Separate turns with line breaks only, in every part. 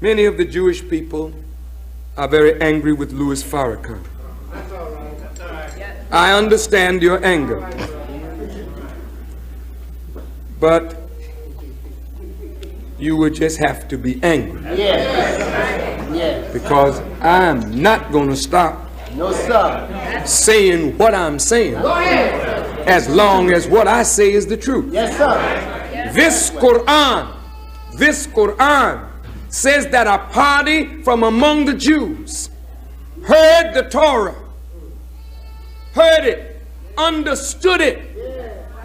Many of the Jewish people are very angry with Louis Farrakhan. I understand your anger. But you would just have to be angry.
Yes.
Because I'm not going to stop saying what I'm saying as long as what I say is the truth.
Yes, sir.
This Quran says that a party from among the Jews heard the Torah, heard it, understood it,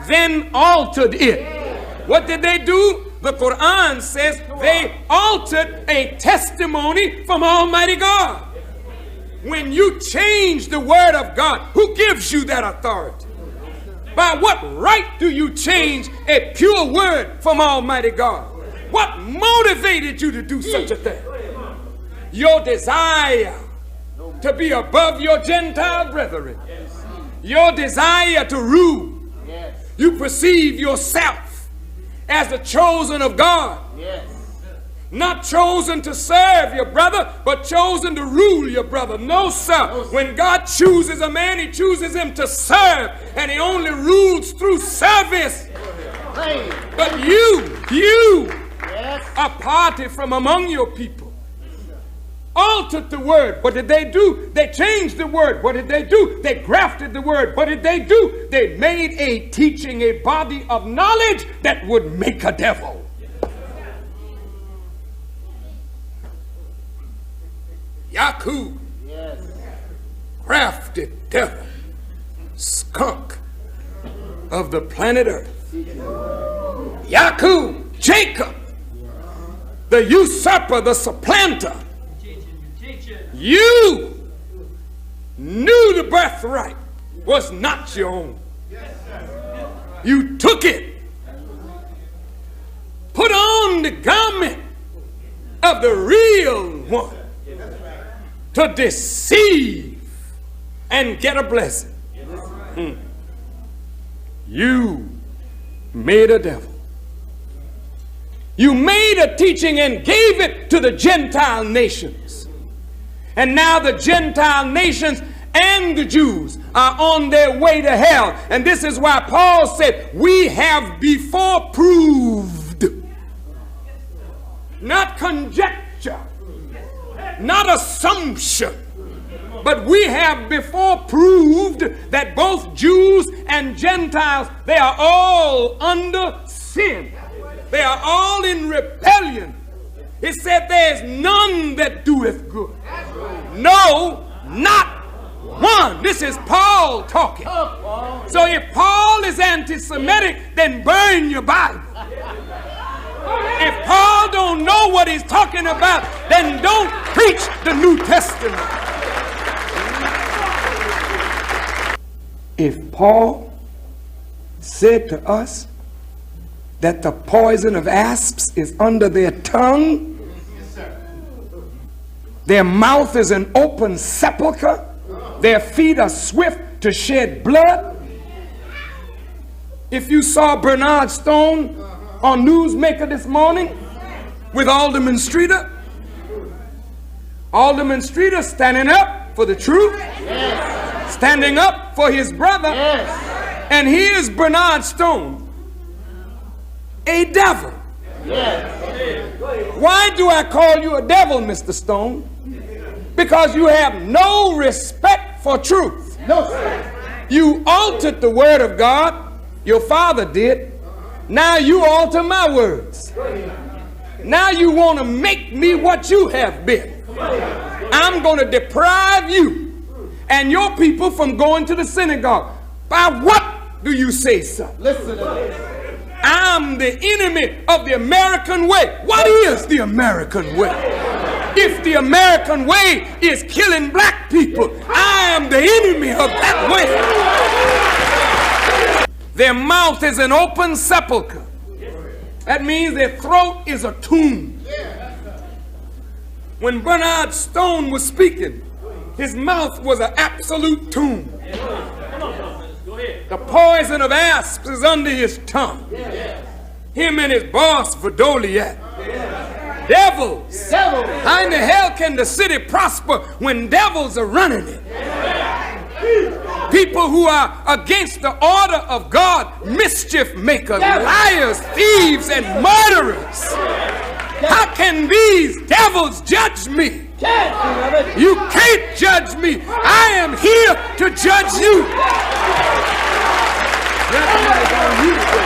then altered it. What did they do? The Quran says they altered a testimony from Almighty God. When you change the word of God, who gives you that authority? By what right do you change a pure word from Almighty God? What motivated you to do such a thing? Your desire to be above your Gentile brethren. Your desire to rule. You perceive yourself as the chosen of God. Not chosen to serve your brother, but chosen to rule your brother. No, sir. When God chooses a man, he chooses him to serve, and he only rules through service. But you, a party from among your people, altered the word. What did they do? They changed the word. What did they do? They grafted the word. What did they do? They made a teaching, a body of knowledge that would make a devil. Yakub, grafted devil, skunk of the planet Earth. Yakub, Jacob, the usurper, the supplanter. You knew the birthright was not your own. You took it, put on the garment of the real one to deceive and get a blessing. You made a devil. You made a teaching and gave it to the Gentile nations. And now the Gentile nations and the Jews are on their way to hell. And this is why Paul said, we have before proved, not conjecture, not assumption, but we have before proved that both Jews and Gentiles, they are all under sin. They are all in rebellion. He said there's none that doeth good. No, not one. This is Paul talking. So if Paul is anti-Semitic, then burn your Bible. If Paul don't know what he's talking about, then don't preach the New Testament. If Paul said to us that the poison of asps is under their tongue, their mouth is an open sepulcher, their feet are swift to shed blood. If you saw Bernard Stone on Newsmaker this morning with Alderman Streeter standing up for the truth, standing up for his brother, and here's Bernard Stone, a devil. Why do I call you a devil, Mr. Stone? Because you have no respect for truth. You altered the word of God. Your father did. Now you alter my words. Now you want to make me what you have been. I'm going to deprive you and your people from going to the synagogue. By what do you say so? Listen to this. I'm the enemy of the American way. What is the American way? If the American way is killing black people, I am the enemy of that way. Their mouth is an open sepulcher. That means their throat is a tomb. When Bernard Stone was speaking, his mouth was an absolute tomb. The poison of asps is under his tongue. Him and his boss, Verdoliat. Devils.
Devils.
How in the hell can the city prosper when devils are running it? People who are against the order of God, mischief makers, liars, thieves, and murderers. How can these devils judge me? You can't judge me. I am here to judge you.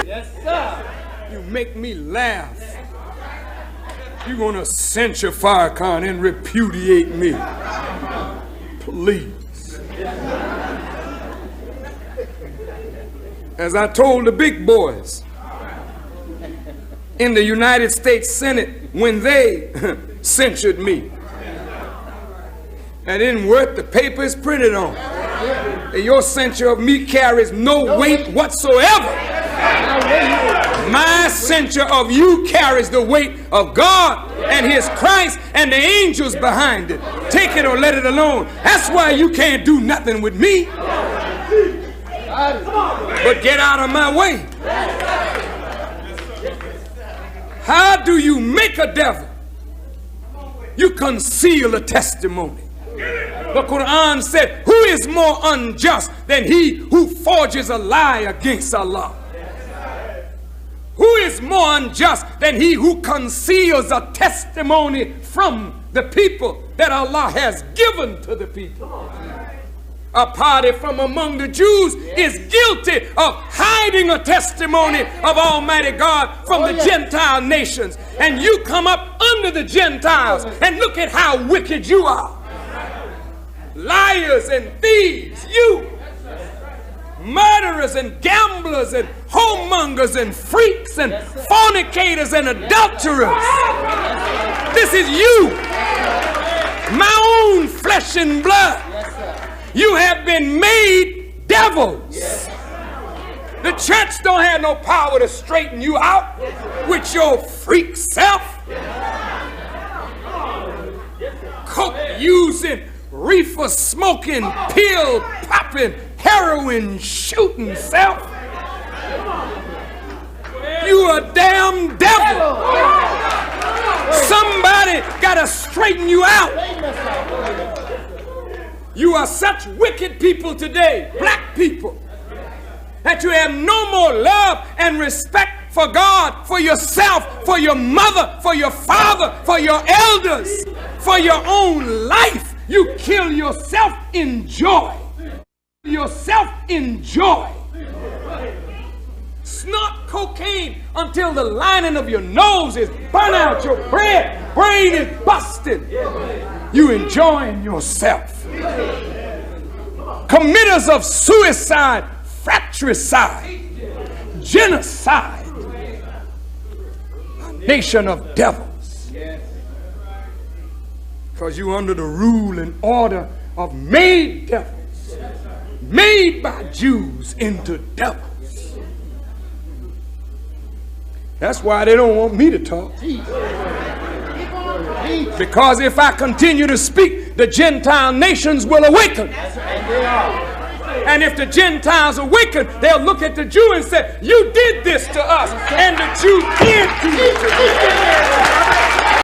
Yes, sir.
You make me laugh. You're going to censure Farrakhan and repudiate me. Please. As I told the big boys in the United States Senate when they censured me, that didn't work. The paper is printed on. Your censure of me carries no weight whatsoever. My censure of you carries the weight of God and His Christ and the angels behind it. Take it or let it alone. That's why you can't do nothing with me. But get out of my way. How do you make a devil? You conceal a testimony. The Quran said, who is more unjust than he who forges a lie against Allah? Who is more unjust than he who conceals a testimony from the people that Allah has given to the people? A party from among the Jews is guilty of hiding a testimony of Almighty God from the Gentile nations. And you come up under the Gentiles and look at how wicked you are. Liars and thieves, you. Murderers and gamblers and homemongers and freaks and fornicators and adulterers. This is you. My own flesh and blood. You have been made devils. The church don't have no power to straighten you out with your freak self. Coke using, reefer smoking, pill popping, heroin shooting self. You a damn devil. Somebody gotta straighten you out. You are such wicked people today, black people, that you have no more love and respect for God, for yourself, for your mother, for your father, for your elders, for your own life. You kill yourself in joy. Yourself in joy. Snort cocaine until the lining of your nose is burnt out, your brain is busted. You enjoying yourself. Committers of suicide, fratricide, genocide, a nation of devils. Because you under the rule and order of made devils, made by Jews into devils. That's why they don't want me to talk. Because if I continue to speak, the Gentile nations will awaken. And if the Gentiles awaken, they'll look at the Jew and say, you did this to us. And the Jew did do it to them.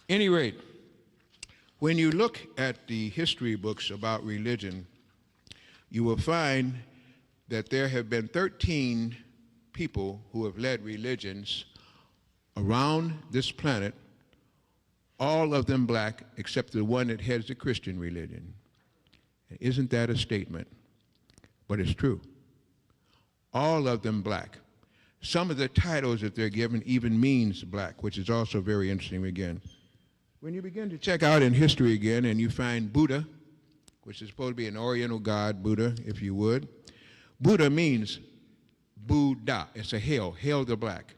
Any rate, when you look at the history books about religion, you will find that there have been 13 people who have led religions around this planet, all of them black, except the one that heads the Christian religion. Isn't that a statement? But it's true. All of them black. Some of the titles that they're given even means black, which is also very interesting again. When you begin to check out in history again and you find Buddha, which is supposed to be an Oriental god, Buddha, if you would. Buddha means Buddha. It's a hail the black.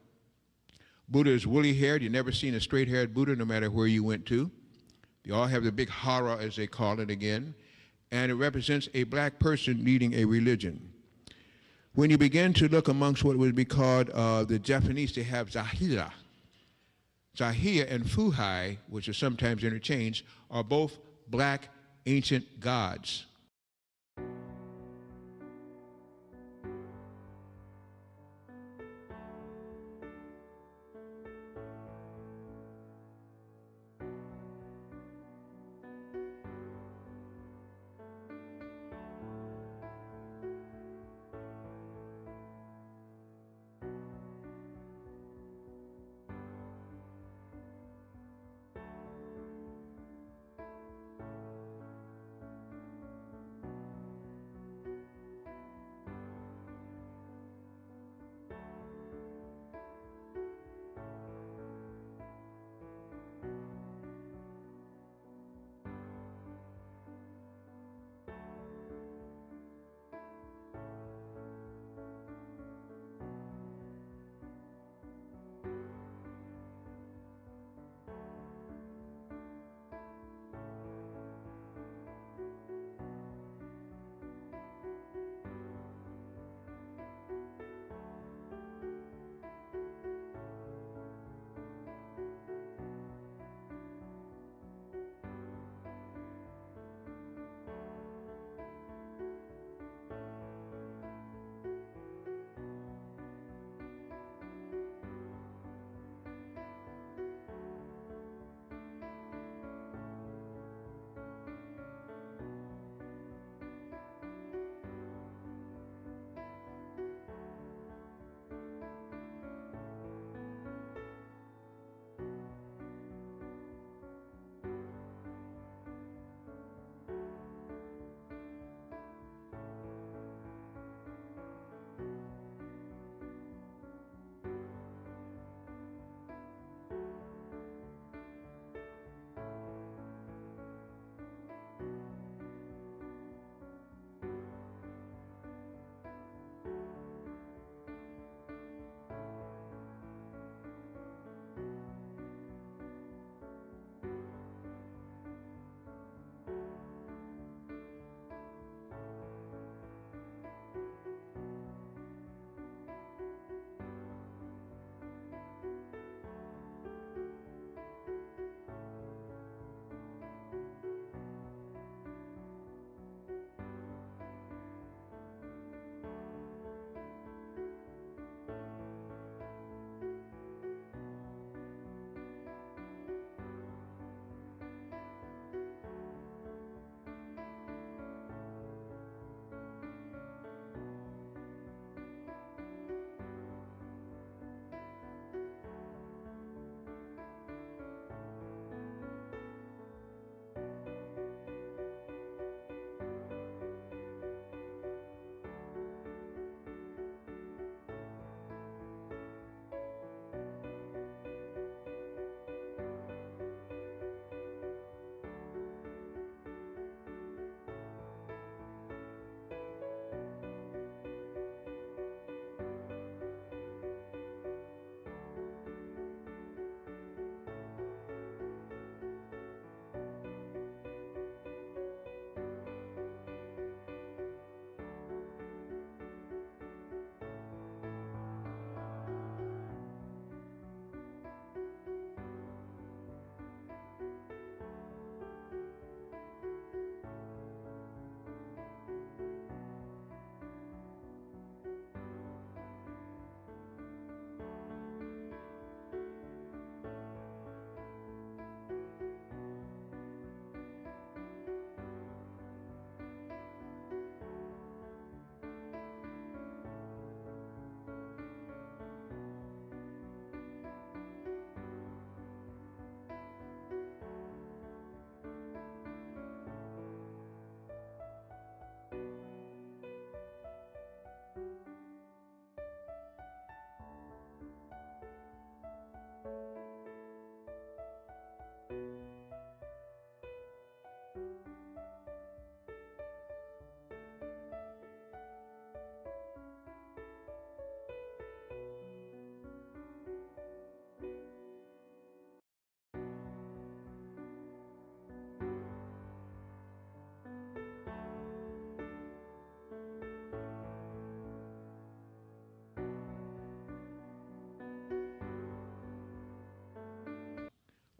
Buddha is woolly-haired. You've never seen a straight-haired Buddha, no matter where you went to. They all have the big hara, as they call it again, and it represents a black person leading a religion. When you begin to look amongst what would be called the Japanese, they have Zahira. Zahia and Fuhai, which are sometimes interchanged, are both black ancient gods.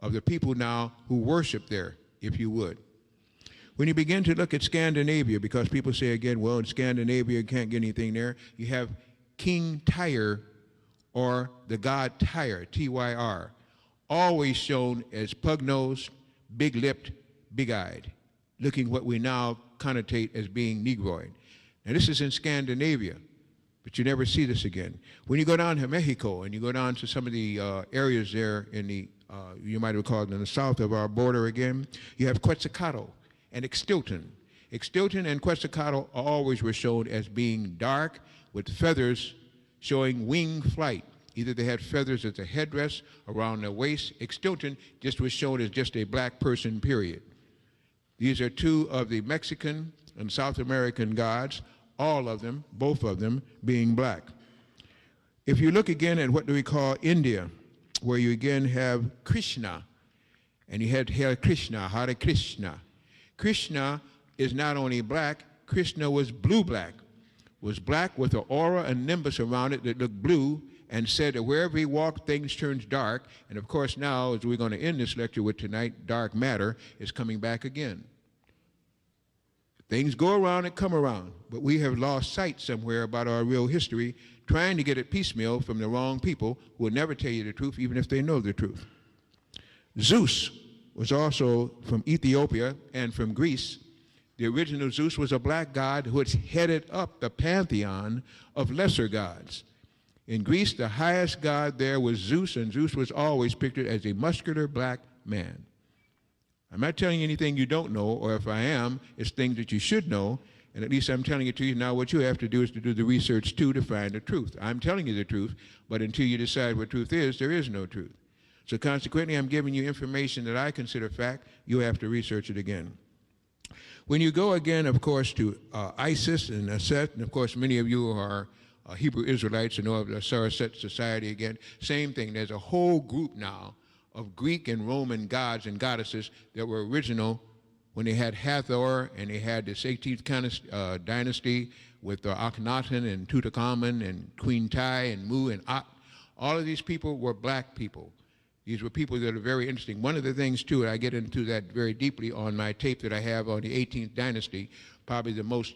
Of the people now who worship there, if you would. When you begin to look at Scandinavia, because people say again, well, in Scandinavia you can't get anything there, you have King Tyr, or the god Tyr, T-Y-R, always shown as pug-nosed, big-lipped, big-eyed, looking what we now connotate as being Negroid. Now this is in Scandinavia, but you never see this again. When you go down to Mexico and you go down to some of the areas there in the, you might have called in the south of our border again, you have Quetzalcoatl and Ixtilton. Ixtilton and Quetzalcoatl always were shown as being dark with feathers showing wing flight. Either they had feathers as a headdress around their waist. Ixtilton just was shown as just a black person, period. These are two of the Mexican and South American gods, all of them, both of them, being black. If you look again at what do we call India, where you again have Krishna, and you had Hare Krishna, Hare Krishna. Krishna is not only black, Krishna was blue-black, was black with an aura and nimbus around it that looked blue, and said that wherever he walked, things turned dark. And of course now, as we're going to end this lecture with tonight, dark matter is coming back again. Things go around and come around, but we have lost sight somewhere about our real history, trying to get it piecemeal from the wrong people who will never tell you the truth, even if they know the truth. Zeus was also from Ethiopia and from Greece. The original Zeus was a black god who had headed up the pantheon of lesser gods. In Greece, the highest god there was Zeus, and Zeus was always pictured as a muscular black man. I'm not telling you anything you don't know, or if I am, it's things that you should know, and at least I'm telling it to you. Now what you have to do is to do the research too to find the truth. I'm telling you the truth, but until you decide what truth is, there is no truth. So consequently, I'm giving you information that I consider fact. You have to research it again. When you go again, of course, to Isis and Set, and of course many of you are Hebrew Israelites and know of the Saracet Society again, same thing. There's a whole group now of Greek and Roman gods and goddesses that were original when they had Hathor and they had this 18th dynasty with Akhenaten and Tutankhamun and Queen Tai and Mu and At. All of these people were black people. These were people that are very interesting. One of the things, too, and I get into that very deeply on my tape that I have on the 18th dynasty, probably the most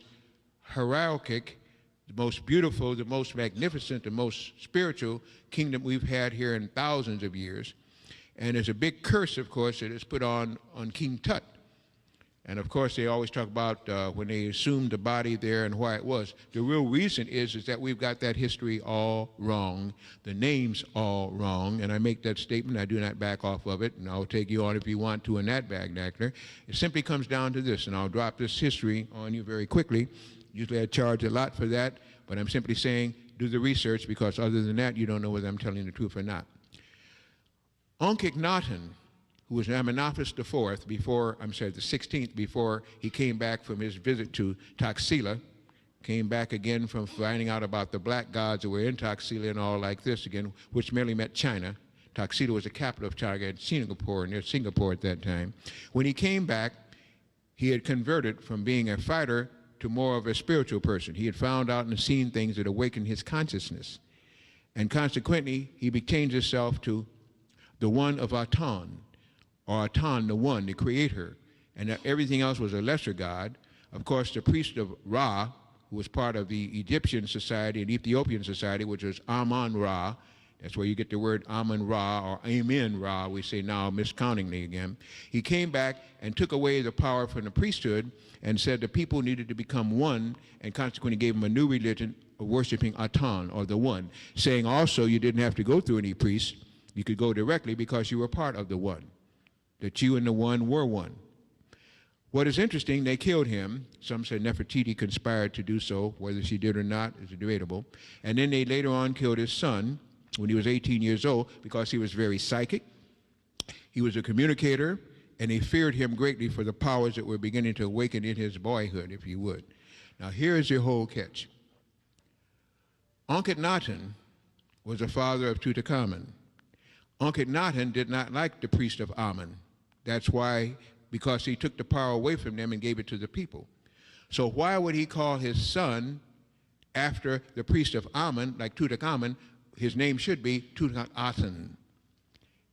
hierarchic, the most beautiful, the most magnificent, the most spiritual kingdom we've had here in thousands of years. And there's a big curse, of course, that is put on King Tut. And of course, they always talk about when they assumed the body there and why it was. The real reason is that we've got that history all wrong, the names all wrong, and I make that statement. I do not back off of it, and I'll take you on if you want to in that vernacular. It simply comes down to this, and I'll drop this history on you very quickly. Usually I charge a lot for that, but I'm simply saying do the research, because other than that, you don't know whether I'm telling the truth or not. Akhenaten, who was Amenhotep IV the 16th, before he came back from his visit to Taxila, came back again from finding out about the black gods that were in Taxila and all like this again, which merely meant China. Taxila was the capital of China, and Singapore, near Singapore at that time. When he came back, he had converted from being a fighter to more of a spiritual person. He had found out and seen things that awakened his consciousness. And consequently, he changed himself to the one of Aton, or Aton, the one, the creator, and everything else was a lesser god. Of course, the priest of Ra, who was part of the Egyptian society and Ethiopian society, which was Amun-Ra. That's where you get the word Amun-Ra or Amen-Ra, we say now miscountingly again. He came back and took away the power from the priesthood and said the people needed to become one, and consequently gave them a new religion of worshiping Aton, or the one, saying also you didn't have to go through any priest. You could go directly because you were part of the one, that you and the one were one. What is interesting, they killed him. Some say Nefertiti conspired to do so. Whether she did or not is debatable. And then they later on killed his son when he was 18 years old because he was very psychic. He was a communicator, and they feared him greatly for the powers that were beginning to awaken in his boyhood, if you would. Now here is your whole catch. Akhenaten was the father of Tutankhamun. Akhenaten did not like the priest of Amun. That's why, because he took the power away from them and gave it to the people. So why would he call his son after the priest of Amun, like Tutankhamun? His name should be Tutankhaten.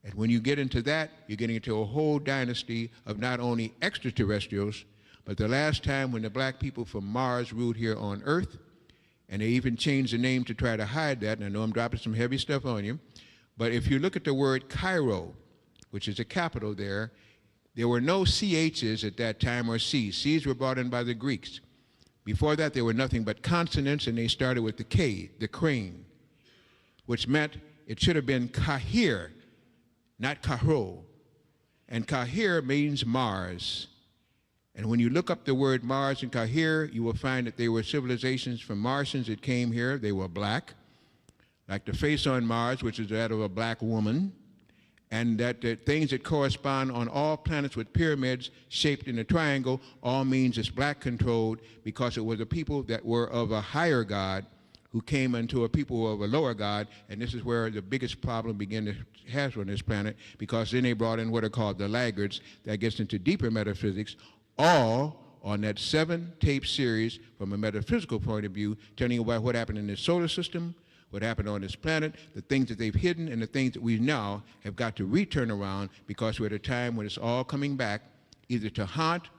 And when you get into that, you're getting into a whole dynasty of not only extraterrestrials, But the last time when the black people from Mars ruled here on Earth, and they even changed the name to try to hide that, and I know I'm dropping some heavy stuff on you, but if you look at the word Cairo, which is a capital there were no CHs at that time or C's. C's were brought in by the Greeks. Before that, there were nothing but consonants, and they started with the K, the crane, which meant it should have been Kahir, not Cairo. And Kahir means Mars. And when you look up the word Mars and Kahir, you will find that they were civilizations from Martians that came here. They were black, like the face on Mars, which is that of a black woman, and that the things that correspond on all planets with pyramids shaped in a triangle all means it's black controlled, because it was the people that were of a higher god who came into a people of a lower god, and this is where the biggest problem began to have on this planet, because then they brought in what are called the laggards. That gets into deeper metaphysics, all on that 7-tape series from a metaphysical point of view, telling you about what happened in the solar system, what happened on this planet, the things that they've hidden, and the things that we now have got to return around, because we're at a time when it's all coming back, either to haunt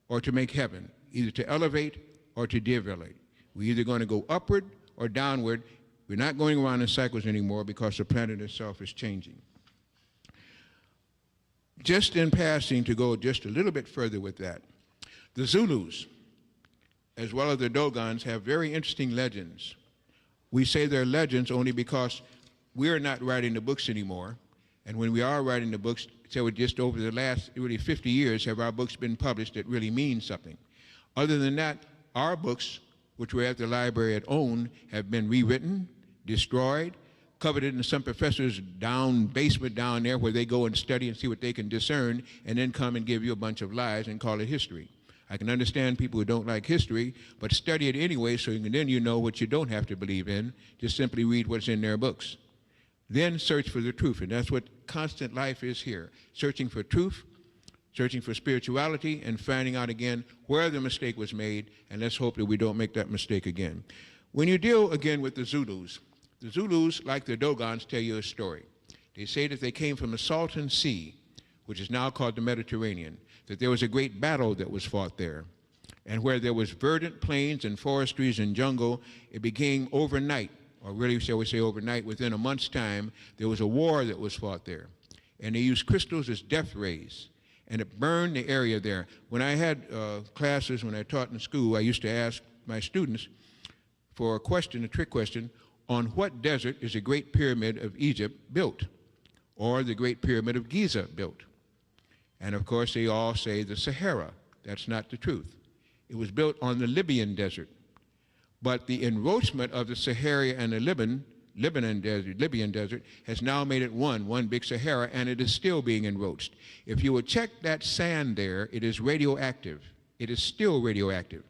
or to make heaven, either to elevate or to deviate. We're either going to go upward or downward. We're not going around in cycles anymore, because the planet itself is changing. Just in passing, to go just a little bit further with that, the Zulus, as well as the Dogons, have very interesting legends. We say they're legends only because we're not writing the books anymore. And when we are writing the books, so just over the last really 50 years have our books been published that really mean something. Other than that, our books, which were at the library at own, have been rewritten, destroyed, coveted in some professors' basement down there, where they go and study and see what they can discern, and then come and give you a bunch of lies and call it history. I can understand people who don't like history, but study it anyway, so then you know what you don't have to believe in. Just simply read what's in their books. Then search for the truth, and that's what constant life is here. Searching for truth, searching for spirituality, and finding out again where the mistake was made, and let's hope that we don't make that mistake again. When you deal again with the Zulus, like the Dogons, tell you a story. They say that they came from the Salton Sea, which is now called the Mediterranean, that there was a great battle that was fought there. And where there was verdant plains and forestries and jungle, it became overnight, or really shall we say overnight, within a month's time, there was a war that was fought there. And they used crystals as death rays, and it burned the area there. When I had classes, when I taught in school, I used to ask my students for a question, a trick question, on what desert is the Great Pyramid of Egypt built, or the Great Pyramid of Giza built? And of course, they all say the Sahara. That's not the truth. It was built on the Libyan desert. But the enroachment of the Sahara and the Libyan desert has now made it one big Sahara, and it is still being enroached. If you would check that sand there, it is radioactive. It is still radioactive.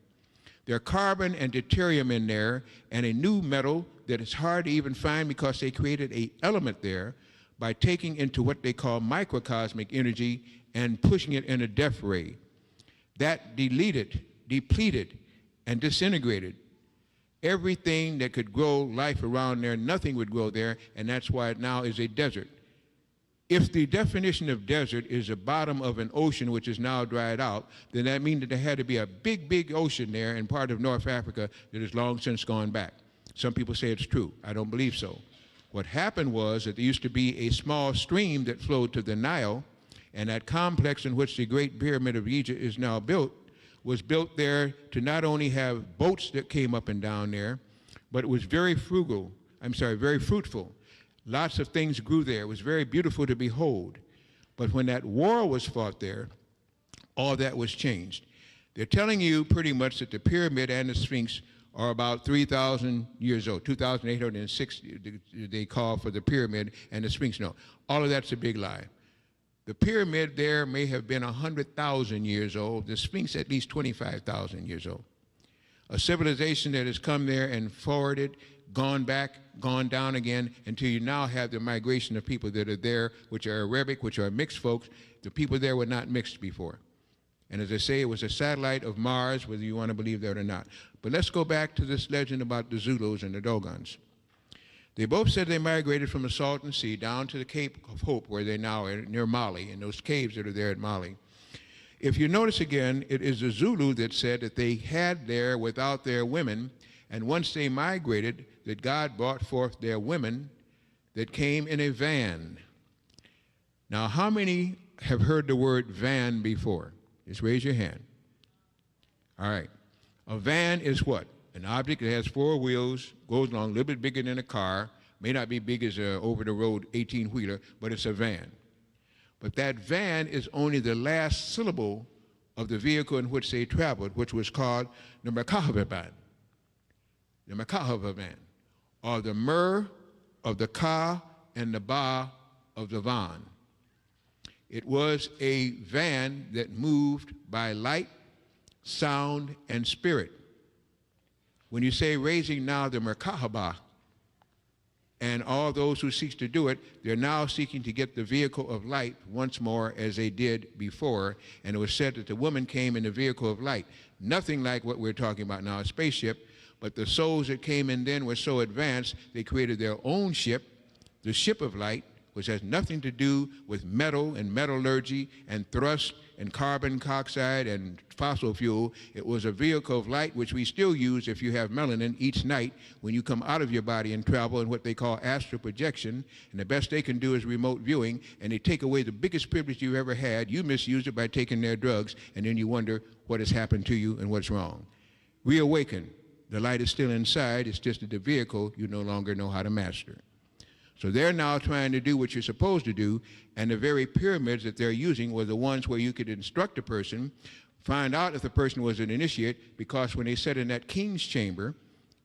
There are carbon and deuterium in there, and a new metal that is hard to even find, because they created an element there by taking into what they call microcosmic energy and pushing it in a death ray. That depleted, and disintegrated everything that could grow life around there. Nothing would grow there, and that's why it now is a desert. If the definition of desert is the bottom of an ocean which is now dried out, then that means that there had to be a big ocean there in part of North Africa that has long since gone back. Some people say it's true. I don't believe so. What happened was that there used to be a small stream that flowed to the Nile, and that complex in which the Great Pyramid of Egypt is now built was built there to not only have boats that came up and down there, but it was very fruitful. Lots of things grew there. It was very beautiful to behold. But when that war was fought there, all that was changed. They're telling you pretty much that the pyramid and the Sphinx are about 3,000 years old. 2,860 they call for the pyramid, and the Sphinx, no. All of that's a big lie. The pyramid there may have been 100,000 years old. The Sphinx at least 25,000 years old. A civilization that has come there and forwarded, gone back, gone down again, until you now have the migration of people that are there, which are Arabic, which are mixed folks. The people there were not mixed before. And as I say, it was a satellite of Mars, whether you want to believe that or not. But let's go back to this legend about the Zulus and the Dogons. They both said they migrated from the Salton Sea down to the Cape of Hope, where they now are, near Mali, in those caves that are there at Mali. If you notice again, it is the Zulu that said that they had there without their women, and once they migrated, that God brought forth their women that came in a van. Now, how many have heard the word van before? Just raise your hand. All right. A van is what? An object that has 4 wheels, goes along a little bit bigger than a car, may not be big as a over-the-road 18-wheeler, but it's a van. But that van is only the last syllable of the vehicle in which they traveled, which was called the Merkava van. The Merkava van, or the Mer of the Ka and the Ba of the van. It was a van that moved by light, sound, and spirit. When you say raising now the Merkahaba, and all those who seek to do it, they're now seeking to get the vehicle of light once more as they did before. And it was said that the woman came in the vehicle of light. Nothing like what we're talking about now, a spaceship, but the souls that came in then were so advanced, they created their own ship, the ship of light, which has nothing to do with metal and metallurgy and thrust and carbon dioxide and fossil fuel. It was a vehicle of light, which we still use if you have melanin each night when you come out of your body and travel in what they call astral projection. And the best they can do is remote viewing, and they take away the biggest privilege you ever had. You misuse it by taking their drugs, and then you wonder what has happened to you and what's wrong. Reawaken. The light is still inside. It's just that the vehicle you no longer know how to master. So they're now trying to do what you're supposed to do, and the very pyramids that they're using were the ones where you could instruct a person, find out if the person was an initiate, because when they sat in that king's chamber,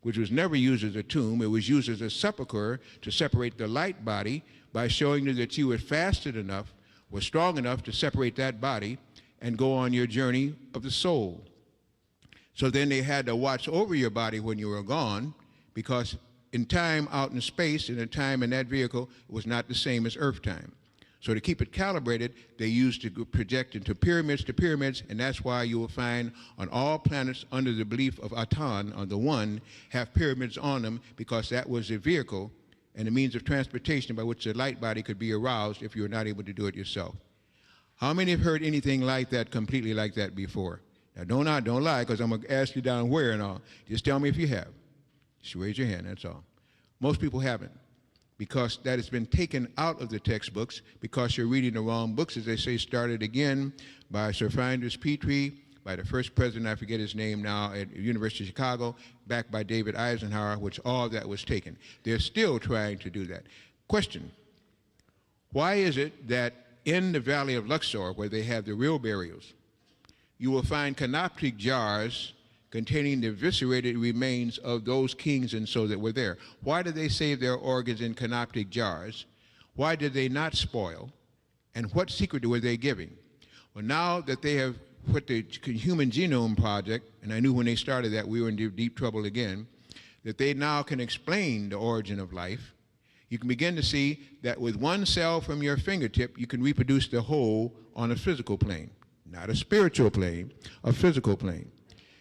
which was never used as a tomb, it was used as a sepulcher to separate the light body by showing you that you were fasted enough, were strong enough to separate that body and go on your journey of the soul. So then they had to watch over your body when you were gone, because in time out in space and in time in that vehicle was not the same as Earth time. So to keep it calibrated, they used to project into pyramids to pyramids, and that's why you will find on all planets under the belief of Atan, on the one, have pyramids on them, because that was the vehicle and the means of transportation by which the light body could be aroused if you were not able to do it yourself. How many have heard anything like that, completely like that before? Now don't lie, because I'm going to ask you down where and all. Just tell me if you have. Just raise your hand, that's all. Most people haven't, because that has been taken out of the textbooks, because you're reading the wrong books, as they say, started again by Sir Findus Petrie, by the first president, I forget his name now, at the University of Chicago, backed by David Eisenhower, which all of that was taken. They're still trying to do that. Question, why is it that in the Valley of Luxor, where they have the real burials, you will find canoptic jars containing the eviscerated remains of those kings and so that were there? Why did they save their organs in canoptic jars? Why did they not spoil? And what secret were they giving? Well, now that they have put the Human Genome Project, and I knew when they started that we were in deep trouble again, that they now can explain the origin of life, you can begin to see that with one cell from your fingertip, you can reproduce the whole on a physical plane. Not a spiritual plane, a physical plane.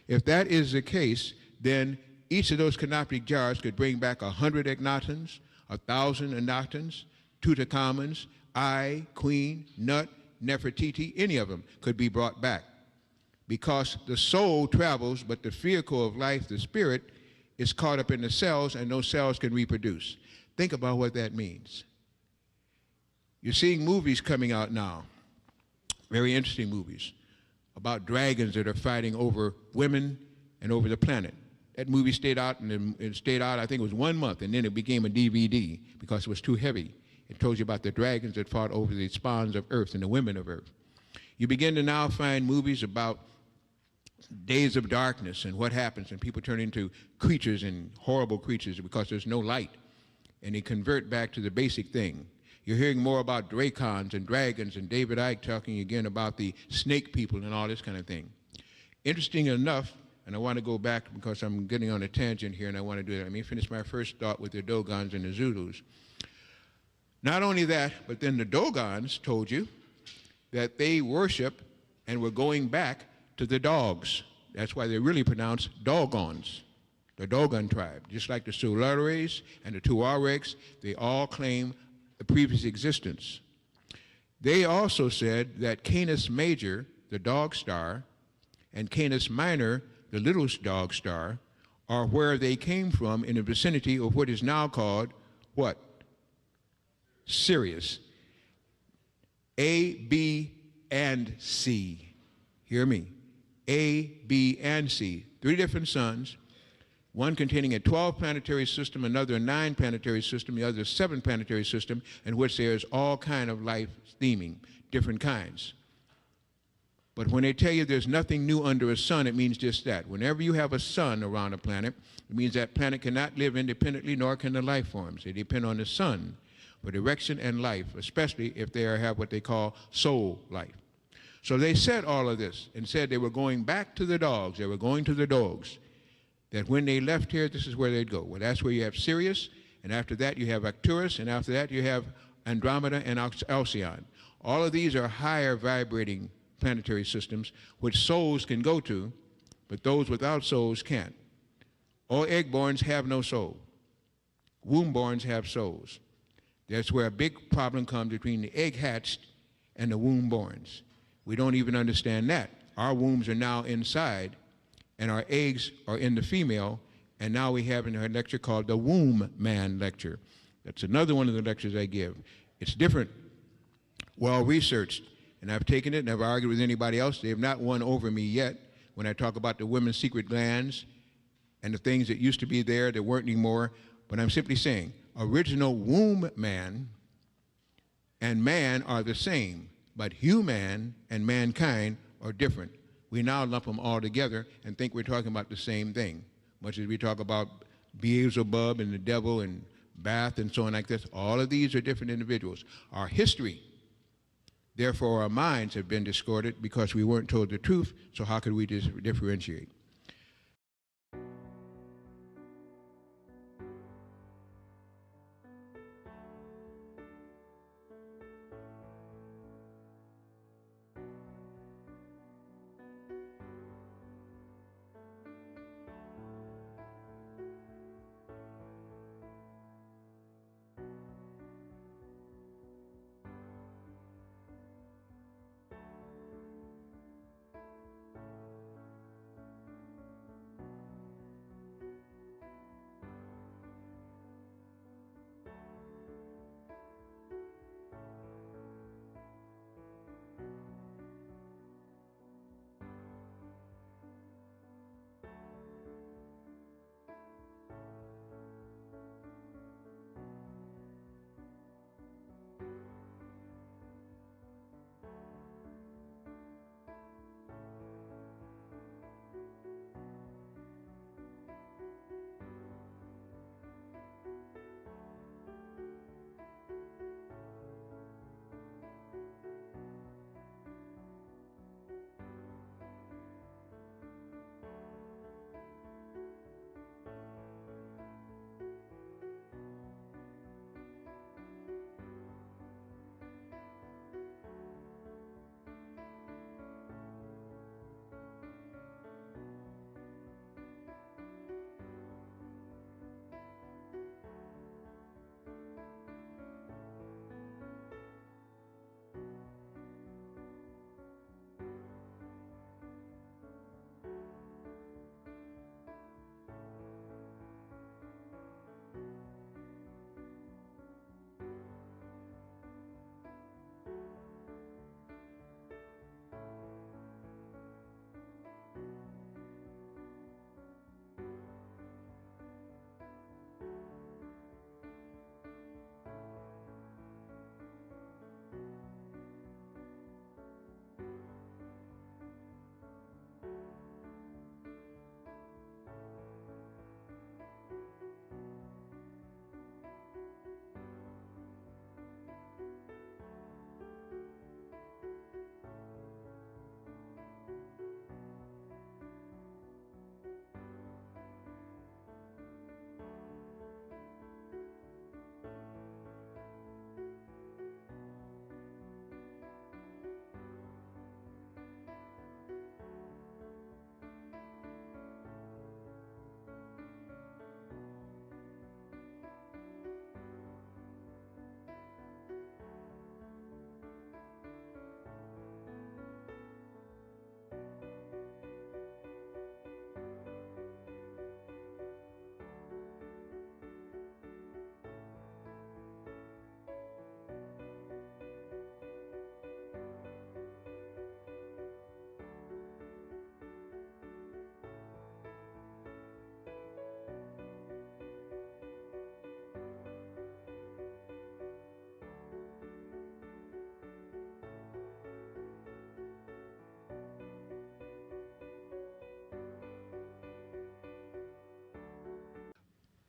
If that is the case, then each of those canoptic jars could bring back 100 Akhenatons, 1,000 Akhenatons, Tutankhamons, Ai, Queen, Nut, Nefertiti, any of them could be brought back. Because the soul travels, but the vehicle of life, the spirit, is caught up in the cells, and those cells can reproduce. Think about what that means. You're seeing movies coming out now, very interesting movies, about dragons that are fighting over women and over the planet. That movie stayed out, and it stayed out, I think it was 1 month, and then it became a DVD because it was too heavy. It told you about the dragons that fought over the spawns of Earth and the women of Earth. You begin to now find movies about days of darkness and what happens, and people turn into creatures and horrible creatures because there's no light, and they convert back to the basic thing. You're hearing more about dracons and dragons, and David Icke talking again about the snake people and all this kind of thing. Interesting enough, and I want to go back because I'm getting on a tangent here and I want to do that. Let me finish my first thought with the Dogons and the Zulus. Not only that, but then the Dogons told you that they worship and were going back to the dogs. That's why they're really pronounced Dogons, the Dogon tribe. Just like the Sulares and the Tuaregs, they all claim the previous existence. They also said that Canis Major, the dog star, and Canis Minor, the little dog star, are where they came from in the vicinity of what is now called what? Sirius. A, B, and C. Hear me. A, B, and C. 3 different suns, one containing a 12 planetary system, another a 9 planetary system, the other a 7 planetary system, in which there's all kind of life theming, different kinds. But when they tell you there's nothing new under a sun, it means just that. Whenever you have a sun around a planet, it means that planet cannot live independently, nor can the life forms. They depend on the sun for direction and life, especially if they have what they call soul life. So they said all of this and said they were going back to the dogs. They were going to the dogs. That when they left here, this is where they'd go. Well, that's where you have Sirius, and after that you have Arcturus, and after that you have Andromeda and Alcyone. All of these are higher vibrating planetary systems which souls can go to, but those without souls can't. All egg-borns have no soul. Womb-borns have souls. That's where a big problem comes between the egg-hatched and the womb-borns. We don't even understand that. Our wombs are now inside, and our eggs are in the female, and now we have in our lecture called the Womb Man Lecture. That's another one of the lectures I give. It's different, well-researched, and I've taken it and I've argued with anybody else. They have not won over me yet when I talk about the women's secret glands and the things that used to be there that weren't anymore. But I'm simply saying, original womb man and man are the same, but human and mankind are different. We now lump them all together and think we're talking about the same thing, much as we talk about Beelzebub and the devil and Bath and so on like this. All of these are different individuals. Our history, therefore our minds have been distorted because we weren't told the truth, so how could we differentiate?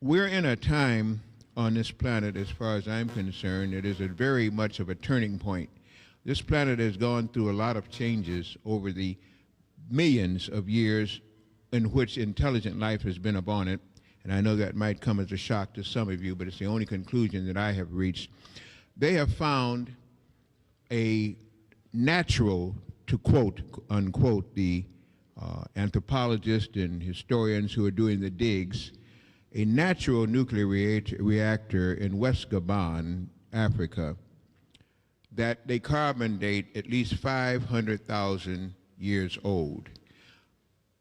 we're in a time on this planet, as far as I'm concerned, it is a very much of a turning point. This planet has gone through a lot of changes over the millions of years in which intelligent life has been upon it. And I know that might come as a shock to some of you, but it's the only conclusion that I have reached. They have found a natural, to quote, unquote, the anthropologists and historians who are doing the digs, a natural nuclear reactor in West Gabon, Africa, that they carbon date at least 500,000 years old.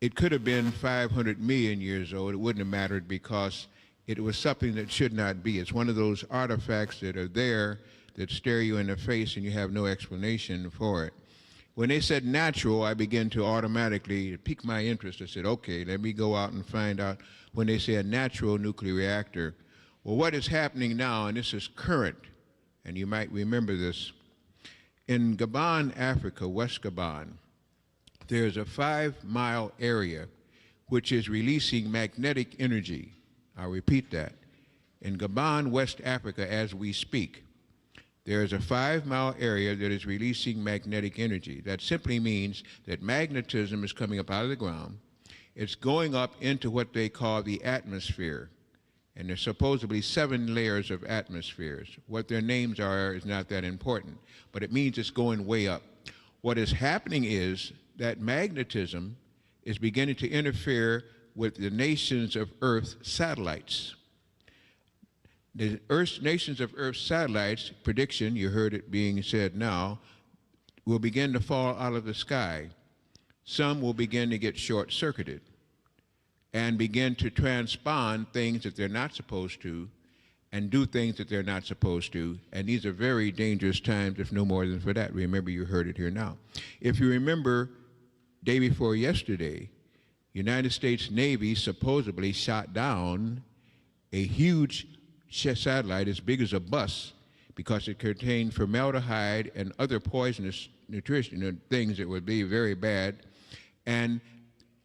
It could have been 500 million years old. It wouldn't have mattered because it was something that should not be. It's one of those artifacts that are there that stare you in the face and you have no explanation for it. When they said natural, I began to automatically pique my interest. I said, okay, let me go out and find out when they say a natural nuclear reactor. Well, what is happening now, and this is current, and you might remember this, in Gabon, Africa, West Gabon, there's a 5-mile area which is releasing magnetic energy. I'll repeat that. In Gabon, West Africa, as we speak, there is a 5-mile area that is releasing magnetic energy. That simply means that magnetism is coming up out of the ground. It's going up into what they call the atmosphere. And there's supposedly 7 layers of atmospheres. What their names are is not that important, but it means it's going way up. What is happening is that magnetism is beginning to interfere with the nations of Earth satellites. The nations of Earth satellites, prediction, you heard it being said now, will begin to fall out of the sky. Some will begin to get short-circuited and begin to transpond things that they're not supposed to and do things that they're not supposed to. And these are very dangerous times, if no more than for that. Remember, you heard it here now. If you remember, day before yesterday, United States Navy supposedly shot down a huge satellite as big as a bus because it contained formaldehyde and other poisonous nutrition things that would be very bad, and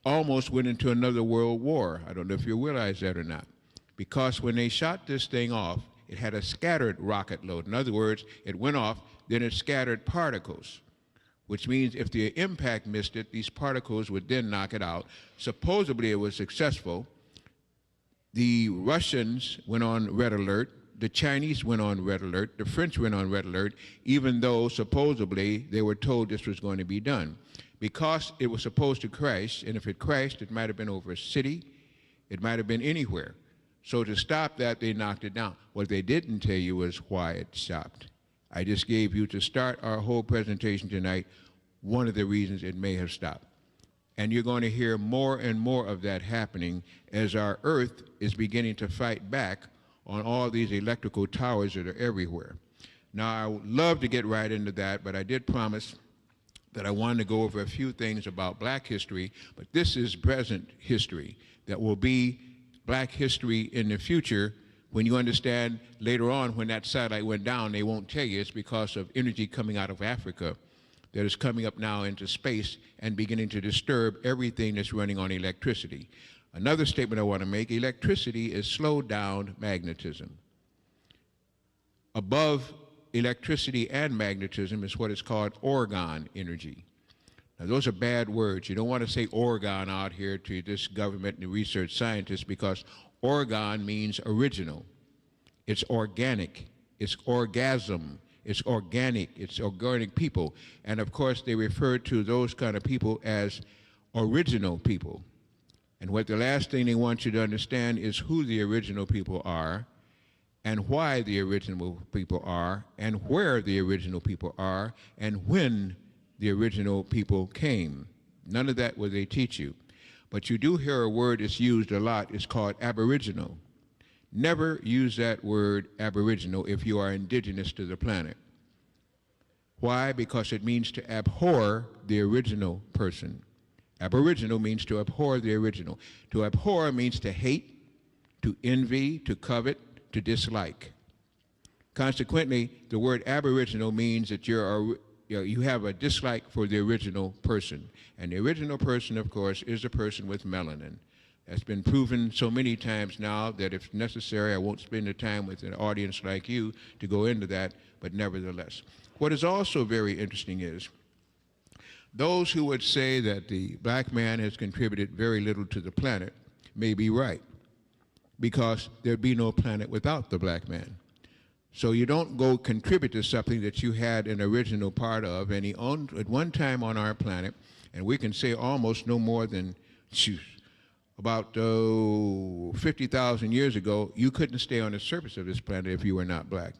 almost went into another world war. I don't know if you realize that or not. Because when they shot this thing off, it had a scattered rocket load. In other words, it went off, then it scattered particles, which means if the impact missed it, these particles would then knock it out. Supposedly it was successful. The Russians went on red alert, the Chinese went on red alert, the French went on red alert, even though supposedly they were told this was going to be done. Because it was supposed to crash, and if it crashed, it might have been over a city, it might have been anywhere. So to stop that, they knocked it down. What they didn't tell you was why it stopped. I just gave you, to start our whole presentation tonight, one of the reasons it may have stopped. And you're going to hear more and more of that happening as our Earth is beginning to fight back on all these electrical towers that are everywhere. Now, I would love to get right into that, but I did promise that I wanted to go over a few things about black history, but this is present history that will be black history in the future. When you understand later on when that satellite went down, they won't tell you it's because of energy coming out of Africa that is coming up now into space and beginning to disturb everything that's running on electricity. Another statement I want to make, electricity is slowed down magnetism. Above electricity and magnetism is what is called orgone energy. Now, those are bad words. You don't want to say orgone out here to this government and research scientists, because orgone means original. It's organic. It's orgasm. It's organic. It's organic people. And of course, they refer to those kind of people as original people. And what the last thing they want you to understand is who the original people are, and why the original people are, and where the original people are, and when the original people came. None of that will they teach you. But you do hear a word that's used a lot. It's called aboriginal. Never use that word aboriginal if you are indigenous to the planet. Why? Because it means to abhor the original person. Aboriginal means to abhor the original. To abhor means to hate, to envy, to covet, to dislike. Consequently, the word aboriginal means that you have a dislike for the original person. And the original person, of course, is the person with melanin. That's been proven so many times now that if necessary, I won't spend the time with an audience like you to go into that, but nevertheless. What is also very interesting is those who would say that the black man has contributed very little to the planet may be right, because there'd be no planet without the black man. So you don't go contribute to something that you had an original part of, and he owned at one time on our planet, and we can say almost no more than about 50,000 years ago, you couldn't stay on the surface of this planet if you were not black.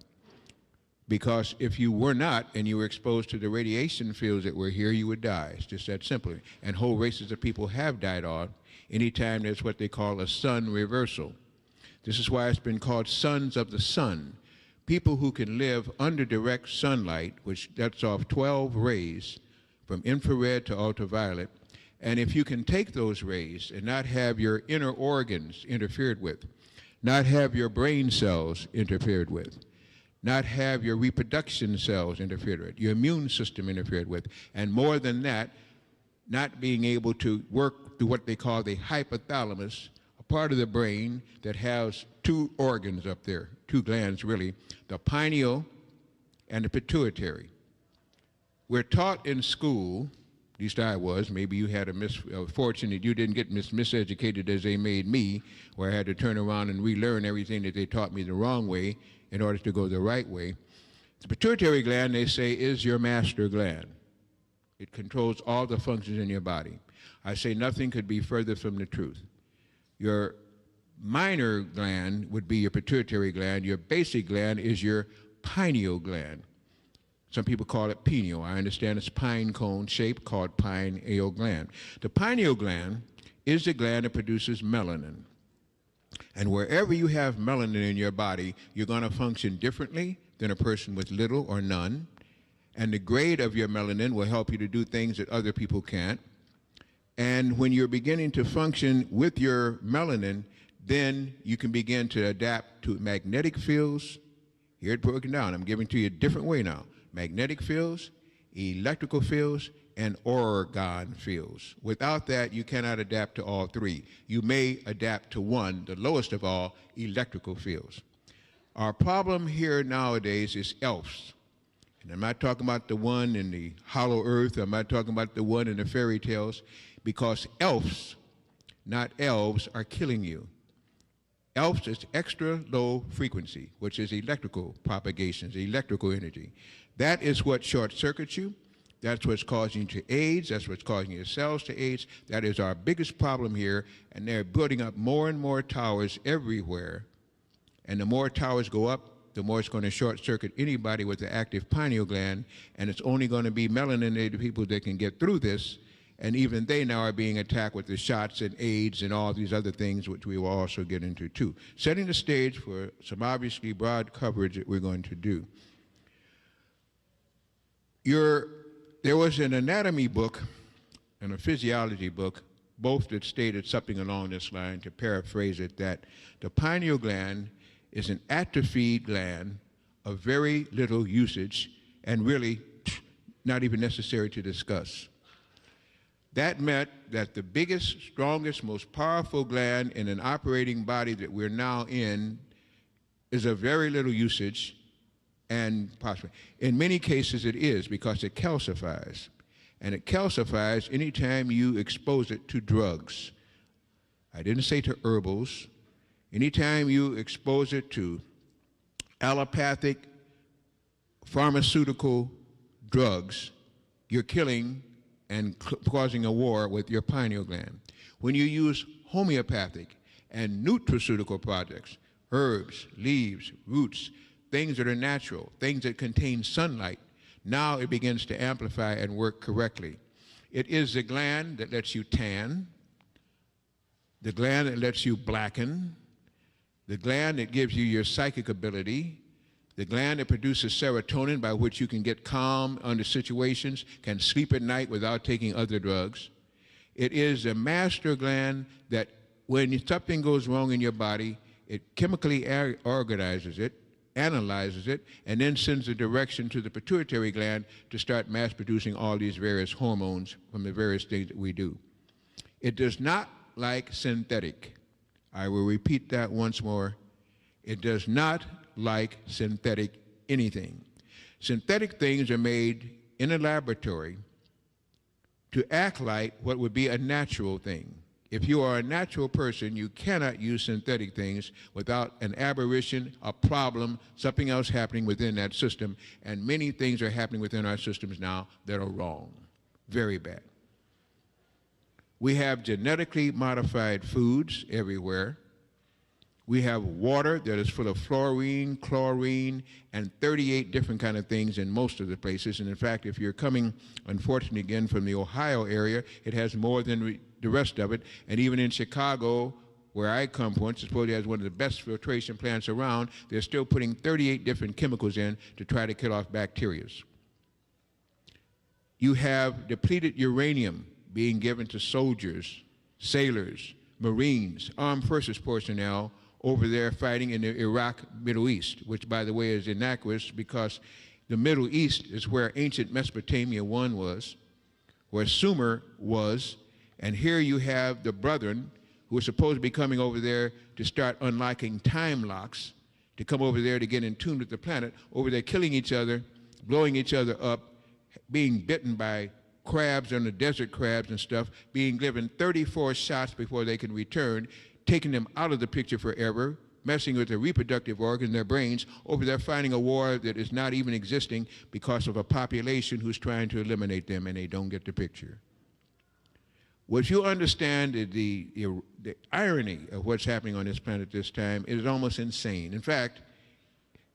Because if you were not, and you were exposed to the radiation fields that were here, you would die. It's just that simple. And whole races of people have died off anytime there's what they call a sun reversal. This is why it's been called sons of the sun. People who can live under direct sunlight, which lets off 12 rays from infrared to ultraviolet, and if you can take those rays and not have your inner organs interfered with, not have your brain cells interfered with, not have your reproduction cells interfered with, your immune system interfered with, and more than that, not being able to work through what they call the hypothalamus, a part of the brain that has two organs up there, two glands really, the pineal and the pituitary. We're taught in school, at least I was, maybe you had a misfortune that you didn't get miseducated as they made me, where I had to turn around and relearn everything that they taught me the wrong way in order to go the right way. The pituitary gland, they say, is your master gland. It controls all the functions in your body. I say nothing could be further from the truth. Your minor gland would be your pituitary gland. Your basic gland is your pineal gland. Some people call it pineal. I understand it's pine cone shape, called pineal gland. The pineal gland is the gland that produces melanin. And wherever you have melanin in your body, you're going to function differently than a person with little or none. And the grade of your melanin will help you to do things that other people can't. And when you're beginning to function with your melanin, then you can begin to adapt to magnetic fields. Here it's broken down. I'm giving to you a different way now. Magnetic fields, electrical fields, and orgone fields. Without that, you cannot adapt to all three. You may adapt to one, the lowest of all, electrical fields. Our problem here nowadays is elves. And I'm not talking about the one in the hollow earth. I'm not talking about the one in the fairy tales, because elves, not elves, are killing you. Elves is extra low frequency, which is electrical propagations, electrical energy. That is what short circuits you. That's what's causing you to AIDS. That's what's causing your cells to AIDS. That is our biggest problem here. And they're building up more and more towers everywhere. And the more towers go up, the more it's going to short circuit anybody with the active pineal gland. And it's only going to be melanated people that can get through this. And even they now are being attacked with the shots and AIDS and all these other things, which we will also get into too. Setting the stage for some obviously broad coverage that we're going to do. There was an anatomy book and a physiology book, both that stated something along this line, to paraphrase it, that the pineal gland is an atrophied gland of very little usage and really not even necessary to discuss. That meant that the biggest, strongest, most powerful gland in an operating body that we're now in is of very little usage, and possibly, in many cases it is, because it calcifies. And it calcifies anytime you expose it to drugs. I didn't say to herbals. Anytime you expose it to allopathic, pharmaceutical drugs, you're killing and causing a war with your pineal gland. When you use homeopathic and nutraceutical products, herbs, leaves, roots, things that are natural, things that contain sunlight, now it begins to amplify and work correctly. It is the gland that lets you tan, the gland that lets you blacken, the gland that gives you your psychic ability, the gland that produces serotonin by which you can get calm under situations, can sleep at night without taking other drugs. It is a master gland that when something goes wrong in your body, it chemically organizes it, analyzes it, and then sends a direction to the pituitary gland to start mass producing all these various hormones from the various things that we do. It does not like synthetic. I will repeat that once more. It does not like synthetic anything. Synthetic things are made in a laboratory to act like what would be a natural thing. If you are a natural person, you cannot use synthetic things without an aberration, a problem, something else happening within that system. And many things are happening within our systems now that are wrong, very bad. We have genetically modified foods everywhere. We have water that is full of fluorine, chlorine, and 38 different kind of things in most of the places. And in fact, if you're coming, unfortunately, again, from the Ohio area, it has more than the rest of it. And even in Chicago, where I come from, which supposedly has one of the best filtration plants around, they're still putting 38 different chemicals in to try to kill off bacteria. You have depleted uranium being given to soldiers, sailors, Marines, armed forces personnel, over there fighting in the Iraq, Middle East, which, by the way, is innocuous because the Middle East is where ancient Mesopotamia I was, where Sumer was, and here you have the brethren who are supposed to be coming over there to start unlocking time locks, to come over there to get in tune with the planet, over there killing each other, blowing each other up, being bitten by crabs and the desert crabs and stuff, being given 34 shots before they can return, taking them out of the picture forever, messing with their reproductive organs, their brains, over there fighting a war that is not even existing because of a population who's trying to eliminate them, and they don't get the picture. What you understand is the irony of what's happening on this planet this time is almost insane. In fact,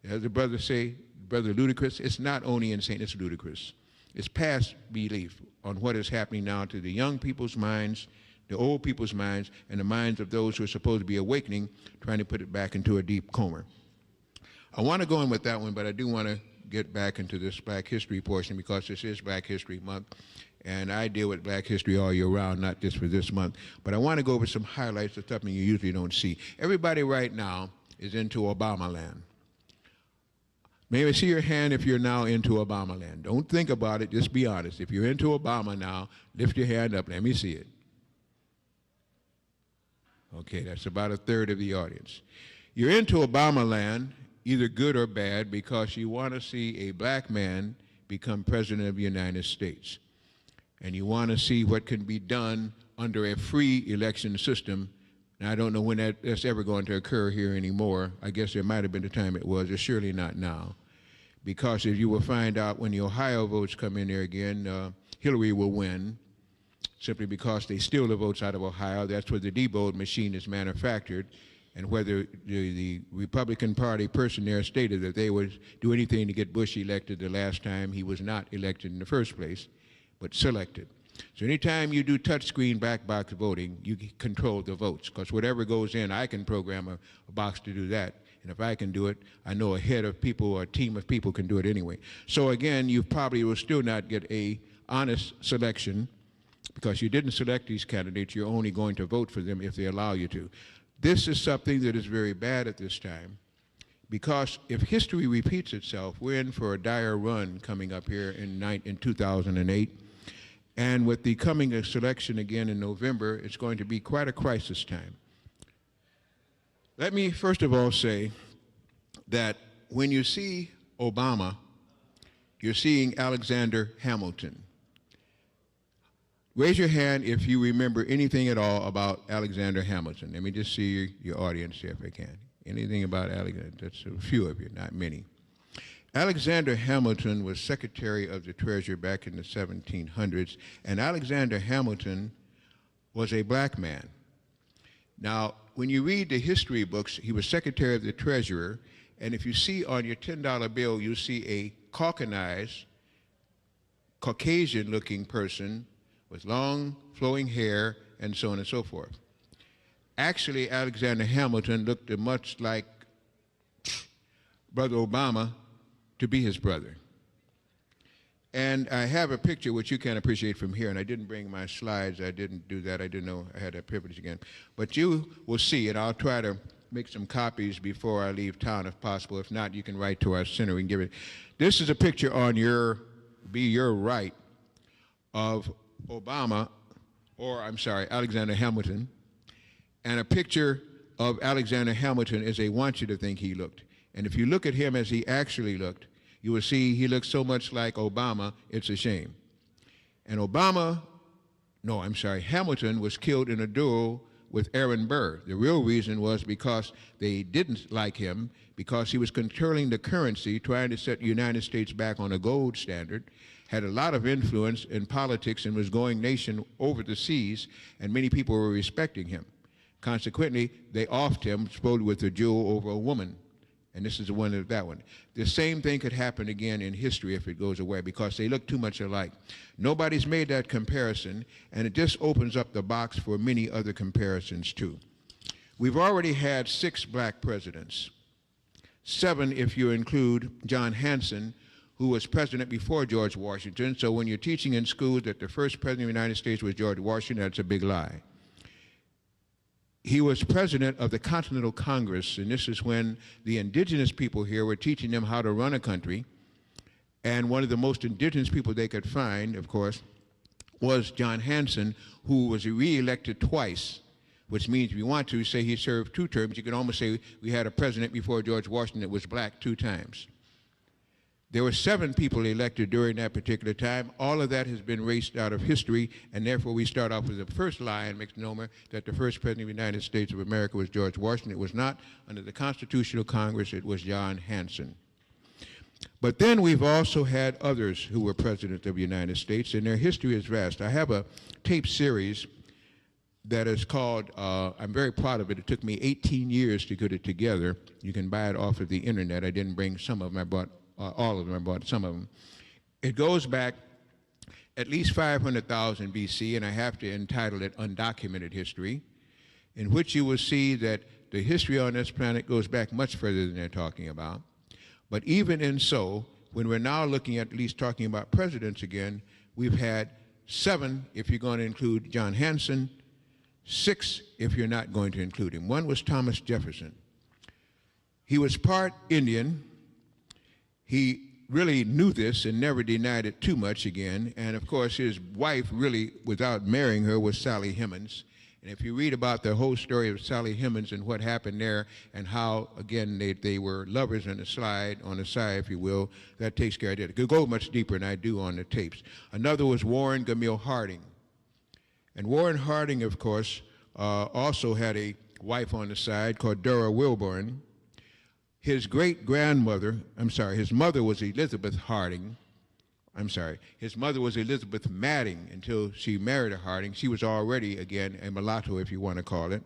as the brothers say, Brother Ludicrous, it's not only insane, it's ludicrous. It's past belief on what is happening now to the young people's minds, the old people's minds, and the minds of those who are supposed to be awakening, trying to put it back into a deep coma. I want to go in with that one, but I do want to get back into this Black History portion because this is Black History Month, and I deal with Black history all year round, not just for this month. But I want to go over some highlights of something you usually don't see. Everybody right now is into Obama land. May I see your hand if you're now into Obama land? Don't think about it, just be honest. If you're into Obama now, lift your hand up, let me see it. Okay, that's about a third of the audience. You're into Obama land, either good or bad, because you want to see a black man become president of the United States. And you want to see what can be done under a free election system. And I don't know when that's ever going to occur here anymore. I guess there might have been a time it was. It's surely not now. Because as you will find out when the Ohio votes come in there again, Hillary will win, simply because they steal the votes out of Ohio. That's where the D-vote machine is manufactured, and whether the Republican Party person there stated that they would do anything to get Bush elected the last time. He was not elected in the first place, but selected. So anytime you do touchscreen black box voting, you control the votes, because whatever goes in, I can program a box to do that. And if I can do it, I know a head of people or a team of people can do it anyway. So again, you probably will still not get a honest selection, because you didn't select these candidates. You're only going to vote for them if they allow you to. This is something that is very bad at this time, because if history repeats itself, we're in for a dire run coming up here in 2008. And with the coming selection again in November, it's going to be quite a crisis time. Let me first of all say that when you see Obama, you're seeing Alexander Hamilton. Raise your hand if you remember anything at all about Alexander Hamilton. Let me just see your audience here if I can. Anything about Alexander? That's a few of you, not many. Alexander Hamilton was Secretary of the Treasury back in the 1700s, and Alexander Hamilton was a black man. Now, when you read the history books, he was Secretary of the Treasury, and if you see on your $10 bill, you see a caucanized, Caucasian-looking person with long flowing hair and so on and so forth. Actually, Alexander Hamilton looked much like Brother Obama to be his brother. And I have a picture which you can appreciate from here, and I didn't bring my slides. I didn't do that. I didn't know I had that privilege again. But you will see it. I'll try to make some copies before I leave town if possible. If not, you can write to our center. We can give it. This is a picture on your right of Obama, or I'm sorry, Alexander Hamilton, And a picture of Alexander Hamilton as they want you to think he looked. And if you look at him as he actually looked, you will see he looks so much like Obama, it's a shame. And Hamilton was killed in a duel with Aaron Burr. The real reason was because they didn't like him, because he was controlling the currency, trying to set the United States back on a gold standard, had a lot of influence in politics and was going nation over the seas, and many people were respecting him. Consequently, they offed him, supposedly with a duel over a woman. And this is the one of that one. The same thing could happen again in history if it goes away, because they look too much alike. Nobody's made that comparison, and it just opens up the box for many other comparisons too. We've already had 6 black presidents, 7 if you include John Hanson, who was president before George Washington. So when you're teaching in school that the first president of the United States was George Washington, that's a big lie. He was president of the Continental Congress, and this is when the indigenous people here were teaching them how to run a country. And one of the most indigenous people they could find, of course, was John Hanson, who was re-elected twice, which means if you want to say he served 2 terms, you can almost say we had a president before George Washington that was black 2 times. There were 7 people elected during that particular time. All of that has been erased out of history, and therefore we start off with the first lie and misnomer that the first president of the United States of America was George Washington. It was not. Under the Constitutional Congress, it was John Hanson. But then we've also had others who were president of the United States, and their history is vast. I have a tape series that is called, I'm very proud of it. It took me 18 years to get it together. You can buy it off of the internet. I didn't bring some of them. I brought all of them. I bought some of them. It goes back at least 500,000 BC, and I have to entitle it Undocumented History, in which you will see that the history on this planet goes back much further than they're talking about. But even in so, when we're now looking at least talking about presidents again, we've had 7 if you're going to include John Hanson, 6 if you're not going to include him. One was Thomas Jefferson. He was part Indian. He really knew this and never denied it too much again. And of course, his wife really, without marrying her, was Sally Hemings. And if you read about the whole story of Sally Hemings and what happened there and how, again, they were lovers on the side, if you will, that takes care of it. It could go much deeper than I do on the tapes. Another was Warren Gamil Harding. And Warren Harding, of course, also had a wife on the side called Dora Wilburn. His great-grandmother, his mother was Elizabeth Harding. His mother was Elizabeth Madding until she married a Harding. She was already, again, a mulatto, if you want to call it.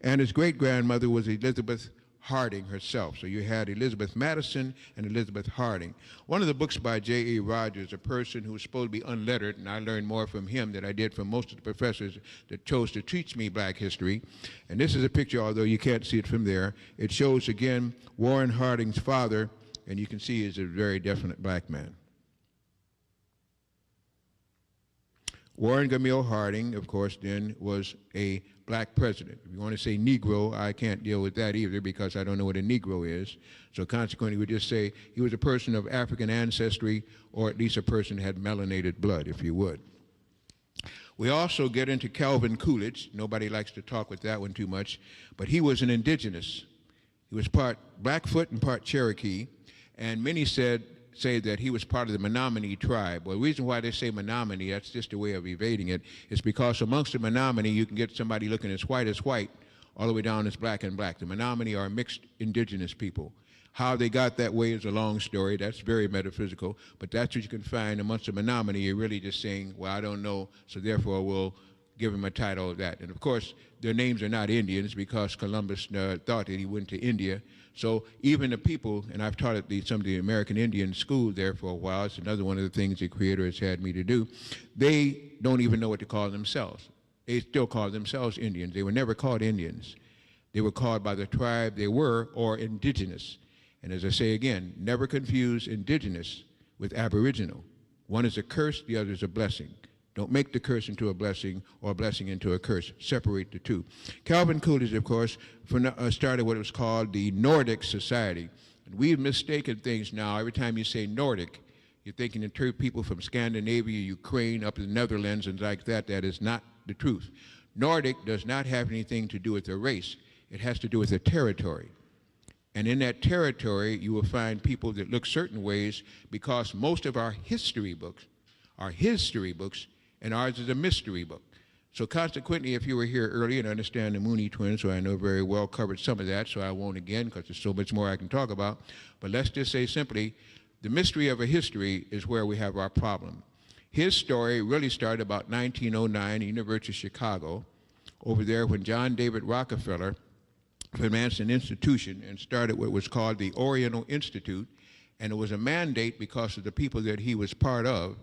And his great-grandmother was Elizabeth Harding herself. So you had Elizabeth Madison and Elizabeth Harding. One of the books by J.E. Rogers, a person who was supposed to be unlettered, and I learned more from him than I did from most of the professors that chose to teach me black history. And this is a picture, although you can't see it from there. It shows, again, Warren Harding's father, and you can see he's a very definite black man. Warren Gamil Harding, of course, then was a black president. If you want to say Negro, I can't deal with that either because I don't know what a Negro is. So consequently, we just say he was a person of African ancestry, or at least a person who had melanated blood, if you would. We also get into Calvin Coolidge. Nobody likes to talk with that one too much, but he was an indigenous. He was part Blackfoot and part Cherokee, and many say that he was part of the Menominee tribe. Well, the reason why they say Menominee, that's just a way of evading it, is because amongst the Menominee, you can get somebody looking as white, all the way down as black and black. The Menominee are mixed indigenous people. How they got that way is a long story. That's very metaphysical, but that's what you can find amongst the Menominee. You're really just saying, well, I don't know, so therefore we'll give him a title of that. And of course, their names are not Indians because Columbus thought that he went to India. So even the people, and I've taught at some of the American Indian school there for a while, it's another one of the things the Creator has had me to do, they don't even know what to call themselves. They still call themselves Indians. They were never called Indians. They were called by the tribe they were, or indigenous. And as I say again, never confuse indigenous with aboriginal. One is a curse, the other is a blessing. Don't make the curse into a blessing or a blessing into a curse. Separate the two. Calvin Coolidge, of course, started what was called the Nordic Society. And we've mistaken things now. Every time you say Nordic, you're thinking of people from Scandinavia, Ukraine, up to the Netherlands, and like that. That is not the truth. Nordic does not have anything to do with the race. It has to do with the territory. And in that territory, you will find people that look certain ways because most of our history books are history books, and ours is a mystery book. So consequently, if you were here earlier and understand the Mooney twins, who I know very well covered some of that, so I won't again because there's so much more I can talk about. But let's just say simply, the mystery of a history is where we have our problem. His story really started about 1909 at the University of Chicago, over there when John David Rockefeller financed an institution and started what was called the Oriental Institute, and it was a mandate because of the people that he was part of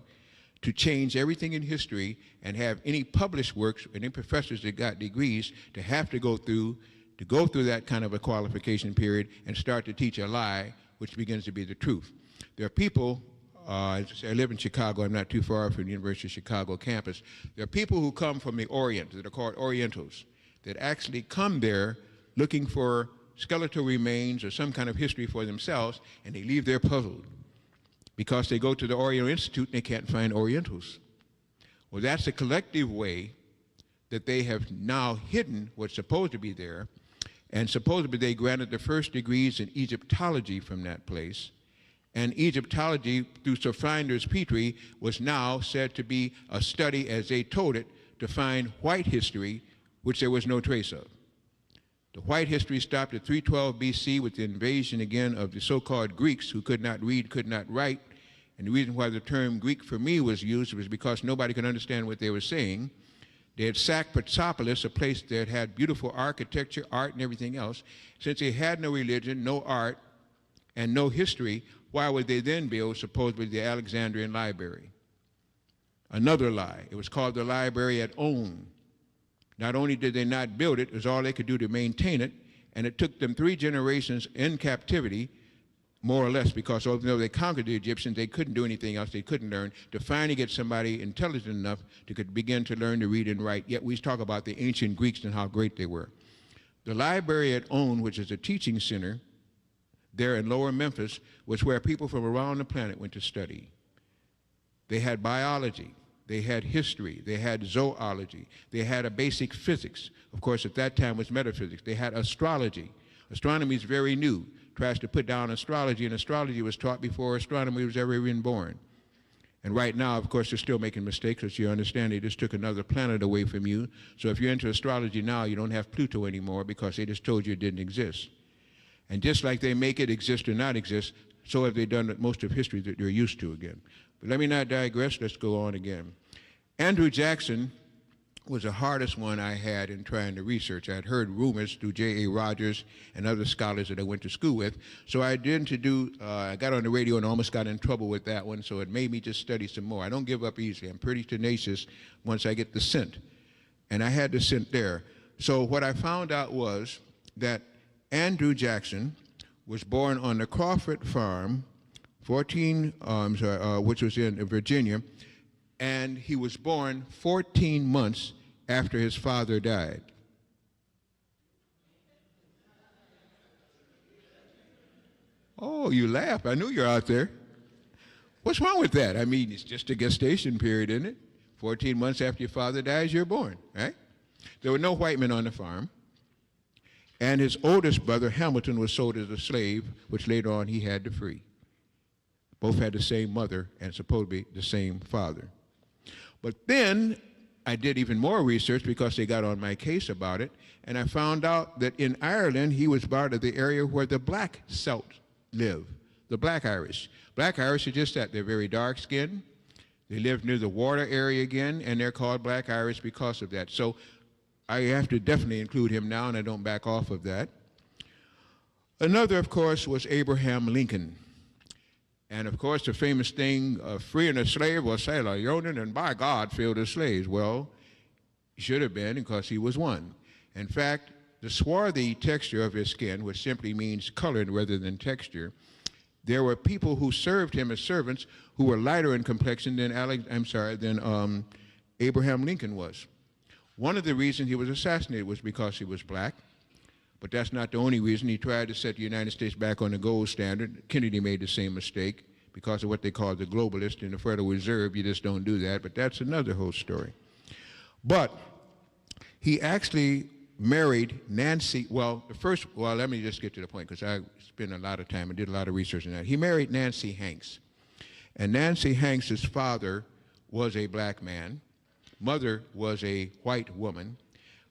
to change everything in history and have any published works, any professors that got degrees to have to go through that kind of a qualification period and start to teach a lie, which begins to be the truth. There are people, as I say, I live in Chicago, I'm not too far from the University of Chicago campus. There are people who come from the Orient that are called Orientals that actually come there looking for skeletal remains or some kind of history for themselves, and they leave there puzzled because they go to the Oriental Institute and they can't find Orientals. Well, that's a collective way that they have now hidden what's supposed to be there, and supposedly they granted the first degrees in Egyptology from that place. And Egyptology, through Sir Flinders Petrie, was now said to be a study, as they told it, to find white history, which there was no trace of. The white history stopped at 312 BC with the invasion again of the so-called Greeks who could not read, could not write. And the reason why the term Greek for me was used was because nobody could understand what they were saying. They had sacked Persepolis, a place that had beautiful architecture, art, and everything else. Since they had no religion, no art, and no history, why would they then build supposedly the Alexandrian Library? Another lie. It was called the Library at On. Not only did they not build it, it was all they could do to maintain it, and it took them 3 generations in captivity, more or less, because although they conquered the Egyptians, they couldn't do anything else, they couldn't learn, to finally get somebody intelligent enough to could begin to learn to read and write. Yet we talk about the ancient Greeks and how great they were. The Library at On, which is a teaching center there in Lower Memphis, was where people from around the planet went to study. They had biology. They had history, they had zoology, they had a basic physics. Of course, at that time was metaphysics. They had astrology. Astronomy is very new. Tries to put down astrology, and astrology was taught before astronomy was ever even born. And right now, of course, they're still making mistakes, as you understand. They just took another planet away from you. So if you're into astrology now, you don't have Pluto anymore because they just told you it didn't exist. And just like they make it exist or not exist, so have they done most of history that they're used to again. But let me not digress, let's go on again. Andrew Jackson was the hardest one I had in trying to research. I had heard rumors through J.A. Rogers and other scholars that I went to school with. So I got on the radio and almost got in trouble with that one, so it made me just study some more. I don't give up easily. I'm pretty tenacious once I get the scent. And I had the scent there. So what I found out was that Andrew Jackson was born on the Crawford Farm, which was in Virginia, and he was born 14 months after his father died. Oh, you laugh. I knew you're out there. What's wrong with that? I mean, it's just a gestation period, isn't it? 14 months after your father dies, you're born, right? There were no white men on the farm. And his oldest brother, Hamilton, was sold as a slave, which later on he had to free. Both had the same mother and supposedly the same father. But then I did even more research because they got on my case about it, and I found out that in Ireland he was part of the area where the black Celts live, the black Irish. Black Irish are just that. They're very dark-skinned. They live near the water area again, and they're called black Irish because of that. So I have to definitely include him now, and I don't back off of that. Another, of course, was Abraham Lincoln. And, of course, the famous thing of freeing a slave was sailor yeoman, and by God, filled his slaves. Well, he should have been because he was one. In fact, the swarthy texture of his skin, which simply means colored rather than texture, there were people who served him as servants who were lighter in complexion than Abraham Lincoln was. One of the reasons he was assassinated was because he was black, but that's not the only reason. He tried to set the United States back on the gold standard. Kennedy made the same mistake because of what they call the globalists in the Federal Reserve. You just don't do that, but that's another whole story. But He actually married Nancy, well, let me just get to the point because I spent a lot of time and did a lot of research on that. He married Nancy Hanks. And Nancy Hanks's father was a black man. Mother was a white woman.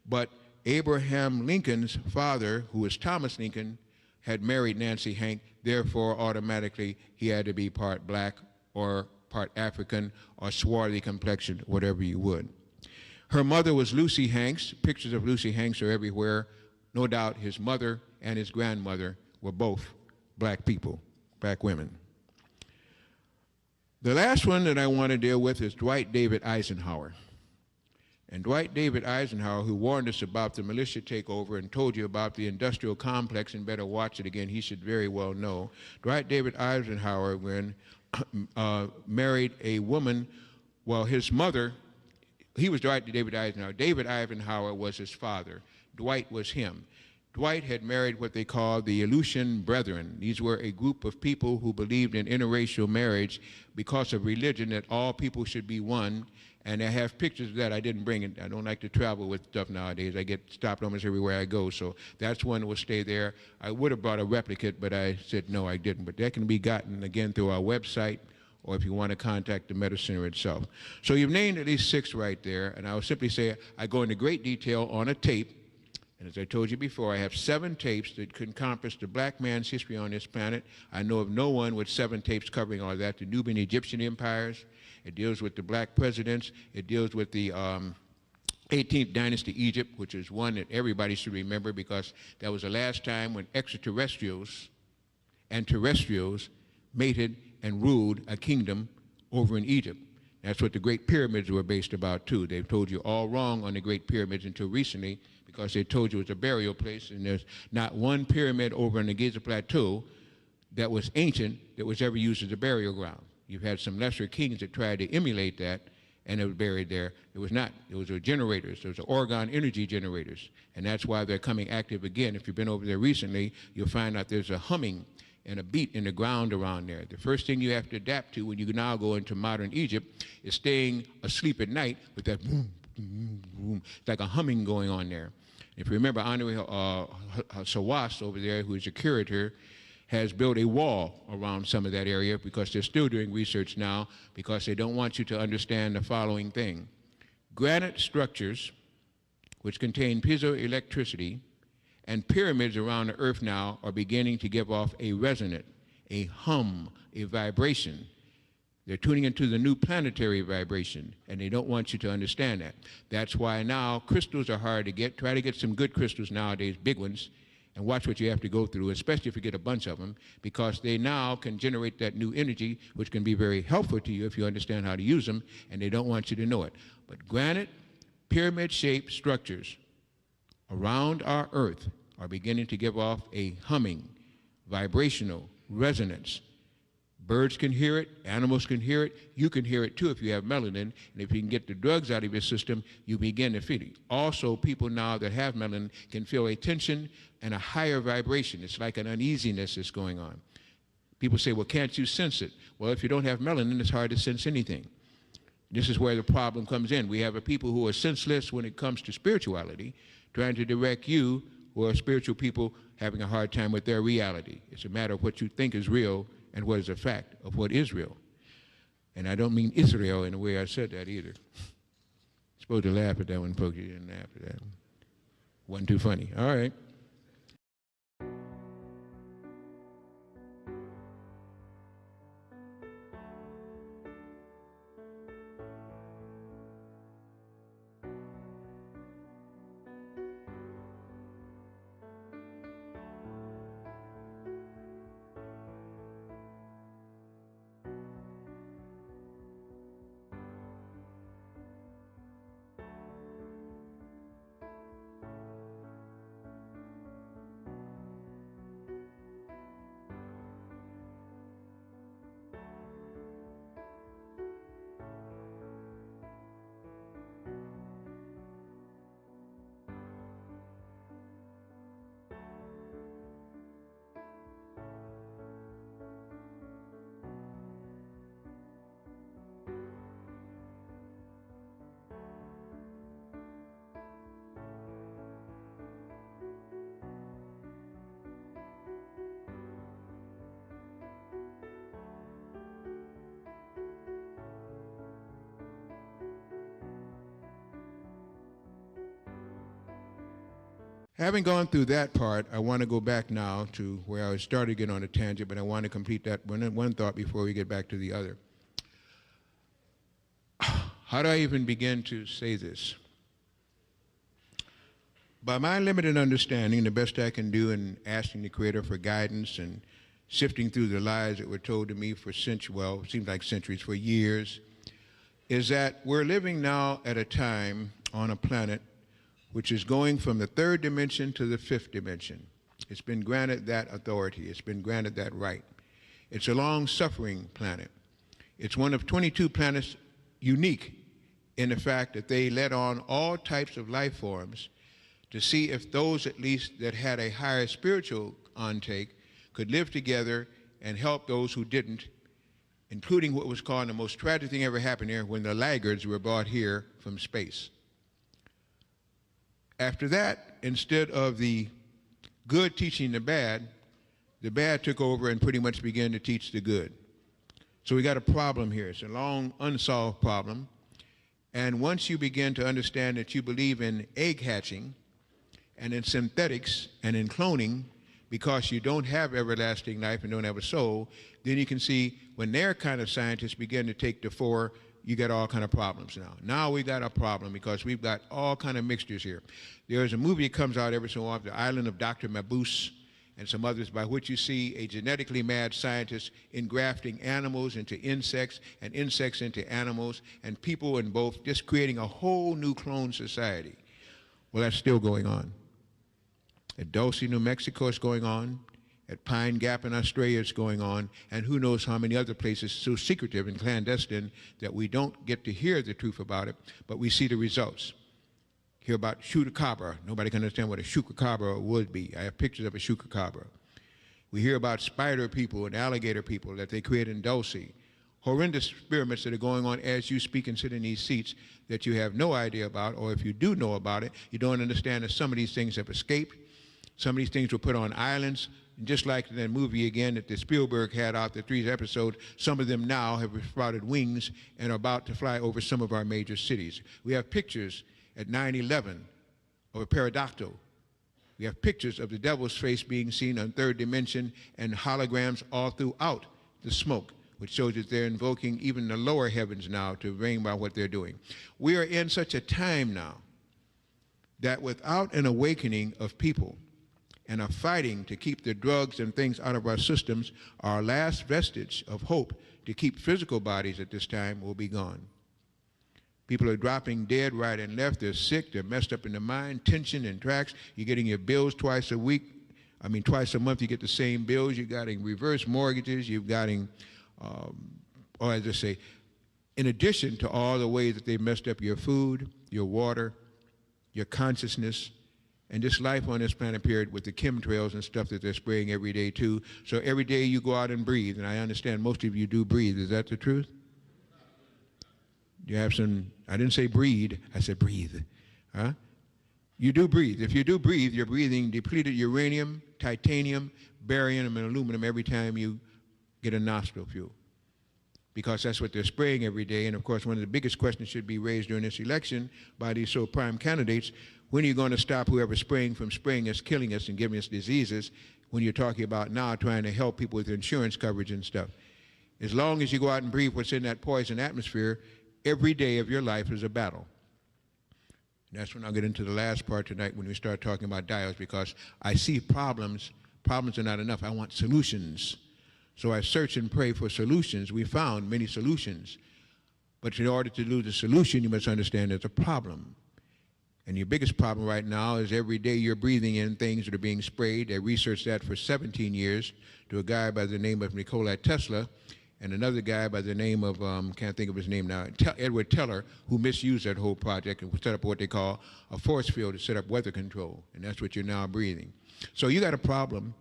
But Abraham Lincoln's father, who was Thomas Lincoln, had married Nancy Hanks. Therefore, automatically, he had to be part black or part African or swarthy complexion, whatever you would. Her mother was Lucy Hanks. Pictures of Lucy Hanks are everywhere. No doubt his mother and his grandmother were both black people, black women. The last one that I want to deal with is Dwight David Eisenhower. And Dwight David Eisenhower, who warned us about the militia takeover and told you about the industrial complex and better watch it again, he should very well know. Dwight David Eisenhower, when married a woman, well, his mother, he was Dwight David Eisenhower. David Eisenhower was his father. Dwight was him. Dwight had married what they called the Aleutian Brethren. These were a group of people who believed in interracial marriage because of religion, that all people should be one. And I have pictures of that. I didn't bring it. I don't like to travel with stuff nowadays. I get stopped almost everywhere I go. So that's one that will stay there. I would have brought a replicate, but I said no, I didn't. But that can be gotten, again, through our website, or if you want to contact the Medical Center itself. So you've named at least 6 right there, and I will simply say I go into great detail on a tape. And as I told you before, I have 7 tapes that can encompass the black man's history on this planet. I know of no one with 7 tapes covering all that. The Nubian Egyptian empires. It deals with the black presidents. It deals with the 18th dynasty Egypt, which is one that everybody should remember because that was the last time when extraterrestrials and terrestrials mated and ruled a kingdom over in Egypt. That's what the Great Pyramids were based about too. They've told you all wrong on the Great Pyramids until recently because they told you it was a burial place, and there's not one pyramid over in the Giza Plateau that was ancient that was ever used as a burial ground. You've had some lesser kings that tried to emulate that, and it was buried there. It was not. It was generators. Those are Oregon energy generators, and that's why they're coming active again. If you've been over there recently, you'll find out there's a humming and a beat in the ground around there. The first thing you have to adapt to when you now go into modern Egypt is staying asleep at night with that boom, boom, boom. It's like a humming going on there. If you remember, Andre Sawas over there, who is a curator, has built a wall around some of that area because they're still doing research now because they don't want you to understand the following thing. Granite structures, which contain piezoelectricity, and pyramids around the earth now are beginning to give off a resonant, a hum, a vibration. They're tuning into the new planetary vibration, and they don't want you to understand that. That's why now crystals are hard to get. Try to get some good crystals nowadays, big ones, and watch what you have to go through, especially if you get a bunch of them, because they now can generate that new energy, which can be very helpful to you if you understand how to use them, and they don't want you to know it. But granite, pyramid-shaped structures around our earth are beginning to give off a humming, vibrational resonance. Birds can hear it, animals can hear it, you can hear it too if you have melanin, and if you can get the drugs out of your system, you begin to feel it. Also, people now that have melanin can feel a tension and a higher vibration. It's like an uneasiness that's going on. People say, well, can't you sense it? Well, if you don't have melanin, it's hard to sense anything. This is where the problem comes in. We have a people who are senseless when it comes to spirituality, trying to direct you, who are spiritual people, having a hard time with their reality. It's a matter of what you think is real and what is a fact of what is real. And I don't mean Israel in the way I said that either. You're supposed to laugh at that one, folks. You didn't laugh at that one. Wasn't too funny. All right. Having gone through that part, I want to go back now to where I started to get on a tangent, but I want to complete that one thought before we get back to the other. How do I even begin to say this? By my limited understanding, the best I can do in asking the Creator for guidance and sifting through the lies that were told to me for centuries, well, it seems like centuries, for years, is that we're living now at a time on a planet which is going from the third dimension to the fifth dimension. It's been granted that authority. It's been granted that right. It's a long-suffering planet. It's one of 22 planets unique in the fact that they let on all types of life forms to see if those, at least, that had a higher spiritual intake could live together and help those who didn't, including what was called the most tragic thing ever happened here, when the laggards were brought here from space. After that, instead of the good teaching the bad took over and pretty much began to teach the good. So we got a problem here. It's a long, unsolved problem. And once you begin to understand that you believe in egg hatching and in synthetics and in cloning, because you don't have everlasting life and don't have a soul, then you can see when their kind of scientists begin to take the fore, you got all kind of problems now. Now we got a problem because we've got all kind of mixtures here. There's a movie that comes out every so often, The Island of Dr. Mabuse, and some others, by which you see a genetically mad scientist engrafting animals into insects and insects into animals and people in both, just creating a whole new clone society. Well, that's still going on. At Dulce, New Mexico, it's going on. At Pine Gap in Australia, it's going on. And who knows how many other places so secretive and clandestine that we don't get to hear the truth about it, but we see the results. Hear about chupacabra. Nobody can understand what a chupacabra would be. I have pictures of a chupacabra. We hear about spider people and alligator people that they create in Dulce. Horrendous experiments that are going on as you speak and sit in these seats that you have no idea about, or if you do know about it, you don't understand that some of these things have escaped. Some of these things were put on islands. And just like that movie again that the Spielberg had out, the 3 episodes, some of them now have sprouted wings and are about to fly over some of our major cities. We have pictures at 9/11 of a pterodactyl. We have pictures of the devil's face being seen on third dimension and holograms all throughout the smoke, which shows that they're invoking even the lower heavens now to bring about what they're doing. We are in such a time now that without an awakening of people and a fighting to keep the drugs and things out of our systems, our last vestige of hope to keep physical bodies at this time will be gone. People are dropping dead right and left. They're sick. They're messed up in the mind, tension and tracks. You're getting your bills twice a week. Twice a month you get the same bills. You're getting reverse mortgages. You've getting, or as I say, in addition to all the ways that they messed up your food, your water, your consciousness, and this life on this planet period with the chemtrails and stuff that they're spraying every day too. So every day you go out and breathe, and I understand most of you do breathe. Is that the truth? You have some, I didn't say breed, I said breathe. Huh? You do breathe. If you do breathe, you're breathing depleted uranium, titanium, barium, and aluminum every time you get a nostril fuel, because that's what they're spraying every day. And of course, one of the biggest questions should be raised during this election by these so-prime candidates: when are you going to stop whoever's spraying from spraying us, killing us, and giving us diseases, when you're talking about now trying to help people with insurance coverage and stuff? As long as you go out and breathe what's in that poison atmosphere, every day of your life is a battle. And that's when I'll get into the last part tonight, when we start talking about dials, because I see problems. Problems are not enough. I want solutions. So I search and pray for solutions. We found many solutions. But in order to do the solution, you must understand there's a problem. And your biggest problem right now is every day you're breathing in things that are being sprayed. They researched that for 17 years to a guy by the name of Nikola Tesla, and another guy by the name of, can't think of his name now, Edward Teller, who misused that whole project and set up what they call a force field to set up weather control. And that's what you're now breathing. So you got a problem.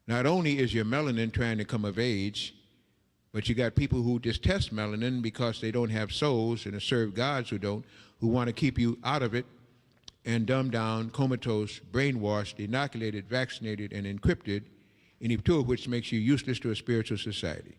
Not only is your melanin trying to come of age, but you got people who detest melanin because they don't have souls and serve gods who don't, who want to keep you out of it and dumbed down, comatose, brainwashed, inoculated, vaccinated, and encrypted, any two of which makes you useless to a spiritual society.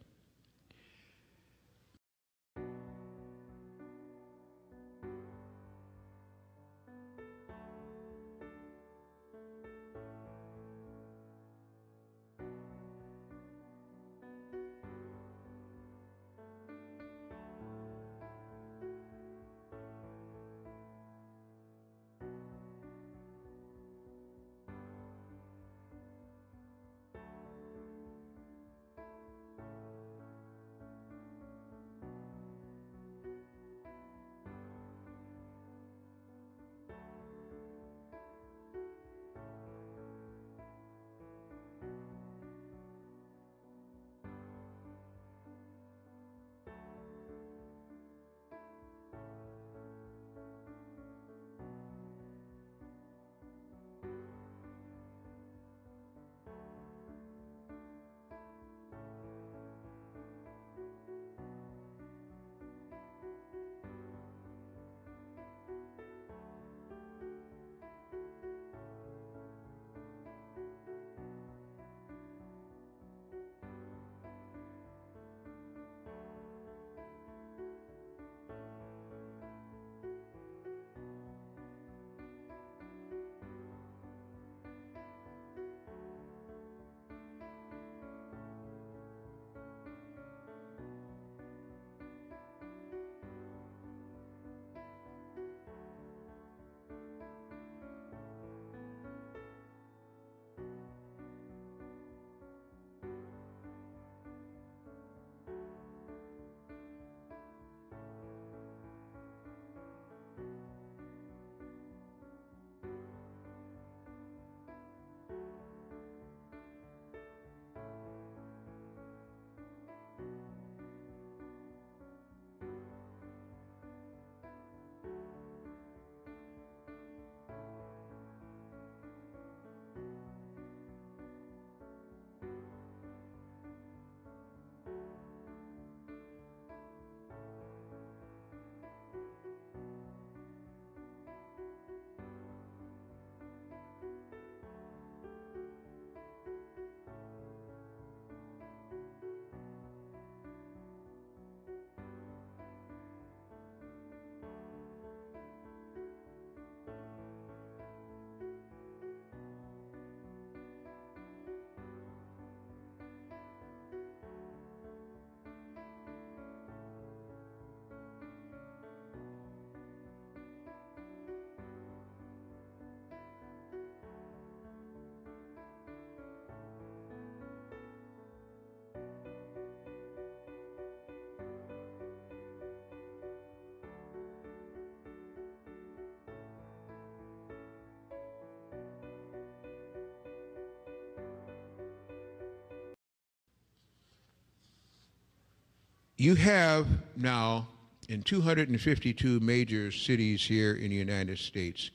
You have now in 252 major cities here in the United States,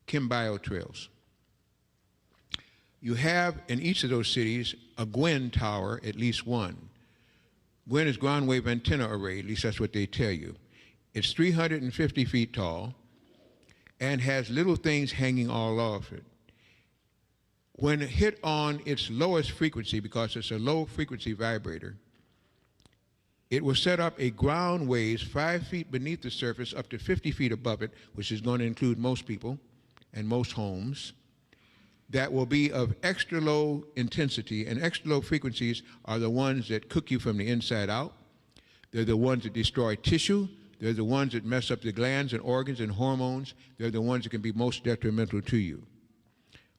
Kim-Bio trails. You have in each of those cities a Gwen tower, at least one. Gwen is ground wave antenna array, at least that's what they tell you. It's 350 feet tall and has little things hanging all off it. When hit on its lowest frequency, because it's a low frequency vibrator, it will set up a ground waves 5 feet beneath the surface up to 50 feet above it, which is going to include most people and most homes, that will be of extra low intensity, and extra low frequencies are the ones that cook you from the inside out. They're the ones that destroy tissue. They're the ones that mess up the glands and organs and hormones. They're the ones that can be most detrimental to you.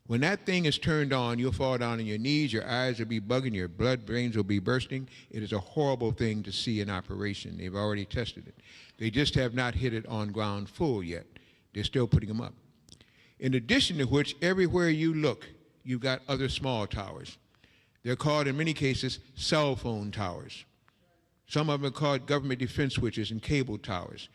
When that thing is turned on, you'll fall down on your knees, your eyes will be bugging, your blood brains will be bursting. It is a horrible thing to see in operation. They've already tested it. They just have not hit it on ground full yet. They're still putting them up. In addition to which, everywhere you look, you've got other small towers. They're called, in many cases, cell phone towers. Some of them are called government defense switches and cable towers.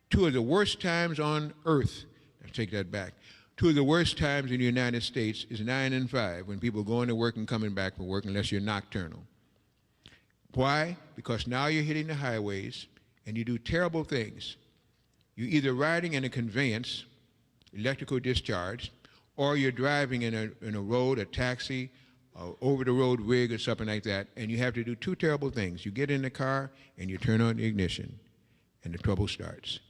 Two of the worst times on earth, I'll take that back, two of the worst times in the United States is 9 and 5, when people are going to work and coming back from work, unless you're nocturnal. Why? Because now you're hitting the highways and you do terrible things. You're either riding in a conveyance, electrical discharge, or you're driving in a road, a taxi, over-the-road rig or something like that, and you have to do two terrible things. You get in the car and you turn on the ignition, and the trouble starts.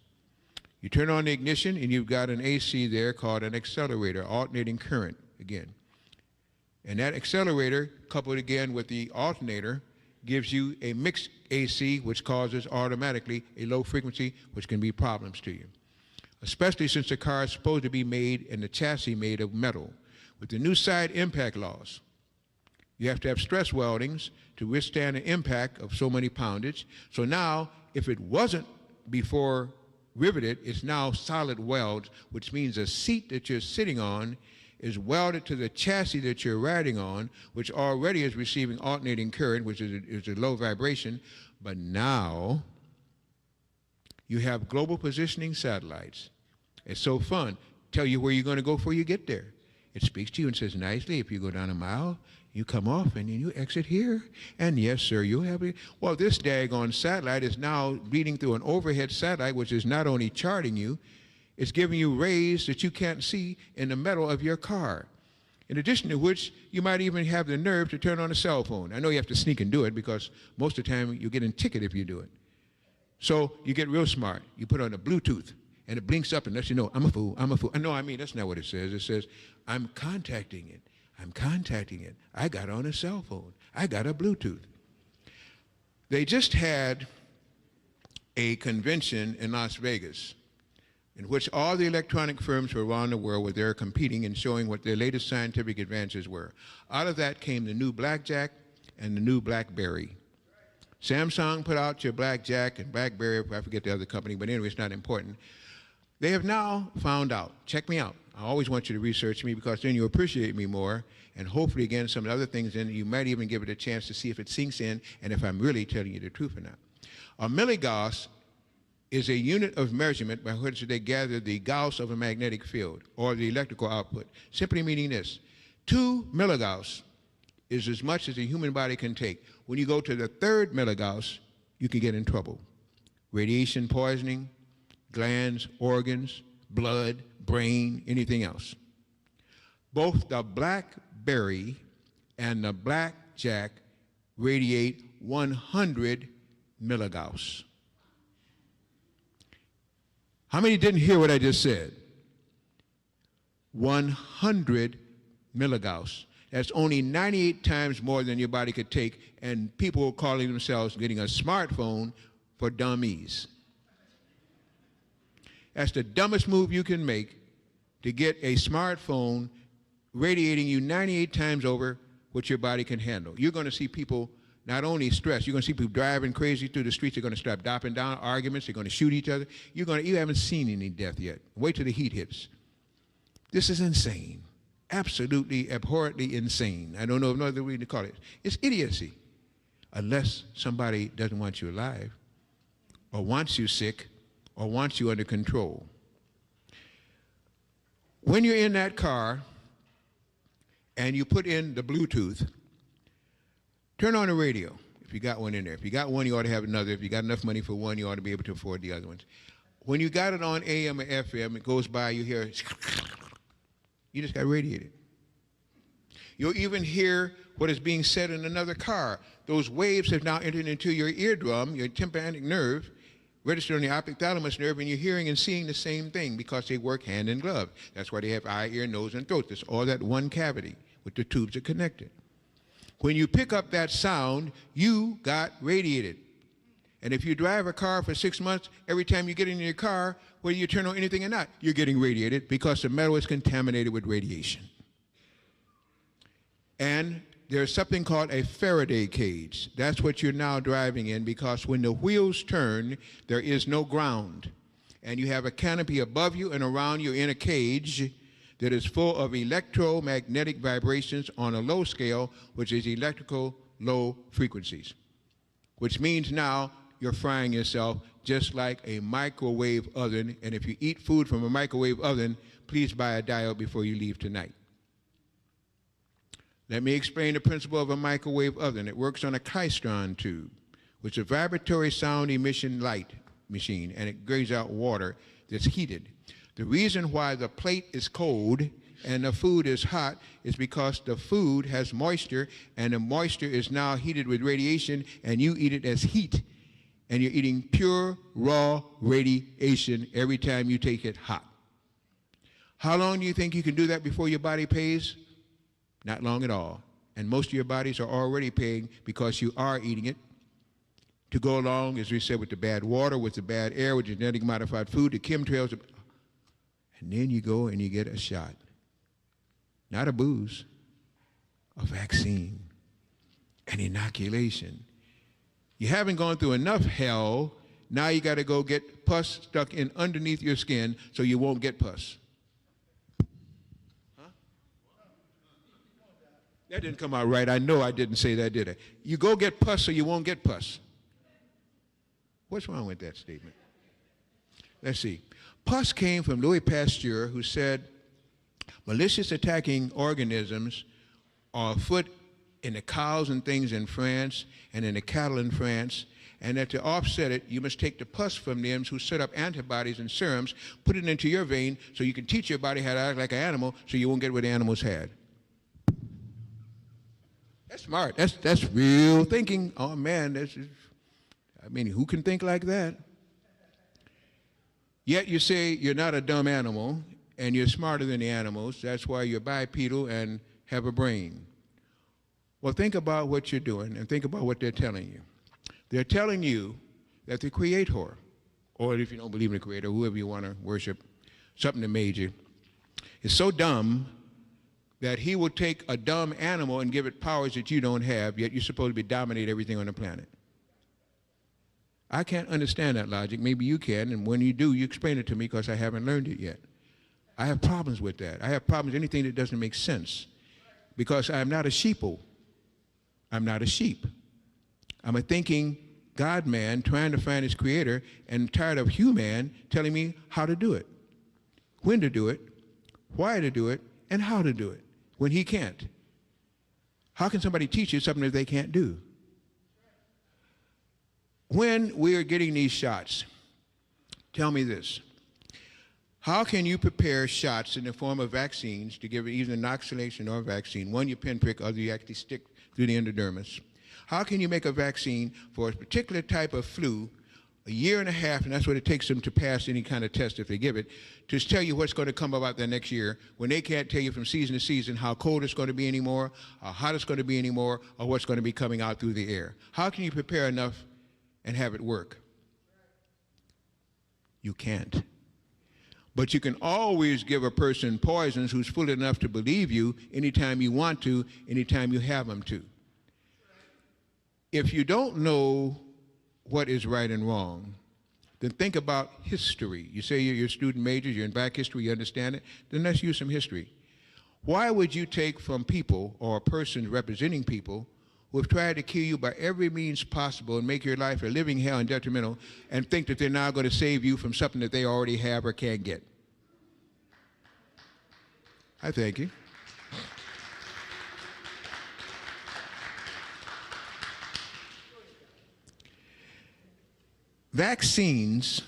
You turn on the ignition and you've got an AC there called an accelerator, alternating current again. And that accelerator, coupled again with the alternator, gives you a mixed AC, which causes automatically a low frequency, which can be problems to you. Especially since the car is supposed to be made and the chassis made of metal. With the new side impact laws, you have to have stress weldings to withstand the impact of so many poundage. So now, if it wasn't before riveted, it's now solid welds, which means the seat that you're sitting on is welded to the chassis that you're riding on, which already is receiving alternating current, which is a low vibration. But now, you have global positioning satellites. It's so fun. Tell you where you're going to go before you get there. It speaks to you and says nicely, if you go down a mile, you come off and then you exit here. And yes, sir, you'll have it. Well, this daggone satellite is now reading through an overhead satellite, which is not only charting you, it's giving you rays that you can't see in the metal of your car. In addition to which, you might even have the nerve to turn on a cell phone. I know you have to sneak and do it, because most of the time you get a ticket if you do it. So you get real smart. You put on a Bluetooth, and it blinks up and lets you know, I'm a fool, I'm a fool. No, I mean, that's not what it says. It says, I'm contacting it. I'm contacting it. I got on a cell phone. I got a Bluetooth. They just had a convention in Las Vegas in which all the electronic firms from around the world were there competing and showing what their latest scientific advances were. Out of that came the new Blackjack and the new BlackBerry. Samsung put out your Blackjack and BlackBerry, I forget the other company, but anyway, it's not important. They have now found out, check me out. I always want you to research me, because then you appreciate me more, and hopefully, again, some of the other things in, you might even give it a chance to see if it sinks in and if I'm really telling you the truth or not. A milligauss is a unit of measurement by which they gather the Gauss of a magnetic field, or the electrical output, simply meaning this: 2 milligauss is as much as a human body can take. When you go to the 3rd milligauss, you can get in trouble. Radiation poisoning, glands, organs, blood, brain, anything else. Both the BlackBerry and the Blackjack radiate 100 milligauss. How many didn't hear what I just said? 100 milligauss. That's only 98 times more than your body could take, and people are calling themselves getting a smartphone for dummies. That's the dumbest move you can make, to get a smartphone radiating you 98 times over what your body can handle. You're going to see people not only stressed, you're going to see people driving crazy through the streets. They're going to start dropping down arguments. They're going to shoot each other. You haven't seen any death yet. Wait till the heat hits. This is insane. Absolutely abhorrently insane. I don't know of no other way to call it. It's idiocy. unless somebody doesn't want you alive, or wants you sick, or wants you under control. When you're in that car and you put in the Bluetooth, turn on the radio if you got one in there. If you got one, you ought to have another. If you got enough money for one, you ought to be able to afford the other ones. When you got it on AM or FM, it goes by, you hear, you just got radiated. You'll even hear what is being said in another car. Those waves have now entered into your eardrum, your tympanic nerve, registered on the optic thalamus nerve, and you're hearing and seeing the same thing because they work hand in glove. That's why they have eye, ear, nose, and throat. It's all that one cavity with the tubes are connected. When you pick up that sound, you got radiated. And if you drive a car for 6 months, every time you get in your car, whether you turn on anything or not, you're getting radiated because the metal is contaminated with radiation. And there's something called a Faraday cage. That's what you're now driving in, because when the wheels turn, there is no ground. And you have a canopy above you and around you in a cage that is full of electromagnetic vibrations on a low scale, which is electrical low frequencies, which means now you're frying yourself just like a microwave oven. And if you eat food from a microwave oven, please buy a diode before you leave tonight. Let me explain the principle of a microwave oven. It works on a Klystron tube, which is a vibratory sound emission light machine, and it grades out water that's heated. The reason why the plate is cold and the food is hot is because the food has moisture, and the moisture is now heated with radiation, and you eat it as heat. And you're eating pure, raw radiation every time you take it hot. How long do you think you can do that before your body pays? Not long at all. And most of your bodies are already paying because you are eating it to go along, as we said, with the bad water, with the bad air, with genetic modified food, the chemtrails. And then you go and you get a shot. Not a booze, a vaccine, an inoculation. You haven't gone through enough hell. Now you got to go get pus stuck in underneath your skin so you won't get pus. That didn't come out right. I know I didn't say that, did I? You go get pus so you won't get pus. What's wrong with that statement? Let's see. Pus came from Louis Pasteur, who said malicious attacking organisms are afoot in the cows and things in France and in the cattle in France, and that to offset it, you must take the pus from them who set up antibodies and serums, put it into your vein so you can teach your body how to act like an animal so you won't get what the animals had. That's smart. That's real thinking. Oh, man, I mean, who can think like that? Yet you say you're not a dumb animal and you're smarter than the animals. That's why you're bipedal and have a brain. Well, think about what you're doing and think about what they're telling you. They're telling you that the Creator, or if you don't believe in the Creator, whoever you want to worship, something that made you, is so dumb that he will take a dumb animal and give it powers that you don't have, yet you're supposed to dominate everything on the planet. I can't understand that logic. Maybe you can, and when you do, you explain it to me because I haven't learned it yet. I have problems with that. I have problems with anything that doesn't make sense because I'm not a sheeple. I'm not a sheep. I'm a thinking God man trying to find his Creator and tired of human telling me how to do it, when to do it, why to do it, and how to do it when he can't. How can somebody teach you something that they can't do? When we are getting these shots, tell me this. How can you prepare shots in the form of vaccines to give it either inoculation or a vaccine? One you pinprick, other you actually stick through the endodermis. How can you make a vaccine for a particular type of flu a year and a half, and that's what it takes them to pass any kind of test if they give it, to tell you what's going to come about the next year when they can't tell you from season to season how cold it's going to be anymore, how hot it's going to be anymore, or what's going to be coming out through the air? How can you prepare enough and have it work? You can't. But you can always give a person poisons who's fool enough to believe you anytime you want to, anytime you have them to. If you don't know what is right and wrong, then think about history. You say you're student majors, you're in back history, you understand it, then let's use some history. Why would you take from people or persons representing people who have tried to kill you by every means possible and make your life a living hell and detrimental, and think that they're now going to save you from something that they already have or can't get. I thank you. Vaccines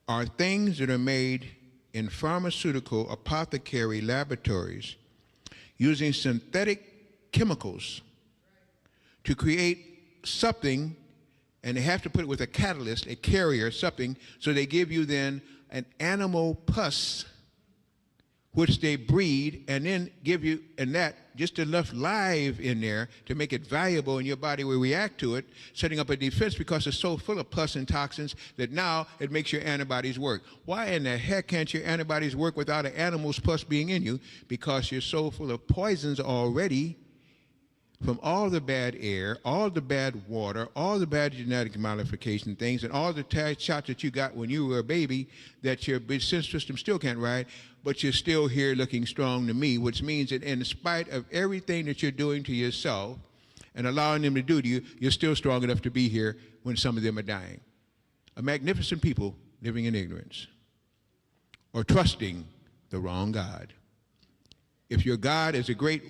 are things that are made in pharmaceutical apothecary laboratories using synthetic chemicals to create something, and they have to put it with a catalyst, a carrier, something, so they give you then an animal pus which they breed, and then give you, and that, just enough live in there to make it valuable, and your body will react to it, setting up a defense because it's so full of pus and toxins that now it makes your antibodies work. Why in the heck can't your antibodies work without an animal's pus being in you? Because you're so full of poisons already from all the bad air, all the bad water, all the bad genetic modification things, and all the shots that you got when you were a baby that your sense system still can't ride, but you're still here looking strong to me, which means that in spite of everything that you're doing to yourself and allowing them to do to you, you're still strong enough to be here when some of them are dying. A magnificent people living in ignorance or trusting the wrong God. If your God is a great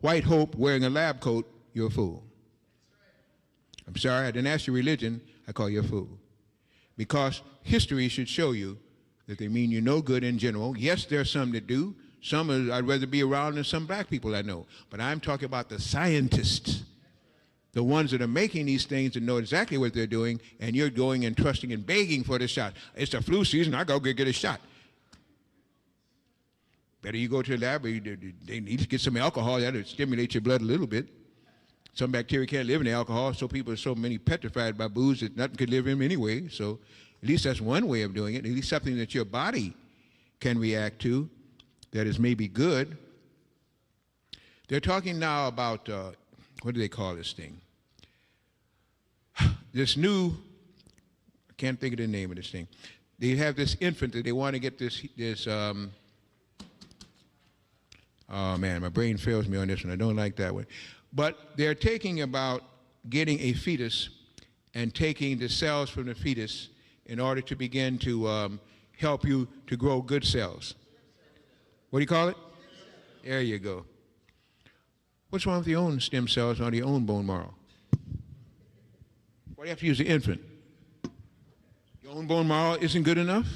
white hope wearing a lab coat, you're a fool. I'm sorry, I didn't ask your religion, I call you a fool. Because history should show you that they mean you no good in general. Yes, there are some that do. Some I'd rather be around than some black people I know. But I'm talking about the scientists, the ones that are making these things and know exactly what they're doing, and you're going and trusting and begging for the shot. It's the flu season, I go get a shot. Better you go to the lab, they need to get some alcohol, that'll stimulate your blood a little bit. Some bacteria can't live in the alcohol, so people are so many petrified by booze that nothing could live in them anyway. So at least that's one way of doing it, at least something that your body can react to that is maybe good. They're talking now about, what do they call this thing? This new, I can't think of the name of this thing. They have this infant that they want to get this oh man, my brain fails me on this one. I don't like that one. But they're taking about getting a fetus and taking the cells from the fetus in order to begin to help you to grow good cells. What do you call it? There you go. What's wrong with your own stem cells or your own bone marrow? Why do you have to use the infant? Your own bone marrow isn't good enough?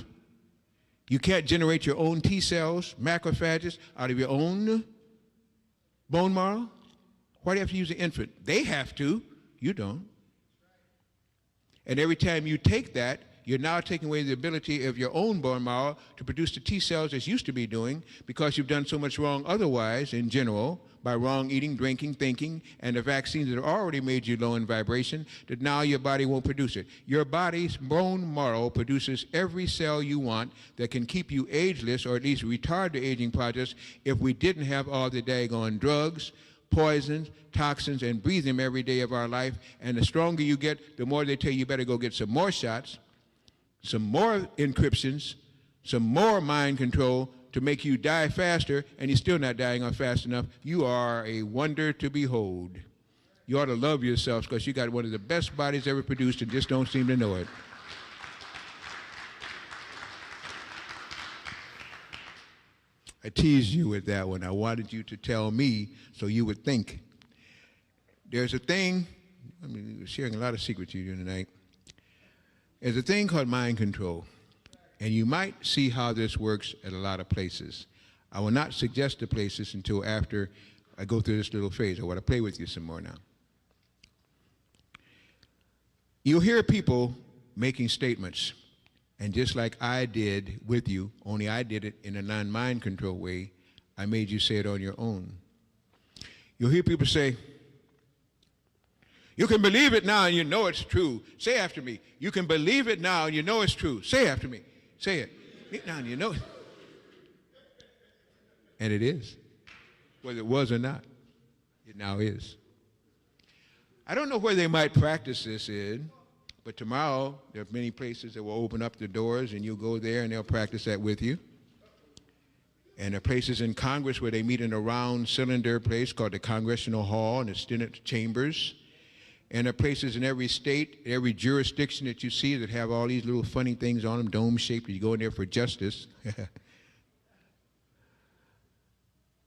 You can't generate your own T cells, macrophages, out of your own bone marrow? Why do you have to use the infant? They have to. You don't. And every time you take that, you're now taking away the ability of your own bone marrow to produce the T cells as used to be doing because you've done so much wrong otherwise in general by wrong eating, drinking, thinking, and the vaccines that have already made you low in vibration that now your body won't produce it. Your body's bone marrow produces every cell you want that can keep you ageless or at least retard the aging process if we didn't have all the daggone drugs, poisons, toxins, and breathe them every day of our life. And the stronger you get, the more they tell you better go get some more shots, some more encryptions, some more mind control to make you die faster, and you're still not dying off fast enough. You are a wonder to behold. You ought to love yourselves because you got one of the best bodies ever produced and just don't seem to know it. I teased you with that one. I wanted you to tell me so you would think. There's a thing, I'm sharing a lot of secrets with you tonight. There's a thing called mind control, and you might see how this works at a lot of places. I will not suggest the places until after I go through this little phase. I want to play with you some more now. You'll hear people making statements, and just like I did with you, only I did it in a non-mind control way, I made you say it on your own. You'll hear people say, you can believe it now and you know it's true. Say after me. You can believe it now and you know it's true. Say after me. Say it. It now and you know it. And it is. Whether it was or not, it now is. I don't know where they might practice this in, but tomorrow there are many places that will open up the doors and you'll go there and they'll practice that with you. And there are places in Congress where they meet in a round cylinder place called the Congressional Hall and the Senate chambers. And there are places in every state, every jurisdiction that you see that have all these little funny things on them, dome-shaped, you go in there for justice.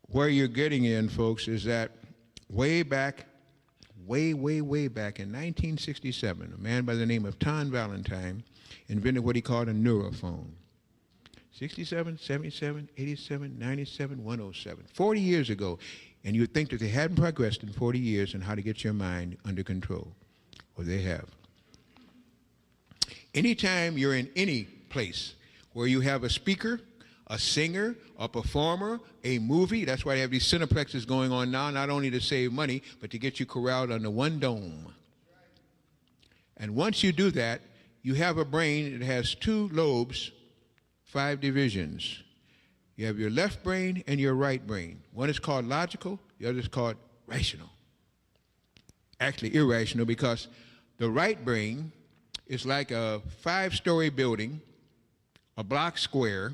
Where you're getting in, folks, is that way back, way back in 1967, a man by the name of Tom Valentine invented what he called a neurophone. 67, 77, 87, 97, 107. 40 years ago. And you'd think that they hadn't progressed in 40 years in how to get your mind under control. Well, they have. Anytime you're in any place where you have a speaker, a singer, a performer, a movie, that's why they have these cineplexes going on now, not only to save money, but to get you corralled under one dome. And once you do that, you have a brain that has two lobes, 5 divisions. You have your left brain and your right brain. One is called logical, the other is called rational. Actually irrational, because the right brain is like a 5-story building, a block square,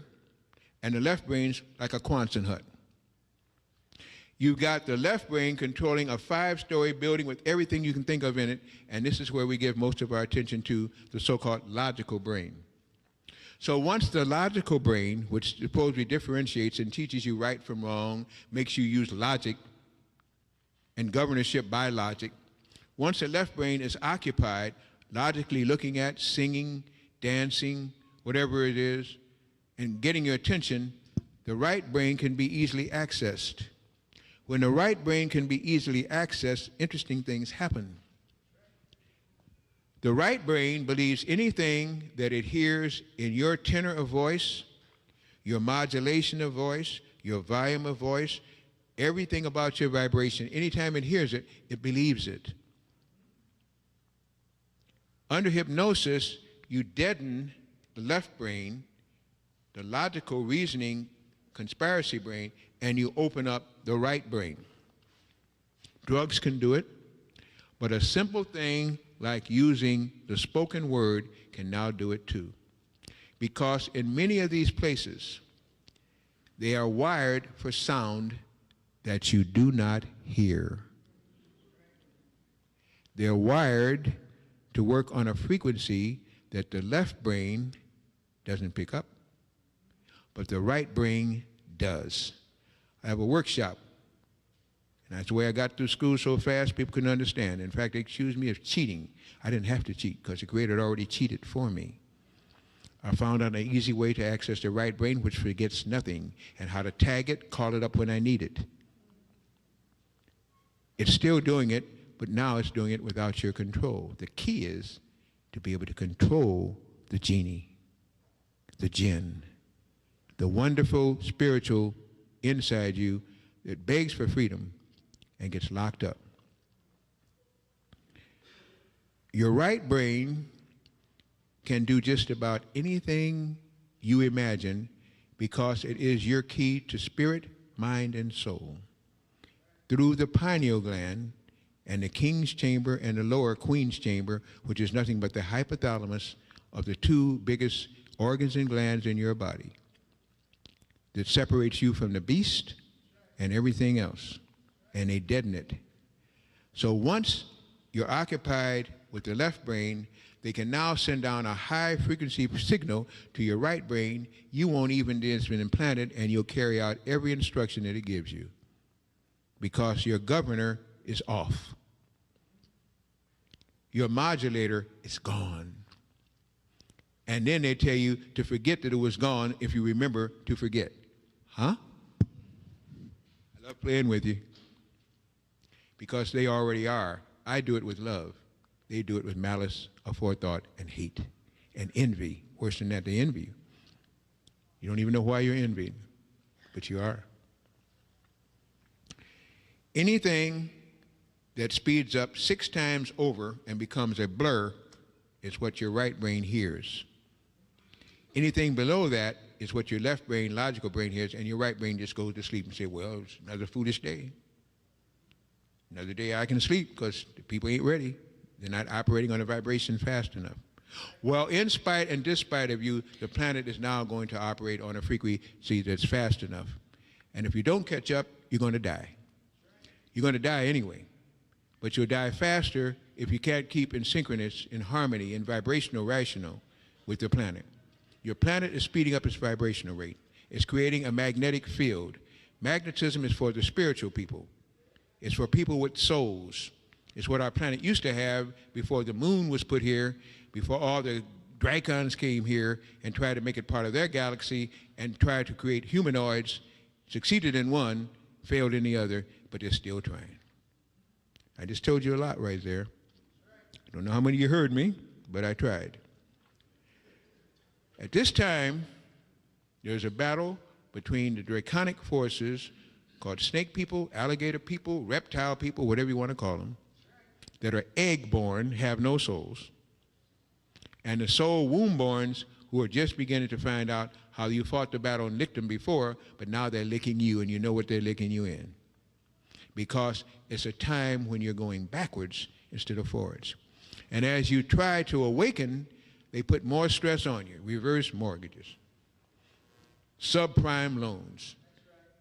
and the left brain's like a Quonset hut. You've got the left brain controlling a 5-story building with everything you can think of in it, and this is where we give most of our attention to the so-called logical brain. So once the logical brain, which supposedly differentiates and teaches you right from wrong, makes you use logic and governorship by logic, once the left brain is occupied logically looking at, singing, dancing, whatever it is, and getting your attention, the right brain can be easily accessed. When the right brain can be easily accessed, interesting things happen. The right brain believes anything that it hears in your tenor of voice, your modulation of voice, your volume of voice, everything about your vibration. Anytime it hears it, it believes it. Under hypnosis, you deaden the left brain, the logical reasoning conspiracy brain, and you open up the right brain. Drugs can do it, but a simple thing like using the spoken word can now do it too. Because in many of these places, they are wired for sound that you do not hear. They're wired to work on a frequency that the left brain doesn't pick up, but the right brain does. I have a workshop. And that's the way I got through school so fast people couldn't understand. In fact, they accused me of cheating. I didn't have to cheat because the Creator had already cheated for me. I found out an easy way to access the right brain which forgets nothing, and how to tag it, call it up when I need it. It's still doing it, but now it's doing it without your control. The key is to be able to control the genie, the jinn, the wonderful spiritual inside you that begs for freedom and gets locked up. Your right brain can do just about anything you imagine because it is your key to spirit, mind, and soul. Through the pineal gland and the king's chamber and the lower queen's chamber, which is nothing but the hypothalamus of the 2 biggest organs and glands in your body that separates you from the beast and everything else, and they deaden it. So once you're occupied with the left brain, they can now send down a high frequency signal to your right brain. You won't even, it's been implanted, and you'll carry out every instruction that it gives you because your governor is off. Your modulator is gone. And then they tell you to forget that it was gone if you remember to forget. Huh? I love playing with you because they already are. I do it with love. They do it with malice, aforethought, and hate, and envy. Worse than that, they envy you. You don't even know why you're envying, but you are. Anything that speeds up 6 times over and becomes a blur is what your right brain hears. Anything below that is what your left brain, logical brain hears, and your right brain just goes to sleep and say, well, it's another foolish day. Another day I can sleep because the people ain't ready. They're not operating on a vibration fast enough. Well, in spite and despite of you, the planet is now going to operate on a frequency that's fast enough. And if you don't catch up, you're going to die. You're going to die anyway. But you'll die faster if you can't keep in synchronous, in harmony, in vibrational, rational with your planet. Your planet is speeding up its vibrational rate. It's creating a magnetic field. Magnetism is for the spiritual people. It's for people with souls. It's what our planet used to have before the moon was put here, before all the Dracons came here and tried to make it part of their galaxy and tried to create humanoids, succeeded in one, failed in the other, but they're still trying. I just told you a lot right there. I don't know how many of you heard me, but I tried. At this time, there's a battle between the draconic forces called snake people, alligator people, reptile people, whatever you want to call them, that are egg-born, have no souls, and the soul womb-borns who are just beginning to find out how you fought the battle and licked them before, but now they're licking you, and you know what they're licking you in. Because it's a time when you're going backwards instead of forwards. And as you try to awaken, they put more stress on you. Reverse mortgages, subprime loans,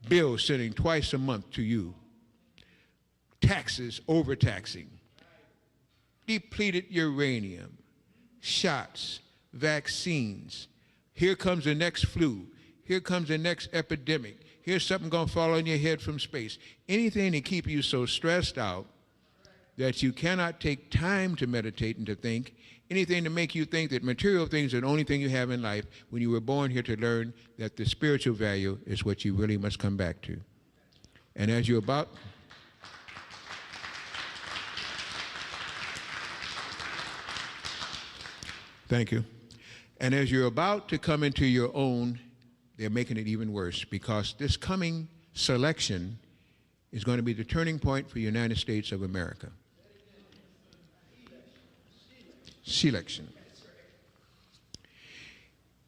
bills sending twice a month to you, taxes, overtaxing, depleted uranium, shots, vaccines. Here comes the next flu. Here comes the next epidemic. Here's something going to fall on your head from space. Anything to keep you so stressed out that you cannot take time to meditate and to think. Anything to make you think that material things are the only thing you have in life when you were born here to learn that the spiritual value is what you really must come back to. And as you're about... Thank you. And as you're about to come into your own, they're making it even worse, because this coming selection is going to be the turning point for the United States of America. Selection.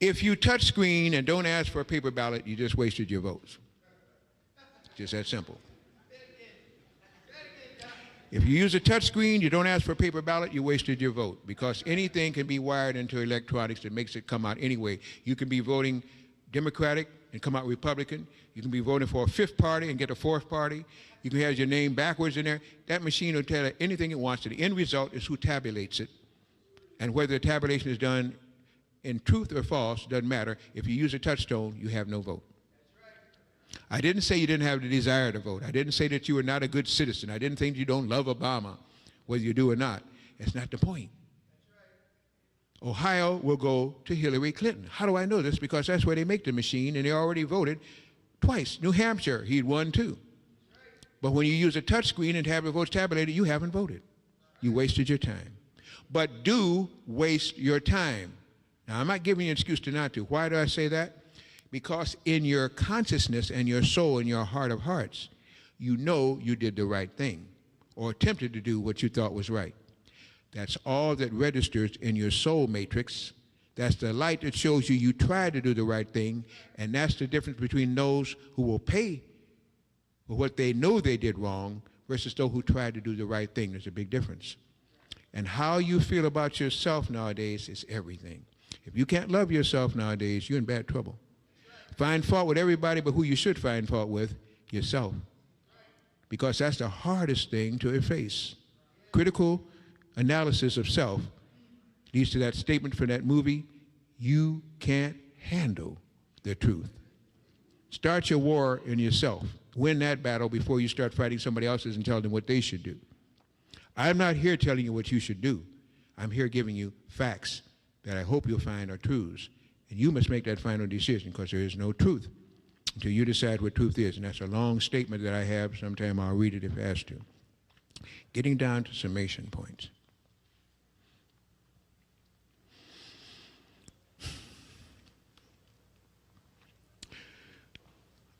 If you touch screen and don't ask for a paper ballot, you just wasted your votes. Just that simple. If you use a touch screen, you don't ask for a paper ballot, you wasted your vote, because anything can be wired into electronics that makes it come out anyway. You can be voting Democratic and come out Republican. You can be voting for a fifth party and get a fourth party. You can have your name backwards in there. That machine will tell you anything it wants to. The end result is who tabulates it. And whether the tabulation is done in truth or false doesn't matter. If you use a touchstone, you have no vote. I didn't say you didn't have the desire to vote. I didn't say that you were not a good citizen. I didn't think you don't love Obama, whether you do or not. That's not the point. Ohio will go to Hillary Clinton. How do I know this? Because that's where they make the machine, and they already voted twice. New Hampshire, he'd won too. But when you use a touch screen and have your votes tabulated, you haven't voted. You wasted your time. But do waste your time. Now, I'm not giving you an excuse to not to. Why do I say that? Because in your consciousness and your soul and your heart of hearts, you know you did the right thing or attempted to do what you thought was right. That's all that registers in your soul matrix. That's the light that shows you tried to do the right thing, and that's the difference between those who will pay for what they know they did wrong versus those who tried to do the right thing. There's a big difference. And how you feel about yourself nowadays is everything. If you can't love yourself nowadays, you're in bad trouble. Find fault with everybody, but who you should find fault with, yourself. Because that's the hardest thing to efface. Critical analysis of self leads to that statement from that movie, you can't handle the truth. Start your war in yourself. Win that battle before you start fighting somebody else's and tell them what they should do. I'm not here telling you what you should do. I'm here giving you facts that I hope you'll find are truths. And you must make that final decision, because there is no truth until you decide what truth is. And that's a long statement that I have. Sometime I'll read it if asked to. Getting down to summation points.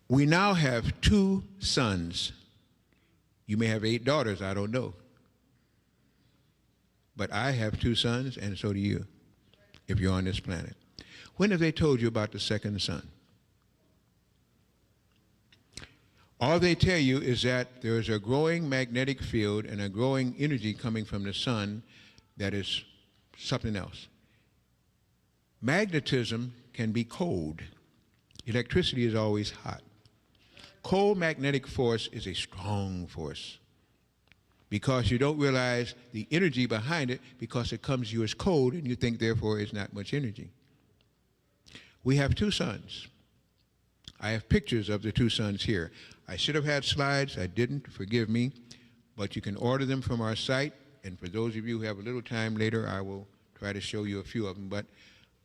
We now have 2 sons. You may have 8 daughters, I don't know. But I have 2 sons, and so do you, if you're on this planet. When have they told you about the second son? All they tell you is that there is a growing magnetic field and a growing energy coming from the sun that is something else. Magnetism can be cold. Electricity is always hot. cold magnetic force is a strong force because you don't realize the energy behind it because it comes to you as cold and you think therefore it's not much energy. We have two suns. I have pictures of the two suns here. I should have had slides. I didn't. Forgive me. But you can order them from our site. And for those of you who have a little time later, I will try to show you a few of them. But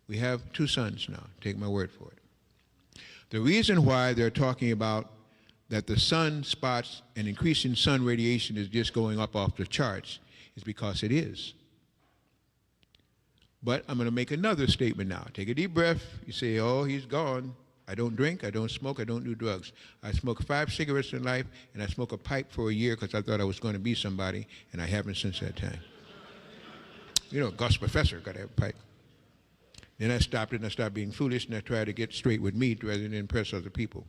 we have two suns now. Take my word for it. The reason why they're talking about that the sun spots and increasing sun radiation is just going up off the charts is because it is. But I'm going to make another statement now. Take a deep breath. You say, oh, he's gone. I don't drink, I don't smoke, I don't do drugs. I smoked 5 cigarettes in life, and I smoked a pipe for a year because I thought I was going to be somebody, and I haven't since that time. You know, Gus Professor got to have a pipe. Then I stopped it, and I stopped being foolish, and I tried to get straight with me rather than impress other people.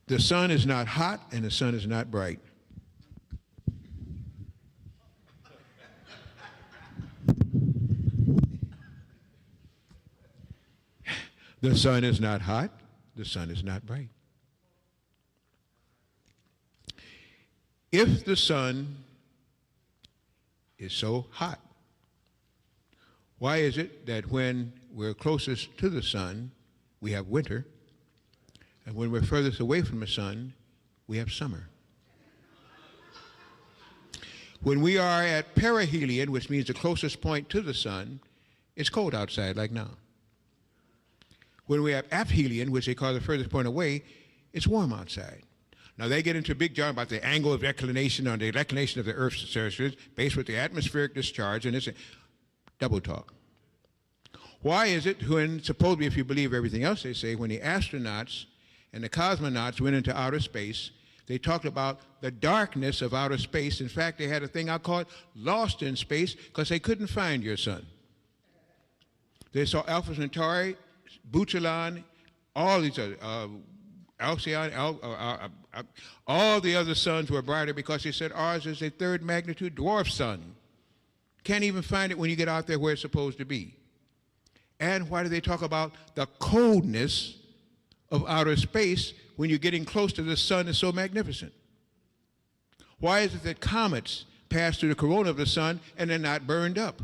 The sun is not hot, and the sun is not bright. The sun is not hot, the sun is not bright. If the sun is so hot, why is it that when we're closest to the sun, we have winter, and when we're furthest away from the sun, we have summer? When we are at perihelion, which means the closest point to the sun, it's cold outside like now. When we have aphelion, which they call the furthest point away, it's warm outside. Now they get into a big jargon about the angle of declination or the declination of the Earth's surface based with the atmospheric discharge, and it's a double talk. Why is it when, supposedly if you believe everything else they say, when the astronauts and the cosmonauts went into outer space, they talked about the darkness of outer space. In fact, they had a thing I call it lost in space because they couldn't find your sun. They saw Alpha Centauri, Buchalon, all these other, Alcyon, all the other suns were brighter because they said ours is a third magnitude dwarf sun. Can't even find it when you get out there where it's supposed to be. And why do they talk about the coldness of outer space when you're getting close to the sun is so magnificent? Why is it that comets pass through the corona of the sun and they're not burned up?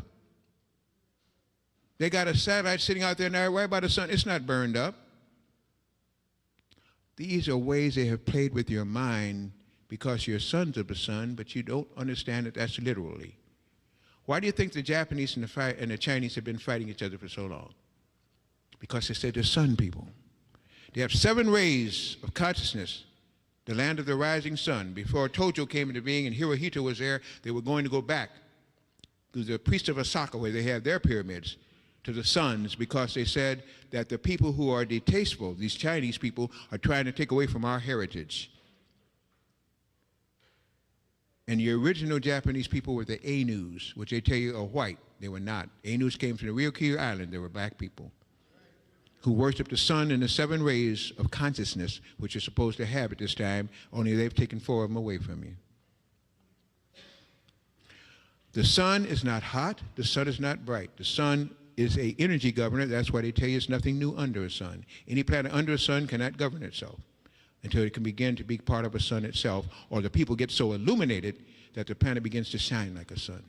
They got a satellite sitting out there now right by the sun. It's not burned up. These are ways they have played with your mind because you're sons of the sun, but you don't understand that that's literally. Why do you think the Japanese and the Chinese have been fighting each other for so long? Because they said they're sun people. They have 7 rays of consciousness, the land of the rising sun. Before Tojo came into being and Hirohito was there, they were going to go back to the priests of Osaka where they have their pyramids, to the suns, because they said that the people who are distasteful, these Chinese people, are trying to take away from our heritage. And the original Japanese people were the Ainus, which they tell you are white. They were not. Ainus came from the Ryukyu Island. They were black people who worshiped the sun and the 7 rays of consciousness, which you're supposed to have at this time, only they've taken 4 of them away from you. The sun is not hot. The sun is not bright. The sun is an energy governor. That's why they tell you it's nothing new under a sun. Any planet under a sun cannot govern itself until it can begin to be part of a sun itself, or the people get so illuminated that the planet begins to shine like a sun.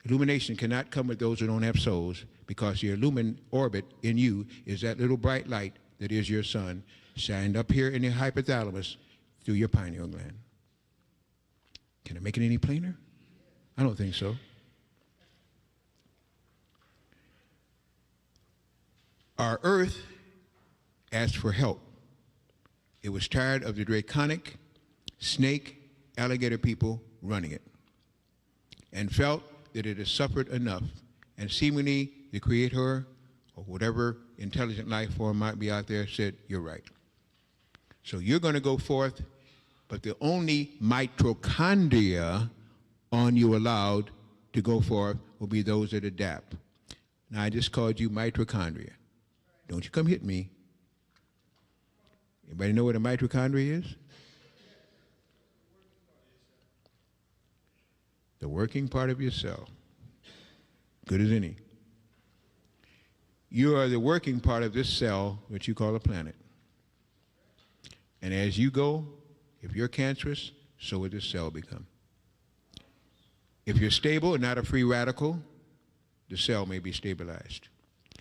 Illumination cannot come with those who don't have souls, because your lumen orbit in you is that little bright light that is your sun, shined up here in the hypothalamus through your pineal gland. Can I make it any plainer? I don't think so. Our Earth asked for help. It was tired of the draconic snake, alligator people running it, and felt that it has suffered enough. And seemingly, the Creator, or whatever intelligent life form might be out there, said, you're right. So you're going to go forth, but the only mitochondria on you allowed to go forth will be those that adapt. Now, I just called you mitochondria. Don't you come hit me. Anybody know what a mitochondria is? The working part of your cell. Good as any. You are the working part of this cell, which you call a planet. And as you go, if you're cancerous, so will the cell become. If you're stable and not a free radical, the cell may be stabilized.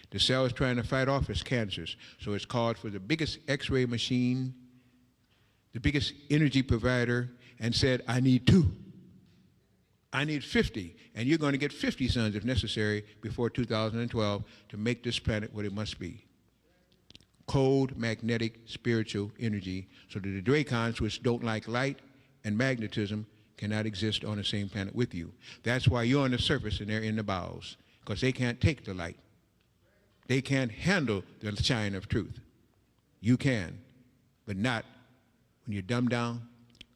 The cell is trying to fight off its cancers, so it's called for the biggest X-ray machine, the biggest energy provider, and said, I need 2. I need 50, and you're going to get 50 suns if necessary before 2012 to make this planet what it must be. Cold, magnetic, spiritual energy, so that the Dracons, which don't like light and magnetism, cannot exist on the same planet with you. That's why you're on the surface and they're in the bowels, because they can't take the light. They can't handle the shine of truth. You can, but not when you're dumbed down,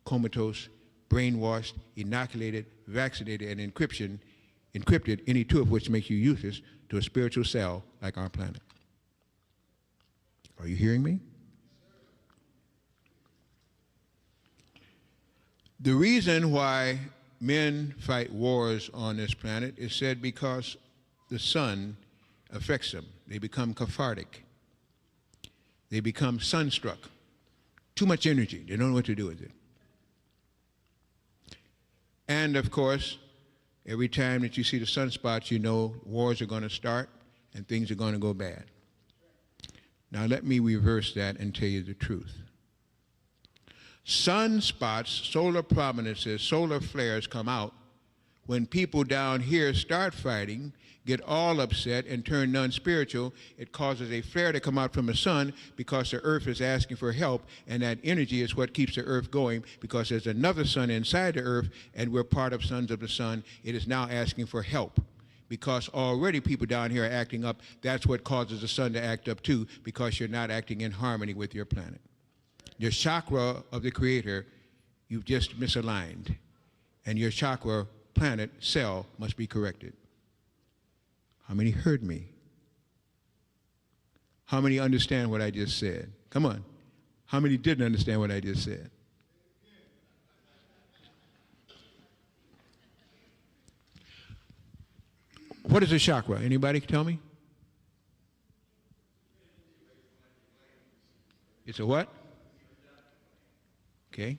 comatose, brainwashed, inoculated, vaccinated, and encrypted, any two of which makes you useless to a spiritual cell like our planet. Are you hearing me? The reason why men fight wars on this planet is said because the sun affects them. They become cathartic. They become sunstruck. Too much energy. They don't know what to do with it. And of course, every time that you see the sunspots, you know wars are going to start and things are going to go bad. Now let me reverse that and tell you the truth. Sunspots, solar prominences, solar flares come out when people down here start fighting, get all upset, and turn non-spiritual. It causes a flare to come out from the sun because the earth is asking for help, and that energy is what keeps the earth going, because there's another sun inside the earth, and we're part of sons of the sun. It is now asking for help because already people down here are acting up. That's what causes the sun to act up too, because you're not acting in harmony with your planet. Your chakra of the Creator, you've just misaligned, and your chakra planet cell must be corrected. How many heard me? How many understand what I just said? Come on. How many didn't understand what I just said? What is a chakra? Anybody tell me? It's a what? Okay.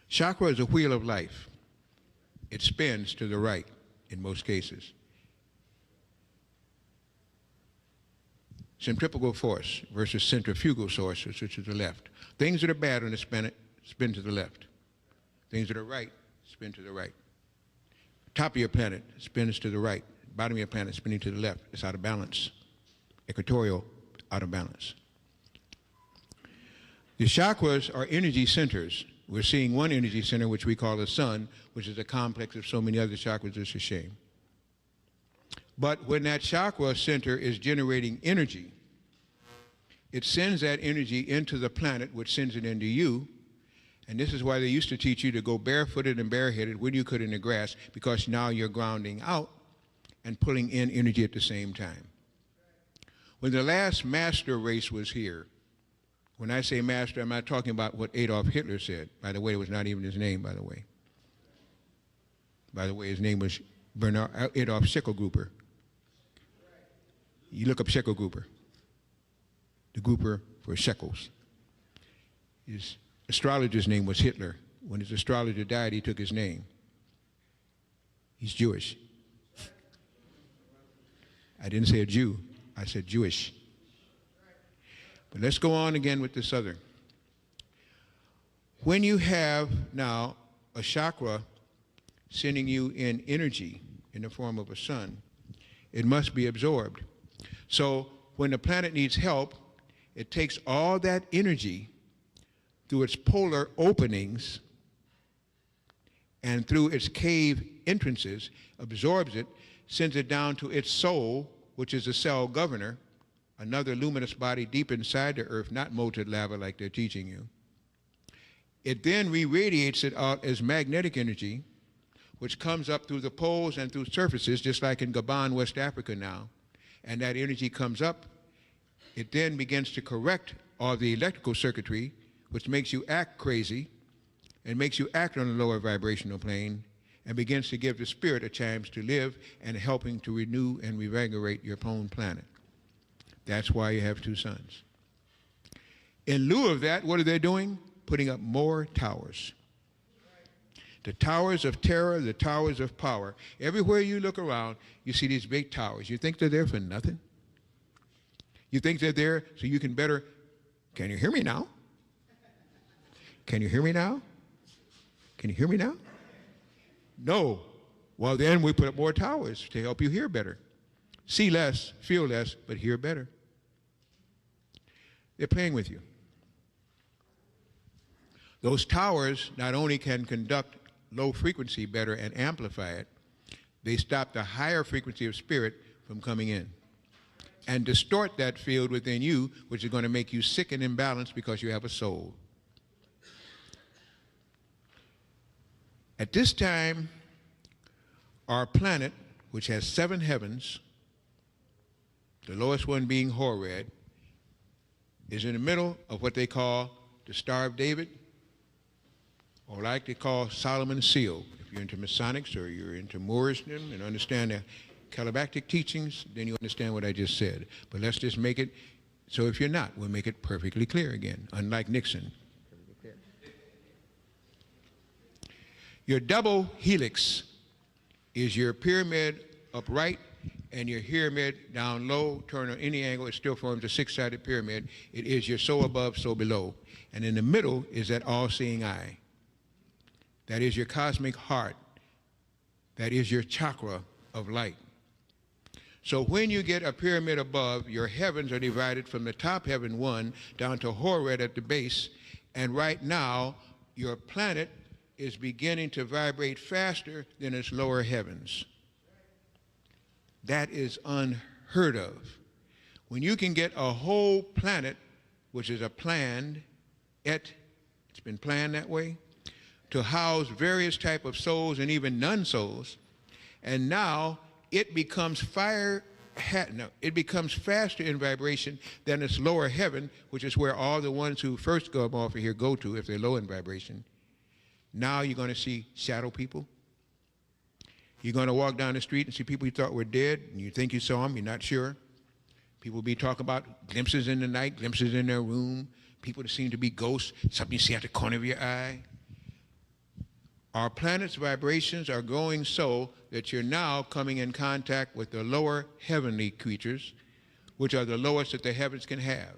Chakra is a wheel of life. It spins to the right in most cases. Centrifugal force versus centrifugal force, which is the left. Things that are bad on the planet spin to the left. Things that are right spin to the right. Top of your planet spins to the right. Bottom of your planet spinning to the left. It's out of balance. Equatorial, out of balance. The chakras are energy centers. We're seeing one energy center, which we call the sun, which is a complex of so many other chakras. It's a shame. But when that chakra center is generating energy, it sends that energy into the planet, which sends it into you. And this is why they used to teach you to go barefooted and bareheaded when you could in the grass, because now you're grounding out and pulling in energy at the same time. When the last master race was here, when I say master, I'm not talking about what Adolf Hitler said. By the way, it was not even his name, by the way. By the way, his name was Adolf Schicklgruber. You look up Schicklgruber, the grouper for shekels. His astrologer's name was Hitler. When his astrologer died, he took his name. He's Jewish. I didn't say a Jew, I said Jewish. But let's go on again with this other. When you have now a chakra sending you in energy in the form of a sun, it must be absorbed. So when the planet needs help, it takes all that energy through its polar openings and through its cave entrances, absorbs it, sends it down to its soul, which is a cell governor, another luminous body deep inside the earth, not molten lava like they're teaching you. It then re-radiates it out as magnetic energy, which comes up through the poles and through surfaces, just like in Gabon, West Africa now. And that energy comes up. It then begins to correct all the electrical circuitry, which makes you act crazy and makes you act on a lower vibrational plane, and begins to give the spirit a chance to live and helping to renew and revigorate your own planet. That's why you have two suns. In lieu of that, what are they doing? Putting up more towers. The towers of terror, the towers of power. Everywhere you look around, you see these big towers. You think they're there for nothing? You think they're there so you can better, can you hear me now? Can you hear me now? Can you hear me now? No. Well, then we put up more towers to help you hear better. See less, feel less, but hear better. They're playing with you. Those towers not only can conduct low frequency better and amplify it, they stop the higher frequency of spirit from coming in and distort that field within you, which is going to make you sick and imbalanced because you have a soul. At this time, our planet, which has 7 heavens, the lowest one being Horeb, is in the middle of what they call the Star of David, or like they call Solomon's Seal. If you're into Masonics or you're into Moorism and understand the Calibactic teachings, then you understand what I just said. But let's just make it, so if you're not, we'll make it perfectly clear again, unlike Nixon. Your double helix is your pyramid upright and your pyramid down low, turn on any angle, it still forms a 6-sided pyramid. It is your so above, so below. And in the middle is that all-seeing eye. That is your cosmic heart. That is your chakra of light. So when you get a pyramid above, your heavens are divided from the top heaven 1 down to Horeb at the base. And right now, your planet is beginning to vibrate faster than its lower heavens. That is unheard of. When you can get a whole planet, which is a planned, it's been planned that way, to house various type of souls and even non-souls, and now it becomes it becomes faster in vibration than its lower heaven, which is where all the ones who first go off of here go to if they're low in vibration. Now you're going to see shadow people. You're going to walk down the street and see people you thought were dead, and you think you saw them, you're not sure. People will be talking about glimpses in the night, glimpses in their room, people that seem to be ghosts, something you see at the corner of your eye. Our planet's vibrations are going so that you're now coming in contact with the lower heavenly creatures, which are the lowest that the heavens can have.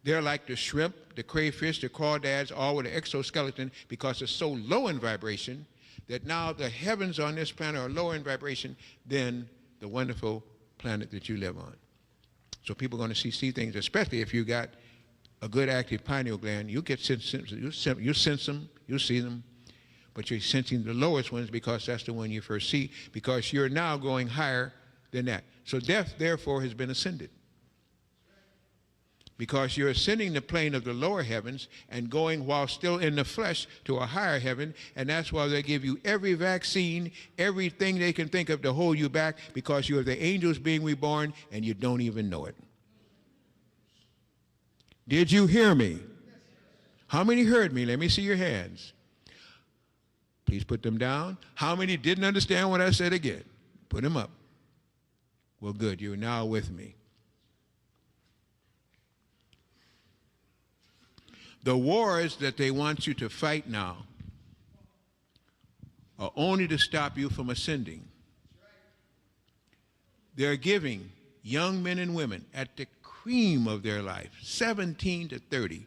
They're like the shrimp, the crayfish, the crawdads, all with an exoskeleton, because it's so low in vibration that now the heavens on this planet are lower in vibration than the wonderful planet that you live on. So people are going to see things, especially if you got a good active pineal gland. You'll sense them, you'll see them, but you're sensing the lowest ones because that's the one you first see, because you're now going higher than that. So death, therefore, has been ascended. Because you're ascending the plane of the lower heavens and going while still in the flesh to a higher heaven, and that's why they give you every vaccine, everything they can think of to hold you back, because you are the angels being reborn and you don't even know it. Did you hear me? How many heard me? Let me see your hands. Please put them down. How many didn't understand what I said again? Put them up. Well, good. You're now with me. The wars that they want you to fight now are only to stop you from ascending. They're giving young men and women at the cream of their life, 17 to 30,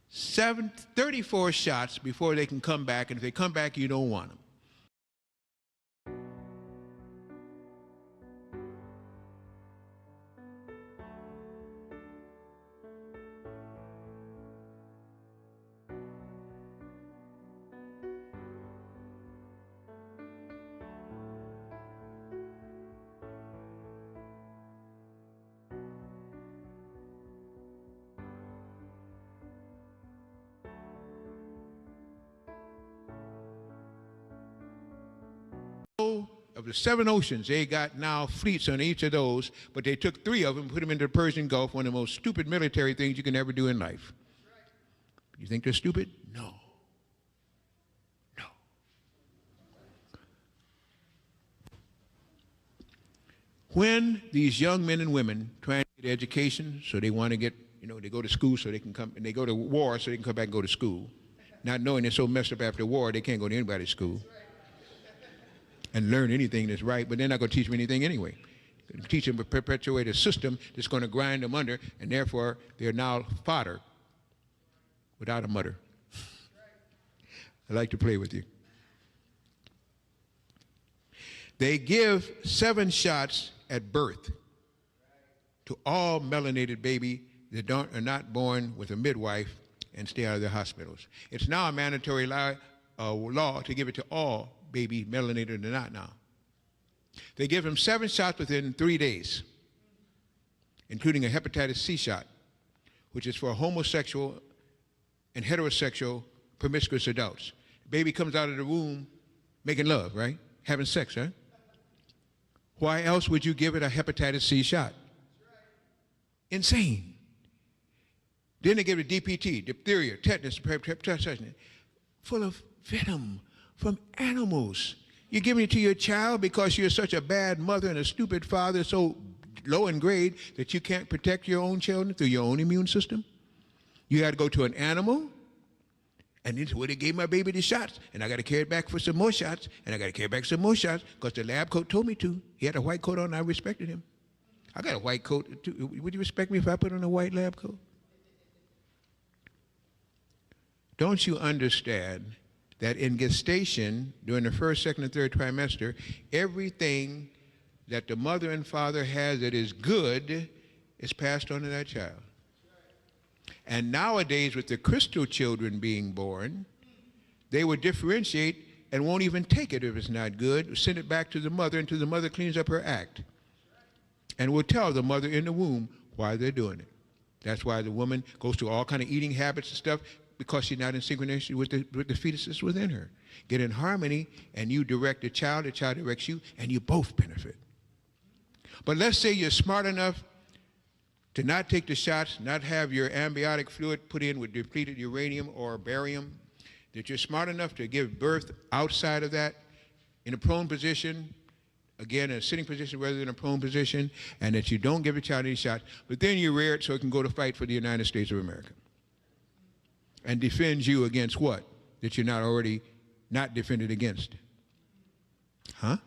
34 shots before they can come back, and if they come back, you don't want them. Of the 7 oceans, they got now fleets on each of those, but they took 3 of them and put them into the Persian Gulf, one of the most stupid military things you can ever do in life. You think they're stupid? No. No. When these young men and women trying to get education, so they want to get You know, they go to school so they can come, and they go to war so they can come back and go to school. Not knowing they're so messed up after war, they can't go to anybody's school and learn anything that's right, but they're not going to teach them anything anyway. Teach them to perpetuate a system that's going to grind them under, and therefore they're now fodder without a mother. I like to play with you. They give 7 shots at birth to all melanated baby that are not born with a midwife and stay out of their hospitals. It's now a mandatory law to give it to all baby melanated or not now. They give them 7 shots within 3 days, including a hepatitis C shot, which is for homosexual and heterosexual promiscuous adults. Baby comes out of the womb making love, right? Having sex, right? Why else would you give it a hepatitis C shot? Insane. Then they give it DPT, diphtheria, tetanus, full of venom from animals. You're giving it to your child because you're such a bad mother and a stupid father, so low in grade that you can't protect your own children through your own immune system? You got to go to an animal, and then well, they gave my baby the shots, and I got to carry it back for some more shots, and I got to carry back some more shots because the lab coat told me to. He had a white coat on, and I respected him. I got a white coat too. Would you respect me if I put on a white lab coat? Don't you understand that in gestation, during the first, second, and third trimester, everything that the mother and father has that is good is passed on to that child? And nowadays, with the crystal children being born, they would differentiate and won't even take it if it's not good, send it back to the mother until the mother cleans up her act. And will tell the mother in the womb why they're doing it. That's why the woman goes through all kind of eating habits and stuff, because she's not in synchronicity with the fetuses within her. Get in harmony, and you direct the child directs you, and you both benefit. But let's say you're smart enough to not take the shots, not have your amniotic fluid put in with depleted uranium or barium, that you're smart enough to give birth outside of that, in a prone position, again, in a sitting position rather than a prone position, and that you don't give the child any shots, but then you rear it so it can go to fight for the United States of America. And defends you against what? That you're not already not defended against. Huh?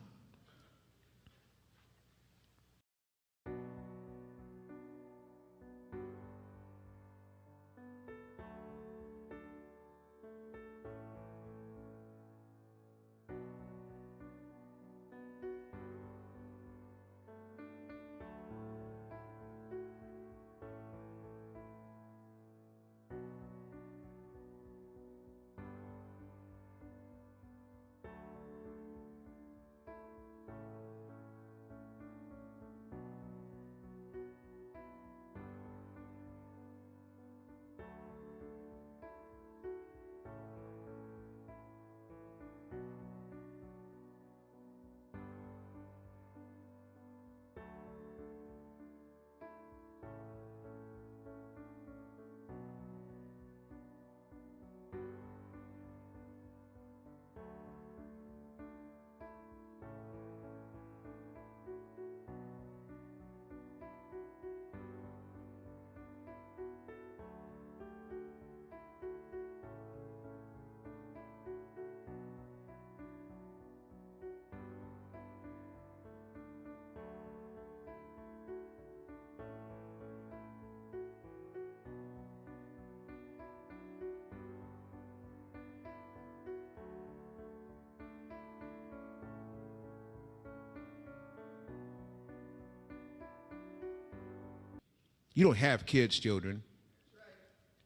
You don't have kids, children.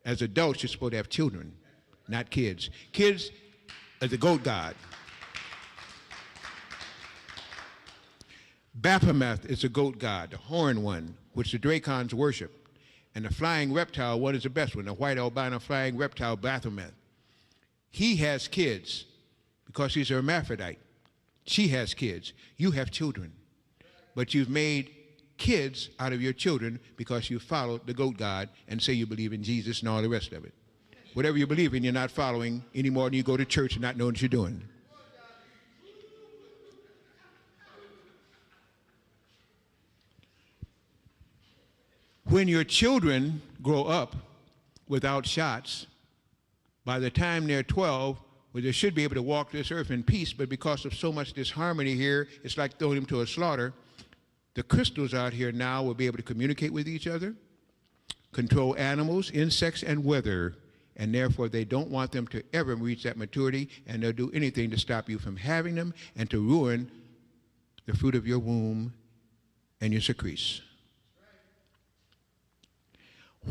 As adults, you're supposed to have children, not kids. Kids are the goat god. Baphomet is the goat god, the horned one, which the Dracons worship. And the flying reptile one is the best one, the white albino flying reptile, Baphomet. He has kids because he's a hermaphrodite. She has kids. You have children. But you've made kids out of your children because you followed the goat god and say you believe in Jesus and all the rest of it. Whatever you believe in, you're not following any more than you go to church and not knowing what you're doing. When your children grow up without shots. By the time they're 12, well, they should be able to walk this earth in peace, but because of so much disharmony here, it's like throwing them to a slaughter. The crystals out here now will be able to communicate with each other, control animals, insects, and weather, and therefore they don't want them to ever reach that maturity, and they'll do anything to stop you from having them and to ruin the fruit of your womb and your secretes.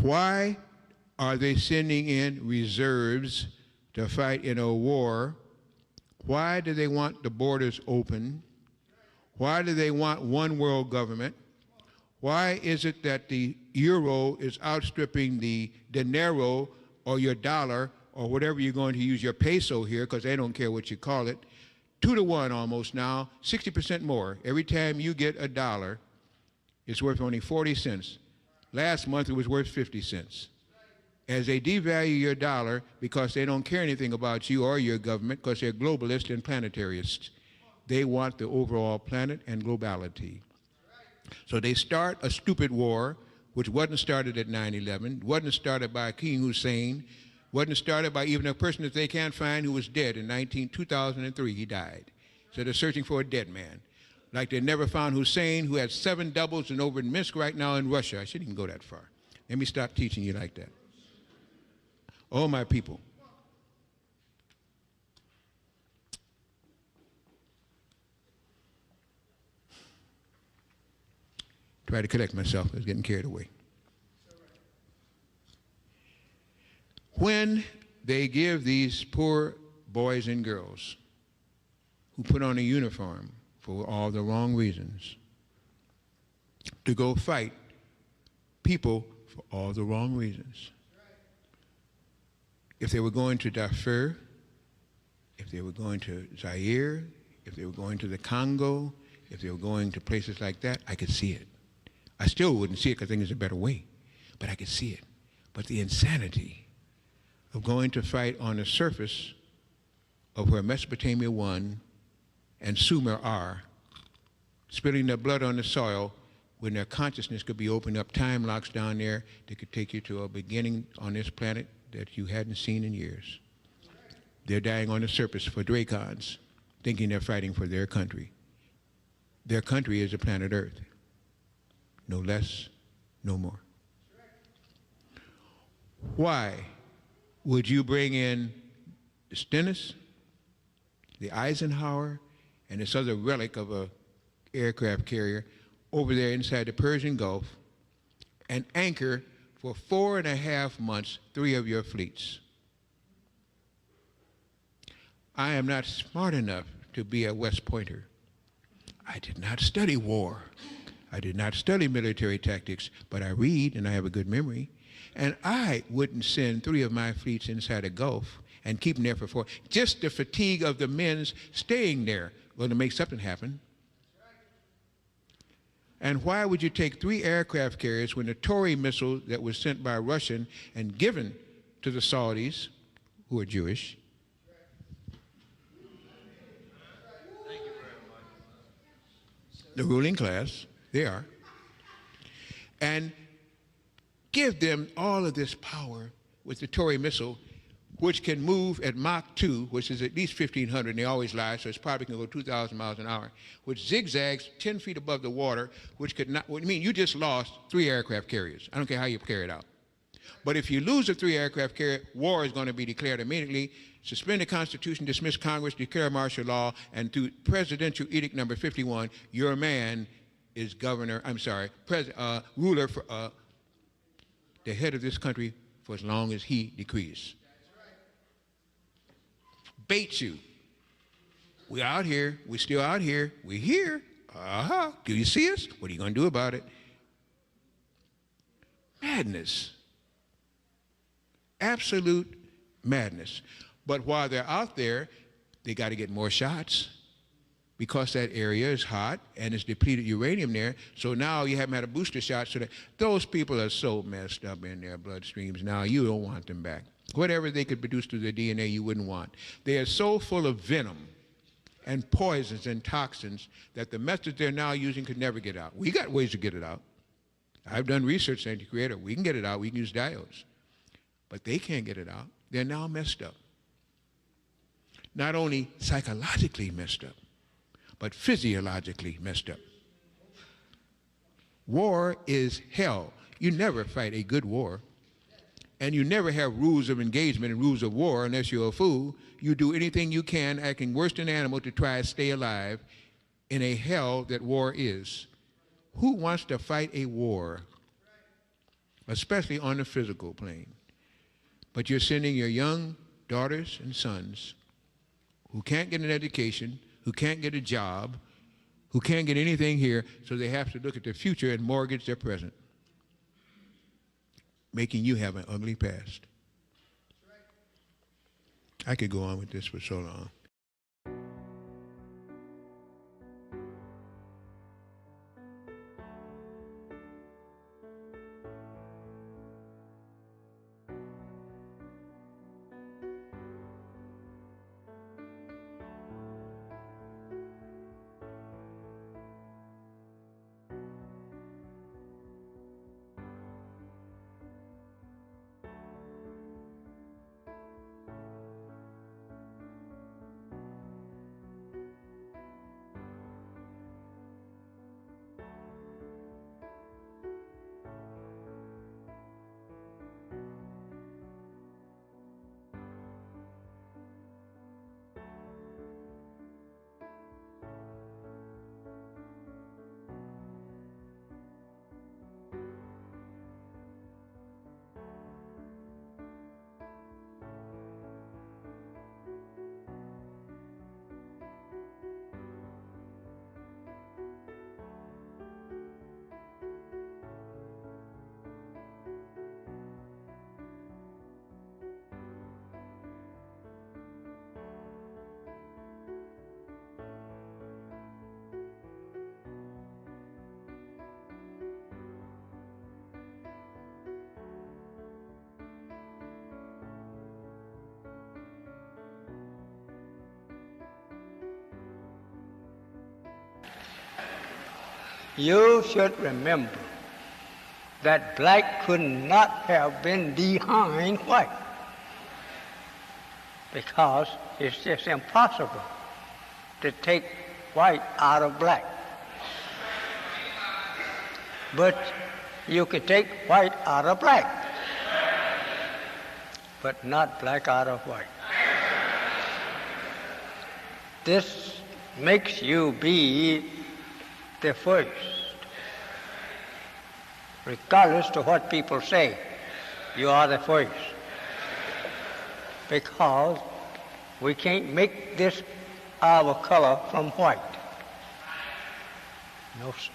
Why are they sending in reserves to fight in a war? Why do they want the borders open? Why do they want one world government? Why is it that the euro is outstripping the dinero or your dollar or whatever you're going to use, your peso here, because they don't care what you call it, 2 to 1 almost now, 60% more. Every time you get a dollar, it's worth only 40 cents. Last month it was worth 50 cents. As they devalue your dollar because they don't care anything about you or your government because they're globalists and planetarists. They want the overall planet and globality. So they start a stupid war, which wasn't started at 9/11, wasn't started by King Hussein, wasn't started by even a person that they can't find who was dead in 2003. He died. So they're searching for a dead man. Like they never found Hussein, who had 7 doubles and over in Minsk right now in Russia. I shouldn't even go that far. Let me stop teaching you like that. Oh, my people. Try to collect myself. I was getting carried away. When they give these poor boys and girls who put on a uniform for all the wrong reasons to go fight people for all the wrong reasons. If they were going to Darfur, if they were going to Zaire, if they were going to the Congo, if they were going to places like that, I could see it. I still wouldn't see it because I think there's a better way, but I could see it. But the insanity of going to fight on the surface of where Mesopotamia 1 and Sumer are, spilling their blood on the soil when their consciousness could be opened up, time locks down there that could take you to a beginning on this planet that you hadn't seen in years. They're dying on the surface for Dracons, thinking they're fighting for their country. Their country is the planet Earth. No less, no more. Why would you bring in the Stennis, the Eisenhower, and this other relic of a aircraft carrier over there inside the Persian Gulf and anchor for 4.5 months 3 of your fleets? I am not smart enough to be a West Pointer. I did not study war. I did not study military tactics, but I read and I have a good memory. And I wouldn't send 3 of my fleets inside a Gulf and keep them there for 4. Just the fatigue of the men's staying there going to make something happen. And why would you take 3 aircraft carriers when the Tory missile that was sent by a Russian and given to the Saudis, who are Jewish, the ruling class, they are, and give them all of this power with the Tory missile, which can move at Mach 2, which is at least 1,500, and they always lie, so it's probably can go 2,000 miles an hour, which zigzags 10 feet above the water, which could not, I mean, you just lost 3 aircraft carriers. I don't care how you carry it out. But if you lose the 3 aircraft carrier, war is going to be declared immediately. Suspend the Constitution, dismiss Congress, declare martial law, and through Presidential Edict number 51, your man is ruler for the head of this country for as long as he decrees. Bait you. We're out here. We're still out here. We're here. Do you see us? What are you going to do about it? Madness. Absolute madness. But while they're out there, they got to get more shots because that area is hot and it's depleted uranium there. So now you haven't had a booster shot. So that those people are so messed up in their bloodstreams now, you don't want them back. Whatever they could produce through their DNA, you wouldn't want. They are so full of venom and poisons and toxins that the methods they're now using could never get out. We got ways to get it out. I've done research on the Creator. We can get it out. We can use diodes. But they can't get it out. They're now messed up. Not only psychologically messed up, but physiologically messed up. War is hell. You never fight a good war. And you never have rules of engagement and rules of war unless you're a fool. You do anything you can, acting worse than an animal, to try to stay alive in a hell that war is. Who wants to fight a war, especially on the physical plane? But you're sending your young daughters and sons who can't get an education, who can't get a job, who can't get anything here, so they have to look at their future and mortgage their present, making you have an ugly past. I could go on with this for so long.
You should remember that black could not have been behind white, because it's just impossible to take white out of black. But you can take white out of black, but not black out of white. This makes you be the first, regardless to what people say. You are the first, because we can't make this our color from white. No, sir.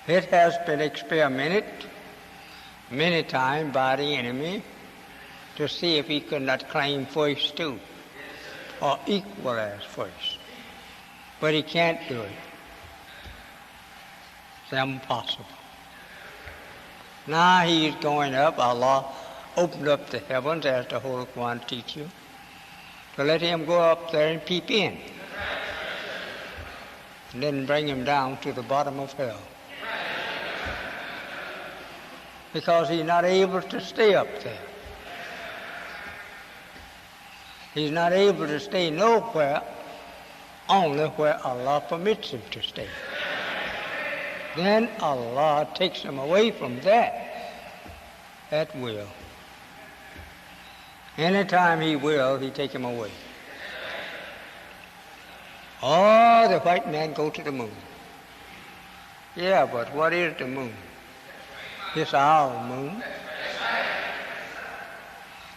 It has been experimented many times by the enemy to see if he could not claim first too, or equal as first. But he can't do it. It's impossible. Now he's going up. Allah opened up the heavens, as the Holy Quran teaches you, to let him go up there and peep in, and then bring him down to the bottom of hell, because he's not able to stay up there. He's not able to stay nowhere, only where Allah permits him to stay. Then Allah takes him away from that at will. Anytime he will, he take him away. Oh, the white man go to the moon. Yeah, but what is the moon? It's our moon.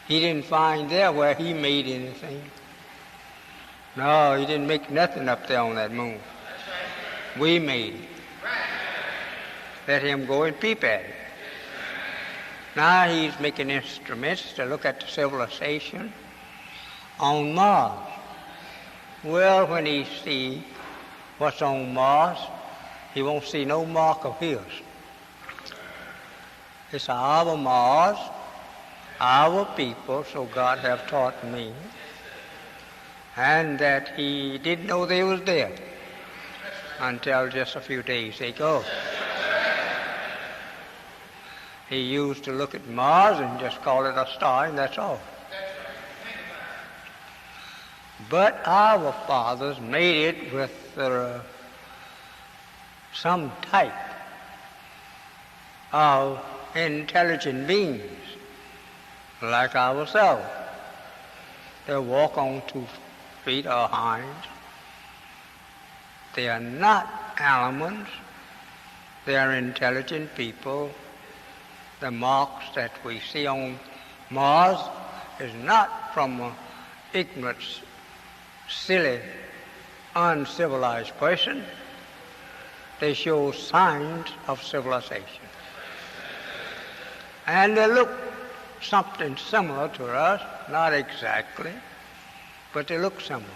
He didn't find there where he made anything. No, he didn't make nothing up there on that moon. We made it. Let him go and peep at it. Now he's making instruments to look at the civilization on Mars. Well, when he sees what's on Mars, he won't see no mark of his. It's our Mars, our people, so God have taught me, and that he didn't know they was there until just a few days ago. He used to look at Mars and just call it a star, and that's all. But our fathers made it with some type of intelligent beings like ourselves. They walk on 2 feet or hinds. They are not animals. They are intelligent people. The marks that we see on Mars is not from an ignorant, silly, uncivilized person. They show signs of civilization. And they look something similar to us, not exactly, but they look similar.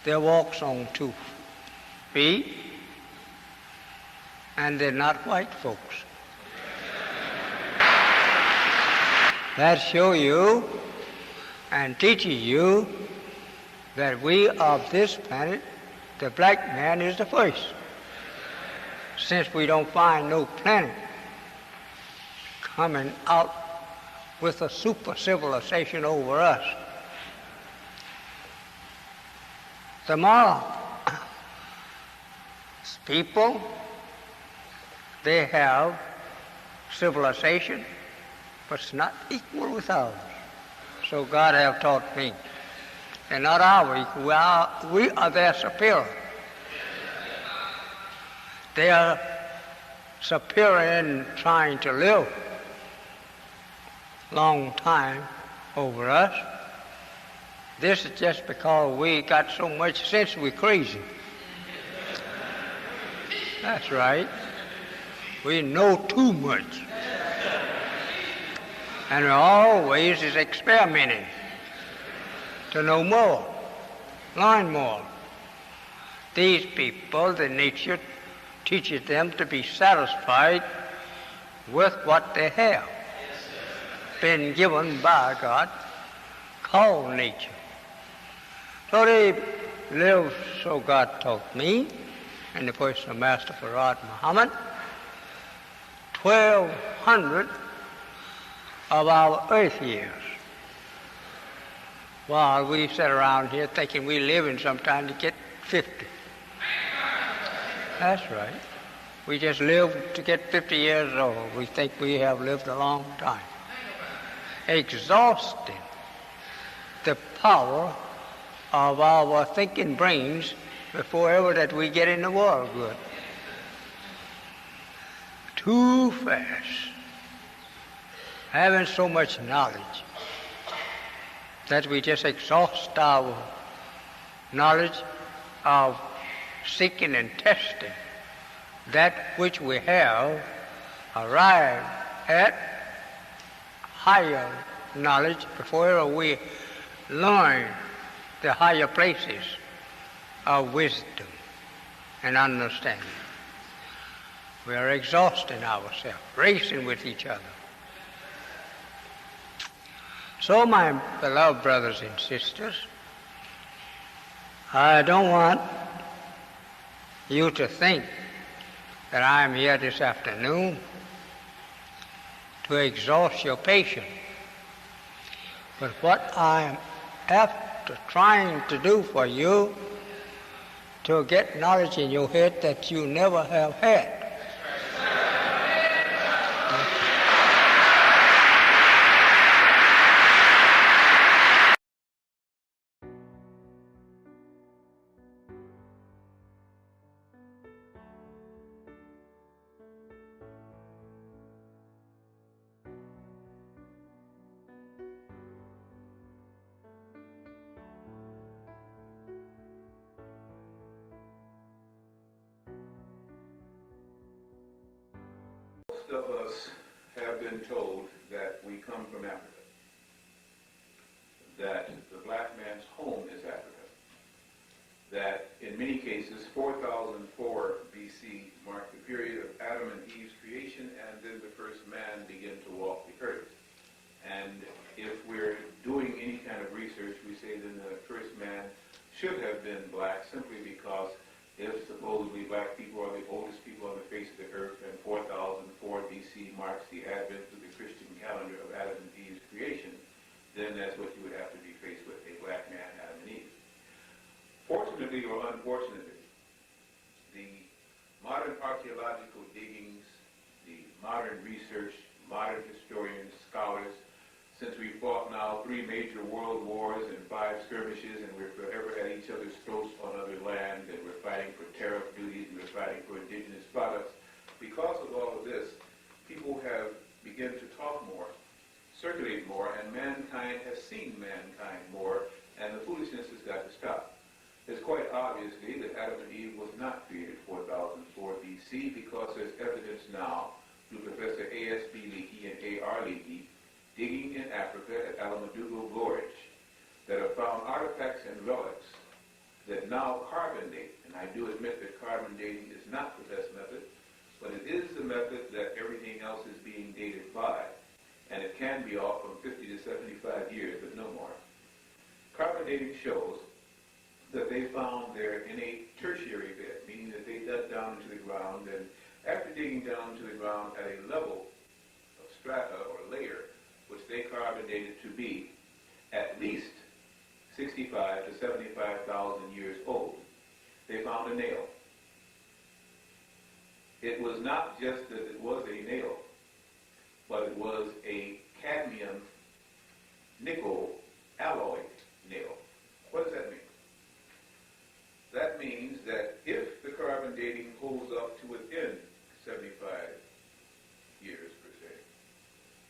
They walk on 2 feet, and they're not white folks. That show you and teaches you that we of this planet, the black man is the first. Since we don't find no planet coming out with a super civilization over us. The Mars people, they have civilization, but it's not equal with ours. So God have taught me. They're not our equal. We are their superior. They are superior in trying to live long time over us. This is just because we got so much sense we're crazy. That's right. We know too much. And we always is experimenting to know more, learn more. These people, the nature teaches them to be satisfied with what they have been given by God, called nature. So they live, so God taught me, in the person of Master Farad Muhammad, 1,200 of our earth years, while we sit around here thinking we live in some time to get 50. That's right. We just live to get 50 years old. We think we have lived a long time. Exhausting the power of our thinking brains before ever that we get in the world good. Too fast. Having so much knowledge that we just exhaust our knowledge of seeking and testing that which we have arrived at higher knowledge before we learn the higher places of wisdom and understanding. We are exhausting ourselves, racing with each other. So, my beloved brothers and sisters, I don't want you to think that I am here this afternoon to exhaust your patience. But what I am after trying to do for you, to get knowledge in your head that you never have had.
Most of us have been told that we come from Africa, that the black man's home is Africa, that in many cases 4004 BC marked the period of Adam and Eve's creation, and then the first man began to walk the earth. And if we're doing any kind of research, we say that the first man should have been black simply because if supposedly black people are the oldest people on the face of the earth, and 4004 BC marks the
world wars and 5 skirmishes, and we're forever at each other's throats on other land, and we're fighting for tariff duties, and we're fighting for indigenous products. Because of all of this, people have begun to talk more, circulate more, and mankind has seen mankind more, and the foolishness has got to stop. It's quite obviously that Adam and Eve was not created 4004 BC, because there's evidence now through Professor A.S.B. Leakey and A.R. Leakey, digging in Africa at Alamadugo Gorge, that have found artifacts and relics that now carbon date. And I do admit that carbon dating is not the best method, but it is the method that everything else is being dated by. And it can be off from 50 to 75 years, but no more. Carbon dating shows that they found there in a tertiary bed, meaning that they dug down into the ground, and after digging down into the ground at a level of strata or layer, which they carbon dated to be at least 65 to 75,000 years old, they found a nail. It was not just that it was a nail, but it was a cadmium nickel alloy nail. What does that mean? That means that if the carbon dating holds up to within 75 years per se,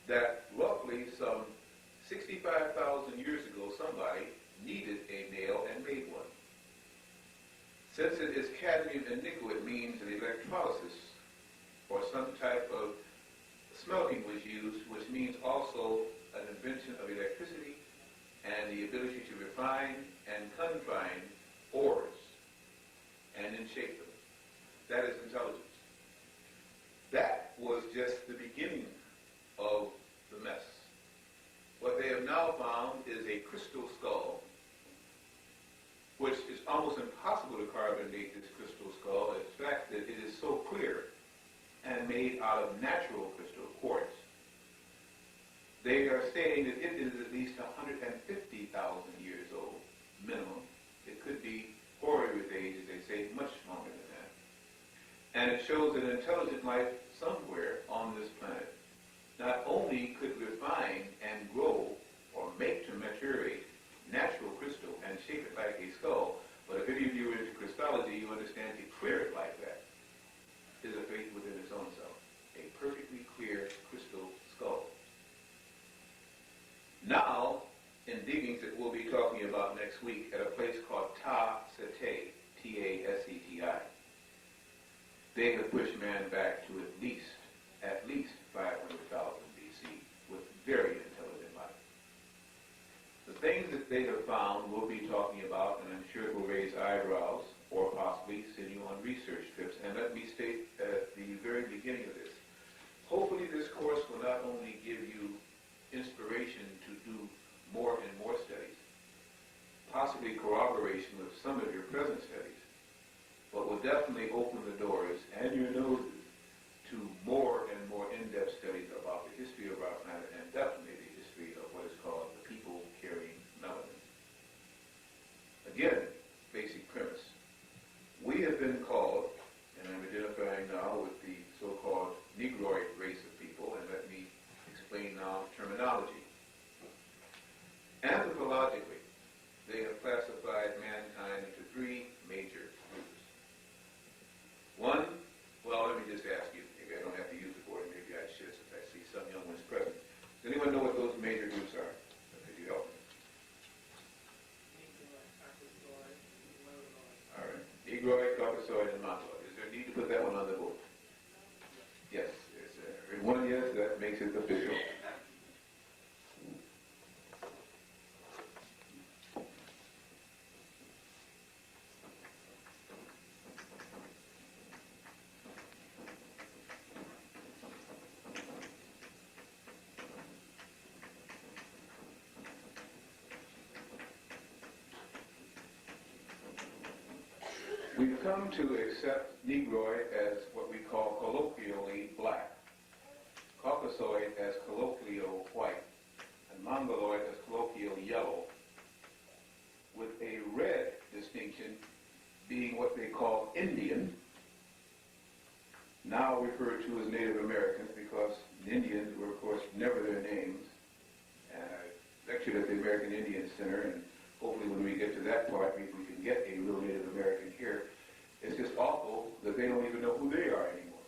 that roughly some 65,000 years ago somebody needed a nail and made one. Since it is cadmium and nickel, it means that electrolysis or some type of smelting was used, which means also an invention of electricity and the ability to refine and confine ores and then shape them. That is intelligence. That was just the beginning of the mess. What they have now found is a crystal skull, which is almost impossible to carbon date this crystal skull. In fact, that it is so clear and made out of natural crystal quartz. They are saying that it is at least 150,000 years old, minimum. It could be hoary with age, as they say, much longer than that. And it shows an intelligent life somewhere on this planet not only could refine and grow or make to maturate natural crystal and shape it like a skull, but if any of you are into Christology, you understand to clear it like that is a faith within its own self. A perfectly clear crystal skull. Now, in diggings that we'll be talking about next week at a place called Ta-Seti, T-A-S-E-T-I, they have pushed man back to at least 500,000 BC with very intelligent life. The things that they have found we'll be talking about, and I'm sure it will raise eyebrows or possibly send you on research trips. And let me state at the very beginning of this, hopefully this course will not only give you inspiration to do more and more studies, possibly corroboration with some of your present studies, but will definitely open the doors and your noses to more and more in-depth studies about the history of our planet, and definitely the history of what is called the people carrying melanin. Again, basic premise. We have been called, and I'm identifying now with the so-called Negroid race of people, and let me explain now terminology. Anthropologically, they have classified mankind into 3 major groups. One, well, let me just ask you, maybe I don't have to use the board, maybe I should since I see some young ones present. Does anyone know what those major groups are? Could you help me? All right. Negroid, Caucasoid, and Mongoloid. Is there a need to put that one on the board? Yes. There's one yes, that makes it official. We've come to accept Negroid as what we call colloquially black, Caucasoid as colloquial white, and Mongoloid as colloquial yellow, with a red distinction being what they call Indian, now referred to as Native Americans because the Indians were, of course, never their names. And I lectured pictured at the American Indian Center, and hopefully when we get to that part, we can get a real Native American here. It's just awful that they don't even know who they are anymore.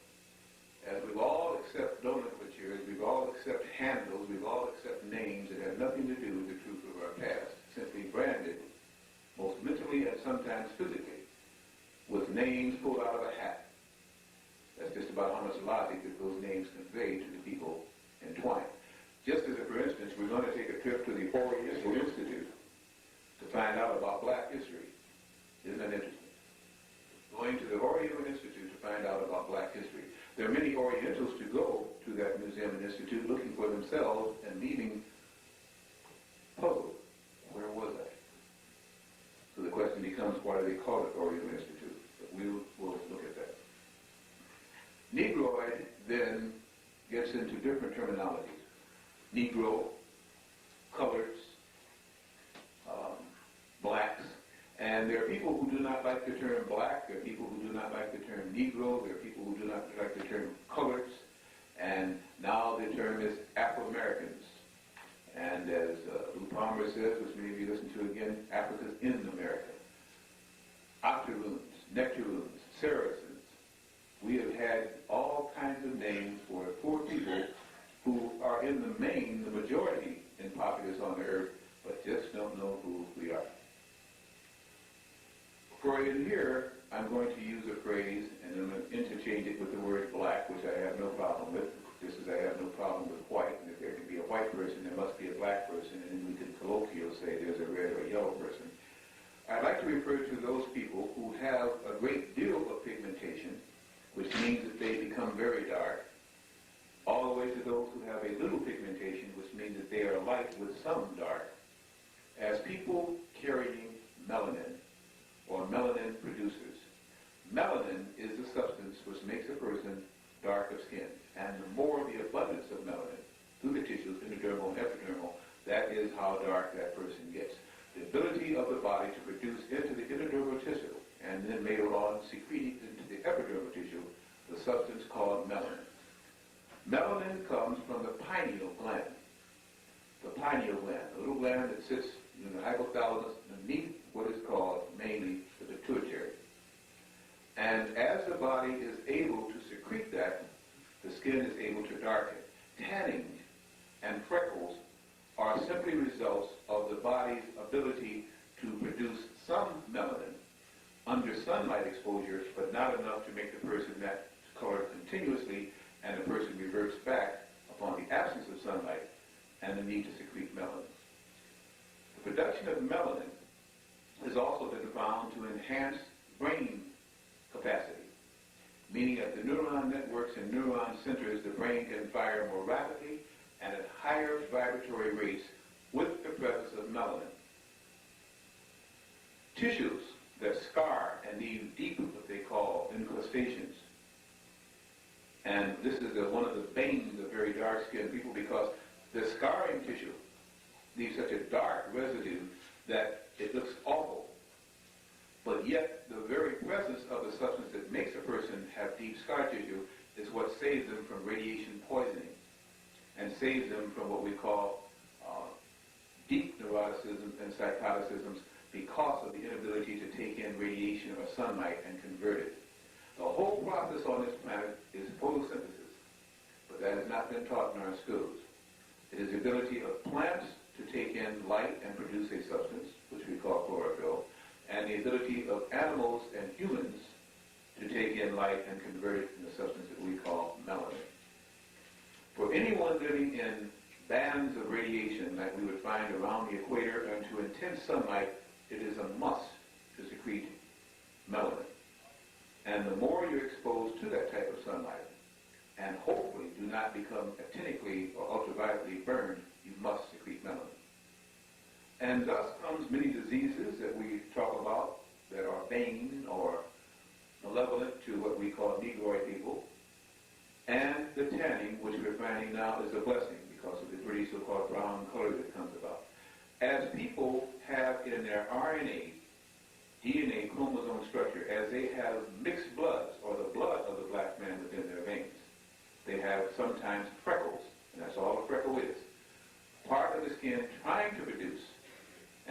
As we've all accepted nomenclature, as we've all accepted handles, we've all accepted names that have nothing to do with the truth of our past, simply branded, most mentally and sometimes physically, with names pulled out of a hat. That's just about how much logic that those names convey to the people entwined. Just as, for instance, we're going to take a trip to the Oriental Institute to find out about black history. Isn't that interesting? Going to the Oriental Institute to find out about black history. There are many Orientals to go to that museum and institute looking for themselves and leaving puzzled. Where was I? So the question becomes, why do they call it Oriental Institute? But we'll look at that. Negroid then gets into different terminologies. Negro, coloreds, blacks. And there are people who do not like the term black. There are people who do not like the term Negro. There are people who do not like the term coloreds. And now the term is Afro-Americans. And as Lou Palmer says, which many of you listen to again, Africa's in America. Octoroons, Nectaroons, Saracens. We have had all kinds of names for poor people who are in the main, the majority in populace on the earth, but just don't know who we are. For in here, I'm going to use a phrase, and I'm going to interchange it with the word black, which I have no problem with, just as I have no problem with white. And if there can be a white person, there must be a black person, and then we can colloquially say there's a red or a yellow person. I'd like to refer to those people who have a great deal of pigmentation, which means that they become very dark, all the way to those who have a little pigmentation, which means that they are light with some dark, as people carrying melanin, or melanin producers. Melanin is the substance which makes a person dark of skin. And the more the abundance of melanin through the tissues, intradermal and epidermal, that is how dark that person gets. The ability of the body to produce into the intradermal tissue and then later on secrete into the epidermal tissue the substance called melanin. Melanin comes from the pineal gland. The pineal gland, a little gland that sits in the hypothalamus beneath what is called mainly the pituitary. And as the body is able to secrete that, the skin is able to darken. Tanning and freckles are simply results of the body's ability to produce some melanin under sunlight exposure, but not enough to make the person that color continuously, and the person reverts back upon the absence of sunlight and the need to secrete melanin. The production of melanin has also been found to enhance brain capacity, meaning at the neuron networks and neuron centers, the brain can fire more rapidly and at higher vibratory rates with the presence of melanin. Tissues that scar and leave deep, what they call incrustations. And this is one of the banes of very dark-skinned people, because the scarring tissue leaves such a dark residue that it looks awful. But yet, the very presence of the substance that makes a person have deep scar tissue is what saves them from radiation poisoning and saves them from what we call deep neuroticism and psychoticisms because of the inability to take in radiation or sunlight and convert it. The whole process on this planet is photosynthesis, but that has not been taught in our schools. It is the ability of plants to take in light and produce a substance, which we call chlorophyll, and the ability of animals and humans to take in light and convert it in the substance that we call melanin. For anyone living in bands of radiation like we would find around the equator and to intense sunlight, it is a must to secrete melanin. And the more you're exposed to that type of sunlight, and hopefully do not become actinically or ultravioletly burned, you must secrete melanin. And thus comes many diseases that we talk about that are bane or malevolent to what we call Negroid people, and the tanning, which we're finding now is a blessing because of the pretty so-called brown color that comes about. As people have in their RNA, DNA chromosome structure, as they have mixed bloods, or the blood of the black man within their veins, they have sometimes freckles, and that's all a freckle is. Part of the skin trying to produce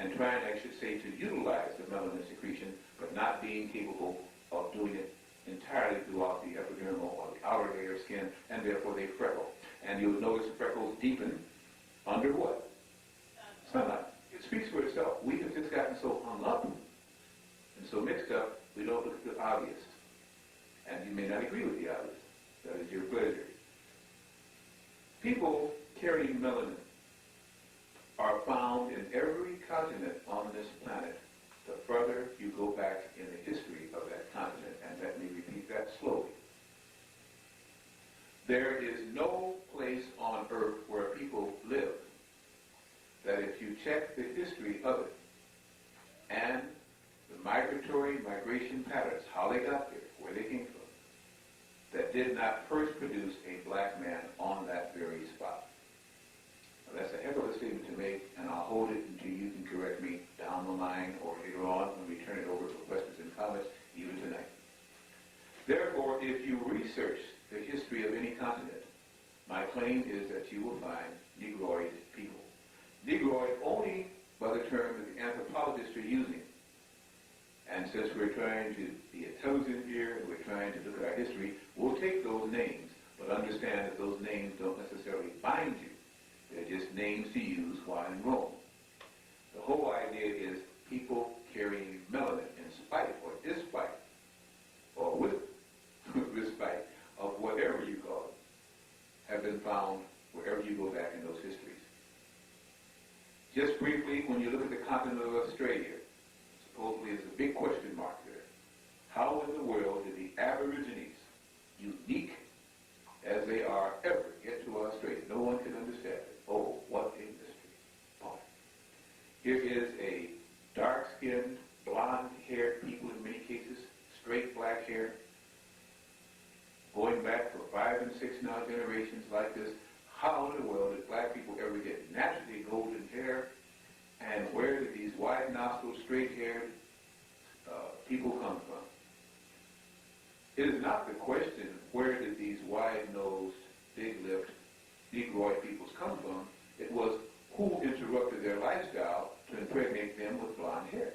and trying, I should say, to utilize the melanin secretion, but not being capable of doing it entirely throughout the epidermal or the outer layer of skin, and therefore they freckle. And you'll notice the freckles deepen under what? Sunlight. It speaks for itself. We have just gotten so hung up and so mixed up, we don't look at the obvious. And you may not agree with the obvious. That is your pleasure. People carrying melanin are found in every continent on this planet the further you go back in the history of that continent. And let me repeat that slowly. There is no place on earth where people live that if you check the history of it and the migration patterns, how they got there, where they came from, that did not first produce a black man on that very spot. Now, that's a heck of a statement to make, and I'll hold it until you can correct me down the line or later on when we turn it over for questions and comments, even tonight. Therefore, if you research the history of any continent, my claim is that you will find Negroid people. Negroid only by the term that the anthropologists are using. And since we're trying to be intelligent here, and we're trying to look at our history, we'll take those names, but understand that those names don't necessarily bind you. They're just names to use while in Rome. The whole idea is people carrying melanin in spite or despite or with respite of whatever you call it, have been found wherever you go back in those histories. Just briefly, when you look at the continent of Australia, supposedly there's a big question mark there. How in the world did the Aborigines, unique as they are, ever get to Australia? No one can understand it. Oh, what a mystery. Boy. Here is a dark-skinned, blonde-haired people in many cases, straight black hair, going back for 5 and 6 now generations like this. How in the world did black people ever get naturally golden hair? And where did these wide-nostril, straight-haired people come from? It is not the question, where did these wide-nosed, big-lipped Negroid peoples come from? It was, who interrupted their lifestyle to impregnate them with blonde hair?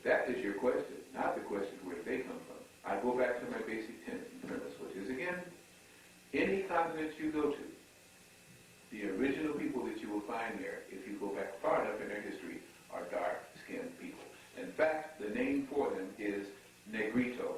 That is your question, not the question, where did they come from? I go back to my basic tenet and premise, which is, again, any continent you go to, the original people that you will find there, if you go back far enough in their history, are dark-skinned people. In fact, the name for them is Negrito.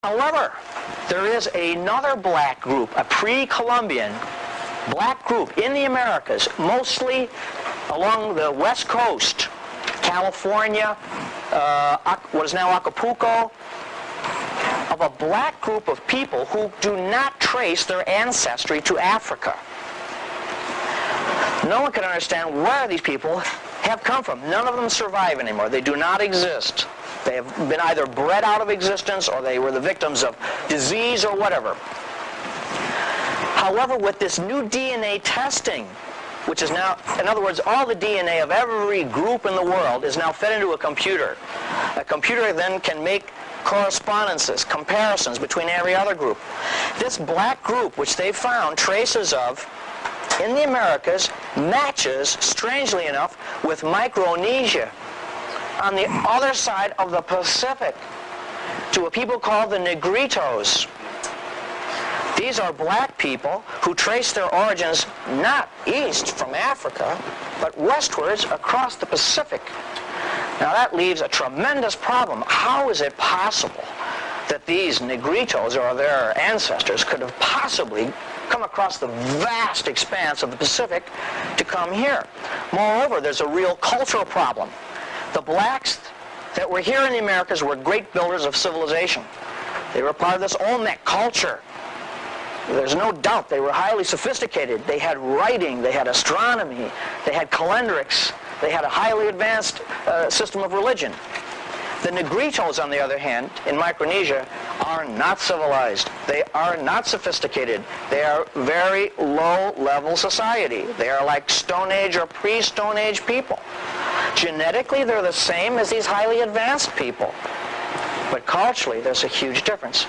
However, there is another black group, a pre-Columbian black group in the Americas, mostly along the west coast, California, what is now Acapulco, of a black group of people who do not trace their ancestry to Africa. No one can understand where these people have come from. None of them survive anymore. They do not exist. They have been either bred out of existence or they were the victims of disease or whatever. However, with this new DNA testing, which is now, in other words, all the DNA of every group in the world is now fed into a computer. A computer then can make correspondences, comparisons between every other group. This black group, which they found traces of in the Americas, matches, strangely enough, with Micronesia on the other side of the Pacific to a people called the Negritos. These are black people who trace their origins not east from Africa, but westwards across the Pacific. Now that leaves a tremendous problem. How is it possible that these Negritos, or their ancestors, could have possibly come across the vast expanse of the Pacific to come here? Moreover, there's a real cultural problem. The blacks that were here in the Americas were great builders of civilization. They were part of this Olmec culture. There's no doubt they were highly sophisticated. They had writing, they had astronomy, they had calendrics, they had a highly advanced system of religion. The Negritos, on the other hand, in Micronesia, are not civilized. They are not sophisticated. They are very low-level society. They are like Stone Age or pre-Stone Age people. Genetically, they're the same as these highly advanced people. But culturally, there's a huge difference.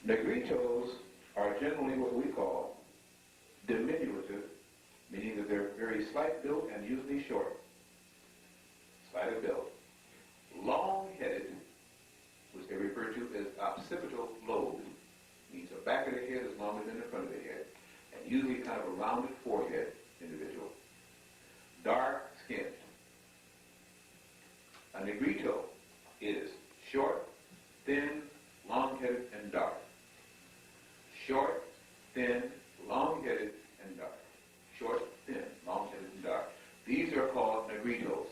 Negritos are generally what we call diminutive, meaning that they're very slight built and usually short. Slight of built. Long-headed, which they refer to as occipital lobed, means the back of the head is longer than the front of the head, and usually kind of a rounded forehead individual. Dark skinned. A negrito is short, thin, long-headed, and dark. Short, thin, long-headed, and dark. Short, thin, long-headed, and dark. These are called negritos.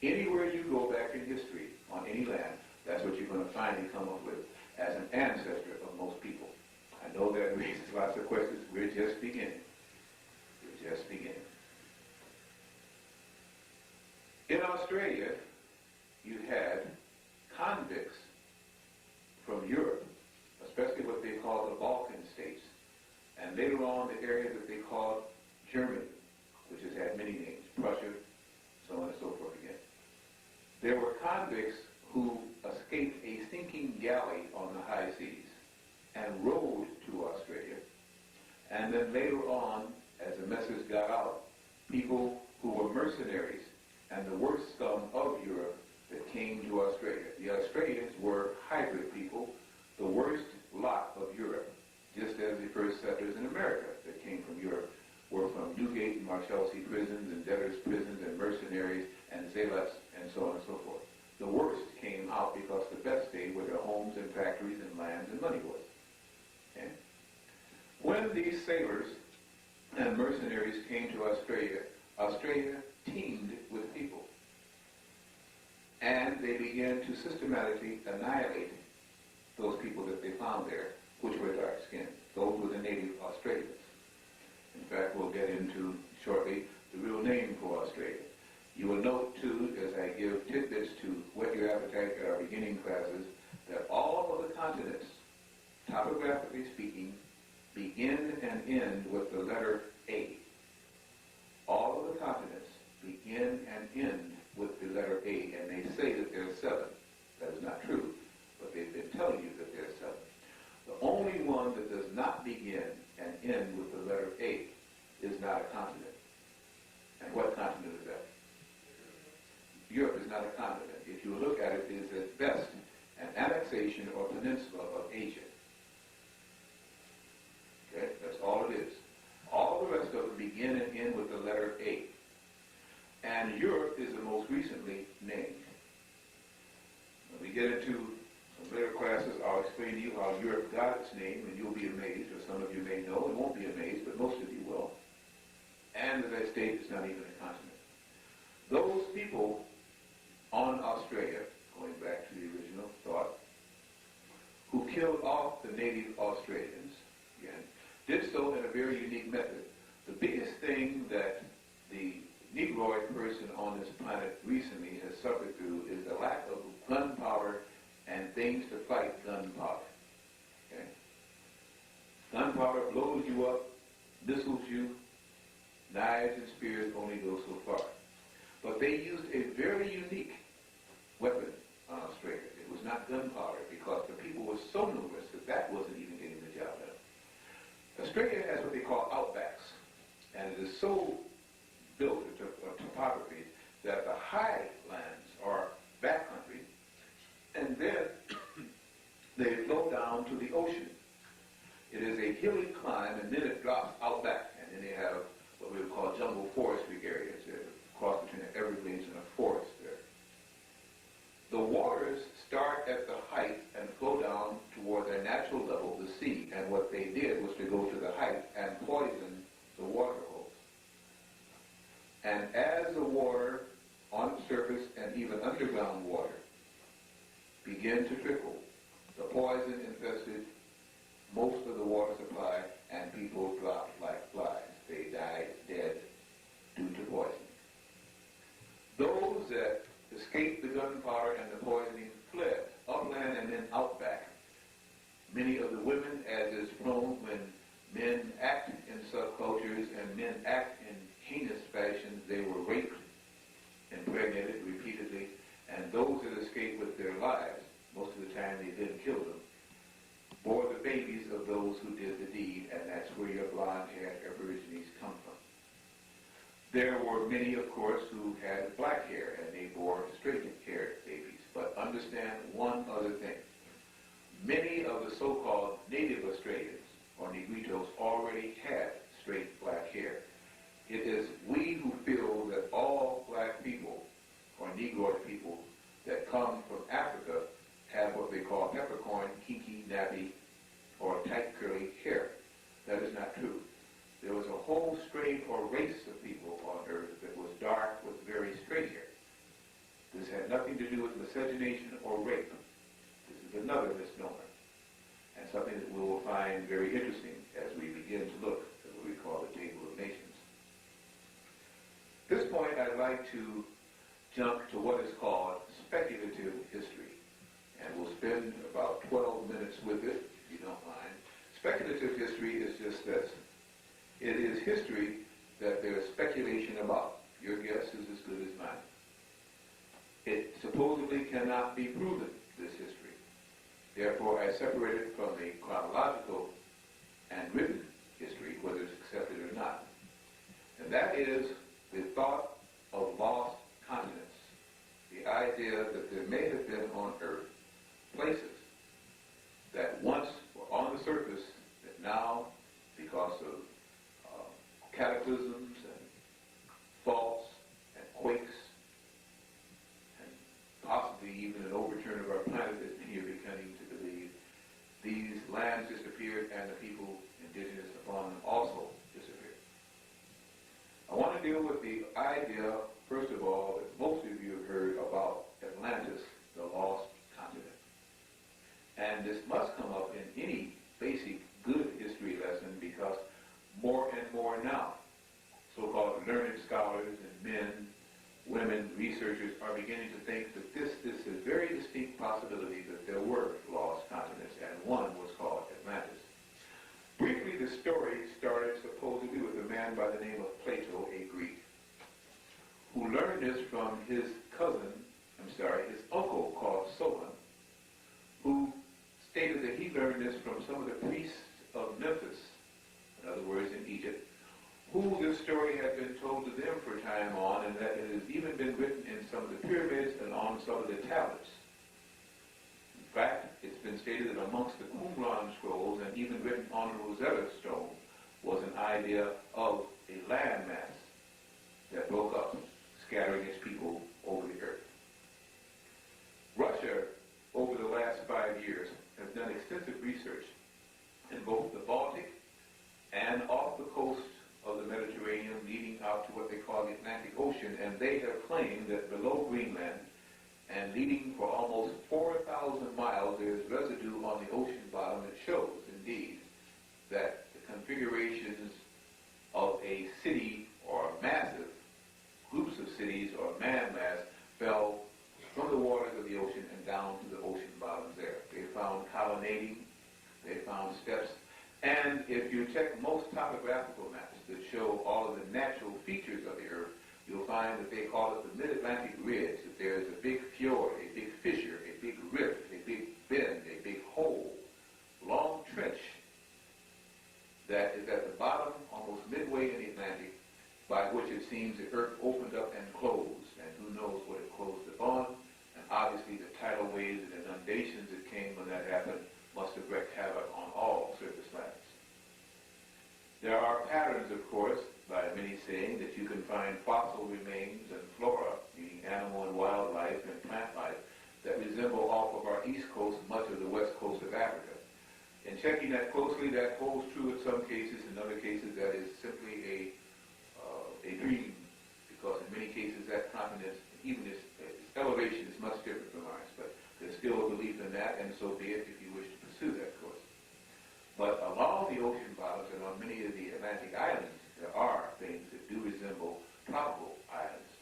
Anywhere you go back in history, on any land, that's what you're going to finally come up with as an ancestor of most people. I know that raises lots of questions. We're just beginning. We're just beginning. In Australia, you had convicts from Europe, especially what they called the Balkan states, and later on the area that they called Germany, which has had many names, Prussia, so on and so forth again. There were convicts who escaped a sinking galley on the high seas and rowed to Australia. And then later on, as the message got out, people who were mercenaries and the worst scum of Europe that came to Australia. The Australians were hybrid people, the worst lot of Europe, just as the first settlers in America that came from Europe were from Newgate and Marshalsea prisons and debtors' prisons and mercenaries and zealots and so on and so forth. The worst came out because the best stayed where their homes and factories and lands and money was. Okay? When these sailors and mercenaries came to Australia, Australia teemed with people. And they began to systematically annihilate those people that they found there, which were dark-skinned. Those were the native Australians. In fact, we'll get into shortly the real name for Australia. You will note, too, as I give tidbits to whet your appetite at our beginning classes, that all of the continents, topographically speaking, begin and end with the letter A. All of the continents begin and end with the letter A, and they say that there are 7. That is not true, but they've been telling you that there are 7. The only one that does not begin and end with the letter A is not a continent. And what continent is that? Europe is not a continent. If you look at it, it is at best an annexation or peninsula of Asia. Okay, that's all it is. All the rest of them begin and end with the letter A. And Europe is the most recently named. When we get into some later classes, I'll explain to you how Europe got its name, and you'll be amazed, or some of you may know and won't be amazed, but most of you will. And as I state, it's not even a continent. Those people on Australia, going back to the original thought, who killed off the native Australians, again, did so in a very unique method. The biggest thing that the Negroid person on this planet recently has suffered through is the lack of gunpowder and things to fight gunpowder. Okay? Gunpowder blows you up, missiles you, knives and spears only go so far. But they used a very unique weapon on Australia. It was not gunpowder because the people were so numerous that that wasn't even getting the job done. Australia has what they call outbacks, and it is so built into topography that the highlands are backcountry, and then they flow down to the ocean. It is a hilly climb, and then it drops out back, and then they have what we would call jungle forestry areas, a cross between the Everglades and a forest there. The waters start at the height and flow down toward their natural level, the sea, and what they did was to go to the height and poison the water holes. And as the water on the surface and even underground water began to trickle, the poison infested most of the water supply, and people dropped like flies. They died dead due to poisoning. Those that escaped the gunpowder and the poisoning fled upland and then outback. Many of the women, as is prone when men act in subcultures and men act in heinous fashions, they were raped, impregnated repeatedly, and those that escaped with their lives, most of the time they then killed them, bore the babies blonde-haired Aborigines come from. There were many, of course, who had black hair, and they bore straight-haired babies. But understand one other thing. Many of the so-called native Australians, or Negritos, already had straight black hair. It is we who feel that all black people, or Negroid people, that come from Africa have what they call peppercorn, kinky, nappy, or tight curly hair. That is not true. There was a whole strain or race of people on earth that was dark with very straight hair. This had nothing to do with miscegenation or rape. This is another misnomer, and something that we will find very interesting as we begin to look at what we call the Table of Nations. At this point, I'd like to jump to what is called speculative history, and we'll spend about 12 minutes with it, if you don't mind. Speculative history is just this. It is history that there is speculation about. Your guess is as good as mine. It supposedly cannot be proven, this history. Therefore, I separate it from the chronological and written history, whether it's accepted or not. And that is the thought of lost continents. The idea that there may have been on Earth places that once were on the surface that now, because of cataclysms and faults and quakes and possibly even an overturn of our planet, as many are beginning to believe, these lands disappeared and the people indigenous upon them also disappeared. I want to deal with the idea, first of all, that most of you have heard about Atlantis, the lost continent. And this must come up in any basic good history lesson because more and more now, so-called learned scholars and men, women, researchers are beginning to think that this is a very distinct possibility that there were lost continents, and one was called Atlantis. Briefly, the story started supposedly with a man by the name of Plato, a Greek, who learned this from his his uncle called Solon, who stated that he learned this from some of the priests of Memphis, in other words, in Egypt, who this story had been told to them for time on, and that it has even been written in some of the pyramids and on some of the tablets. In fact, it's been stated that amongst the Qumran scrolls and even written on Rosetta Stone was an idea of a landmass that broke up, scattering its people over the earth. Russia, over the last 5 years, has done extensive research in both the Baltic and off the coast of the Mediterranean leading out to what they call the Atlantic Ocean, and they have claimed that below Greenland and leading for almost 4,000 miles there is residue on the ocean bottom that shows, indeed, that the configurations of a city or massive groups of cities or landmass fell from the waters of the ocean and down to the ocean bottoms there. They found colonnading, they found steps, and if you check most topographical maps that show all of the natural features of the earth, you'll find that they call it the Mid-Atlantic Ridge, that there is a big fjord, a big fissure, a big rift, a big bend, a big hole, long trench that is at the bottom, almost midway in the Atlantic, by which it seems the earth opened up and closed, and who knows what it closed upon. And obviously the tidal waves and inundations that came when that happened must have wreaked havoc on all surface lands. There are patterns, of course, by many saying that you can find fossil remains and flora, meaning animal and wildlife and plant life, that resemble off of our east coast much of the west coast of Africa. In checking that closely, that holds true in some cases. In other cases, that is simply a dream, because in many cases that continent, even its elevation is much different from ours, but there's still a belief in that, and so be it if you wish to pursue that course. But along the ocean bottoms and on many of the Atlantic islands, there are things that do resemble tropical islands,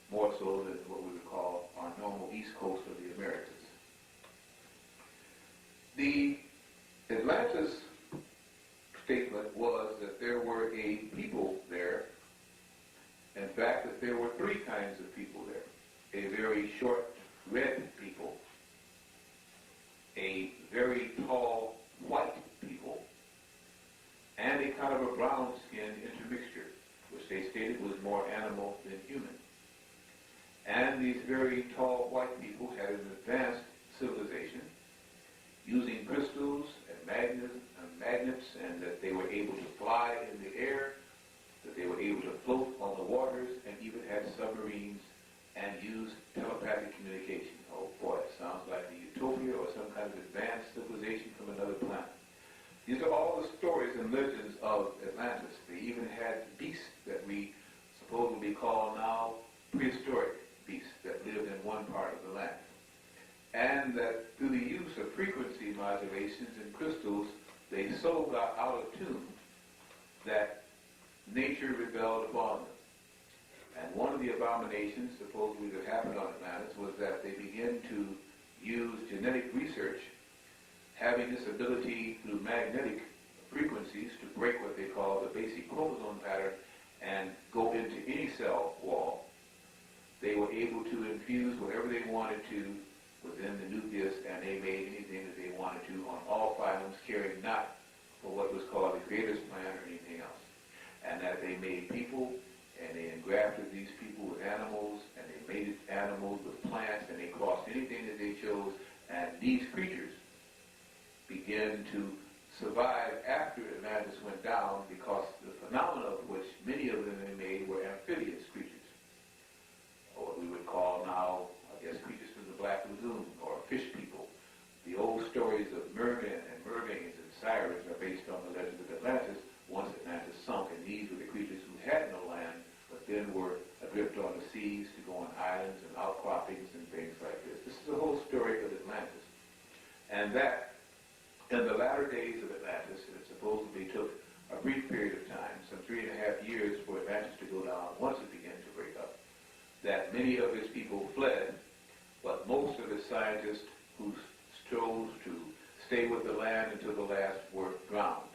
more so than what we would call our normal east coast of the Americas. The Atlantis statement was that there were a people there. In fact, that there were 3 kinds of people there. A very short, red people, a very tall, white people, and a kind of a brown-skinned intermixture, which they stated was more animal than human. And these very tall white people had an advanced civilization, using crystals and magnets, and that they were able to fly in the air, that they were able to float on the waters, and even had submarines and used telepathic communication. Oh boy, it sounds like a utopia or some kind of advanced civilization from another planet. These are all the stories and legends of Atlantis. They even had beasts that we supposedly call now prehistoric beasts that lived in one part of the land. And that through the use of frequency modulations and crystals, they so got out of tune that nature rebelled upon them. And one of the abominations supposedly that happened on Atlantis was that they began to use genetic research, having this ability through magnetic frequencies to break what they call the basic chromosome pattern and go into any cell wall. They were able to infuse whatever they wanted to within the nucleus, and they made anything that they wanted to on all phylums, caring not for what was called the creator's plan or anything else. And that they made people, and they engrafted these people with animals, and they mated animals with plants, and they crossed anything that they chose, and these creatures began to survive after Atlantis went down, because the phenomena of which many of them they made were amphibious creatures, or what we would call now, I guess, creatures from the Black Lagoon, or fish people. The old stories of mermen and mermaids and sirens are based on the legends of Atlantis, once Atlantis sunk, and these were the creatures who had no land, but then were adrift on the seas to go on islands and outcroppings and things like this. This is the whole story of Atlantis. And that, in the latter days of Atlantis, it supposedly took a brief period of time, some 3.5 years, for Atlantis to go down once it began to break up, that many of his people fled, but most of his scientists who chose to stay with the land until the last were drowned.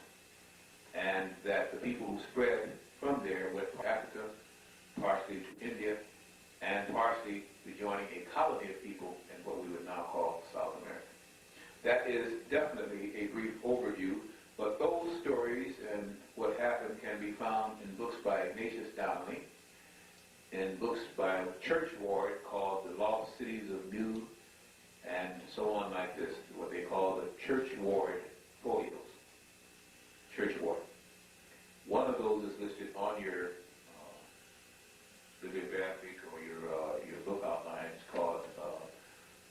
And that the people who spread from there went to Africa, partially to India, and partially rejoining a colony of people in what we would now call South America. That is definitely a brief overview, but those stories and what happened can be found in books by Ignatius Donnelly, in books by a church ward called The Lost Cities of Mu, and so on like this, what they call the church ward folios. Church ward. One of those is listed on your bibliographic or your book outline. It's called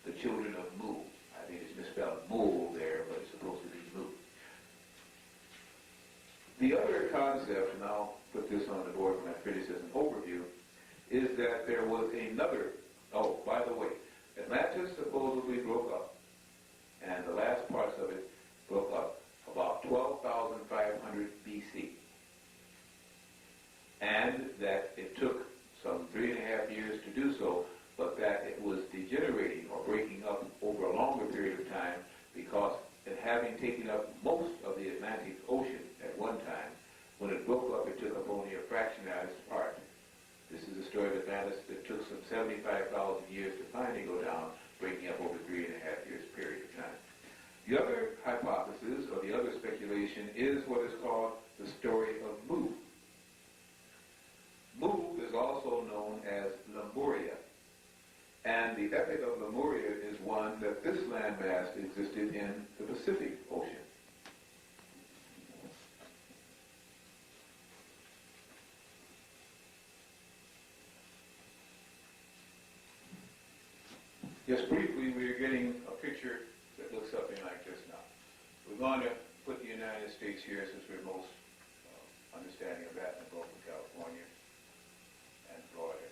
The Children of Mu. I think it's misspelled Mu there, but it's supposed to be Mu. The other concept, and I'll put this on the board when I finish as an overview, is that there was another, oh, by the way, Atlantis supposedly broke up, and the last parts of it broke up about 12,500 BC. And that it took some 3.5 years to do so, but that it was degenerating or breaking up over a longer period of time, because it having taken up most of the Atlantic Ocean at one time, when it broke up, it took up only a fractionized part. This is the story of Atlantis that took some 75,000 years to finally go down, breaking up over 3.5 years period of time. The other hypothesis, or the other speculation, is what is called the story of Mu. Mu is also known as Lemuria. And the epic of Lemuria is one that this landmass existed in the Pacific Ocean. Just briefly, we are getting a picture that looks something like this now. We're going to put the United States here, since we're most understanding of that in the Gulf of California and Florida.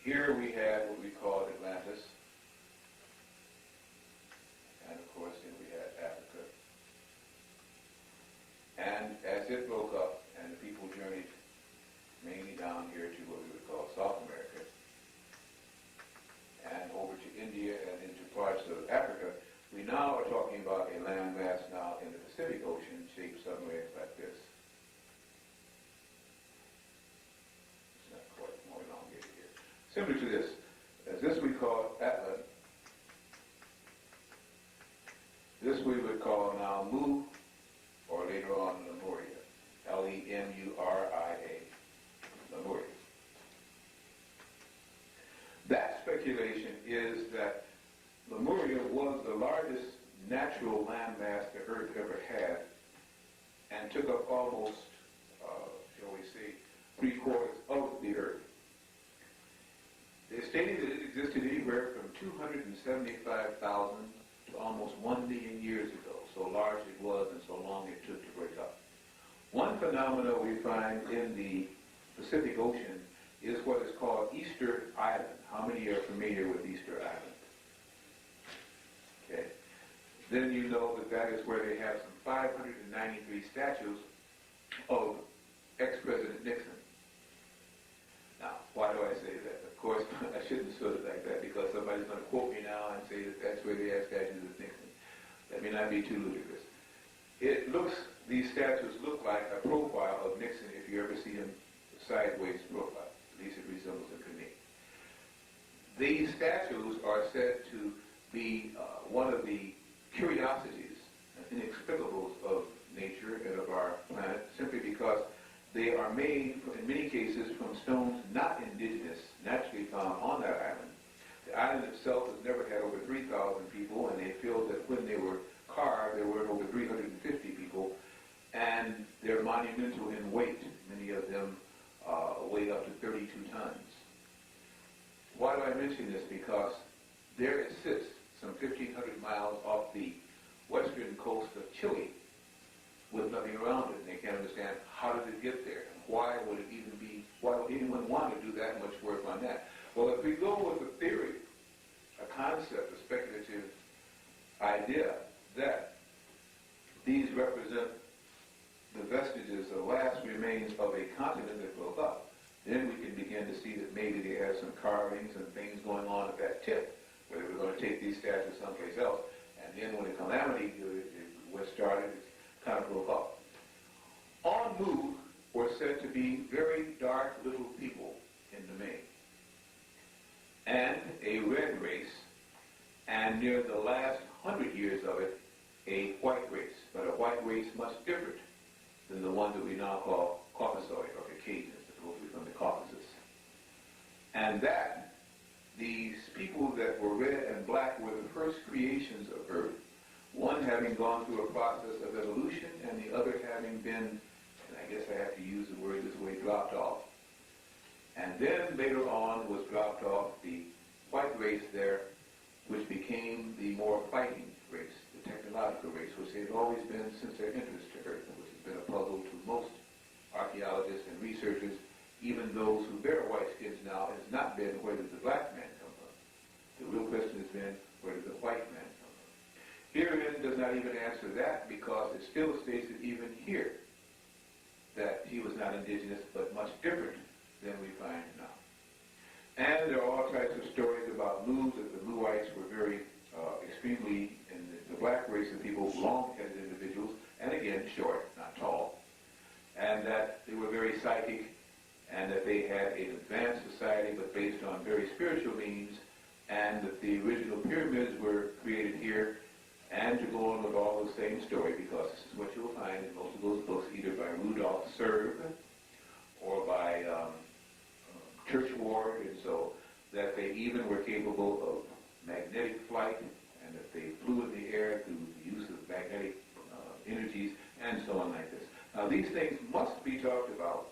Here we had what we called Atlantis, and of course then we had Africa. And as it broke up and the people journeyed mainly down here to what we would call South America, and over to India and into parts of Africa, we now are talking about a landmass now in the Pacific Ocean shaped somewhere like this. It's not quite more elongated here. Similar to this. As this we call Atlant. This we would call now Mu, natural landmass the Earth ever had and took up almost, shall we say, 3/4 of the Earth. They stated that it existed anywhere from 275,000 to almost 1 million years ago, so large it was and so long it took to break up. One phenomenon we find in the Pacific Ocean is what is called Easter Island. How many are familiar with Easter Island? Okay. Then you know that that is where they have some 593 statues of ex-President Nixon. Now, why do I say that? Of course, I shouldn't say it like that because somebody's going to quote me now and say that that's where they have statues of Nixon. Let me not be too ludicrous. These statues look like a profile of Nixon if you ever see him sideways profile. At least it resembles him to me. These statues are said to be one of the curiosities and inexplicables of nature and of our planet simply because they are made, in many cases, from stones not indigenous, naturally found on that island. The island itself has never had over 3,000 people, and they feel that when they were carved, there were over 350 people, and they're monumental in weight. Many of them weigh up to 32 tons. Why do I mention this? Because there it sits, some 1,500 miles off the western coast of Chile, with nothing around it, and they can't understand how did it get there, and why would anyone want to do that much work on that? Well, if we go with a theory, a concept, a speculative idea that these represent the vestiges, the last remains of a continent that broke up, then we can begin to see that maybe they have some carvings and things going on at that tip, where they were going to take these statues someplace else, and then when the calamity was started, it kind of broke up. En Mu were said to be very dark little people in the main, and a red race, and near the last 100 years of it, a white race, but a white race much different than the one that we now call Caucasoid or Caucasians, supposedly from the Caucasus. And that these people that were red and black were the first creations of Earth, one having gone through a process of evolution and the other having been, and I guess I have to use the word this way, dropped off. And then later on was dropped off the white race there, which became the more fighting race, the technological race, which they've always been since their interest to Earth, which has been a puzzle to most archaeologists and researchers. Even those who bear white skins now, it has not been where did the black man come from. The real question has been where did the white man come from. Herein does not even answer that because it still states that even here that he was not indigenous but much different than we find now. And there are all types of stories about Lus, that the Luites were very extremely, in the black race of people, long-headed individuals, and again, short, not tall, and that they were very psychic, and that they had an advanced society but based on very spiritual means, and that the original pyramids were created here, and to go on with all the same story, because this is what you'll find in most of those books, either by Rudolf Serb or by Churchward, and so that they even were capable of magnetic flight, and that they flew in the air through the use of magnetic energies, and so on like this. Now, these things must be talked about,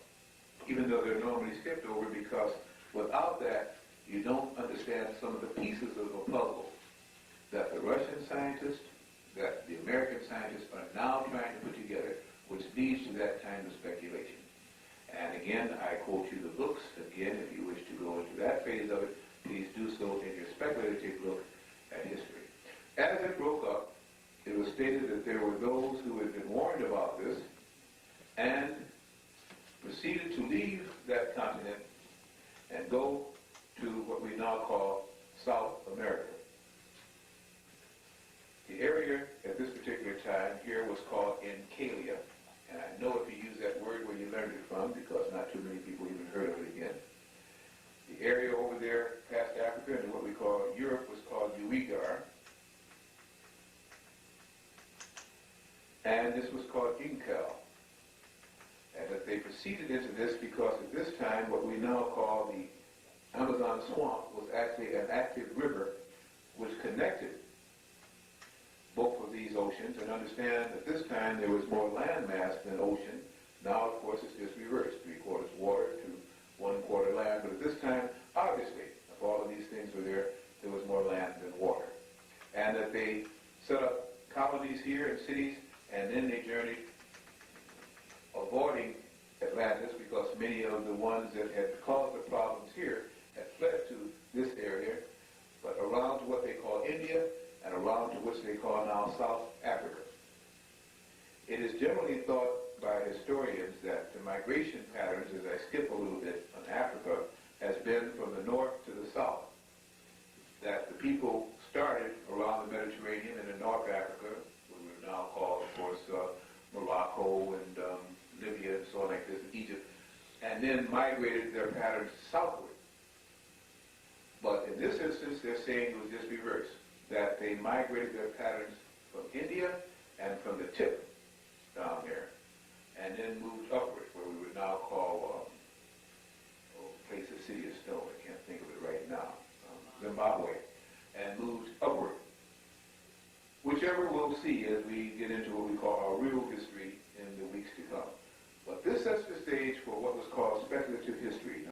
even though they're normally skipped over, because without that, you don't understand some of the pieces of a puzzle that the Russian scientists, that the American scientists are now trying to put together, which leads to that kind of speculation. And again, I quote you the books. Again, if you wish to go into that phase of it, please do so in your speculative look at history. As it broke up, it was stated that there were those who had been warned about this and proceeded to leave that continent and go to what we now call South America. The area at this particular time here was called Encalia. And I know if you use that word where you learned it from, because not too many people even heard of it again. The area over there past Africa and what we call Europe was called Uigar. And this was called Incal. And that they proceeded into this because at this time what we now call the Amazon swamp was actually an active river which connected both of these oceans and understand that this time there was more land mass than ocean. Now, of course, it's just reversed, 3/4 water to 1/4 land. But at this time, obviously, if all of these things were there, there was more land than water. And that they set up colonies here and cities, and then they journeyed, avoiding Atlantis because many of the ones that had caused the problems here had fled to this area, but around to what they call India and around to which they call now South Africa. It is generally thought by historians that the migration patterns, as I skip a little bit on Africa, has been from the north to the south. That the people started around the Mediterranean and in North Africa, what we would now call, of course, Morocco and Libya and so on like this, Egypt, and then migrated their patterns southward. But in this instance, they're saying it was just reversed, that they migrated their patterns from India and from the tip down there, and then moved upward, where we would now call a place, a city of stone, I can't think of it right now, Zimbabwe, and moved upward. Whichever we'll see as we get into what we call our real history in the weeks to come. But this sets the stage for what was called speculative history.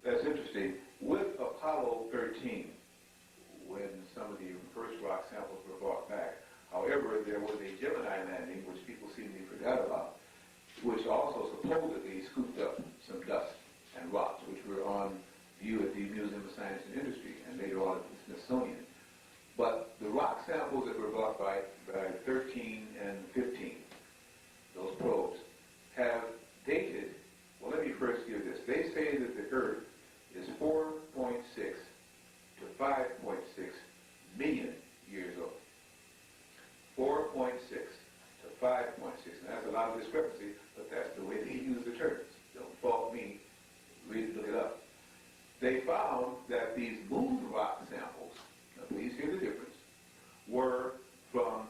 That's interesting. With Apollo 13, when some of the first rock samples were brought back, however, there was a Gemini landing, which people seem to forgot about, which also supposedly scooped up some dust and rocks, which were on view at the Museum of Science and Industry and later on at the Smithsonian. But the rock samples that were brought by 13 and 15, those probes, have dated, well, let me first give this. They say that the Earth is 4.6 to 5.6 million years old. 4.6 to 5.6. And that's a lot of discrepancy, but that's the way they use the terms. Don't fault me. Read it, look it up. They found that these moon rock samples, now please hear the difference, were from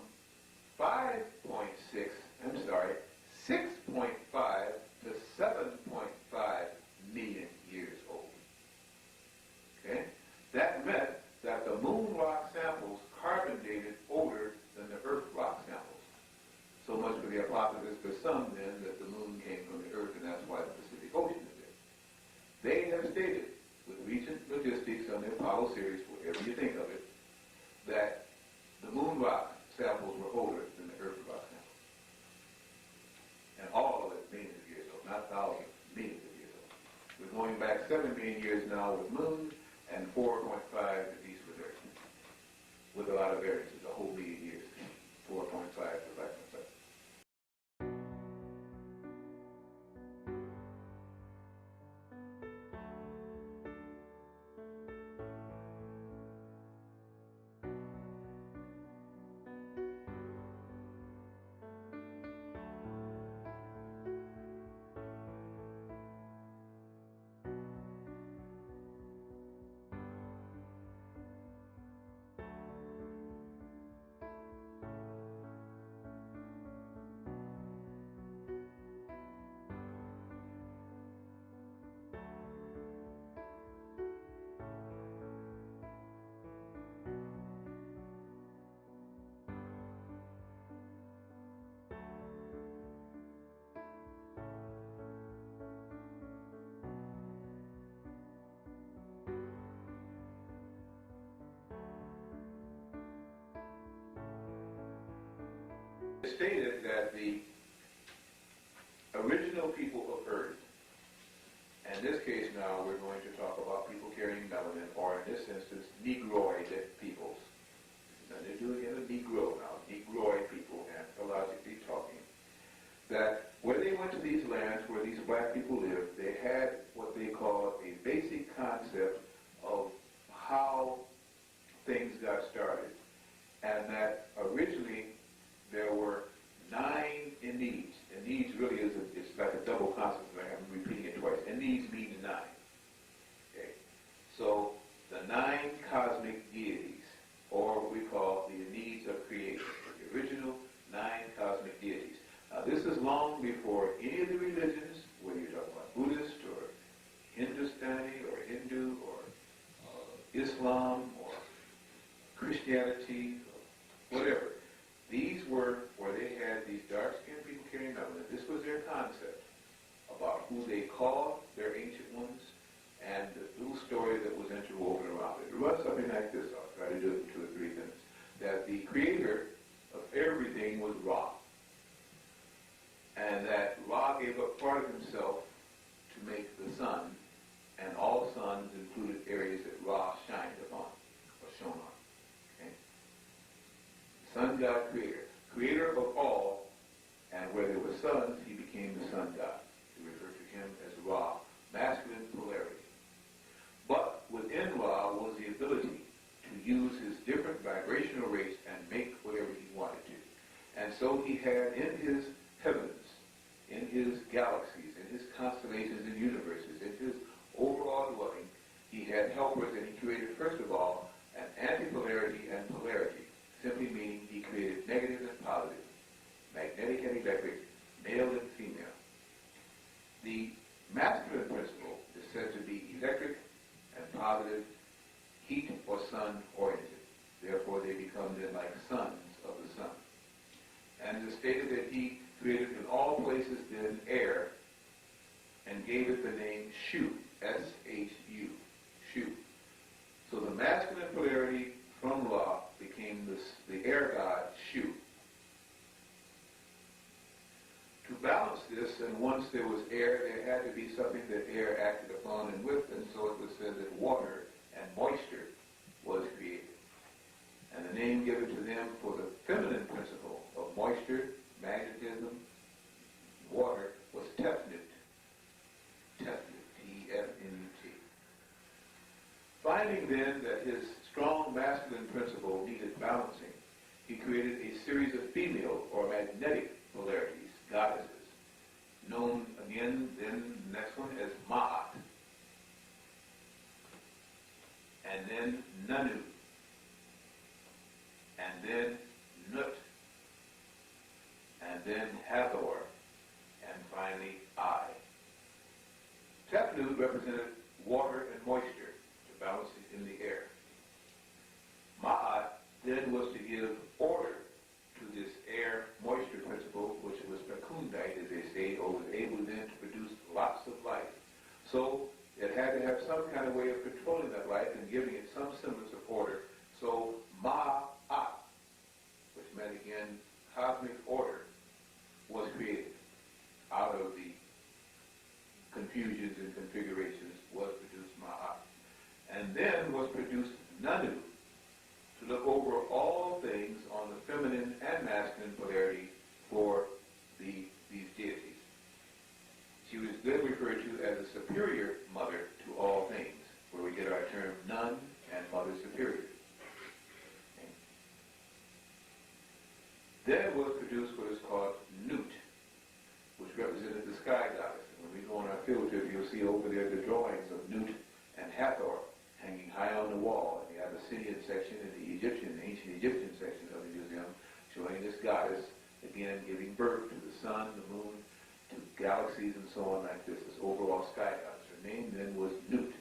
6.5 to 7.5 million years old. Okay? That meant that the moon rock samples carbon dated older than the Earth rock samples. So much for the hypothesis for some then that the moon came from the Earth and that's why the Pacific Ocean is there. They have stated with recent logistics on the Apollo series, whatever you think of it, that the moon rock samples were older than the Earth rock samples. And all of it millions of years old, not thousands, millions of years old. We're going back 7 million years now with moon and 4.5 at least with Earth. With a lot of variances, a whole million years. 4.5 to 5.5. Stated that the original people of Earth, and in this case now we're going to talk about people carrying melanin, or in this instance, Negroid peoples. Now they're doing it a Negro now, Negroid people, anthropologically talking, that when they went to these lands where these black people lived, they had what they call a basic concept of how and that originally there were 9 Enneads. Enneads really is it's like a double consonant. I'm repeating it twice. Enneads means 9. Okay, so the 9 cosmic deities, or what we call the Enneads of creation, the original 9 cosmic deities. Now, this is long before any of the religions, whether you're talking about Buddhist or Hindustani or Hindu or Islam or Christianity or whatever. These were where they had these dark-skinned people carrying melanin. This was their concept about who they called their ancient ones and the little story that was interwoven around it. It runs something like this. I'll try to do it in 2 or 3 minutes. That the creator of everything was Ra. And that Ra gave up part of himself to make the sun, and all suns included areas that Ra shined upon, or shone on. Okay? Sun God creator. Creator of all, and where there were suns, he became the sun god. We refer to him as Ra, masculine polarity. But within Ra was the ability to use his different vibrational rates and make whatever he wanted to. And so he had in his heavens, in his galaxies, in his constellations and universes, in his overall dwelling, he had helpers, and he created, first of all, an antipolarity and polarity, simply meaning he created negative and positive, magnetic and electric, male and female. The masculine principle is said to be electric and positive, heat or sun oriented. Therefore, they become then like sons of the sun. And it is stated that he created in all places then air and gave it the name Shu, S-H-U, Shu. So the masculine polarity from Ra became the air god Shu. To balance this, and once there was air, there had to be something that air acted upon and with, and so it was said that water and moisture was created. And the name given to them for the feminine principle of moisture, magnetism, water, was Tefnut. Tefnut, T-F-N-U-T. Finding then that his strong masculine principle needed balancing, he created a series of female or magnetic polarities, goddesses, known again then the next one as Ma'at, and then Nanu, and then Nut, and then Hathor, and finally I. Tefnut represented water and moisture to balance it in the air. Ma'at then was to give order to this air moisture principle, which was fecundite, as they say, or was able then to produce lots of life. So it had to have some kind of way of controlling that life and giving it some semblance of order. So Ma'at, which meant again cosmic order, was created out of the confusions and configurations. Was produced Ma'at. And then was produced Nanu, to look over all things on the feminine and masculine polarity for these deities. She was then referred to as a superior mother to all things, where we get our term nun and mother superior. Okay. Then was produced what is called Nut, which represented the sky goddess. And when we go on our field trip, you'll see over there the drawings of Nut and Hathor hanging high on the wall. And the Abyssinian section and the ancient Egyptian section of the museum, showing this goddess, again, giving birth to the sun, the moon, to galaxies and so on like this overall sky goddess. Her name then was Nut,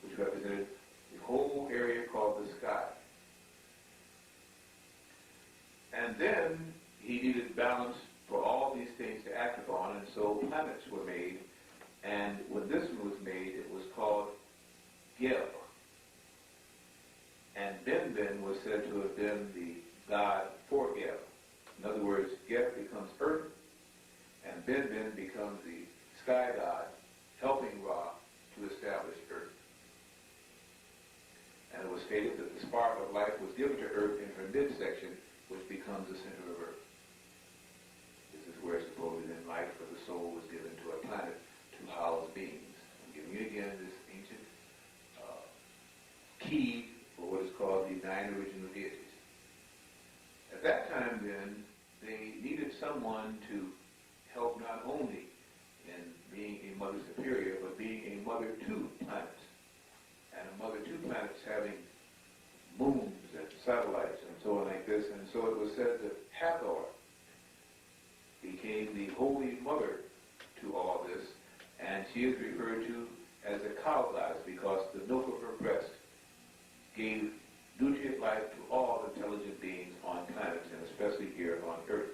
which represented the whole area called the sky. And then he needed balance for all these things to act upon, and so planets were made. And when this one was made, it was called Geb. And Ben was said to have been the god for Geb. In other words, Geb becomes earth, and Ben becomes the sky god, helping Ra to establish earth. And it was stated that the spark of life was given to earth in her midsection, which becomes the center of earth. This is where supposedly then life for the soul was given to a planet to house beings. I'm giving you again this ancient key for what is called the 9 original deities. mother superior, but being a mother to planets. And a mother to planets having moons and satellites and so on like this. And so it was said that Hathor became the holy mother to all this, and she is referred to as a cow goddess because the milk of her breast gave nutrient life to all intelligent beings on planets, and especially here on Earth.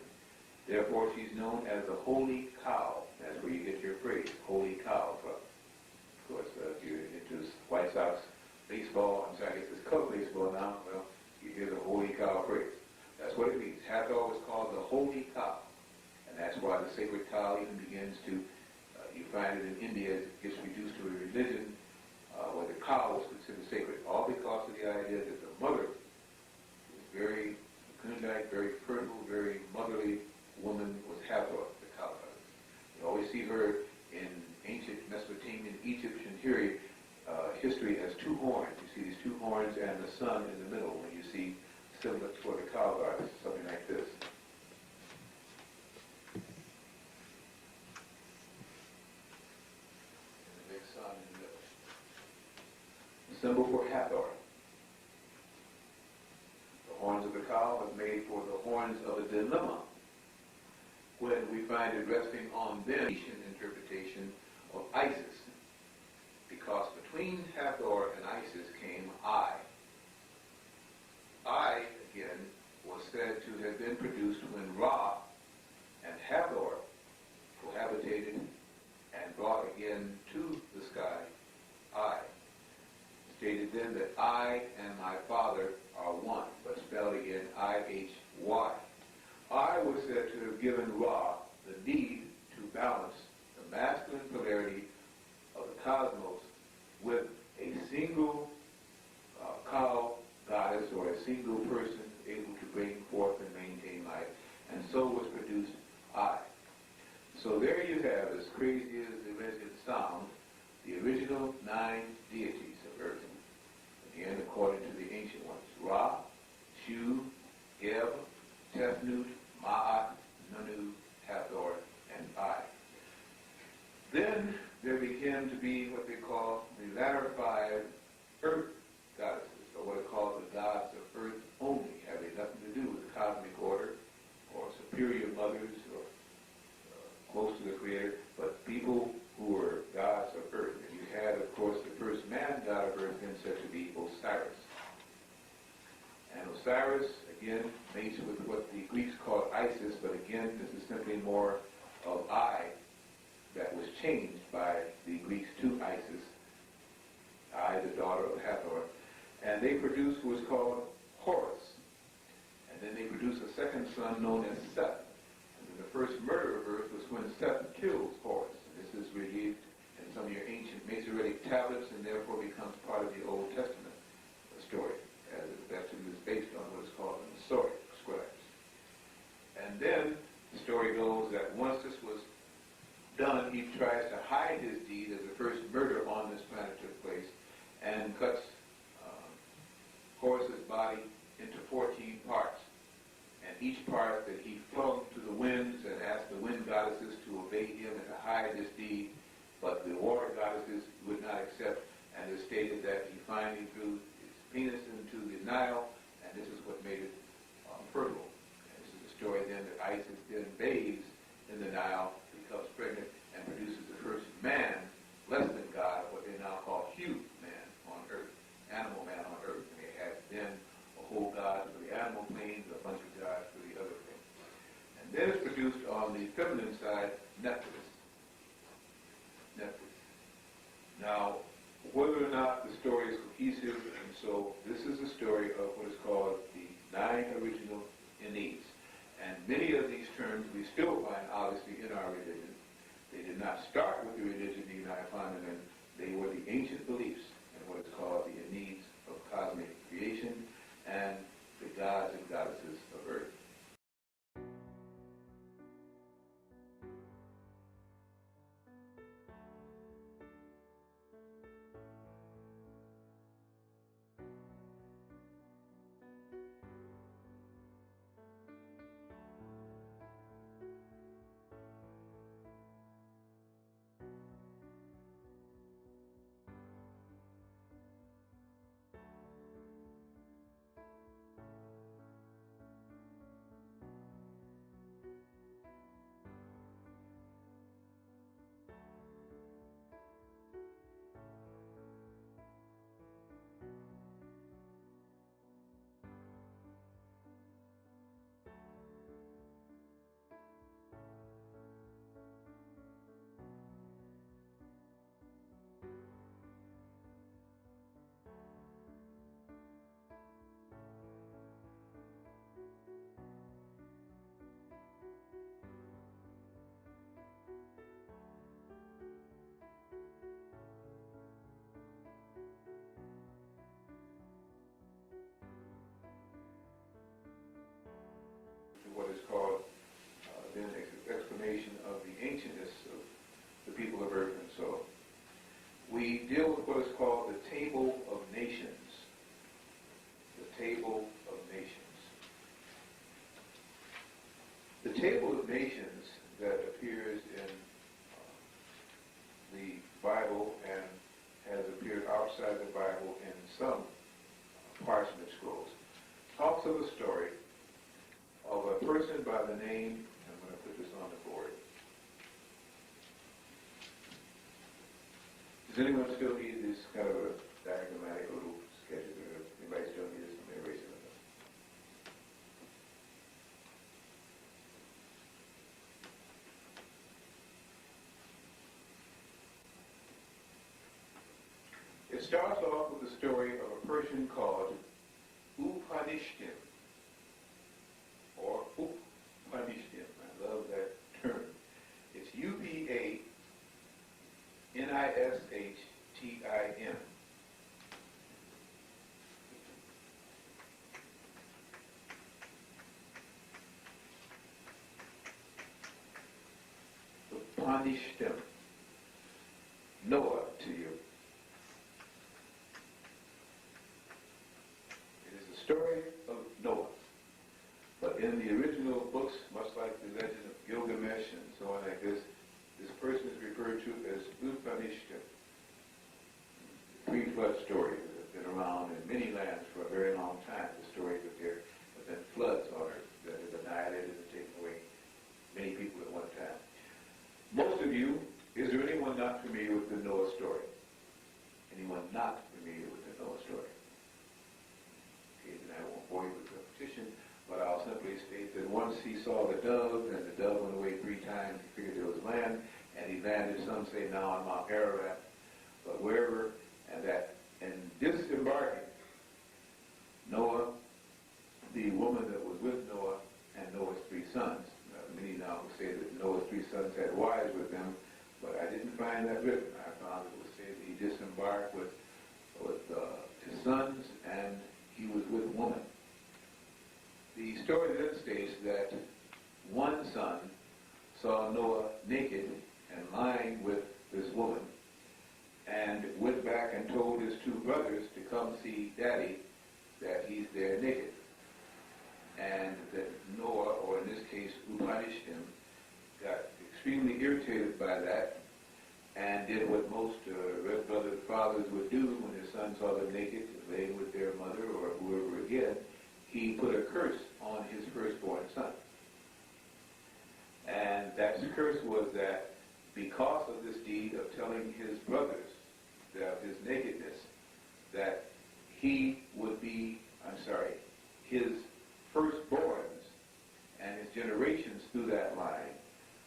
Therefore, she's known as the holy cow. That's where you get your phrase, holy cow, from. Of course, if you're into White Sox baseball, I'm sorry, I guess it's color baseball now, well, you hear the holy cow phrase. That's what it means. Hathor was called the holy cow. And that's why the sacred cow even begins to, you find it in India, it gets reduced to a religion where the cow was considered sacred, all because of the idea that the mother was very fecundite, very fertile, very motherly woman was Hathor, the cow goddess. You always see her in ancient Mesopotamian, Egyptian history as two horns. You see these two horns and the sun in the middle when you see similar for the cow goddess, something like this. And the big sun in the middle. The symbol for Hathor. The horns of the cow was made for the horns of a dilemma, when we find it resting on the interpretation of Isis. Because between Hathor and Isis came I. I, again, was said to have been produced when Ra and Hathor cohabitated and brought again to the sky I. Stated then that I and my Father are one, but spelled again I-H-Y. I was said to have given Ra the need to balance the masculine polarity of the cosmos with a single cow goddess or a single person able to bring forth and maintain life. And so was produced I. So there you have, as crazy as the legend sounds, the original 9 deities of Earth. Again, according to the ancient ones, Ra, Shu, Geb, Tefnut, Ma'at, Nanu, Hathor, and I. Then there began to be what they call the latter 5 Earth goddesses, or what are called the gods of Earth only, having nothing to do with the cosmic order or superior mothers or close to the Creator, but people who were gods of Earth. And you had, of course, the first man god of Earth then said to be Osiris. And Osiris, again, mates with what the Greeks called Isis, but again, this is simply more of I that was changed by the Greeks to Isis, I, the daughter of Hathor. And they produced what was called Horus. And then they produced a second son known as Seth. And then the first murder of Earth was when Seth kills Horus. And this is relieved in some of your ancient Masoretic tablets and therefore becomes part of the Old Testament story. As that is based on what is called the Masoretic scribes. And then the story goes that once this was done, he tries to hide his deed as the first murder on this planet took place and cuts Horus's body into 14 parts. And each part that he flung to the winds and asked the wind goddesses to obey him and to hide this deed, but the water goddesses would not accept, and it stated that he finally threw his penis into the Nile, and this is what made it fertile. And this is the story then that Isis then bathes in the Nile, becomes pregnant, and produces the first man, less than God, what they now call human man on Earth, animal man on Earth. And they had then a whole god for the animal plane, a bunch of gods for the other thing. And then it's produced on the feminine side, Nephthys. Now, whether or not the story is cohesive, and so this is the story of what is called the 9 original Enneads. And many of these terms we still find obviously in our religion. They did not start with the religion even I find them in. They were the ancient beliefs in what is called the Enneads of cosmic creation and the gods and goddesses of Earth. what is called then explanation of the ancientness of the people of earth and soul. We deal with what is called the Table of Nations. The Table of Nations. The Table of Nations that appears in the Bible and has appeared outside the Bible in some parchment scrolls talks of a story of a person by the name, I'm going to put this on the board. Does anyone still need this kind of a diagrammatic little sketches? Anybody still need this? Let me erase it. It starts off with the story of a person called Upanishtim, or Upanishtim. I love that term. It's Upanishtim. Upanishtim. Noah to you. Story of Noah. But in the original books, much like the legend of Gilgamesh and so on like this person is referred to as Upanishtim. Pre-flood story that has been around in many lands for a very long time. The story that there have been floods on earth that have annihilated and taken away many people at one time. Most of you, is there anyone not familiar with the Noah story? Anyone not familiar with the Noah story? And I won't bore you with repetition, but I'll simply state that once he saw the dove, and the dove went away 3 times, he figured there was land, and he landed, some say now on Mount Ararat, but wherever, and disembarking, Noah, the woman that was with Noah, and Noah's 3 sons. Many now say that Noah's 3 sons had wives with them, but I didn't find that written. I found it would say that he disembarked with his sons, and he was with a woman. The story then states that one son saw Noah naked and lying with this woman, and went back and told his 2 brothers to come see Daddy, that he's there naked. And that Noah, or in this case Upanishtim, got extremely irritated by that and did what most red blooded fathers would do when his son saw them naked, laying with their mother or whoever again. He put a curse on his firstborn son. And that curse was that because of this deed of telling his brothers of his nakedness, that he would be, his firstborns and his generations through that line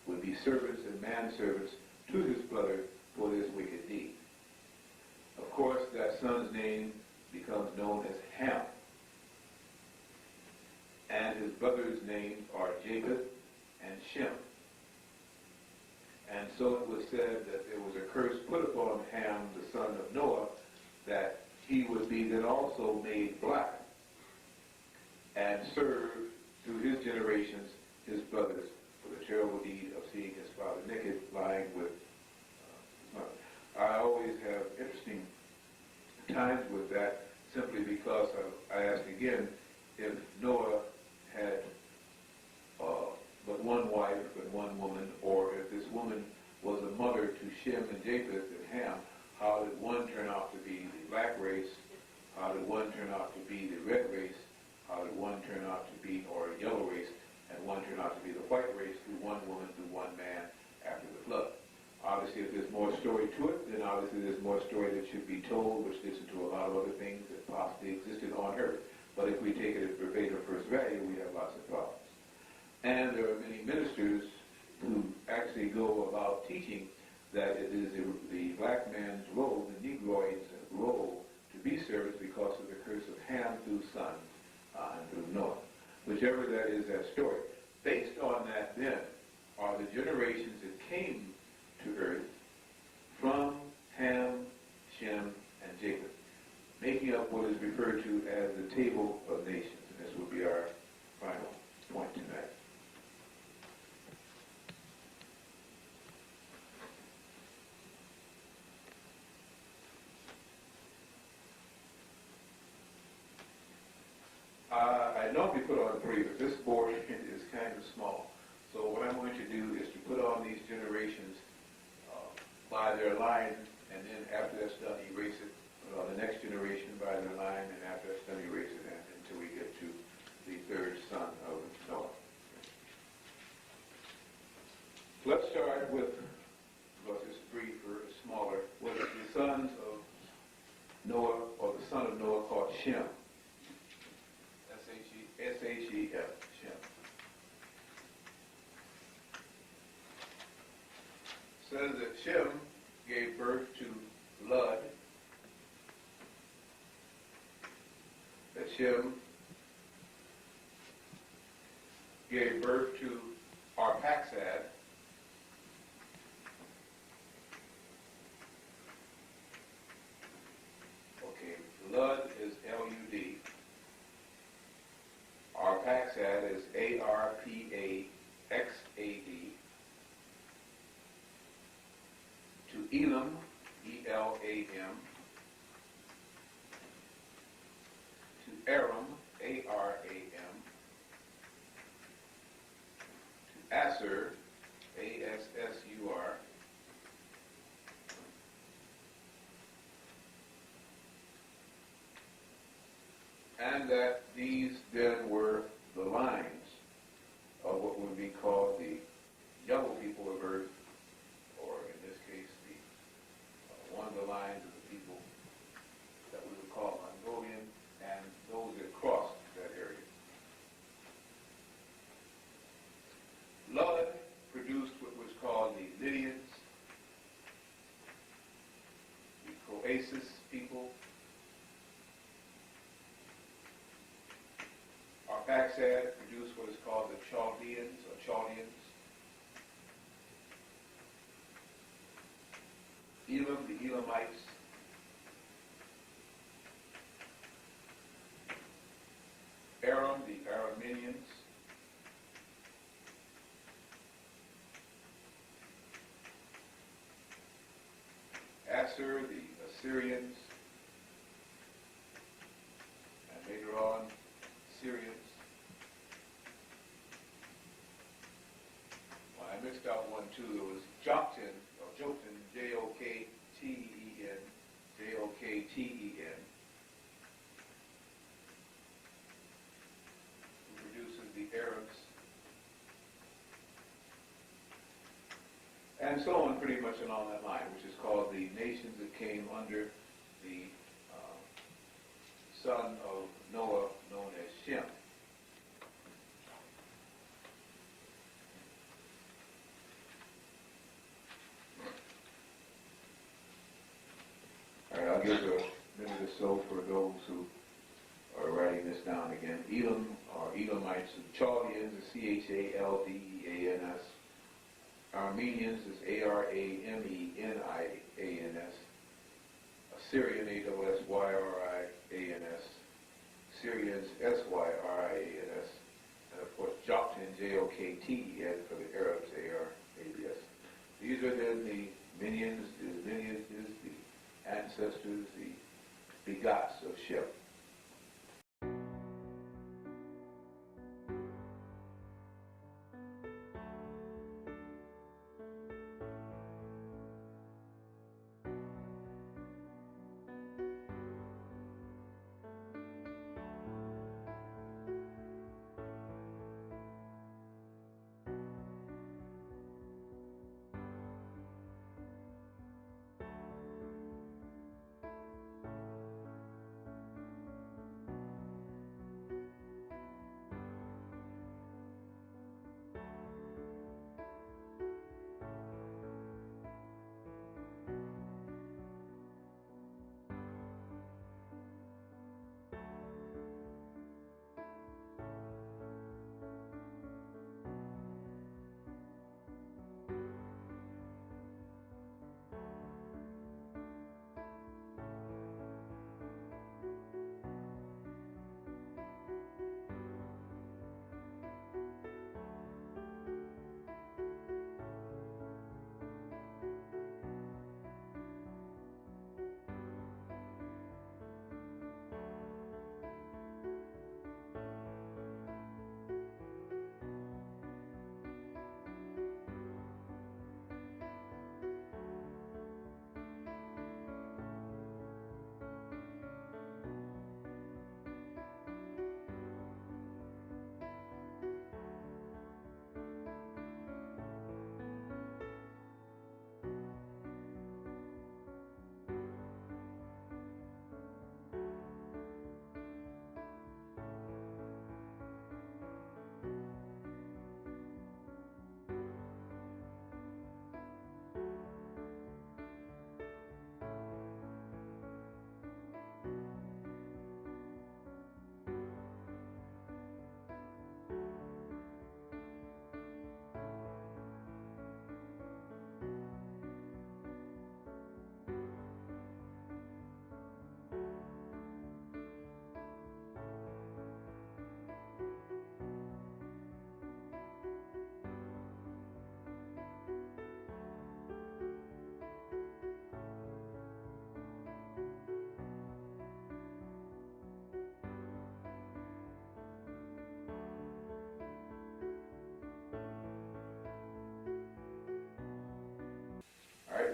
would be servants and manservants to his brother for this wicked deed. Of course, that son's name becomes known as Ham. And his brothers' names are Japheth and Shem. And so it was said that there was a curse put upon Ham, the son of Noah, that he would be then also made black and serve through his generations his brothers for the terrible deed of seeing his father naked, lying with his mother. I always have interesting times with that, simply because I ask again, if Noah had but one wife and one woman, or if this woman was a mother to Shem and Japheth and Ham, how did one turn out to be the black race? How did one turn out to be the red race? How did one turn out to be, or a yellow race, and one turn out to be the white race through one woman, through one man after the flood? Obviously, if there's more story to it, then obviously there's more story that should be told, which gets into a lot of other things that possibly existed on earth. But if we take it at verbatim first value, we have lots of problems. And there are many ministers who actually go about teaching that it is the black man's role, the Negroid's role, to be servants because of the curse of Ham through son and through Noah. Whichever that is, that story. Based on that, then, are the generations that came to earth from Ham, Shem, and Japheth, making up what is referred to as the Table of Nations. And this will be our final point tonight. I normally put on 3, but this board is kind of small. So what I'm going to do is to put on these generations by their line, and then after that's done, erase it. Put on the next generation by their line, and after that's done, erase it until we get to the third son of Noah. Let's start with, because it's briefer, it's smaller, with the sons of Noah, or the son of Noah called Shem. S-H-E-M, Shem. Says that Shem gave birth to Lud, that Shem gave birth to Arphaxad, okay, Lud is L-U-D, Arphaxad is A-R-P-A-X-A-D, to Elam, E-L-A-M, to Aram, A-R-A-M, to Asser, A-S-S-U-R, and that these then were the lines of what would be called the younger people of earth, or in this case, one of the lines of the people that we would call Mongolian, and those that crossed that area. Lud produced what was called the Lydians, the Croesus people. Arphaxad produced what is called the Chaldeans, or Chaldeans. Elam, the Elamites. Aram, the Arameans. Asser, the Assyrians. And later on, Syrians. Well, I mixed out one too. There was Joktan, or Joktan, J-O-K-T-E-N, J-O-K-T-E-N, who produces the Arabs, and so on, pretty much along that line, which is called the nations that came under the son of Noah, known as Shem. All right, I'll give a minute or so for those who are writing this down again. Elam, or Elamites, the Chaldeans is C-H-A-L-D-E-A-N-S. Armenians is A-R-A-M-E-N-I-A-N-S. Assyrian, A-S-S-Y-R-I-A-N-S. Syrians, S-Y-R-I-A-N-S. And of course, Joktan, J-O-K-T-E-N for the Arabs, A-R-A-B-S. These are then the minions, the lineage is the ancestors, the begots of Shem.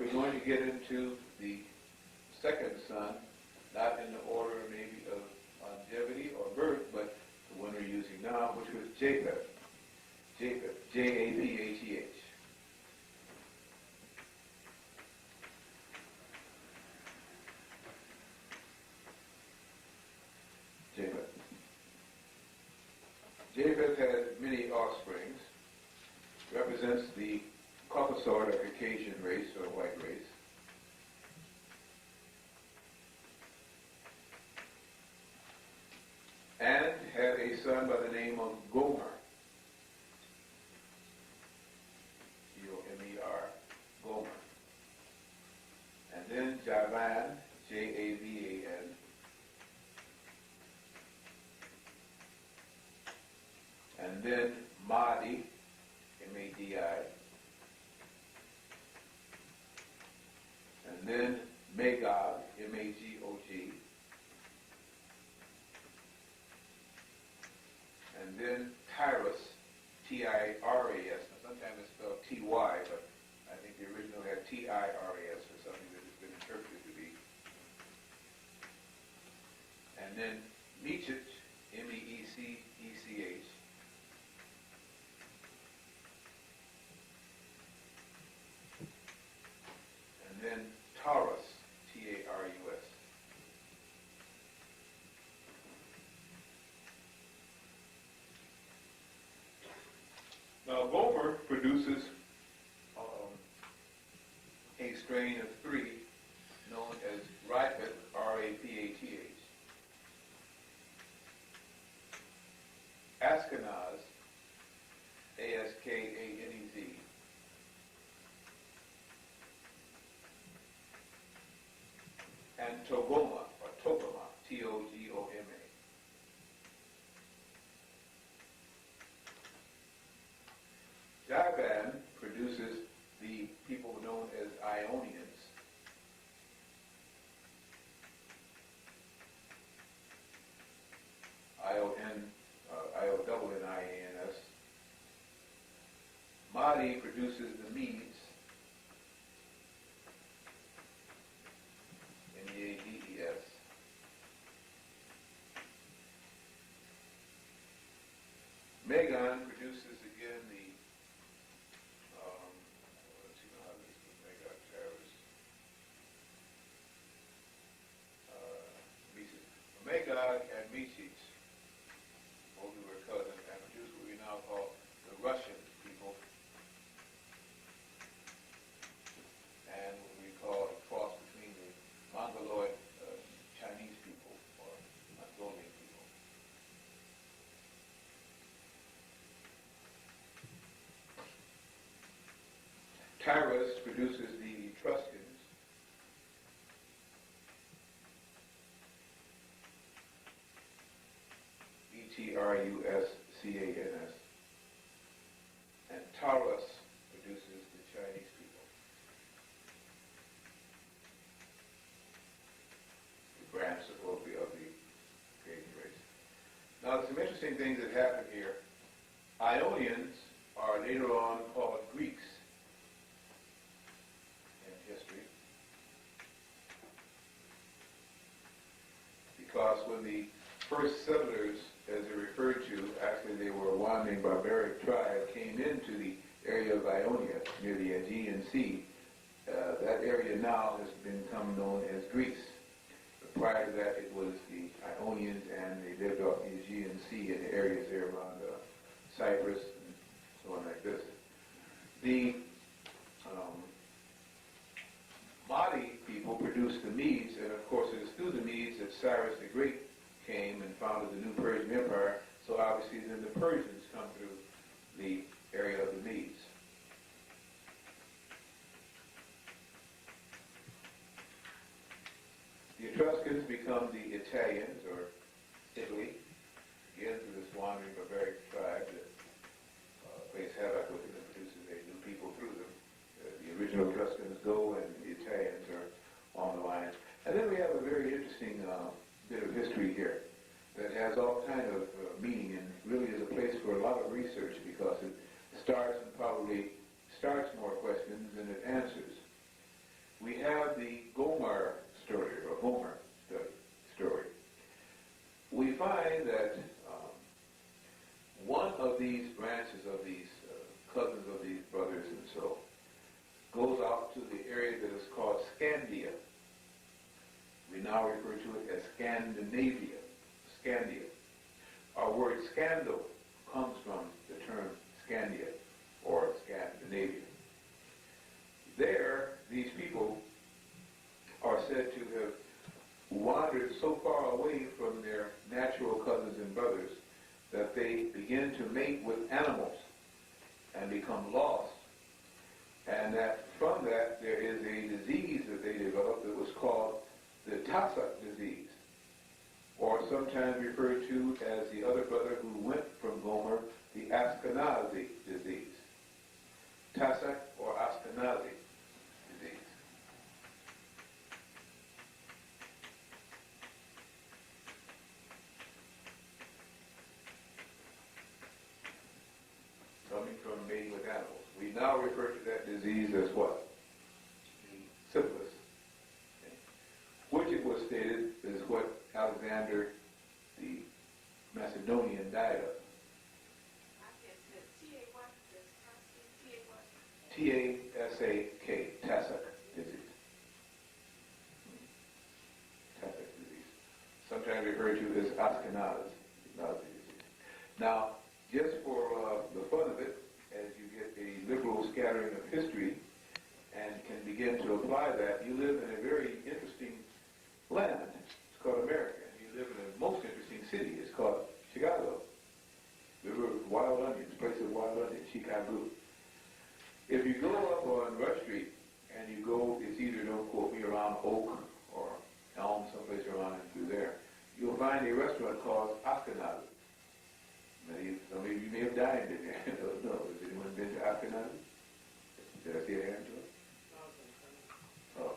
we're going to get into the second son, not in the order maybe of longevity or birth, but the one we're using now, which was Japheth. Japheth, J-A-P-H-E-H. Japheth. Japheth had many offsprings, represents the Caucasoid or Caucasian race or white race. And had a son by the name of Gomer. G-O-M-E-R, Gomer. And then Javan, J-A-V-A-N. And then Mahdi, M-A-D-I. And then Magog, M-A-G-O-G. And then Tyrus, T-I-R-A-S. Now sometimes it's spelled T-Y, but I think the original had T-I-R-A-S for something that has been interpreted to be. And then Mechich, M-E-E-C-E-C-H. And then Taurus, T-A-R-U-S. Now, Gomer produces a strain of three known as Raphath, R-A-P-A-T-H. Ashkenaz, A-S-K-A-N-E-Z. And Togoma, or Togoma, T-O-G-O-M-A. Javan produces the people known as Ionians. I-O-N-I-A-N-S. Mahdi produces the Medes. M-E-A-D-E-S. Megon produces again the let's see how this is Megon Tyrus. Magog and Mechich, both who were cousins, and produced what we now call the Russian people, and what we call a cross between the Mongoloid Chinese people or Mongolian people. Tyrus produces the Etruscans. E-T-R-U-S-C-A-N-S. And Taurus produces the Chinese people. The branch supposedly of the Caucasian race. Now there's some interesting things that happen here. Ionians are later on called Greeks in history. Because when the first settlers, as they're referred to, actually they were a wandering barbaric tribe, came into the area of Ionia near the Aegean Sea. That area now has become known as Greece. But prior to that, it was the Ionians, and they lived off the Aegean Sea in the areas there around Cyprus and so on like this. The Mahdi people produced the Medes, and of course it is through the Medes that Cyrus the Great came and founded the new Persian Empire, so obviously then the Persians come through the area of the Medes. The Etruscans become the Italians, or Italy, again through this wandering barbaric tribe that plays havoc with them and produces a new people through them. The original Etruscans go, and the Italians are on the line. And then we have a very interesting bit of history here that has all kind of meaning and really is a place for a lot of research, because it starts and probably starts more questions than it answers. out to the area that is called Scandia. We now refer to it as Scandinavia, Scandia. Our word scandal comes from the term Scandia or Scandinavia. There, these people are said to have wandered so far away from their natural cousins and brothers that they begin to mate with animals and become lost. And that from that there is a disease that they developed that was called the Tassak disease, or sometimes referred to as the other brother who went from Gomer, the Ashkenazi disease. Tassak or Ashkenazi disease. Coming from mating with animals. We now refer to that disease as what? Syphilis. Okay. Which it was stated is what Alexander the Macedonian died of. T-A-S-A-K, Tassak disease. Tassak disease. Sometimes referred to as Ashkenazi disease. Now, just for the fun of it, as you get a liberal scattering of history and can begin to apply that, you live in a very interesting land. It's called America. You live in a most interesting city. It's called Chicago. River of Wild Onions, place of wild onions, Chicago. If you go up on Rush Street and you go, it's either, don't quote me, around Oak or Elm, someplace around and through there, you'll find a restaurant called Ashkenazi. Some of you may have dined in there. I don't know. Has anyone been to Ashkenazi? Did I see a hand to it? Oh,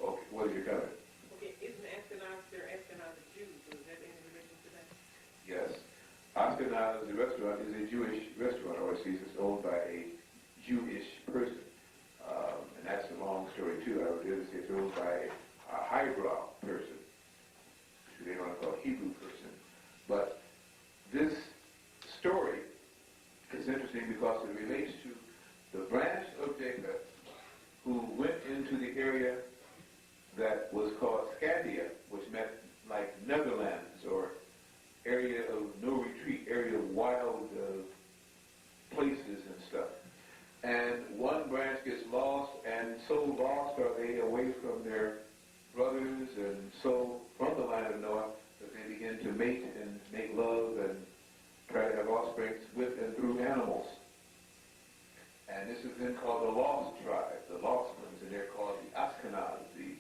okay. What is your comment?
Okay, isn't Ashkenazi, they're Ashkenazi Jews, so is that any relation to that?
Yes. Ashkenazi, the restaurant, is a Jewish restaurant, or it's owned by a Jewish person. And that's a long story, too. I would dare say it's owned by a highbrow person. They don't call a Hebrew person. But this story is interesting because it relates to the branch of Jacob who went into the area that was called Scandia, which meant like Netherlands or area of no retreat, area of wild places and stuff. And one branch gets lost, and so lost are they away from their brothers and so from the land of Noah that they begin to mate and make love and try to have offspring with and through animals. And this is then called the lost tribe, the lost ones, and they're called the Ashkenaz, the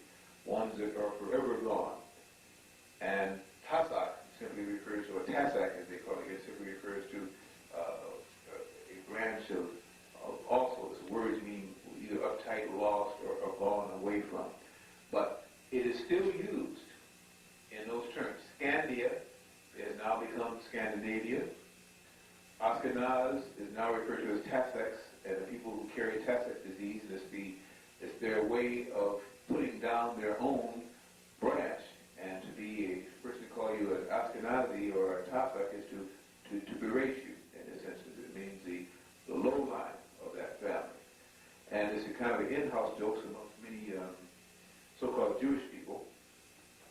ones that are forever gone. And Tassak simply refers to, or Tassak as they call it, simply refers to a branch of also, the words mean either uptight, lost, or gone away from. But it is still used in those terms. Scandia has now become Scandinavia. Ashkenaz is now referred to as Tassaks, and the people who carry Tassak disease, it's their way of putting down their own branch. And to be a person to call you an Ashkenazi or a Tassak is to berate you in this instance. It means the low line of that family. And it's a kind of an in-house joke amongst many so-called Jewish people.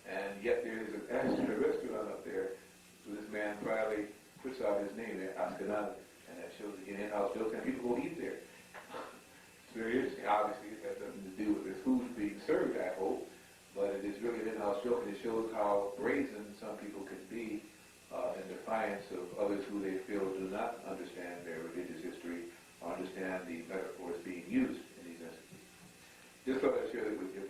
And yet there is a restaurant up there, so this man proudly puts out his name there, Ashkenazi. And that shows again in-house jokes, and people go eat there. It's very interesting. Obviously, it has nothing to do with the food being served, I hope, but it is really an in-house joke, and it shows how brazen some people can be in defiance of others who they feel do not understand their religious history or understand the metaphors being used in these instances. Just thought I'd share that with you.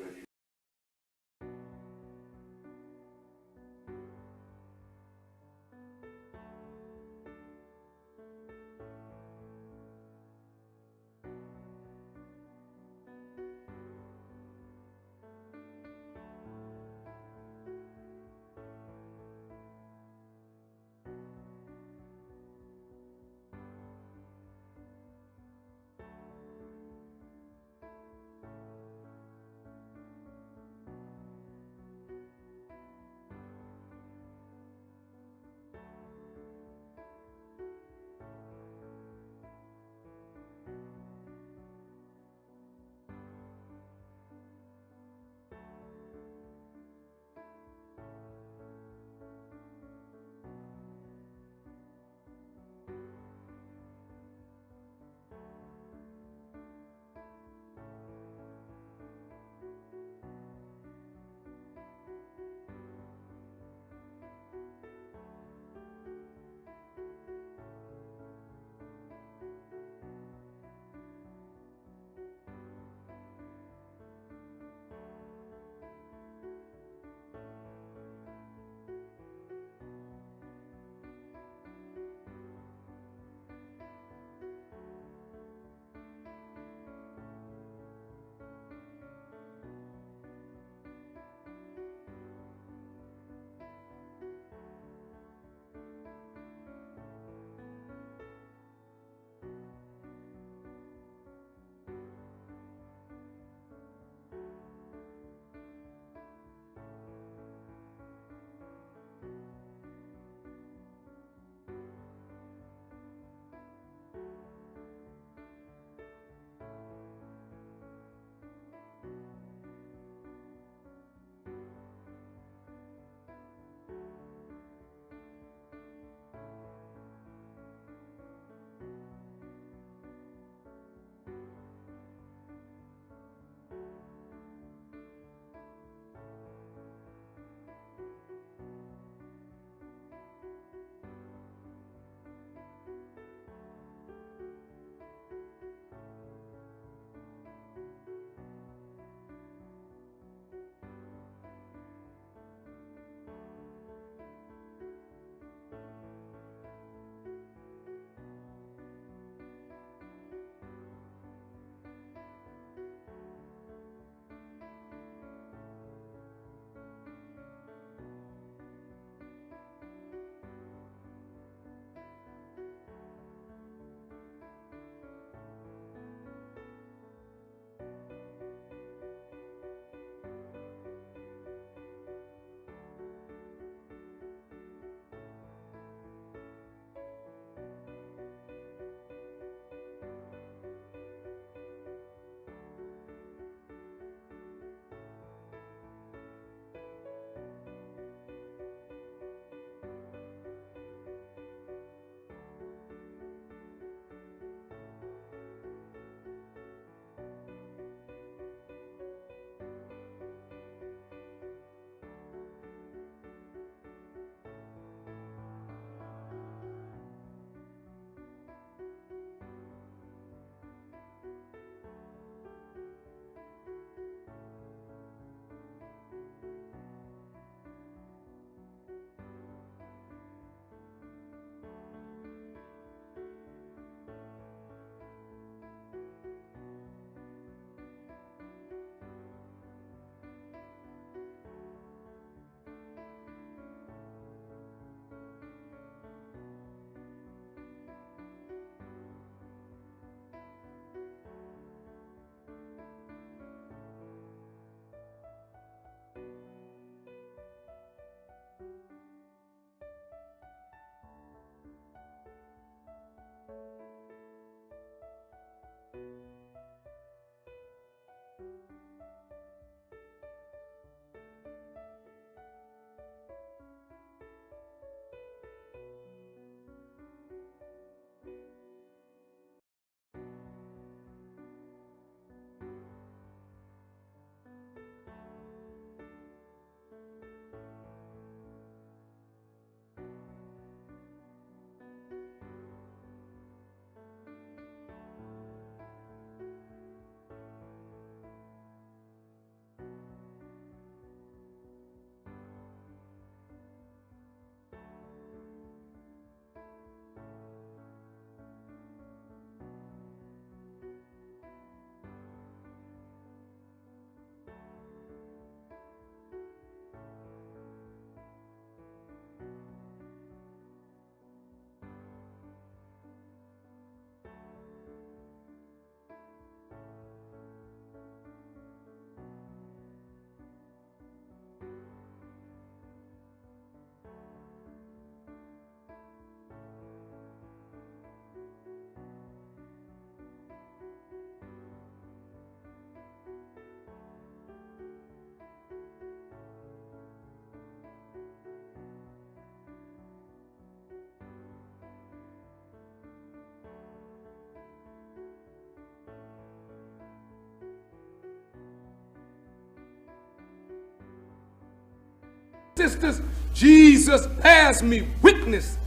Sisters, Jesus bears me witness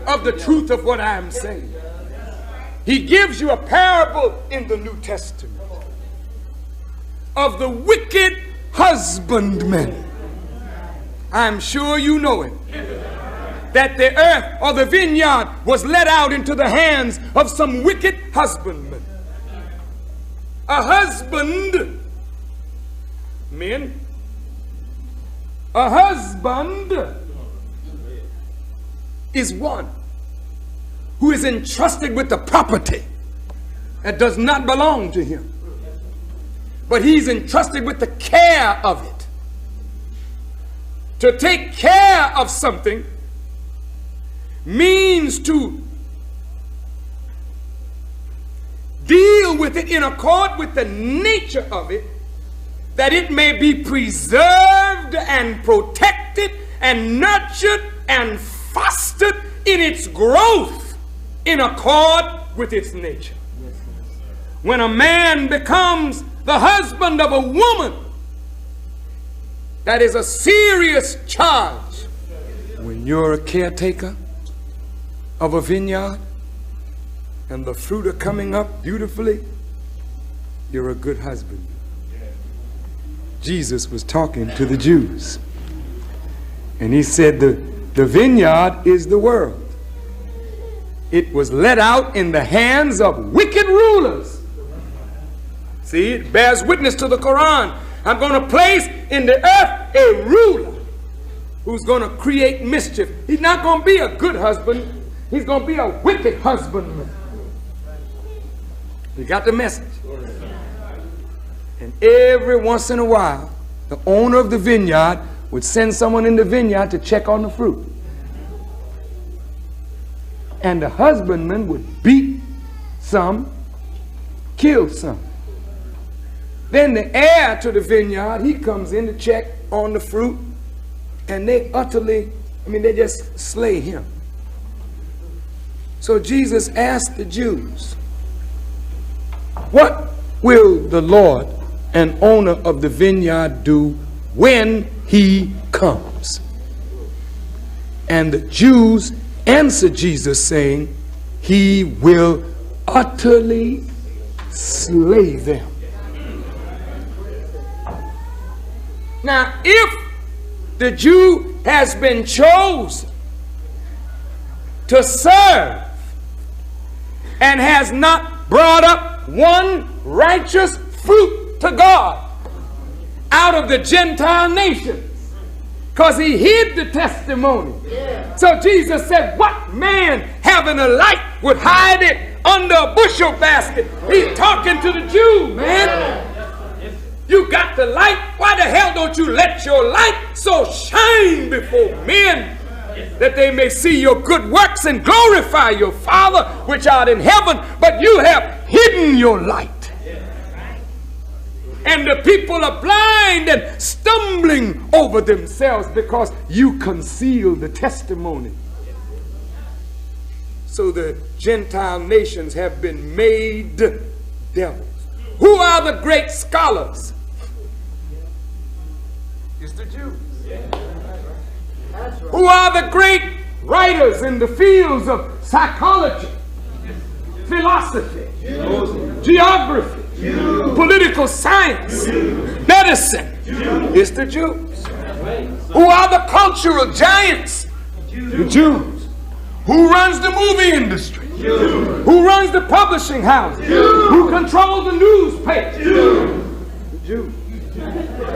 of the truth of what I am saying. He gives you a parable in the New Testament of the wicked husbandman. I'm sure you know it. That the earth or the vineyard was let out into the hands of some wicked husbandman. A husband, men, a husband is one who is entrusted with the property that does not belong to him. But he's entrusted with the care of it. To take care of something means to deal with it in accord with the nature of it, that it may be preserved and protected and nurtured and fostered in its growth in accord with its nature. When a man becomes the husband of a woman, that is a serious charge. When you're a caretaker of a vineyard and the fruit are coming up beautifully, you're a good husband. Jesus was talking to the Jews, and he said the vineyard is the world. It was let out in the hands of wicked rulers. See, it bears witness to the Quran. I'm going to place in the earth a ruler who's going to create mischief. He's not going to be a good husband. He's going to be a wicked husbandman. You got the message? And every once in a while, the owner of the vineyard would send someone in the vineyard to check on the fruit. And the husbandman would beat some, kill some. Then the heir to the vineyard, he comes in to check on the fruit, and they they just slay him. So Jesus asked the Jews, what will the Lord and owner of the vineyard do when he comes? And the Jews answered Jesus, saying, he will utterly slay them. Now, if the Jew has been chosen to serve and has not brought up one righteous fruit to God out of the Gentile nations, because he hid the testimony. So Jesus said, what man having a light would hide it under a bushel basket? He's talking to the Jew, man. You got the light. Why the hell don't you let your light so shine before men that they may see your good works and glorify your Father which art in heaven? But you have hidden your light. And the people are blind and stumbling over themselves because you conceal the testimony. So the Gentile nations have been made devils. Who are the great scholars? It's the Jews. Who are the great writers in the fields of psychology, philosophy, geography, political science, medicine? It's the Jews. Who are the cultural giants? The Jews. Who runs the movie industry? Who runs the publishing house? Who controls the newspaper? The Jews.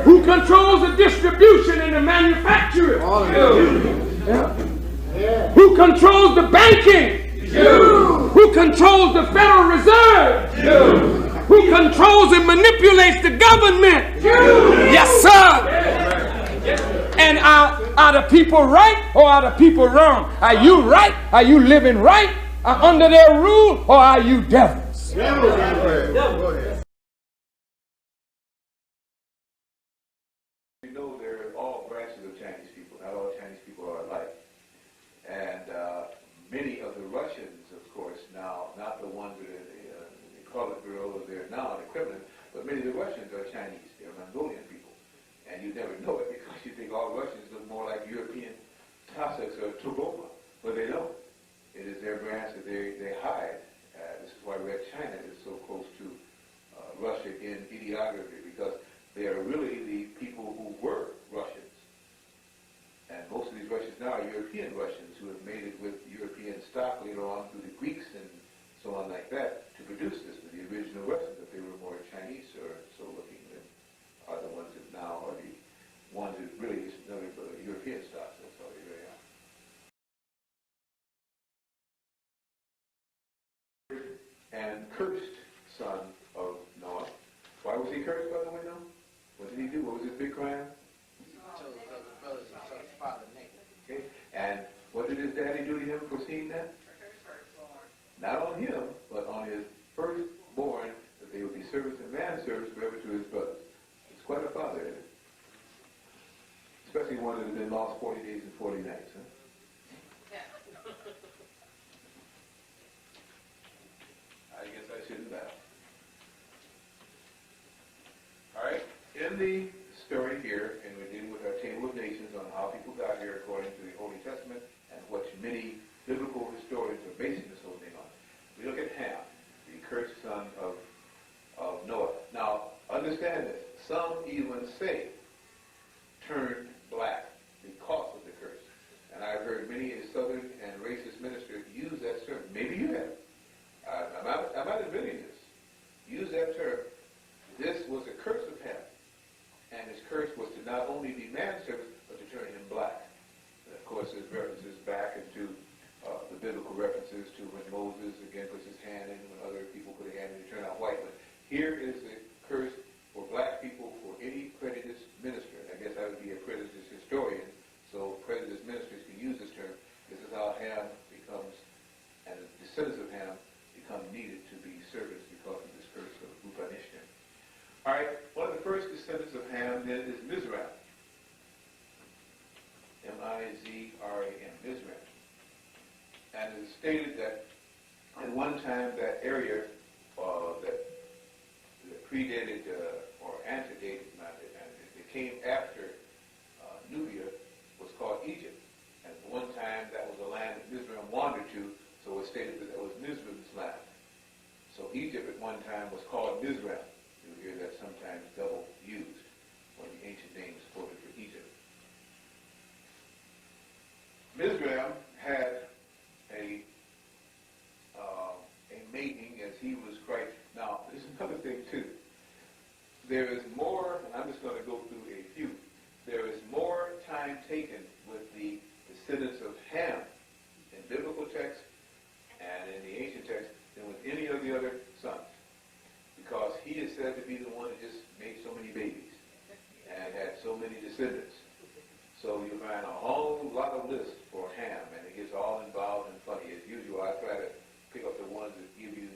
Who controls the distribution and the manufacturing? Yeah. Who controls the banking? Who controls the Federal Reserve? Who controls and manipulates the government? Yes, sir. And are the people right or are the people wrong? Are you right? Are you living right? Are under their rule, or are you devils?
You know, there are all branches of Chinese people. Not all Chinese people are alike. And many of the Russians, of course, now, not the ones that are the Politburo or they're now the criminals, but many of the Russians are Chinese. They're Mongolian people. And you never know it because you think all Russians look more like European Cossacks or Tugoma, but they don't. It is their branch that they hide. This is why Red China is so close to Russia in ideography, because they are really the people who were Russians. And most of these Russians now are European Russians who have made it with European stock later on through the Greeks and so on like that to produce this. But the original Russians, if they were more Chinese or so looking, are the ones that now are the ones that really is nothing but European stock. That's how they really are. And cursed son of Noah. Why was he cursed, by the way, Noah? What did he do? What was his big crime? Okay. And what did his daddy do to him for seeing that? Not on him, but on his firstborn, that they would be servants and manservants forever to his brothers. It's quite a father, isn't it? Especially one that has been lost 40 days and 40 nights. Huh? I guess I shouldn't laugh. All right. In the story here, and we're dealing with our table of nations on how people got here according to the Holy Testament and what many biblical historians are basing this whole thing on. We look at Ham, the cursed son of Noah. Now, understand this. Some even say turned black because of the curse. And I've heard many a southern and racist minister use that term. Maybe you have. I'm not admitting this. Use that term. This was a curse of Ham. And his curse was to not only be manservant, but to turn him black. And of course, there's references back into the biblical references to when Moses again puts his hand in, when other people put their hand in, to turn out white. But here is the curse for black people for any prejudiced minister. And I guess I would be a prejudiced historian, so prejudiced ministers can use this term. This is how Ham becomes, and the descendants of Ham become needed to be servants because of this curse of Upanishad. All right, one of the first descendants of Ham then is Mizraim. M-I-Z-R-A-M, Mizraim. And it is stated that at one time that area that predated or antedated, it came after Nubia, was called Egypt. And at one time that was a land that Mizraim wandered to, so it stated that it was Mizraim's land. So Egypt at one time was called Mizraim. You hear that sometimes double used when the ancient name is quoted for Egypt. Mizraim had a mating as he was Christ. Now, there's another thing too. There is more, and I'm just going to go through a few. There is more time taken with the descendants of Ham in biblical text and in the ancient text than with any of the other sons. Because he is said to be the one that just made so many babies and had so many descendants. So you find a whole lot of lists for Ham, and it gets all involved and funny. As usual, I try to pick up the ones that give you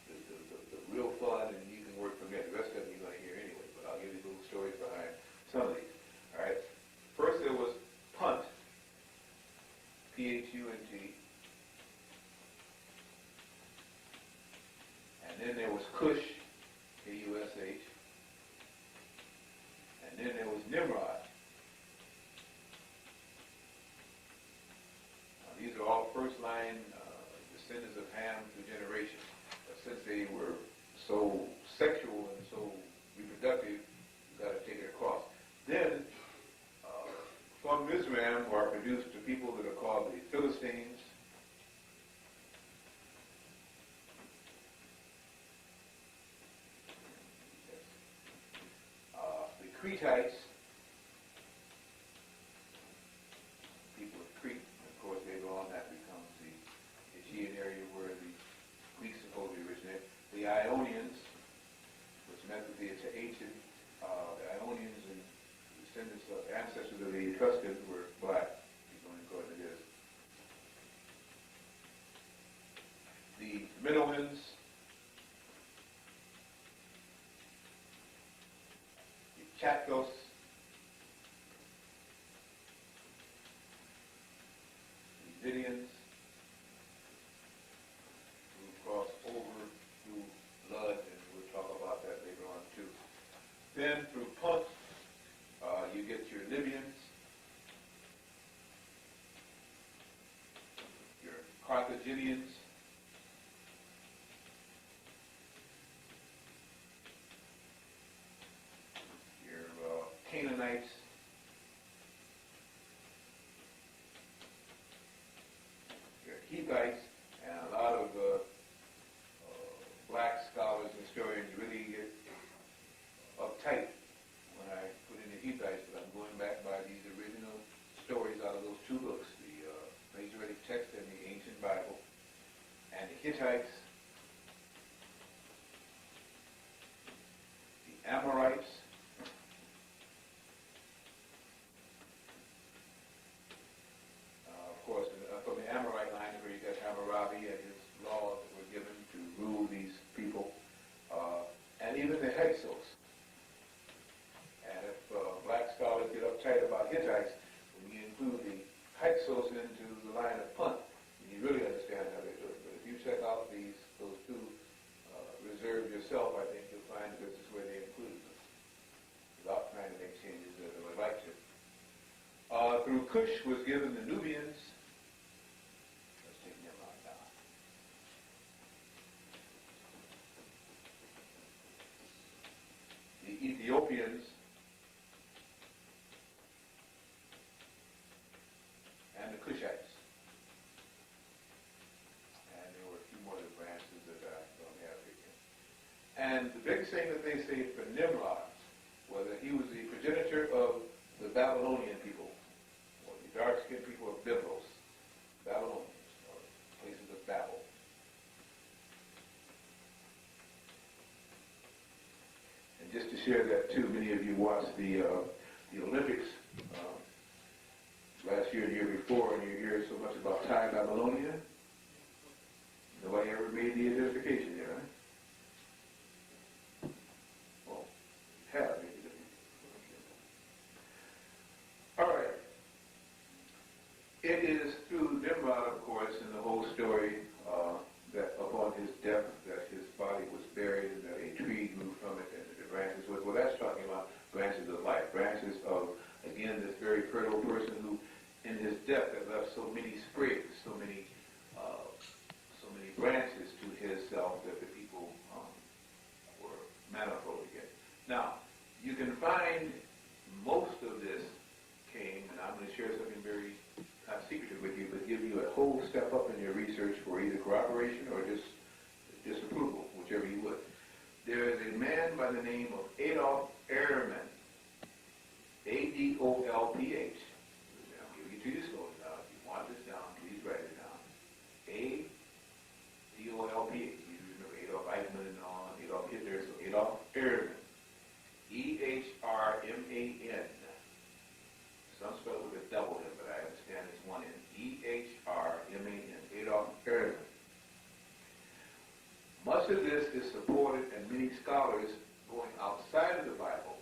the real fun, and you can work from there. The rest of them you're going to hear anyway, but I'll give you little stories behind some of these. All right. First there was Punt, P-H-U-N-T. And then there was Cush, K-U-S-H. And then there was Nimrod. Now, these are all first-line descendants of Ham through generation. But since they were so sexual and so reproductive, you've got to take it across. Then, from Mizraim are produced the people that are called the Philistines. The Cretites, people of Crete, and of course later on that becomes the Aegean area where the Greeks supposedly originated. The Ionians, which meant that the ancient Ionians and descendants of ancestors of the Etruscans were black, according to this. The Minoans, the Chatkos, the Lydians, who cross over through blood, and we'll talk about that later on too. Then through Punt, you get your Libyans, Carthaginians, your Canaanites, your Hittites, and a lot of black scholars and historians really get uptight when I put in the Hittites, but I'm going back by these original stories out of those two books, the Masoretic text and the ancient Bible. And the Hittites, the Amorites, of course, from the Amorite line where you got Hammurabi and his laws that were given to rule these people, and even the Hyksos. And if black scholars get uptight about Hittites, when you include the Hyksos into the line of punt, you really understand how they do it. But if you check out those two reserves yourself, I think you'll find that this is where they include them, without trying to make changes that they would like to. Through Cush was given the Nubians. Let's take them out now. The Ethiopians and the Cushites. And there were a few more of the branches that I don't have here. And the big thing that they say for Nimrod was that he was the progenitor of the Babylonian people, or the dark-skinned people of Byblos, Babylonians, or places of Babel. And just to share that too, many of you watched the Olympics last year and the year before, and you hear so much about Thai Babylonia. Nobody ever made the identification there, right? Well, you have made the identification. All right. It is through Nimrod, of course, in the whole story that upon his death, that his body was buried and that a tree grew from it and the branches. Well, that's talking about branches of life, branches of, again, this very fertile person who, in his death, had left so many sprigs, so many branches to himself that the people were manifold again. Now, you can find most of this came, and I'm going to share something very not secretive with you, but give you a whole step up in your research for either corroboration or just disapproval, whichever you would. There is a man by the name of Adolf Ehrman, A-D-O-L-P-H. I'll give you to you slowly now. If you want this down, please write it down. A-D-O-L-P-H. You remember Adolf Eichmann and all, Adolf Hitler, so Adolf Ehrman. E-H-R-M-A-N. Some spell it with a double N, but I understand it's one N. E-H-R-M-A-N. Adolf Ehrman. Much of this is supported, and many scholars going outside of the Bible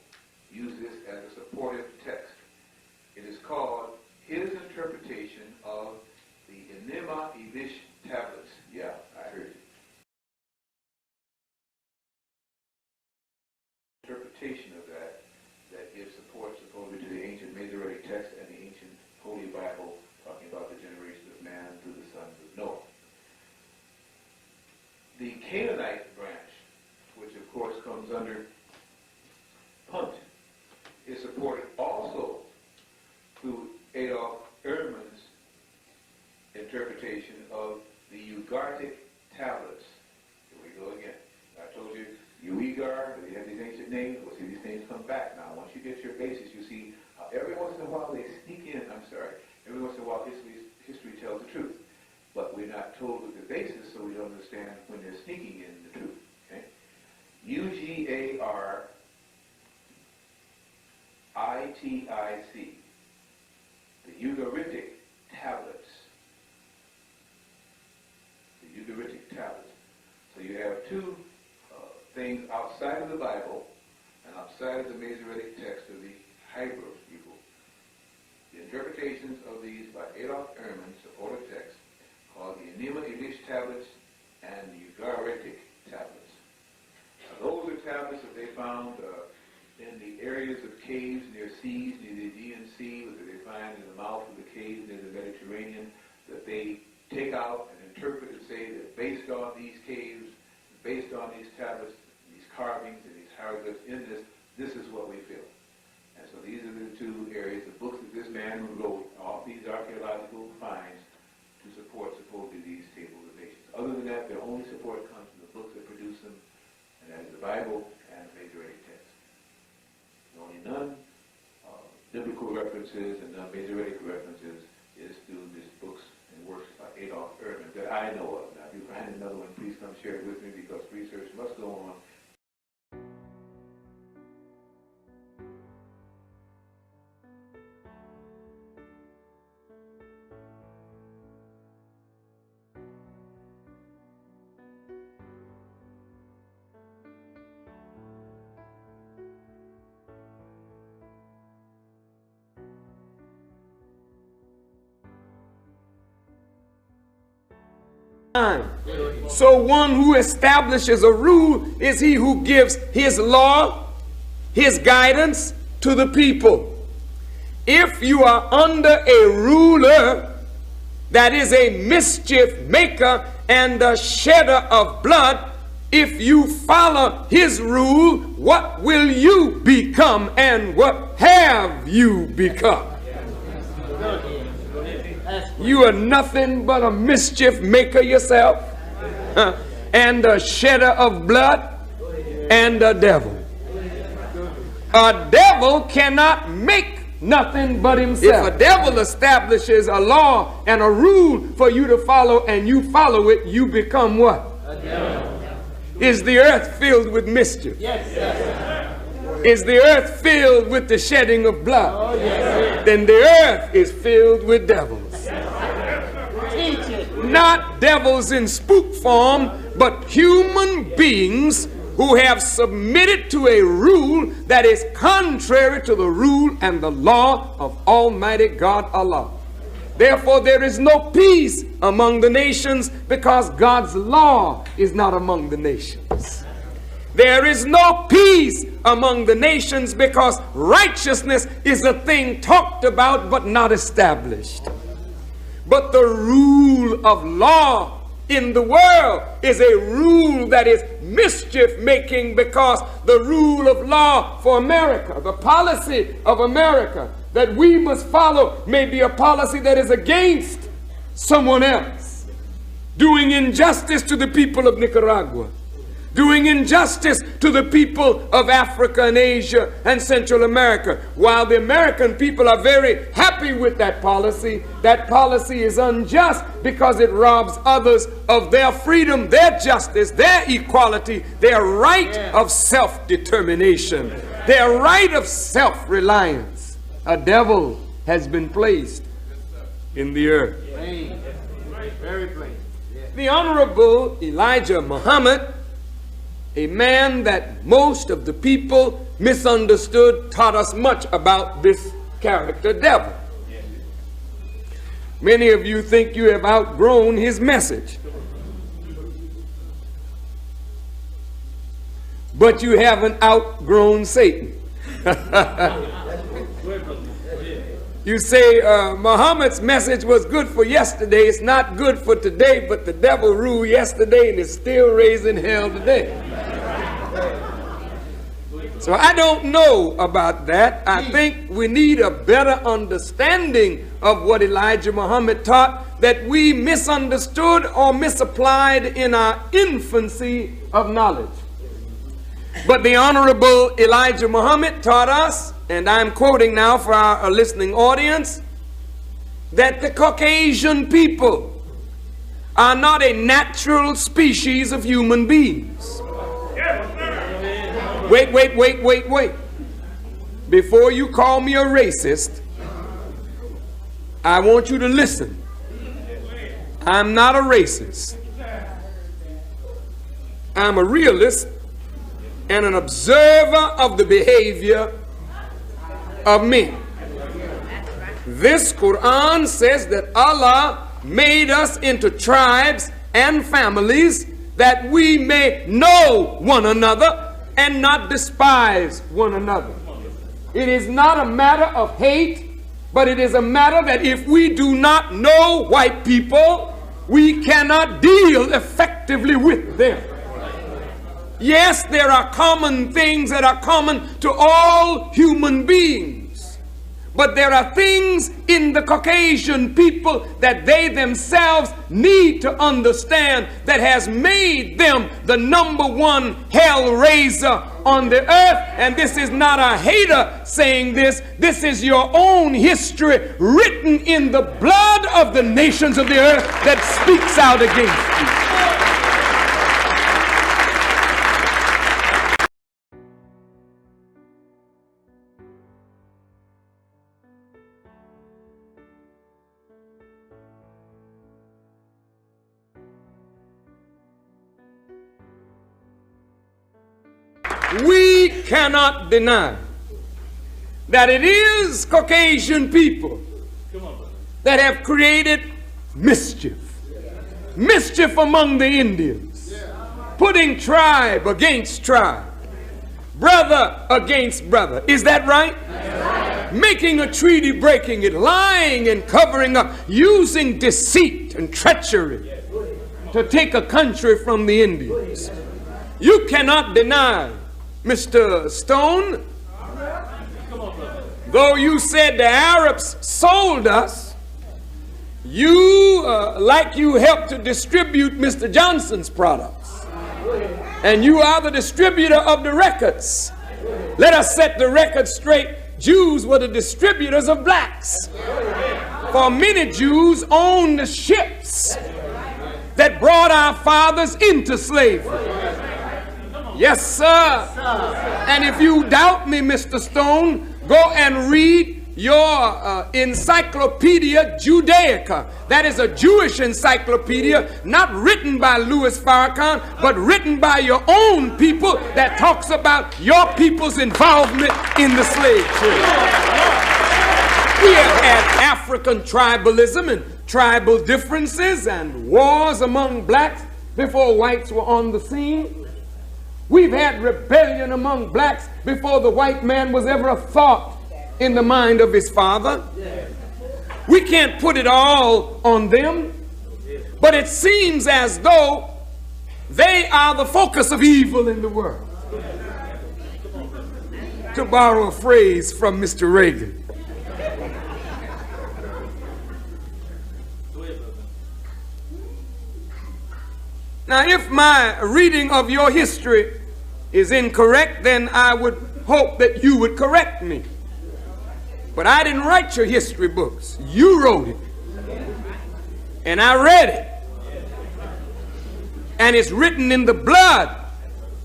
use this as a supportive text. It is called his interpretation of the Enigma Elish tablets. Yeah, I heard you. Interpretation of that gives support supposedly to the ancient Masoretic text and the ancient Holy Bible talking about the generation of man through the sons of Noah. The Canaanite branch, which of course comes under Punt, is supported also through Adolf Ehrman's interpretation of the Ugaritic tablets. Here we go again. I told you, Uigar, they have these ancient names. We'll see these names come back now. Once you get your basis, you see how every once in a while they sneak in, every once in a while history tells the truth. But we're not told with the basis, so we don't understand when they're sneaking in the truth. Okay? U-G-A-R-I-T-I-C. The Ugaritic tablets. The Ugaritic tablets. So you have two things outside of the Bible and outside of the Masoretic text of the Hebrew people. The interpretations of these by Adolf Ehrman support a text called the Enigma Elish tablets and the Ugaritic tablets. Now, those are tablets that they found in the areas of caves near seas, near the Aegean Sea, that they find in the mouth of the caves near the Mediterranean, that they take out and interpret and say that based on these caves, based on these tablets, these carvings and these hieroglyphs in this is what we feel. And so these are the two areas, the books that this man wrote, all these archaeological finds to support supposedly these tables of nations. Other than that, their only support comes from the books that produce them, and that is the Bible and the Masoretic text. The only non-biblical references and non-Masoretic references is through these books and works by Adolf Erdmann that I know of. Now, if you find another one, please come share it with me because research must go on.
So one who establishes a rule is he who gives his law, his guidance to the people. If you are under a ruler that is a mischief maker and a shedder of blood, if you follow his rule, what will you become and what have you become? You are nothing but a mischief maker yourself, and a shedder of blood, and a devil. A devil cannot make nothing but himself. If a devil establishes a law and a rule for you to follow and you follow it, you become what? A devil. Is the earth filled with mischief? Yes, yes. Is the earth filled with the shedding of blood? Oh, yes. Then the earth is filled with devils. Not devils in spook form, but human beings who have submitted to a rule that is contrary to the rule and the law of Almighty God Allah. Therefore, there is no peace among the nations because God's law is not among the nations. There is no peace among the nations because righteousness is a thing talked about but not established. But the rule of law in the world is a rule that is mischief making because the rule of law for America, the policy of America that we must follow may be a policy that is against someone else. Doing injustice to the people of Nicaragua. Doing injustice to the people of Africa and Asia and Central America. While the American people are very happy with that policy is unjust because it robs others of their freedom, their justice, their equality, their right of self-determination, their right of self-reliance. A devil has been placed in the earth. Very plain. The Honorable Elijah Muhammad, a man that most of the people misunderstood, taught us much about this character devil. Many of you think you have outgrown his message, but you haven't outgrown Satan. You say Muhammad's message was good for yesterday, it's not good for today, but the devil ruled yesterday and is still raising hell today. So I don't know about that. I think we need a better understanding of what Elijah Muhammad taught that we misunderstood or misapplied in our infancy of knowledge. But the Honorable Elijah Muhammad taught us, and I'm quoting now for our listening audience, that the Caucasian people are not a natural species of human beings. Wait. Before you call me a racist, I want you to listen. I'm not a racist. I'm a realist and an observer of the behavior of men. This Quran says that Allah made us into tribes and families that we may know one another and not despise one another. It is not a matter of hate, but it is a matter that if we do not know white people, We cannot deal effectively with them. Yes, there are common things that are common to all human beings, but there are things in the Caucasian people that they themselves need to understand that has made them the #1 hell raiser on the earth. And this is not a hater saying this. This is your own history written in the blood of the nations of the earth that speaks out against you. We cannot deny that it is Caucasian people that have created mischief. Mischief among the Indians. Putting tribe against tribe. Brother against brother. Is that right? Making a treaty, breaking it, lying and covering up, using deceit and treachery to take a country from the Indians. You cannot deny, Mr. Stone, though you said the Arabs sold us, you, like you helped to distribute Mr. Johnson's products, and you are the distributor of the records. Let us set the record straight. Jews were the distributors of blacks. For many Jews owned the ships that brought our fathers into slavery. Yes, sir. And if you doubt me, Mr. Stone, go and read your Encyclopedia Judaica. That is a Jewish encyclopedia, not written by Louis Farrakhan, but written by your own people, that talks about your people's involvement in the slave trade. We have had African tribalism and tribal differences and wars among blacks before whites were on the scene. We've had rebellion among blacks before the white man was ever a thought in the mind of his father. We can't put it all on them, but it seems as though they are the focus of evil in the world. To borrow a phrase from Mr. Reagan. Now, if my reading of your history is incorrect, then I would hope that you would correct me. But I didn't write your history books. You wrote it. And I read it. And it's written in the blood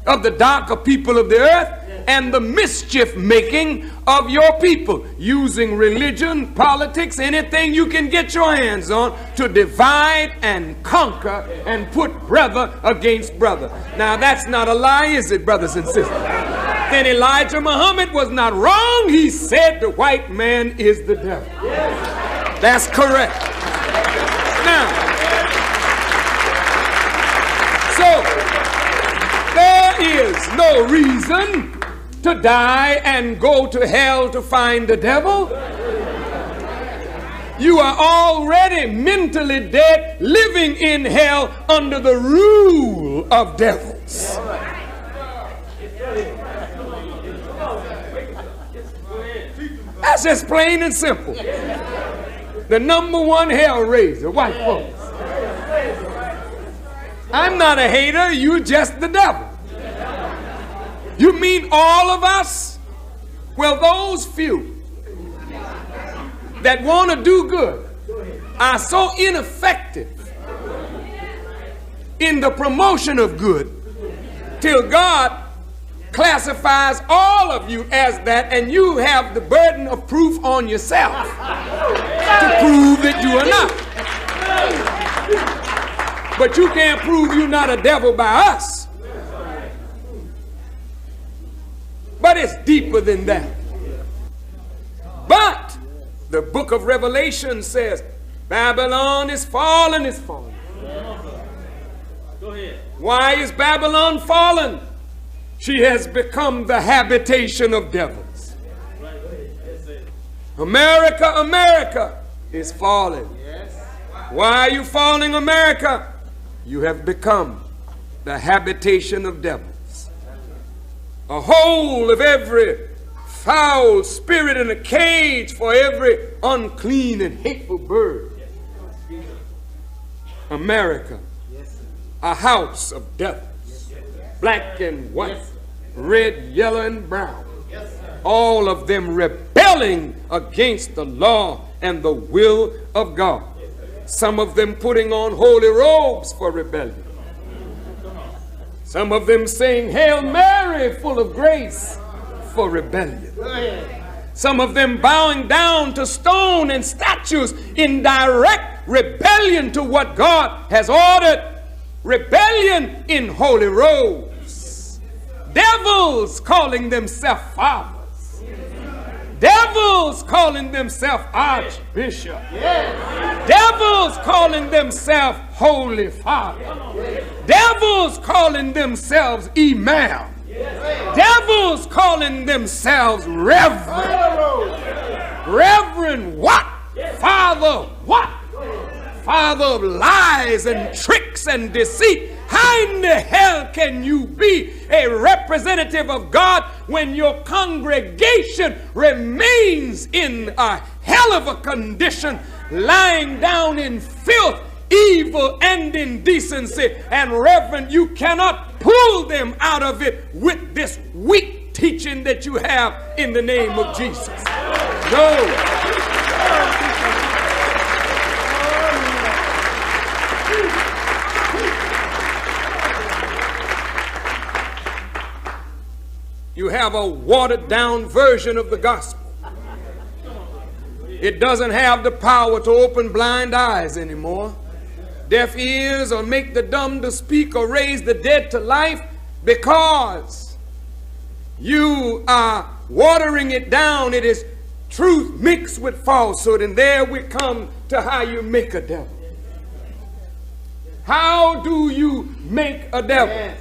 of the darker people of the earth and the mischief making of your people, using religion, politics, anything you can get your hands on to divide and conquer and put brother against brother. Now that's not a lie, is it, brothers and sisters? Then Elijah Muhammad was not wrong. He said the white man is the devil. That's correct. Now, so there is no reason to die and go to hell to find the devil. You are already mentally dead, living in hell under the rule of devils. That's just plain and simple. The #1 hell raiser, white folks. I'm not a hater, you just the devil. You mean all of us? Well, those few that want to do good are so ineffective in the promotion of good till God classifies all of you as that, and you have the burden of proof on yourself to prove that you are not. But you can't prove you're not a devil by us. But it's deeper than that. But the book of Revelation says, Babylon is fallen, is fallen. Go ahead. Why is Babylon fallen? She has become the habitation of devils. America, America is fallen. Why are you falling, America? You have become the habitation of devils. A hole of every foul spirit and a cage for every unclean and hateful bird. America, a house of devils, black and white, red, yellow, and brown, all of them rebelling against the law and the will of God. Some of them putting on holy robes for rebellion. Some of them saying, Hail Mary, full of grace, for rebellion. Some of them bowing down to stone and statues in direct rebellion to what God has ordered. Rebellion in holy robes. Devils calling themselves fathers. Devils calling themselves archbishop. Devils calling themselves holy father. Devils calling themselves imam. Devils calling themselves reverend. Reverend what? Father what? Father of lies and tricks and deceit. How in the hell can you be a representative of God when your congregation remains in a hell of a condition, lying down in filth, evil, and indecency? And Reverend, you cannot pull them out of it with this weak teaching that you have in the name of Jesus. No. You have a watered down version of the gospel. It doesn't have the power to open blind eyes anymore, deaf ears, or make the dumb to speak, or raise the dead to life, because you are watering it down. It is truth mixed with falsehood, and there we come to how you make a devil. How do you make a devil?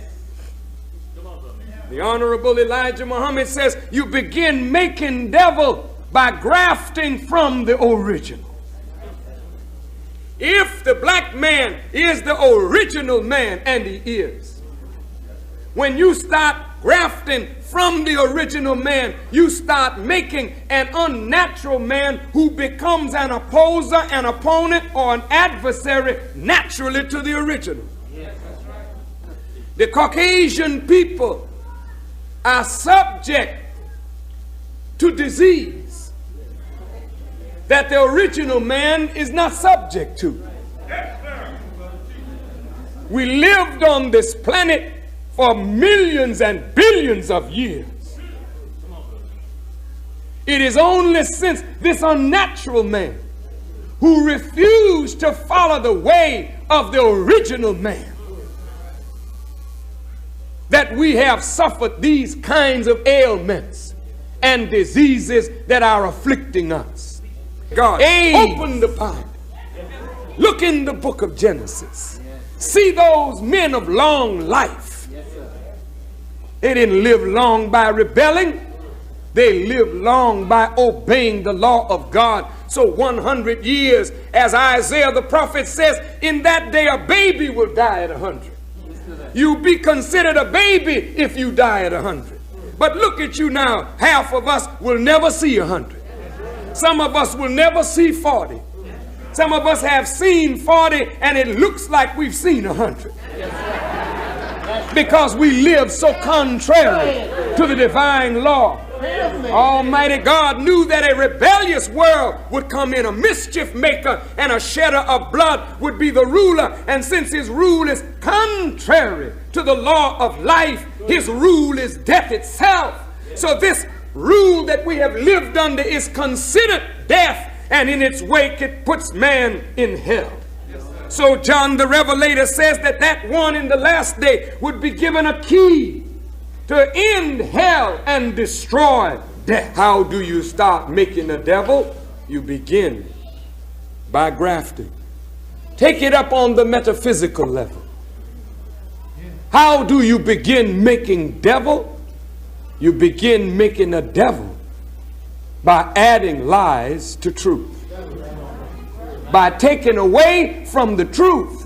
The Honorable Elijah Muhammad says you begin making devil by grafting from the original. If the black man is the original man, and he is, when you start grafting from the original man, you start making an unnatural man who becomes an opposer, an opponent, or an adversary naturally to the original. The Caucasian people are subject to disease that the original man is not subject to. We lived on this planet for millions and billions of years. It is only since this unnatural man who refused to follow the way of the original man that we have suffered these kinds of ailments and diseases that are afflicting us. God, open the Bible. Look in the book of Genesis. See those men of long life. They didn't live long by rebelling. They lived long by obeying the law of God. So 100 years, as Isaiah the prophet says, in that day a baby will die at 100. You'll be considered a baby if you die at 100. But look at you now. Half of us will never see 100. Some of us will never see 40. Some of us have seen 40 and it looks like we've seen 100. Because we live so contrary to the divine law. Almighty God knew that a rebellious world would come in. A mischief maker and a shedder of blood would be the ruler. And since his rule is contrary to the law of life, his rule is death itself. So this rule that we have lived under is considered death, and in its wake it puts man in hell. So John the Revelator says that that one in the last day would be given a key to end hell and destroy death. How do you start making a devil? You begin by grafting. Take it up on the metaphysical level. How do you begin making devil? You begin making a devil by adding lies to truth. by taking away from the truth,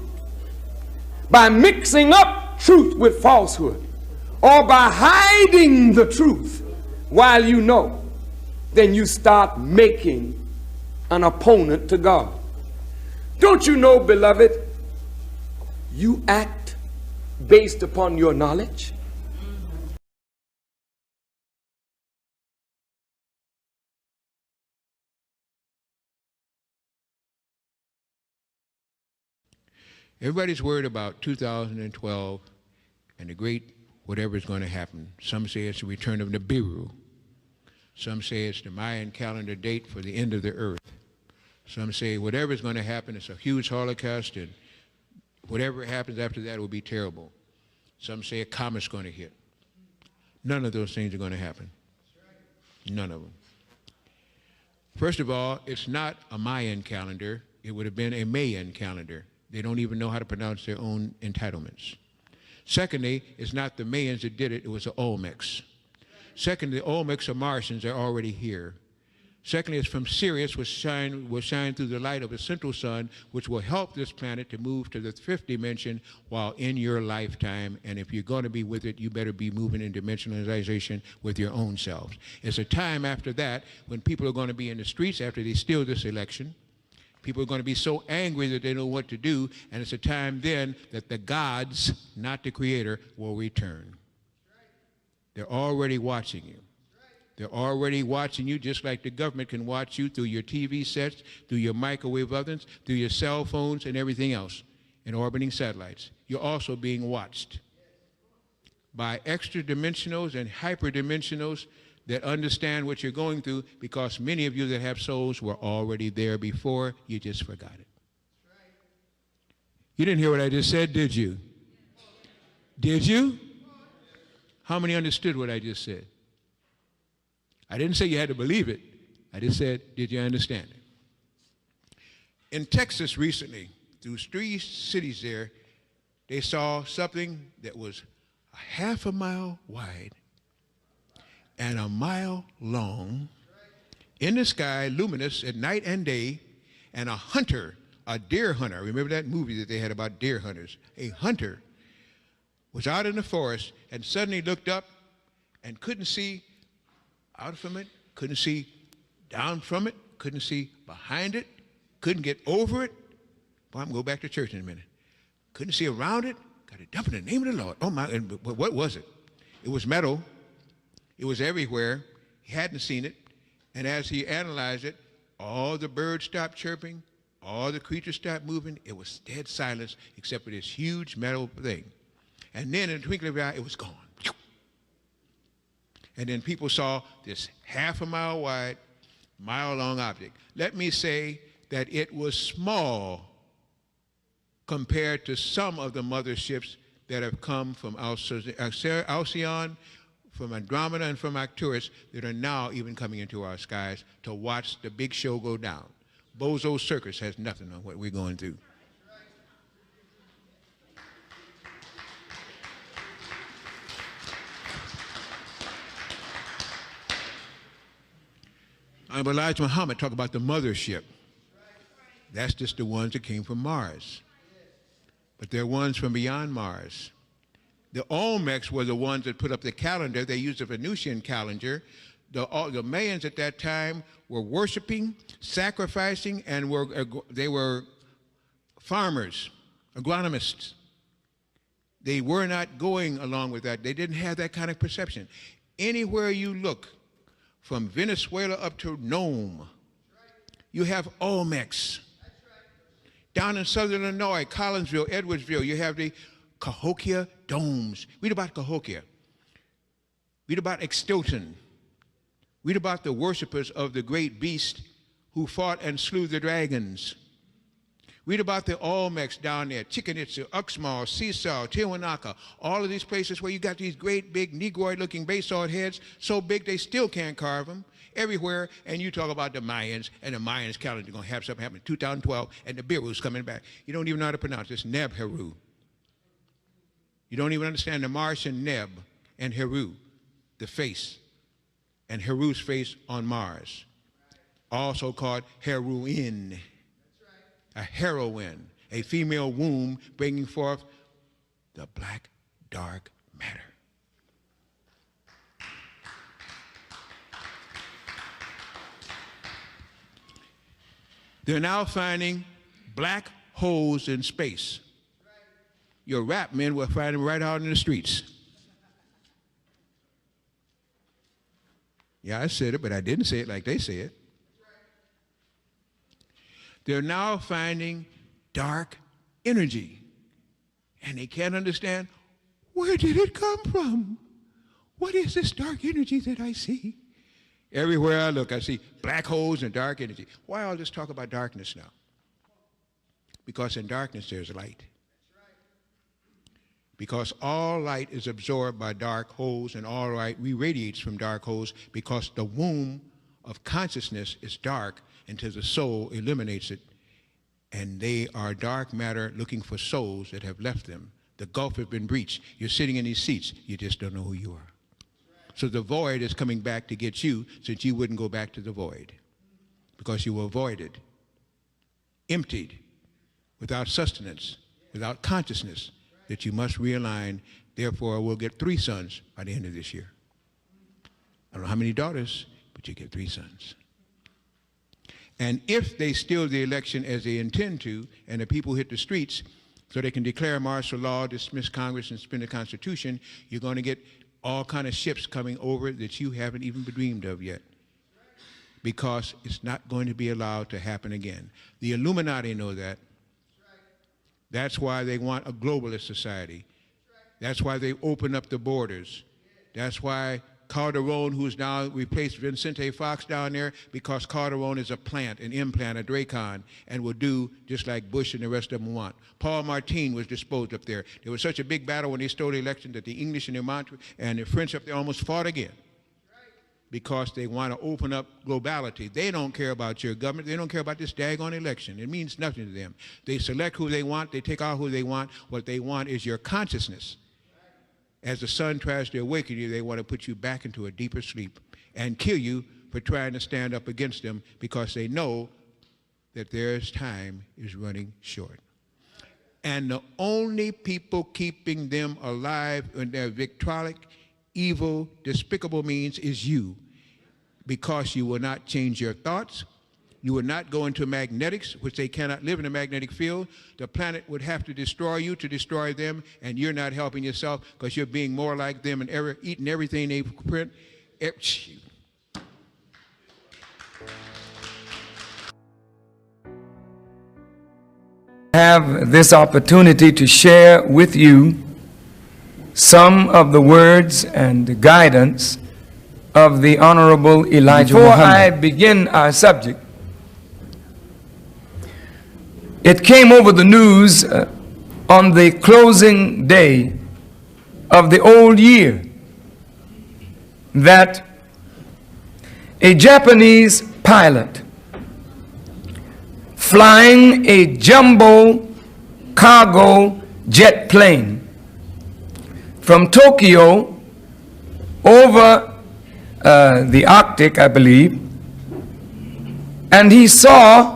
by mixing up truth with falsehood, or by hiding the truth while you know, then you start making an opponent to God. Don't you know, beloved, you act based upon your knowledge?
Everybody's worried about 2012 and the great whatever is going to happen. Some say it's the return of Nibiru. Some say it's the Mayan calendar date for the end of the earth. Some say whatever is going to happen, it's a huge Holocaust, and whatever happens after that will be terrible. Some say a comet's going to hit. None of those things are going to happen. None of them. First of all, it's not a Mayan calendar. It would have been a Mayan calendar. They don't even know how to pronounce their own entitlements. Secondly, it's not the Mayans that did it, it was the Olmecs. Secondly, the Olmecs are Martians, they're already here. Secondly, it's from Sirius, which will shine through the light of a central sun, which will help this planet to move to the fifth dimension while in your lifetime. And if you're going to be with it, you better be moving in dimensionalization with your own selves. It's a time after that when people are going to be in the streets after they steal this election. People are going to be so angry that they don't know what to do, and it's a time then that the gods, not the Creator, will return. They're already watching you. They're already watching you just like the government can watch you through your TV sets, through your microwave ovens, through your cell phones and everything else, and orbiting satellites. You're also being watched by extra-dimensionals and hyper-dimensionals that understand what you're going through, because many of you that have souls were already there before, you just forgot it. You didn't hear what I just said, did you? Did you? How many understood what I just said? I didn't say you had to believe it. I just said, did you understand it? In Texas recently, through 3 cities there, they saw something that was a half a mile wide and a mile long in the sky, luminous at night and day, and a hunter, a deer hunter. Remember that movie that they had about deer hunters? A hunter was out in the forest and suddenly looked up and couldn't see out from it, couldn't see down from it, couldn't see behind it, couldn't get over it. Well, I'm going to go back to church in a minute. Couldn't see around it. Got to dump in the name of the Lord. Oh my, and what was it? It was metal. It was everywhere. He hadn't seen it. And as he analyzed it, all the birds stopped chirping, all the creatures stopped moving. It was dead silence except for this huge metal thing. And then in a twinkling of an eye, it was gone. And then people saw this half a mile wide, mile long object. Let me say that it was small compared to some of the motherships that have come from Alcyon, from Andromeda, and from Arcturus that are now even coming into our skies to watch the big show go down. Bozo Circus has nothing on what we're going through. Elijah Muhammad talked about the mothership. That's just the ones that came from Mars. But there are ones from beyond Mars. The Olmecs were the ones that put up the calendar. They used the Venusian calendar. The Mayans at that time were worshiping, sacrificing, and they were farmers, agronomists. They were not going along with that. They didn't have that kind of perception. Anywhere you look, from Venezuela up to Nome, you have Olmecs. Down in southern Illinois, Collinsville, Edwardsville, you have the Cahokia domes. Read about Cahokia. Read about Extilton. Read about the worshipers of the great beast who fought and slew the dragons. Read about the Olmecs down there, Chichen Itza, Uxmal, Seesaw, Tiwanaku, all of these places where you got these great big Negroid-looking basalt heads, so big they still can't carve them, everywhere. And you talk about the Mayans, and the Mayans calendar going to have something happen in 2012, and the Biru's coming back. You don't even know how to pronounce this, Neb-Heru. You don't even understand the Martian Neb and Heru, the face, and Heru's face on Mars, also called Heruin. a heroine, a female womb bringing forth the black dark matter. They're now finding black holes in space. Your rap men will find them right out in the streets. Yeah, I said it, but I didn't say it like they say it. They're now finding dark energy. And they can't understand, where did it come from? What is this dark energy that I see? Everywhere I look, I see black holes and dark energy. Why all this talk about darkness now? Because in darkness there's light. Because all light is absorbed by dark holes, and all light radiates from dark holes, because the womb of consciousness is dark until the soul eliminates it, and they are dark matter looking for souls that have left them. The gulf has been breached. You're sitting in these seats. You just don't know who you are. So the void is coming back to get you, since you wouldn't go back to the void, because you were voided, emptied, without sustenance, without consciousness, that you must realign. Therefore, we'll get 3 sons by the end of this year. I don't know how many daughters, but you get 3 sons. And if they steal the election as they intend to, and the people hit the streets so they can declare martial law, dismiss Congress, and spin the Constitution, you're going to get all kind of ships coming over that you haven't even dreamed of yet, because it's not going to be allowed to happen again. The Illuminati know that. That's why they want a globalist society. That's why they open up the borders. That's why Calderon, who's now replaced Vicente Fox down there, because Calderon is a plant, an implant, a dracon, and will do just like Bush and the rest of them want. Paul Martin was disposed up there. There was such a big battle when they stole the election that the English and the French up there almost fought again, because they want to open up globality. They don't care about your government. They don't care about this daggone election. It means nothing to them. They select who they want. They take out who they want. What they want is your consciousness. As the sun tries to awaken you, they want to put you back into a deeper sleep and kill you for trying to stand up against them, because they know that their time is running short. And the only people keeping them alive in their victoric, evil, despicable means is you, because you will not change your thoughts. You will not go into magnetics, which they cannot live in a magnetic field. The planet would have to destroy you to destroy them, and you're not helping yourself, because you're being more like them and eating everything they print.
Have this opportunity to share with you some of the words and guidance of the Honorable Elijah Muhammad. Before I begin our subject, it came over the news on the closing day of the old year that a Japanese pilot flying a jumbo cargo jet plane from Tokyo over the Arctic, I believe, and he saw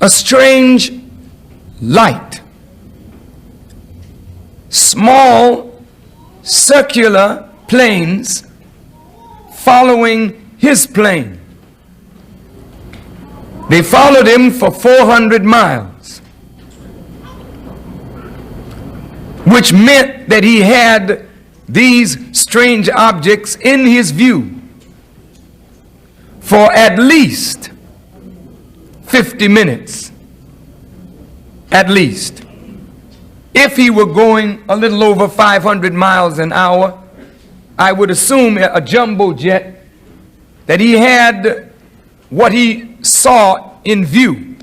a strange light, small circular planes following his plane. They followed him for 400 miles, which meant that he had these strange objects in his view for at least 50 minutes, at least. If he were going a little over 500 miles an hour, I would assume a jumbo jet, that he had what he saw in view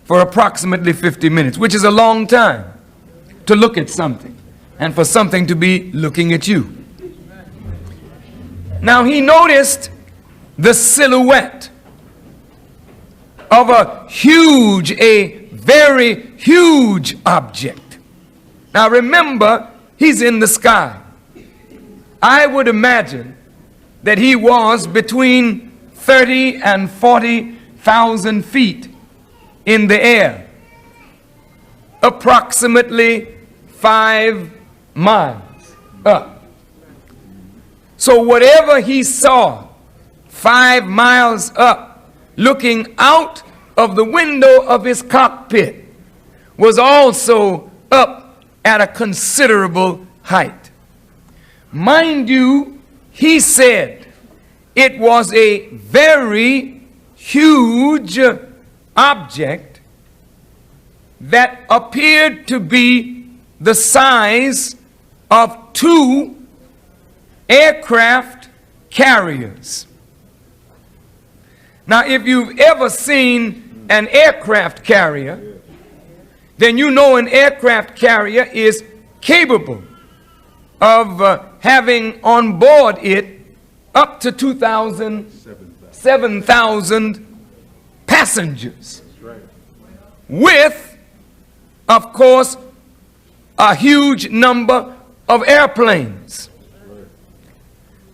for approximately 50 minutes, which is a long time to look at something and for something to be looking at you. Now he noticed the silhouette of a very huge object. Now remember, he's in the sky. I would imagine that he was between 30 and 40,000 feet in the air, approximately 5 miles up. So whatever he saw 5 miles up, looking out of the window of his cockpit, was also up at a considerable height. Mind you, he said it was a very huge object that appeared to be the size of 2 aircraft carriers. Now, if you've ever seen an aircraft carrier, then you know an aircraft carrier is capable of having on board it up to 7,000 passengers, with, of course, a huge number of airplanes.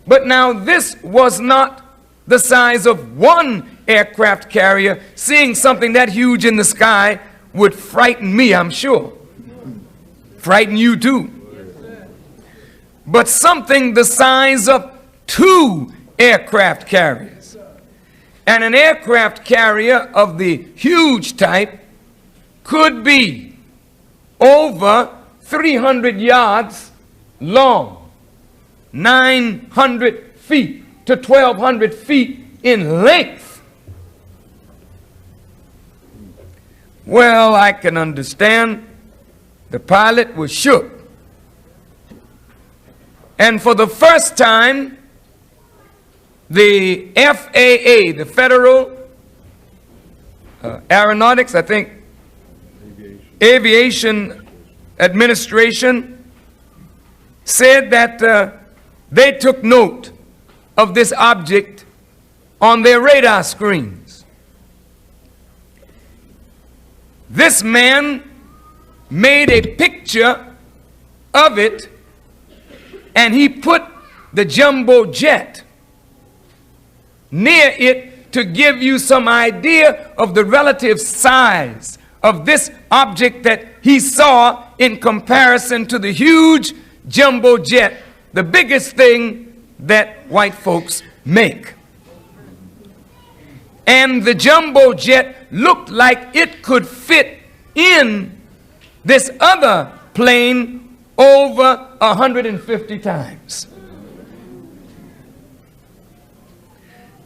But now this was not the size of one aircraft carrier. Seeing something that huge in the sky would frighten me, I'm sure. Frighten you too. But something the size of 2 aircraft carriers. And an aircraft carrier of the huge type could be over 300 yards long, 900 feet to 1,200 feet in length. Well, I can understand the pilot was shook. And for the first time, the FAA, the Federal Aeronautics, I think, Aviation Administration, said that they took note of this object on their radar screens. This man made a picture of it, and he put the jumbo jet near it to give you some idea of the relative size of this object that he saw in comparison to the huge jumbo jet, the biggest thing that white folks make. And the jumbo jet looked like it could fit in this other plane over 150 times.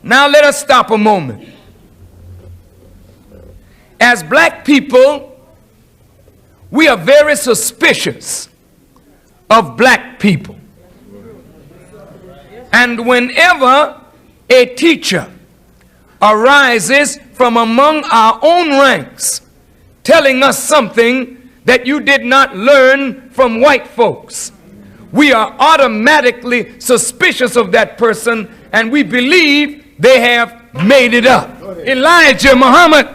Now let us stop a moment. As black people, we are very suspicious of black people. And whenever a teacher arises from among our own ranks telling us something that you did not learn from white folks, we are automatically suspicious of that person, and we believe they have made it up. Elijah Muhammad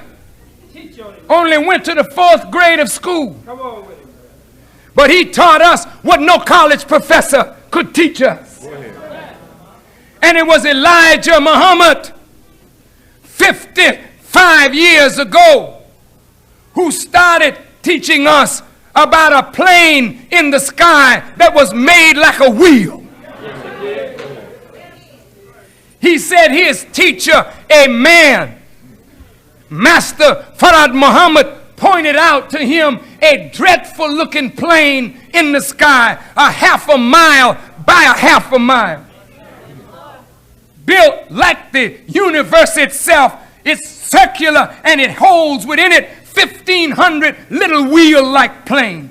only went to the 4th grade of school, but he taught us what no college professor could teach us. And it was Elijah Muhammad 55 years ago who started teaching us about a plane in the sky that was made like a wheel. He said his teacher, a man, Master Farad Muhammad, pointed out to him a dreadful looking plane in the sky, a half a mile by a half a mile, built like the universe itself. It's circular and it holds within it 1,500 little wheel-like planes.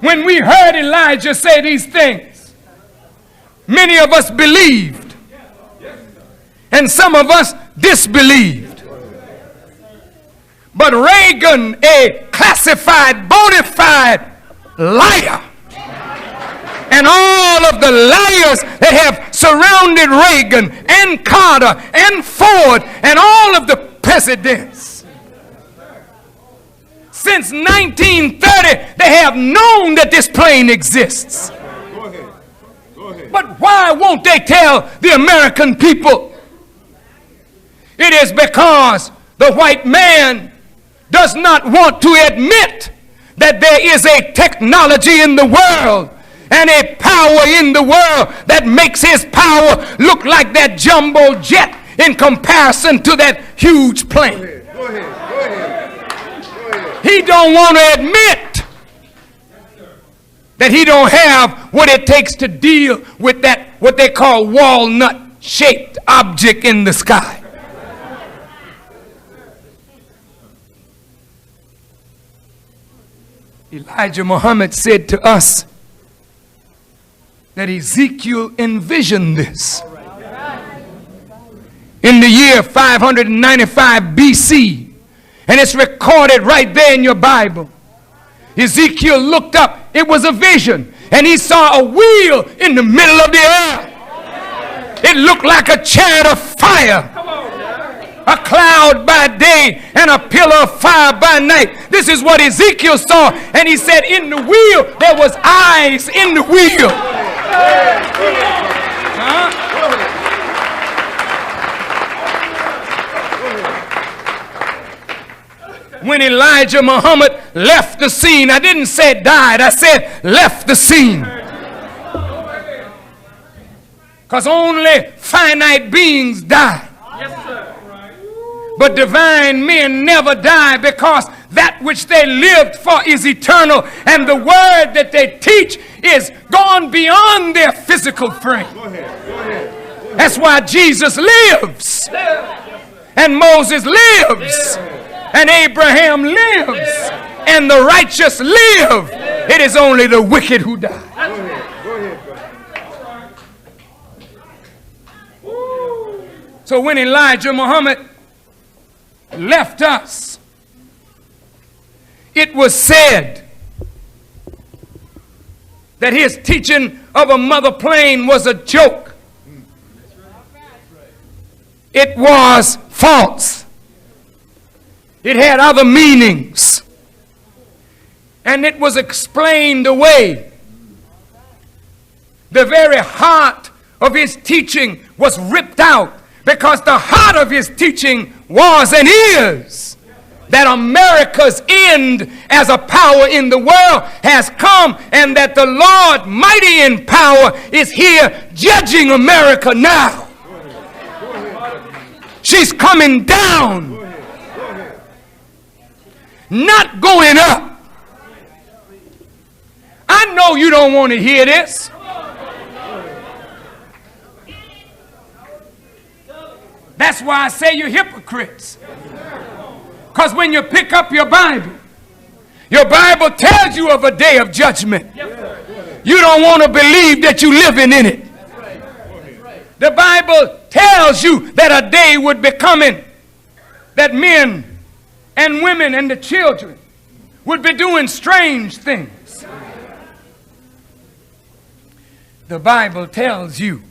When we heard Elijah say these things, many of us believed, and some of us disbelieved. But Reagan, a classified, bona fide liar, and all of the liars that have surrounded Reagan and Carter and Ford and all of the presidents since 1930, they have known that this plane exists. But why won't they tell the American people? It is because the white man does not want to admit that there is a technology in the world and a power in the world that makes his power look like that jumbo jet in comparison to that huge plane.
Go ahead.
He don't want to admit that he don't have what it takes to deal with that, what they call walnut-shaped object in the sky. Elijah Muhammad said to us that Ezekiel envisioned this. In the year 595 BC, and it's recorded right there in your Bible. Ezekiel looked up, it was a vision, and he saw a wheel in the middle of the earth. It looked like a chariot of fire, a cloud by day and a pillar of fire by night. This is what Ezekiel saw, and he said in the wheel there was eyes in the wheel. When Elijah Muhammad left the scene, I didn't say died, I said left the scene. Because only finite beings die. But divine men never die, because that which they lived for is eternal, and the word that they teach is gone beyond their physical frame. That's why Jesus lives, and Moses lives, and Abraham lives, and the righteous live. It is only the wicked who die. So when Elijah Muhammad left us, it was said that his teaching of a mother plane was a joke. It was false. It had other meanings, and it was explained away. The very heart of his teaching was ripped out, because the heart of his teaching was and is that America's end as a power in the world has come, and that the Lord, mighty in power, is here judging America now. She's coming down, not going up. I know you don't want to hear this. That's why I say you're hypocrites. Because when you pick up your Bible tells you of a day of judgment. You don't want to believe that you're living in it. The Bible tells you that a day would be coming that men and women and the children would be doing strange things. The Bible tells you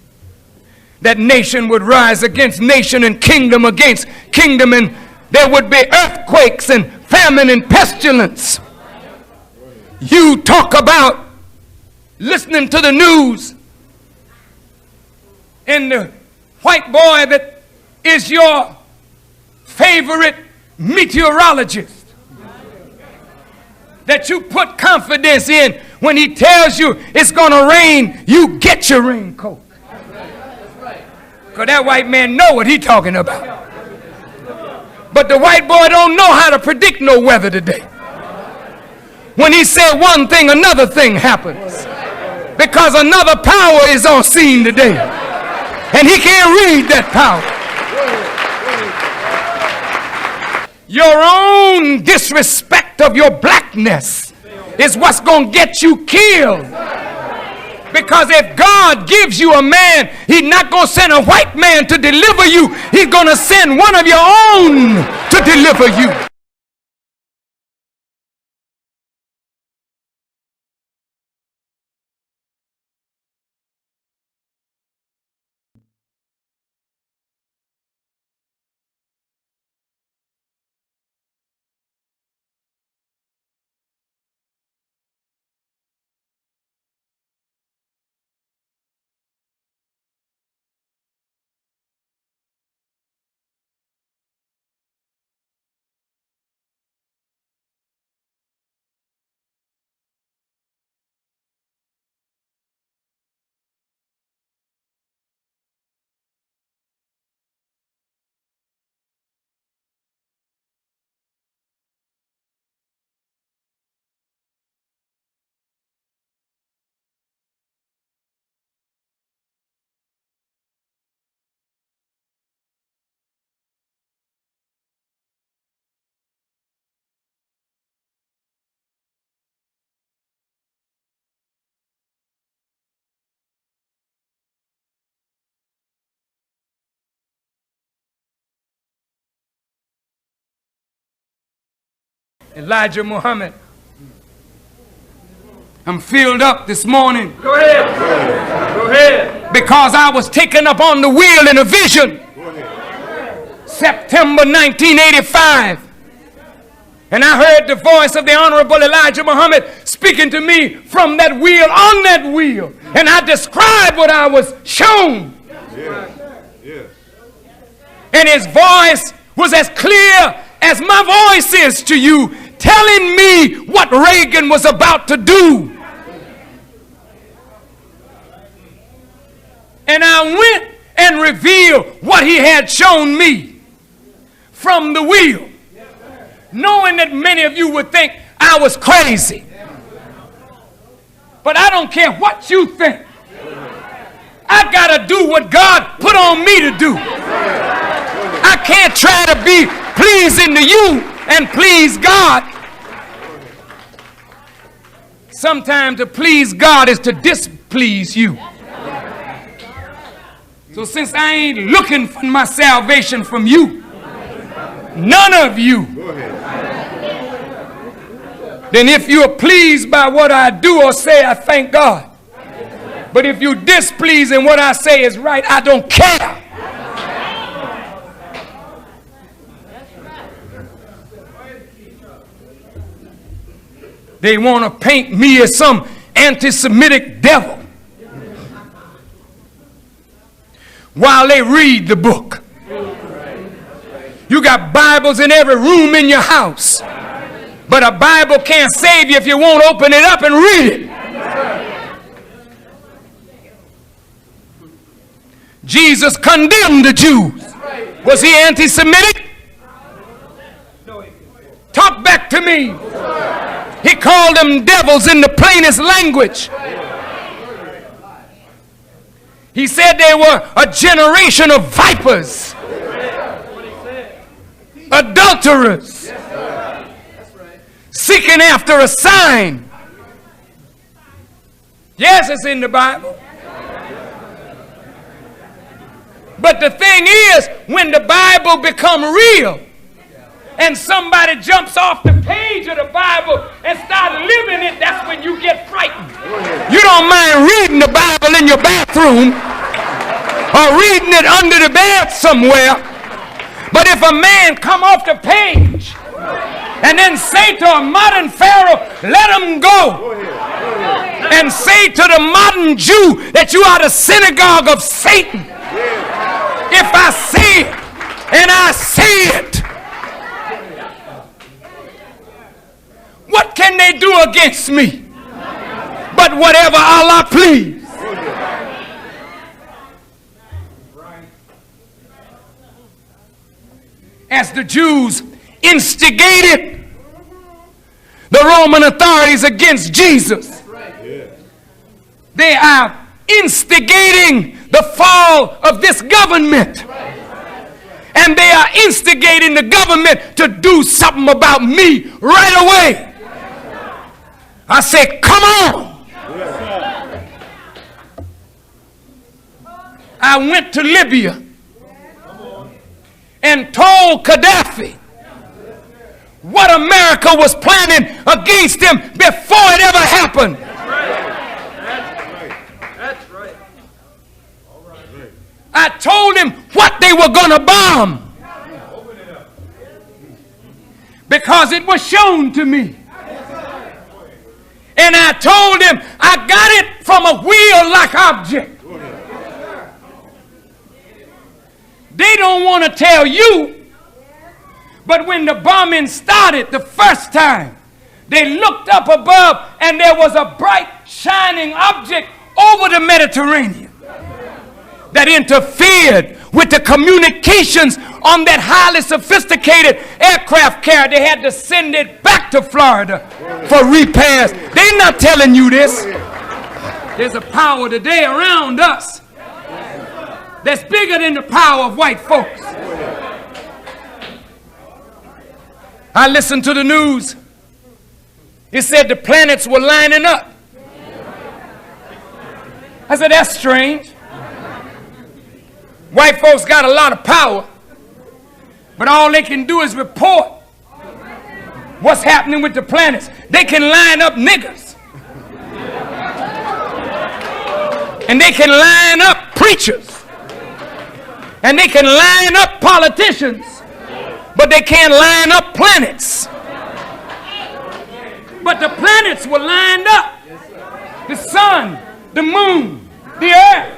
that nation would rise against nation and kingdom against kingdom, and there would be earthquakes and famine and pestilence. You talk about listening to the news, and the white boy that is your favorite meteorologist that you put confidence in, when he tells you it's going to rain, you get your raincoat. Because that white man know what he's talking about. But the white boy don't know how to predict no weather today. When he said one thing, another thing happens. Because another power is on scene today. And he can't read that power. Your own disrespect of your blackness is what's going to get you killed. Because if God gives you a man, he's not going to send a white man to deliver you. He's going to send one of your own to deliver you. Elijah Muhammad. I'm filled up this morning.
Go ahead. Go ahead.
Because I was taken up on the wheel in a vision. September 1985. And I heard the voice of the Honorable Elijah Muhammad speaking to me from that wheel, on that wheel. And I described what I was shown. And his voice was as clear as my voice is to you, telling me what Reagan was about to do. And I went and revealed what he had shown me from the wheel, knowing that many of you would think I was crazy. But I don't care what you think. I got to do what God put on me to do. I can't try to be pleasing to you and please God. Sometimes to please God is to displease you. So since I ain't looking for my salvation from you, none of you, then if you're pleased by what I do or say, I thank God. But if you're displeased and what I say is right, I don't care. They want to paint me as some anti-Semitic devil while they read the book. You got Bibles in every room in your house, but a Bible can't save you if you won't open it up and read it. Jesus condemned the Jews. Was he anti-Semitic? Talk back to me. He called them devils in the plainest language. He said they were a generation of vipers, adulterers, seeking after a sign. Yes, it's in the Bible. But the thing is, when the Bible becomes real and somebody jumps off the page of the Bible and start living it, that's when you get frightened. You don't mind reading the Bible in your bathroom or reading it under the bed somewhere. But if a man come off the page and then say to a modern pharaoh, let him go, and say to the modern Jew that you are the synagogue of Satan, if I say it and I say it, what can they do against me but whatever Allah please? As the Jews instigated the Roman authorities against Jesus, they are instigating the fall of this government. And they are instigating the government to do something about me right away. I say, come on. I went to Libya and told Gaddafi what America was planning against him before it ever happened.
That's right.
I told him what they were going to bomb because it was shown to me. And I told him I got it from a wheel-like object. They don't want to tell you, but when the bombing started the first time, they looked up above and there was a bright shining object over the Mediterranean that interfered with the communications on that highly sophisticated aircraft carrier. They had to send it back to Florida for repairs. They're not telling you this. There's a power today around us that's bigger than the power of white folks. I listened to the news. It said the planets were lining up. I said, that's strange. White folks got a lot of power, but all they can do is report What's happening with the planets? They can line up niggers. And they can line up preachers. And they can line up politicians. But they can't line up planets. But the planets were lined up. The sun, the moon, the earth.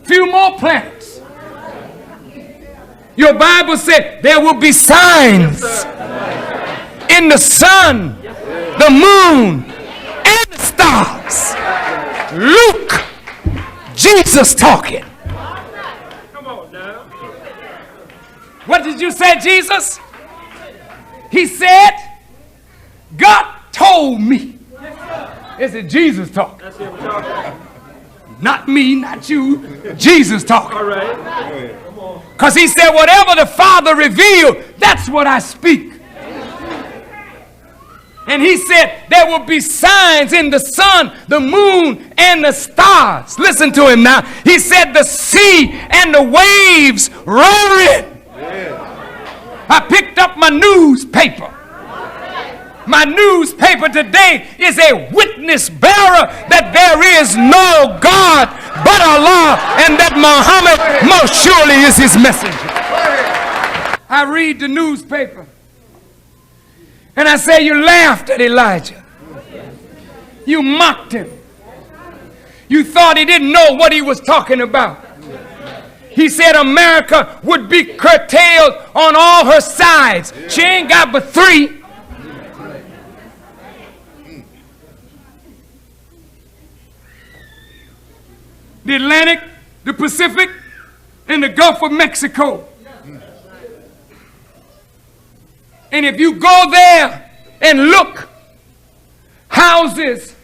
Few more planets. Your Bible said there will be signs in the sun, the moon, and the stars. Luke, Jesus talking.
Come on now.
What did you say, Jesus? He said, God told me. Is it Jesus talking?
That's him talking.
Not me, not you. Jesus talking.
All right. Come on.
Because he said, whatever the Father revealed, that's what I speak. And he said, there will be signs in the sun, the moon, and the stars. Listen to him now. He said, the sea and the waves roaring. I picked up my newspaper. My newspaper today is a witness bearer that there is no God but Allah and that Muhammad most surely is his messenger. I read the newspaper and I say, you laughed at Elijah. You mocked him. You thought he didn't know what he was talking about. He said America would be curtailed on all her sides. She ain't got but 3. The Atlantic, the Pacific, and the Gulf of Mexico. And if you go there and look, houses,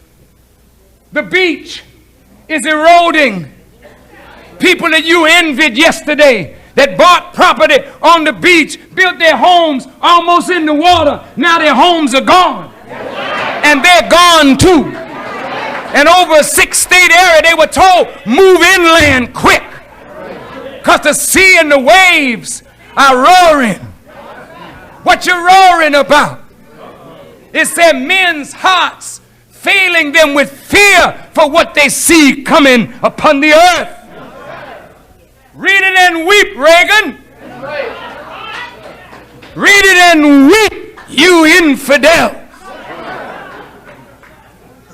the beach is eroding. People that you envied yesterday that bought property on the beach, built their homes almost in the water. Now their homes are gone. And they're gone too. And over a 6-state area, they were told, move inland quick. Because the sea and the waves are roaring. What you roaring about? It said men's hearts failing them with fear for what they see coming upon the earth. Read it and weep, Reagan. Read it and weep, you infidel.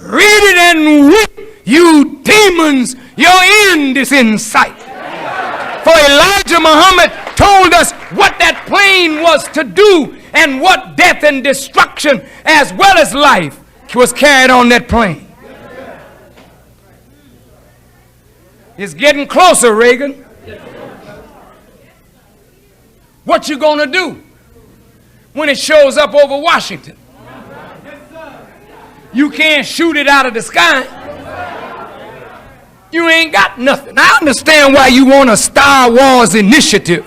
Read it and weep, you demons, your end is in sight. For Elijah Muhammad told us what that plane was to do and what death and destruction as well as life was carried on that plane. It's getting closer, Reagan. What you gonna do when it shows up over Washington? You can't shoot it out of the sky. You ain't got nothing. I understand why you want a Star Wars initiative.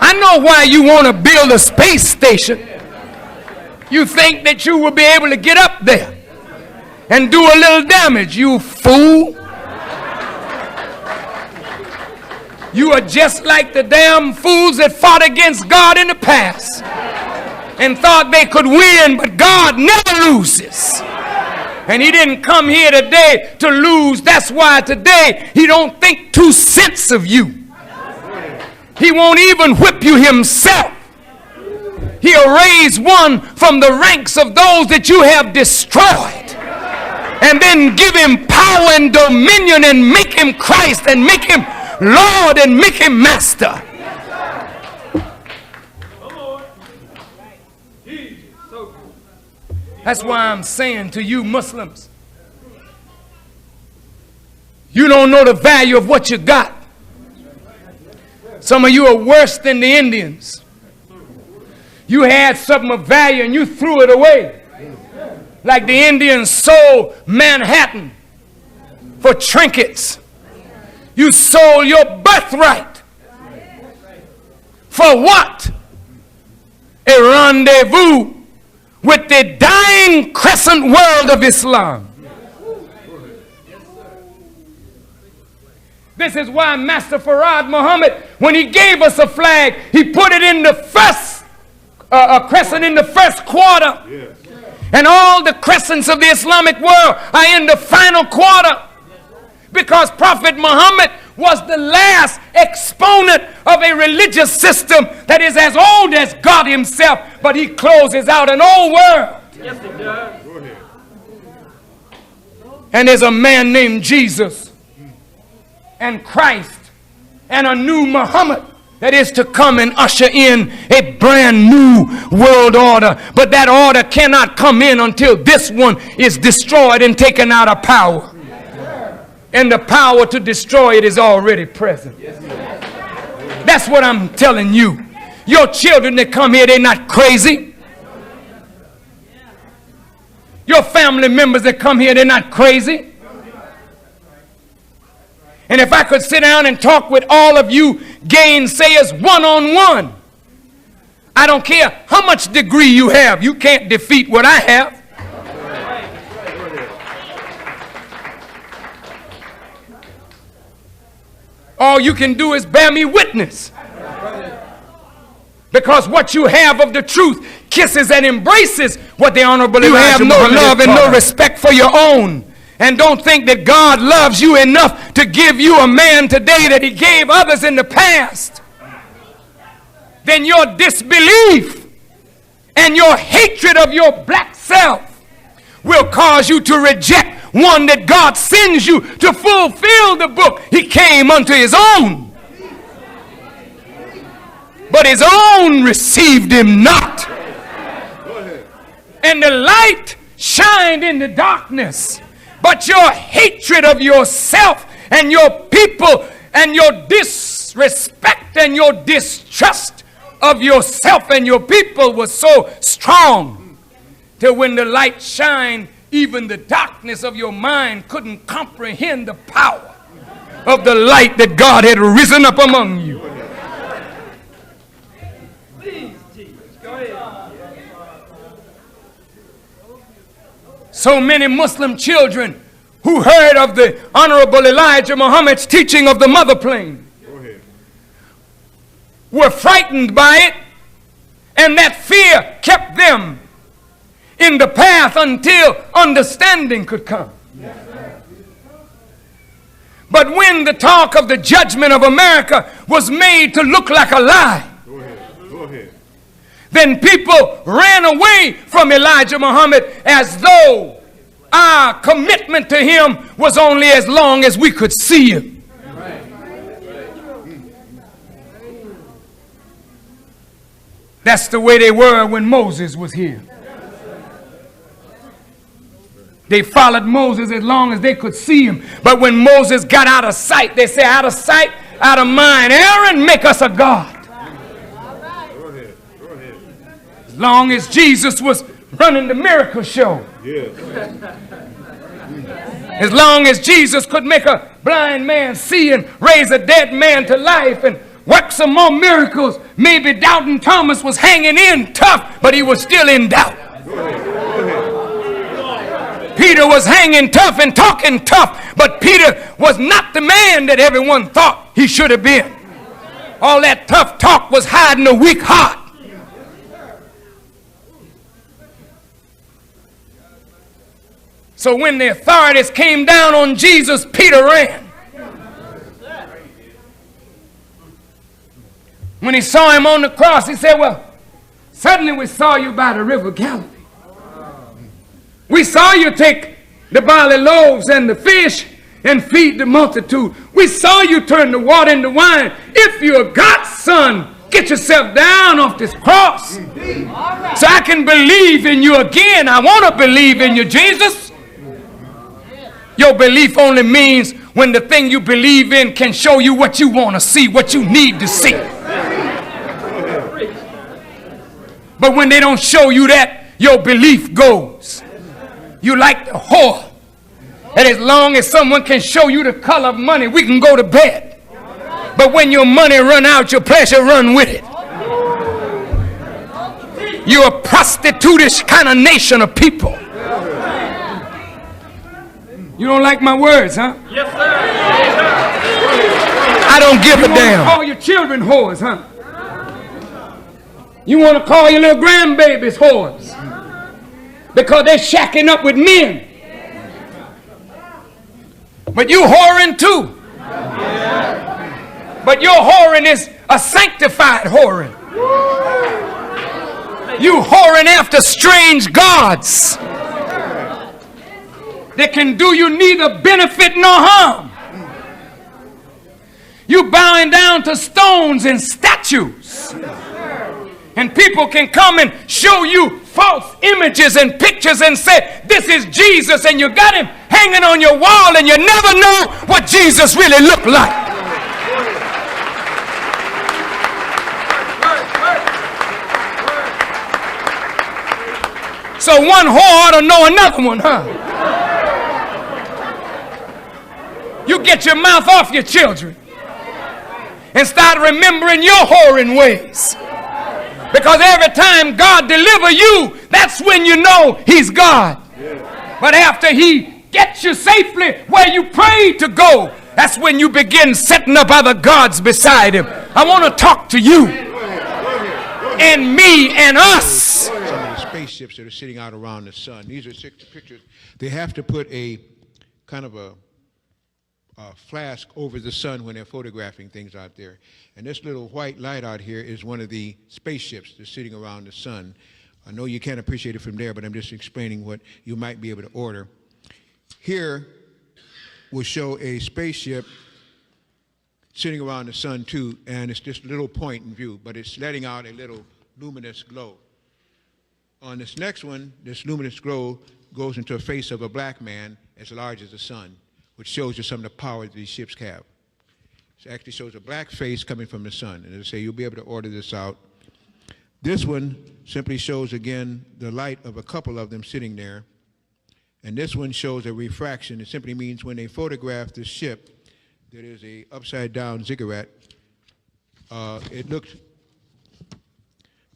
I know why you want to build a space station. You think that you will be able to get up there and do a little damage, you fool. You are just like the damn fools that fought against God in the past and thought they could win, but God never loses. And he didn't come here today to lose. That's why today he don't think 2 cents of you. He won't even whip you himself. He'll raise one from the ranks of those that you have destroyed and then give him power and dominion and make him Christ and make him Lord and make him master. That's why I'm saying to you Muslims, you don't know the value of what you got. Some of you are worse than the Indians. You had something of value and you threw it away. Like the Indians sold Manhattan for trinkets. You sold your birthright. For what? A rendezvous with the dying crescent world of Islam. This is why Master Farad Muhammad, when he gave us a flag, he put it in the first, a crescent in the first quarter. Yes. And all the crescents of the Islamic world are in the final quarter. Because Prophet Muhammad was the last exponent of a religious system that is as old as God himself, but he closes out an old world.
Yes, it does. Go ahead.
And there's a man named Jesus and Christ and a new Muhammad that is to come and usher in a brand new world order. But that order cannot come in until this one is destroyed and taken out of power. And the power to destroy it is already present. That's what I'm telling you. Your children that come here, they're not crazy. Your family members that come here, they're not crazy. And if I could sit down and talk with all of you gainsayers one-on-one, I don't care how much degree you have, you can't defeat what I have. All you can do is bear me witness. Because what you have of the truth kisses and embraces what the Honorable you have no love and no respect for your own. And don't think that God loves you enough to give you a man today that he gave others in the past. Then your disbelief and your hatred of your black self will cause you to reject one that God sends you to fulfill the book. He came unto his own, but his own received him not. And the light shined in the darkness, but your hatred of yourself and your people and your disrespect and your distrust of yourself and your people was so strong till when the light shined, even the darkness of your mind couldn't comprehend the power of the light that God had risen up among you. So many Muslim children who heard of the Honorable Elijah Muhammad's teaching of the mother plane were frightened by it, and that fear kept them in the path until understanding could come. But when the talk of the judgment of America was made to look like a lie, then people ran away from Elijah Muhammad as though our commitment to him was only as long as we could see him. That's the way they were when Moses was here. They followed Moses as long as they could see him. But when Moses got out of sight, they said, out of sight, out of mind. Aaron, make us a God. As long as Jesus was running the miracle show. As long as Jesus could make a blind man see and raise a dead man to life and work some more miracles, maybe Doubting Thomas was hanging in tough, but he was still in doubt. Peter was hanging tough and talking tough, but Peter was not the man that everyone thought he should have been. All that tough talk was hiding a weak heart. So when the authorities came down on Jesus, Peter ran. When he saw him on the cross, he said, well, suddenly we saw you by the river Galilee. We saw you take the barley loaves and the fish and feed the multitude. We saw you turn the water into wine. If you're God's son, get yourself down off this cross so I can believe in you again. I want to believe in you, Jesus. Your belief only means when the thing you believe in can show you what you want to see, what you need to see. But when they don't show you that, your belief goes. You like the whore. And as long as someone can show you the color of money, we can go to bed. But when your money run out, your pleasure run with it. You're a prostitutish kind of nation of people. You don't like my words, huh?
Yes, sir. Yes, sir.
I don't give a damn. You want to call your children whores, huh? You want to call your little grandbabies whores because they're shacking up with men. But you whoring too. But your whoring is a sanctified whoring. You whoring after strange gods that can do you neither benefit nor harm. You bowing down to stones and statues. And people can come and show you false images and pictures and say, this is Jesus, and you got him hanging on your wall and you never know what Jesus really looked like. So one whore ought to know another one, huh? You get your mouth off your children and start remembering your whoring ways. Because every time God deliver you, that's when you know he's God. But after he gets you safely where you prayed to go, that's when you begin setting up other gods beside him. I want to talk to you and me and us.
Some of the spaceships that are sitting out around the sun. These are 6 pictures. They have to put a kind of a flask over the sun when they're photographing things out there. And this little white light out here is one of the spaceships that's sitting around the sun. I know you can't appreciate it from there, but I'm just explaining what you might be able to order. Here will show a spaceship sitting around the sun too, and it's just a little point in view, but it's letting out a little luminous glow. On this next one, this luminous glow goes into a face of a black man as large as the sun, which shows you some of the power that these ships have. It actually shows a black face coming from the sun. And as I say, you'll be able to order this out. This one simply shows, again, the light of a couple of them sitting there. And this one shows a refraction. It simply means when they photograph the ship, there is a upside-down ziggurat. It looks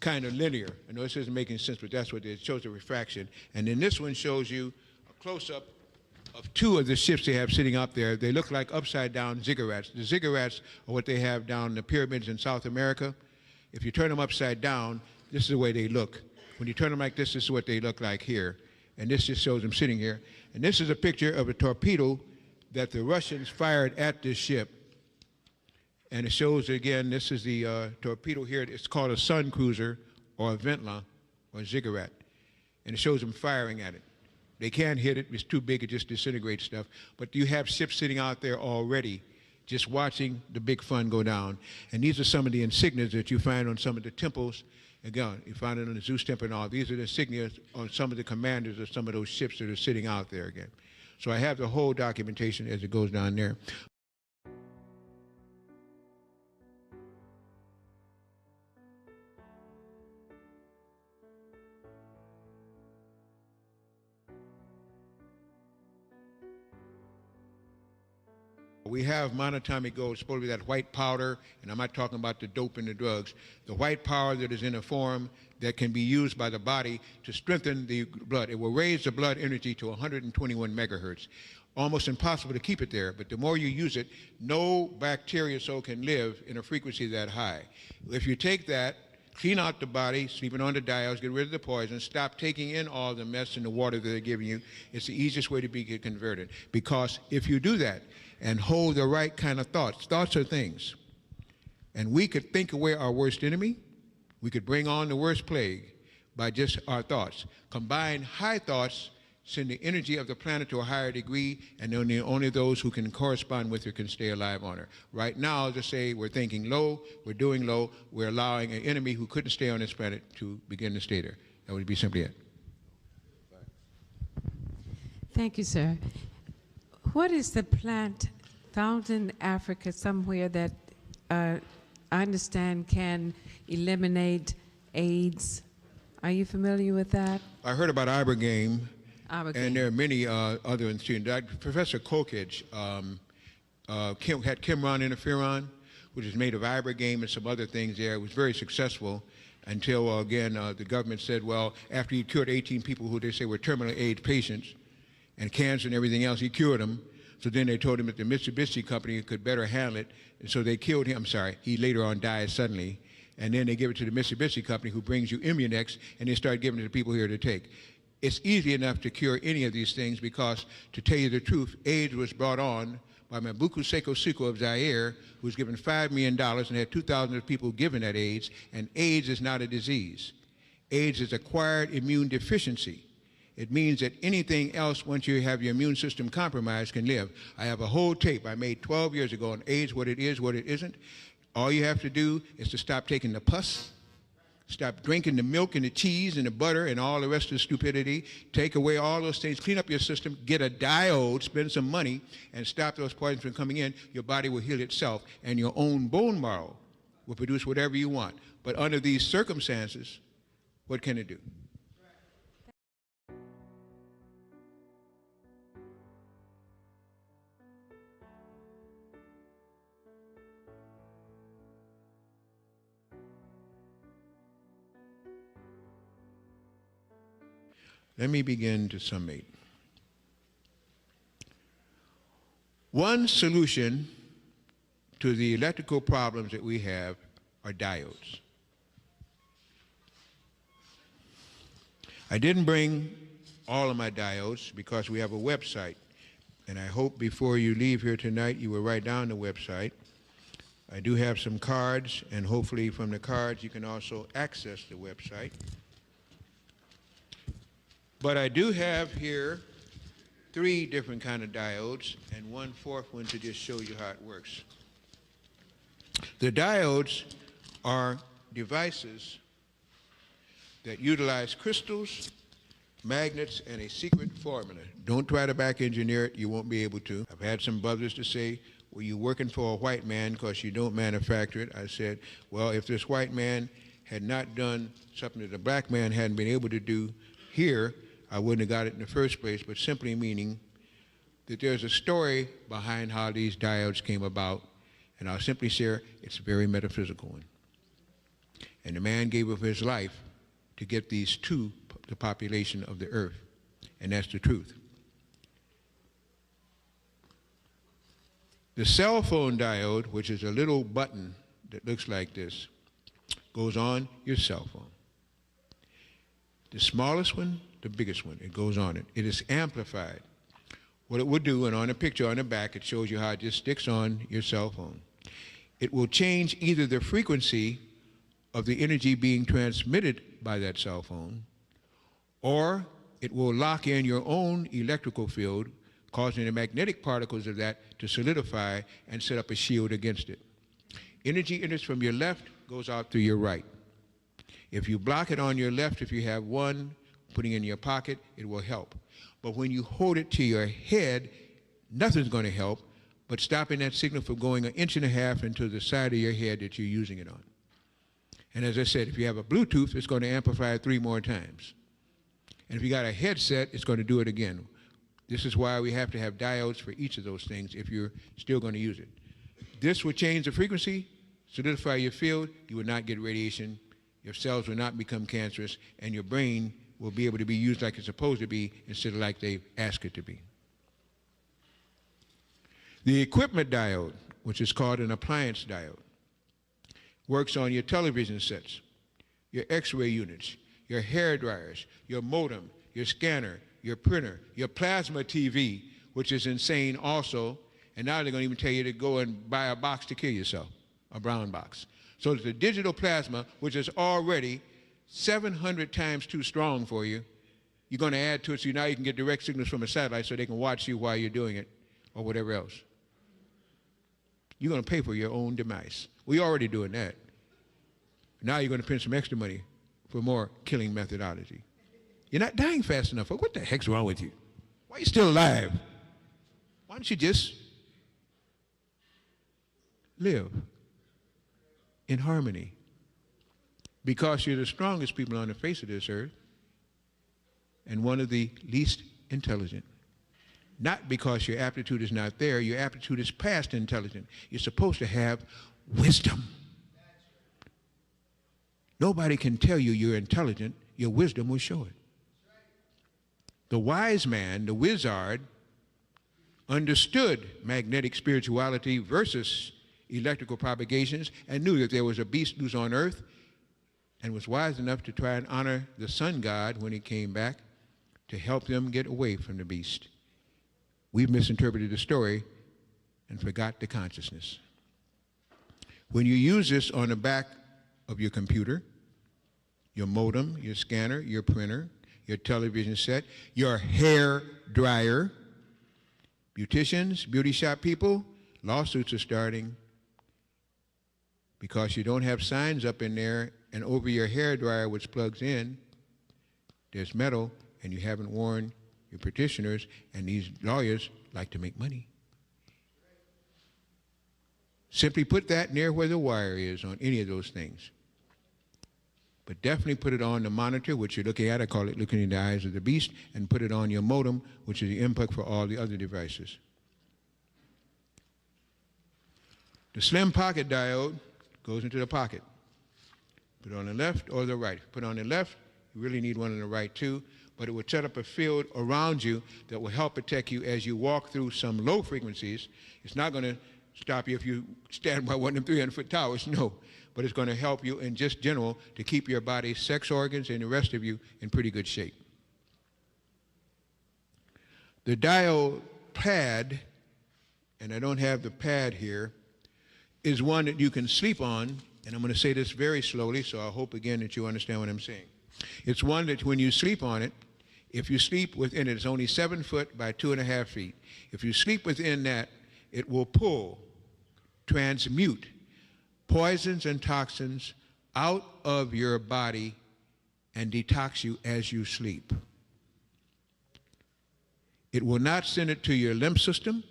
kind of linear. I know this isn't making sense, but that's what it shows, a refraction. And then this one shows you a close-up of 2 of the ships they have sitting up there. They look like upside-down ziggurats. The ziggurats are what they have down in the pyramids in South America. If you turn them upside down, this is the way they look. When you turn them like this is what they look like here. And this just shows them sitting here. And this is a picture of a torpedo that the Russians fired at this ship. And it shows, again, this is the torpedo here. It's called a sun cruiser or a ventla or a ziggurat. And it shows them firing at it. They can't hit it. It's too big. It just disintegrates stuff. But you have ships sitting out there already just watching the big fun go down. And these are some of the insignias that you find on some of the temples. Again, you find it on the Zeus temple and all. These are the insignias on some of the commanders of some of those ships that are sitting out there again. So I have the whole documentation as it goes down there. We have monatomic gold, supposed to be that white powder, and I'm not talking about the dope and the drugs. The white powder that is in a form that can be used by the body to strengthen the blood. It will raise the blood energy to 121 megahertz. Almost impossible to keep it there, but the more you use it, no bacteria so can live in a frequency that high. If you take that, clean out the body, sleeping on the dials, get rid of the poison, stop taking in all the mess in the water that they're giving you, it's the easiest way to get converted. Because if you do that and hold the right kind of thoughts, thoughts are things. And we could think away our worst enemy. We could bring on the worst plague by just our thoughts. Combine high thoughts, send the energy of the planet to a higher degree, and only those who can correspond with her can stay alive on her. Right now, as I say, we're thinking low, we're doing low, we're allowing an enemy who couldn't stay on this planet to begin to stay there. That would be simply it.
Thank you, sir. What is the plant found in Africa somewhere that I understand can eliminate AIDS? Are you familiar with that?
I heard about ibogaine. And there are many other institutions. Professor Kokich had Kimron interferon, which is made of ibogaine and some other things there. It was very successful until, again, the government said, well, after he cured 18 people who they say were terminal AIDS patients and cancer and everything else, he cured them. So then they told him that the Mitsubishi company could better handle it, and so they killed him. I'm sorry, he later on died suddenly. And then they give it to the Mitsubishi company, who brings you Immunex, and they start giving it to people here to take. It's easy enough to cure any of these things because, to tell you the truth, AIDS was brought on by Mobutu Seko Seko of Zaire, who was given $5 million and had 2,000 people given that AIDS, and AIDS is not a disease. AIDS is acquired immune deficiency. It means that anything else, once you have your immune system compromised, can live. I have a whole tape I made 12 years ago on AIDS, what it is, what it isn't. All you have to do is to stop taking the pus, stop drinking the milk and the cheese and the butter and all the rest of the stupidity, take away all those things, clean up your system, get a diode, spend some money, and stop those poisons from coming in. Your body will heal itself, and your own bone marrow will produce whatever you want. But under these circumstances, what can it do? Let me begin to summate. One solution to the electrical problems that we have are diodes. I didn't bring all of my diodes because we have a website, and I hope before you leave here tonight you will write down the website. I do have some cards, and hopefully from the cards you can also access the website. But I do have here 3 different kind of diodes and 1/4 one to just show you how it works. The diodes are devices that utilize crystals, magnets, and a secret formula. Don't try to back engineer it, you won't be able to. I've had some brothers to say, well, you're working for a white man because you don't manufacture it. I said, well, if this white man had not done something that a black man hadn't been able to do here, I wouldn't have got it in the first place, but simply meaning that there's a story behind how these diodes came about, and I'll simply share it's a very metaphysical one. And the man gave up his life to get these to the population of the earth, and that's the truth. The cell phone diode, which is a little button that looks like this, goes on your cell phone. The smallest one, the biggest one, it goes on it. It is amplified. What it would do, and on the picture on the back, it shows you how it just sticks on your cell phone. It will change either the frequency of the energy being transmitted by that cell phone, or it will lock in your own electrical field, causing the magnetic particles of that to solidify and set up a shield against it. Energy enters from your left, goes out through your right. If you block it on your left, if you have one, putting it in your pocket, it will help. But when you hold it to your head, nothing's going to help but stopping that signal from going 1.5 inches into the side of your head that you're using it on. And as I said, if you have a Bluetooth, it's going to amplify it 3 more times. And if you got a headset, it's going to do it again. This is why we have to have diodes for each of those things if you're still going to use it. This will change the frequency, solidify your field, you will not get radiation, your cells will not become cancerous, and your brain will be able to be used like it's supposed to be instead of like they ask it to be. The equipment diode, which is called an appliance diode, works on your television sets, your x-ray units, your hair dryers, your modem, your scanner, your printer, your plasma TV, which is insane also, and now they're going to even tell you to go and buy a box to kill yourself, a brown box. So the digital plasma, which is already 700 times too strong for you, you're going to add to it so now you can get direct signals from a satellite so they can watch you while you're doing it or whatever else. You're going to pay for your own demise. We're already doing that. Now you're going to print some extra money for more killing methodology. You're not dying fast enough. What the heck's wrong with you? Why are you still alive? Why don't you just live in harmony? Because you're the strongest people on the face of this earth and one of the least intelligent. Not because your aptitude is not there, your aptitude is past intelligent. You're supposed to have wisdom. Nobody can tell you you're intelligent, your wisdom will show it. The wise man, the wizard, understood magnetic spirituality versus electrical propagations, and knew that there was a beast loose on earth, and was wise enough to try and honor the sun god when he came back to help them get away from the beast. We've misinterpreted the story and forgot the consciousness. When you use this on the back of your computer, your modem, your scanner, your printer, your television set, your hair dryer, beauticians, beauty shop people, lawsuits are starting because you don't have signs up in there, and over your hair dryer which plugs in, there's metal, and you haven't warned your petitioners, and these lawyers like to make money. Simply put that near where the wire is on any of those things. But definitely put it on the monitor, which you're looking at. I call it looking in the eyes of the beast, and put it on your modem, which is the input for all the other devices. The slim pocket diode goes into the pocket. Put it on the left or the right. Put it on the left, you really need one on the right too, but it will set up a field around you that will help protect you as you walk through some low frequencies. It's not going to stop you if you stand by one of them 300-foot towers, no. But it's going to help you in just general to keep your body, sex organs, and the rest of you in pretty good shape. The diode pad, and I don't have the pad here, is one that you can sleep on, and I'm going to say this very slowly, so I hope again that you understand what I'm saying. It's one that when you sleep on it, if you sleep within it, it's only 7 foot by 2.5 feet. If you sleep within that, it will pull, transmute poisons and toxins out of your body and detox you as you sleep. It will not send it to your lymph system.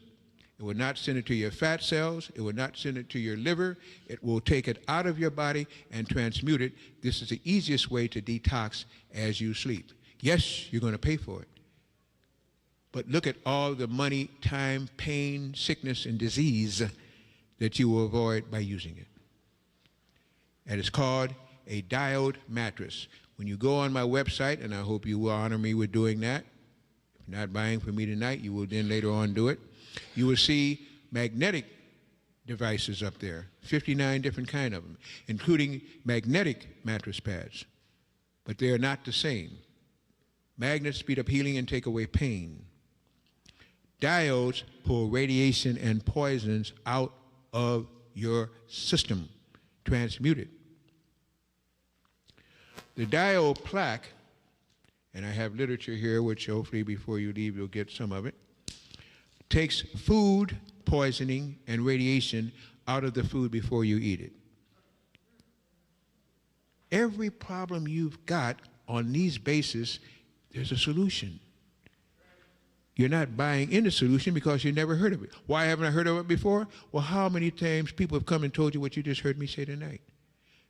It will not send it to your fat cells. It will not send it to your liver. It will take it out of your body and transmute it. This is the easiest way to detox as you sleep. Yes, you're going to pay for it. But look at all the money, time, pain, sickness, and disease that you will avoid by using it. And it's called a diode mattress. When you go on my website, and I hope you will honor me with doing that, if you're not buying from me tonight, you will then later on do it, you will see magnetic devices up there, 59 different kind of them, including magnetic mattress pads. But they are not the same. Magnets speed up healing and take away pain. Diodes pull radiation and poisons out of your system, transmute it. The diode plaque, and I have literature here, which hopefully before you leave you'll get some of it, takes food poisoning and radiation out of the food before you eat it. Every problem you've got on these bases, there's a solution. You're not buying into the solution because you never heard of it. Why haven't I heard of it before? Well, how many times people have come and told you what you just heard me say tonight?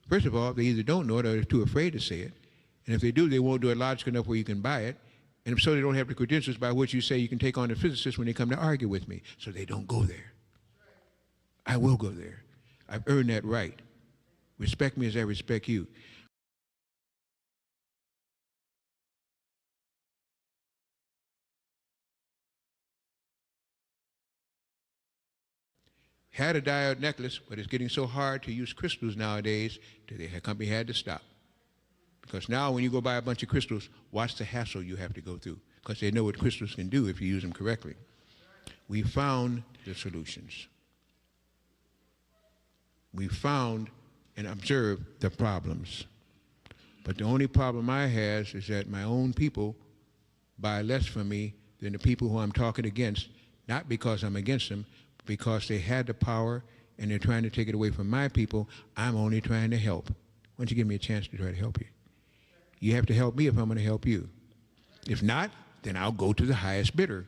First of all, they either don't know it or they're too afraid to say it. And if they do, they won't do it logical enough where you can buy it. And if so, they don't have the credentials by which you say you can take on the physicists when they come to argue with me. So they don't go there. I will go there. I've earned that right. Respect me as I respect you. Had a diode necklace, but it's getting so hard to use crystals nowadays that the company had to stop. Because now when you go buy a bunch of crystals, watch the hassle you have to go through, because they know what crystals can do if you use them correctly. We found the solutions. We found and observed the problems. But the only problem I have is that my own people buy less from me than the people who I'm talking against, not because I'm against them, but because they had the power and they're trying to take it away from my people. I'm only trying to help. Why don't you give me a chance to try to help you? You have to help me if I'm going to help you. If not, then I'll go to the highest bidder.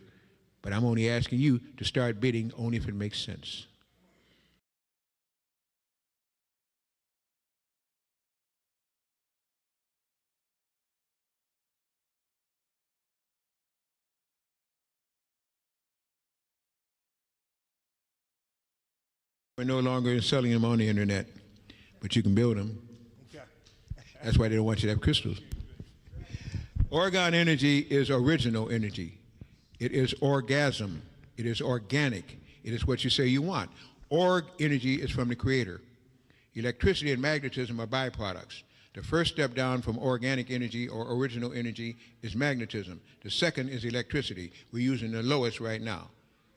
But I'm only asking you to start bidding only if it makes sense. We're no longer selling them on the internet, but you can build them. That's why they don't want you to have crystals. Orgone energy is original energy. It is orgasm. It is organic. It is what you say you want. Org energy is from the Creator. Electricity and magnetism are byproducts. The first step down from organic energy or original energy is magnetism. The second is electricity. We're using the lowest right now.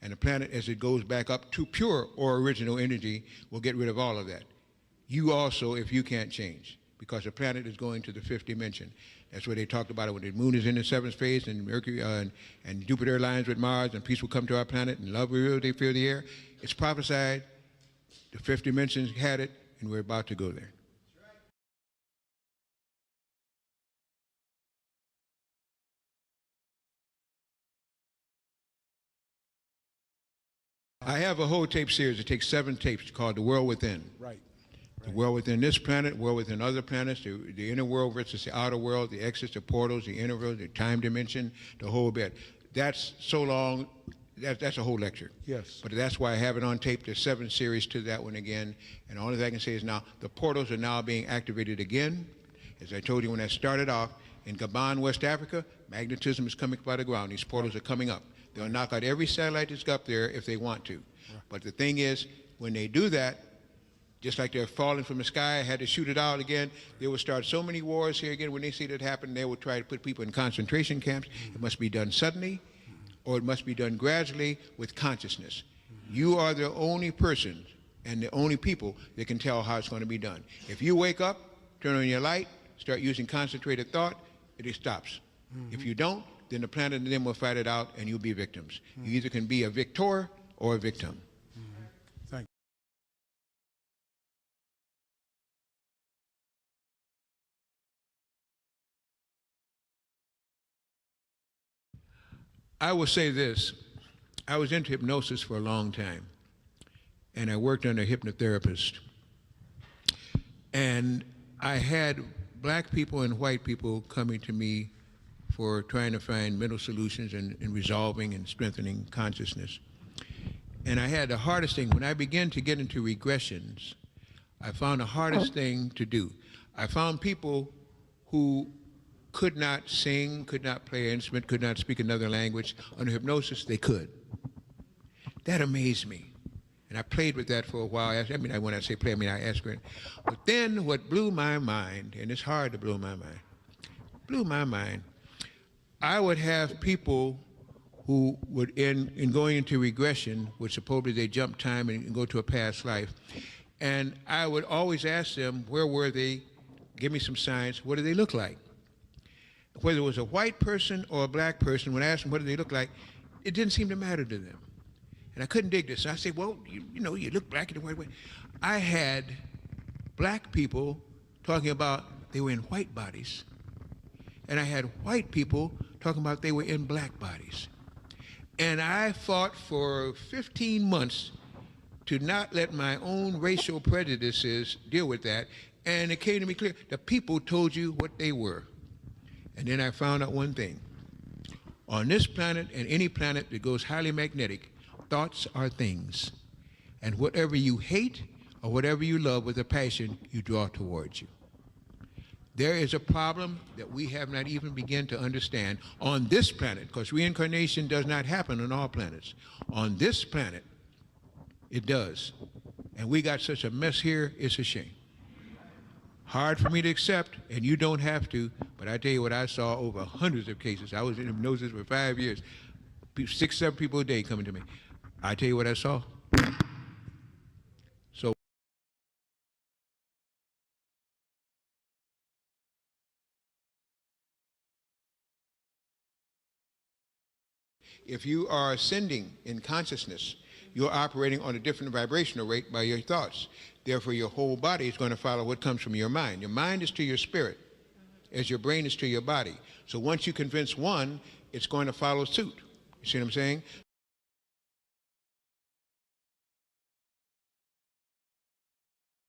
And the planet, as it goes back up to pure or original energy, will get rid of all of that. You also, if you can't change, because the planet is going to the fifth dimension. That's where they talked about it when the moon is in the seventh phase and Mercury and Jupiter aligns with Mars and peace will come to our planet and love will they fill the air. It's prophesied. The fifth dimension had it, and we're about to go there. I have a whole tape series. It takes 7 tapes called The World Within.
Right.
The world within this planet, world within other planets, the inner world versus the outer world, the exits, the portals, the inner world, the time dimension, the whole bit. That's so long, that's a whole lecture.
Yes.
But that's why I have it on tape. There's 7 series to that one again. And all I can say is now, the portals are now being activated again. As I told you when I started off, in Gabon, West Africa, magnetism is coming up out of the ground. These portals are coming up. They'll knock out every satellite that's up there if they want to. Right. But the thing is, when they do that, just like they're falling from the sky, had to shoot it out again, they will start so many wars here again. When they see that happen, they will try to put people in concentration camps. It must be done suddenly, or it must be done gradually with consciousness. You are the only person and the only people that can tell how it's going to be done. If you wake up, turn on your light, start using concentrated thought, it stops. If you don't, then the planet and them will fight it out and you'll be victims. You either can be a victor or a victim.
Thank you.
I will say this. I was into hypnosis for a long time, and I worked under a hypnotherapist. And I had black people and white people coming to me for trying to find mental solutions and resolving and strengthening consciousness. And I had the hardest thing, when I began to get into regressions, I found the hardest thing to do. I found people who could not sing, could not play an instrument, could not speak another language. Under hypnosis, they could. That amazed me. And I played with that for a while. I mean, when I say play, I mean I asked her. But then what blew my mind, and it's hard to blow my mind, I would have people who would, in going into regression, would supposedly they jump time and go to a past life. And I would always ask them, where were they? Give me some signs. What do they look like? Whether it was a white person or a black person, when I asked them what do they look like, it didn't seem to matter to them. And I couldn't dig this. So I said, well, you know, you look black in the white way. I had black people talking about they were in white bodies, and I had white people talking about they were in black bodies. And I fought for 15 months to not let my own racial prejudices deal with that. And it came to me clear, the people told you what they were. And then I found out one thing. On this planet and any planet that goes highly magnetic, thoughts are things. And whatever you hate or whatever you love with a passion, you draw towards you. There is a problem that we have not even begun to understand on this planet, because reincarnation does not happen on all planets. On this planet, it does. And we got such a mess here, it's a shame. Hard for me to accept, and you don't have to, but I tell you what, I saw over hundreds of cases. I was in hypnosis for 5 years. 6, 7 people a day coming to me. I tell you what I saw. So if you are ascending in consciousness, you're operating on a different vibrational rate by your thoughts. Therefore, your whole body is going to follow what comes from your mind. Your mind is to your spirit, as your brain is to your body. So once you convince one, it's going to follow suit. You see what I'm saying?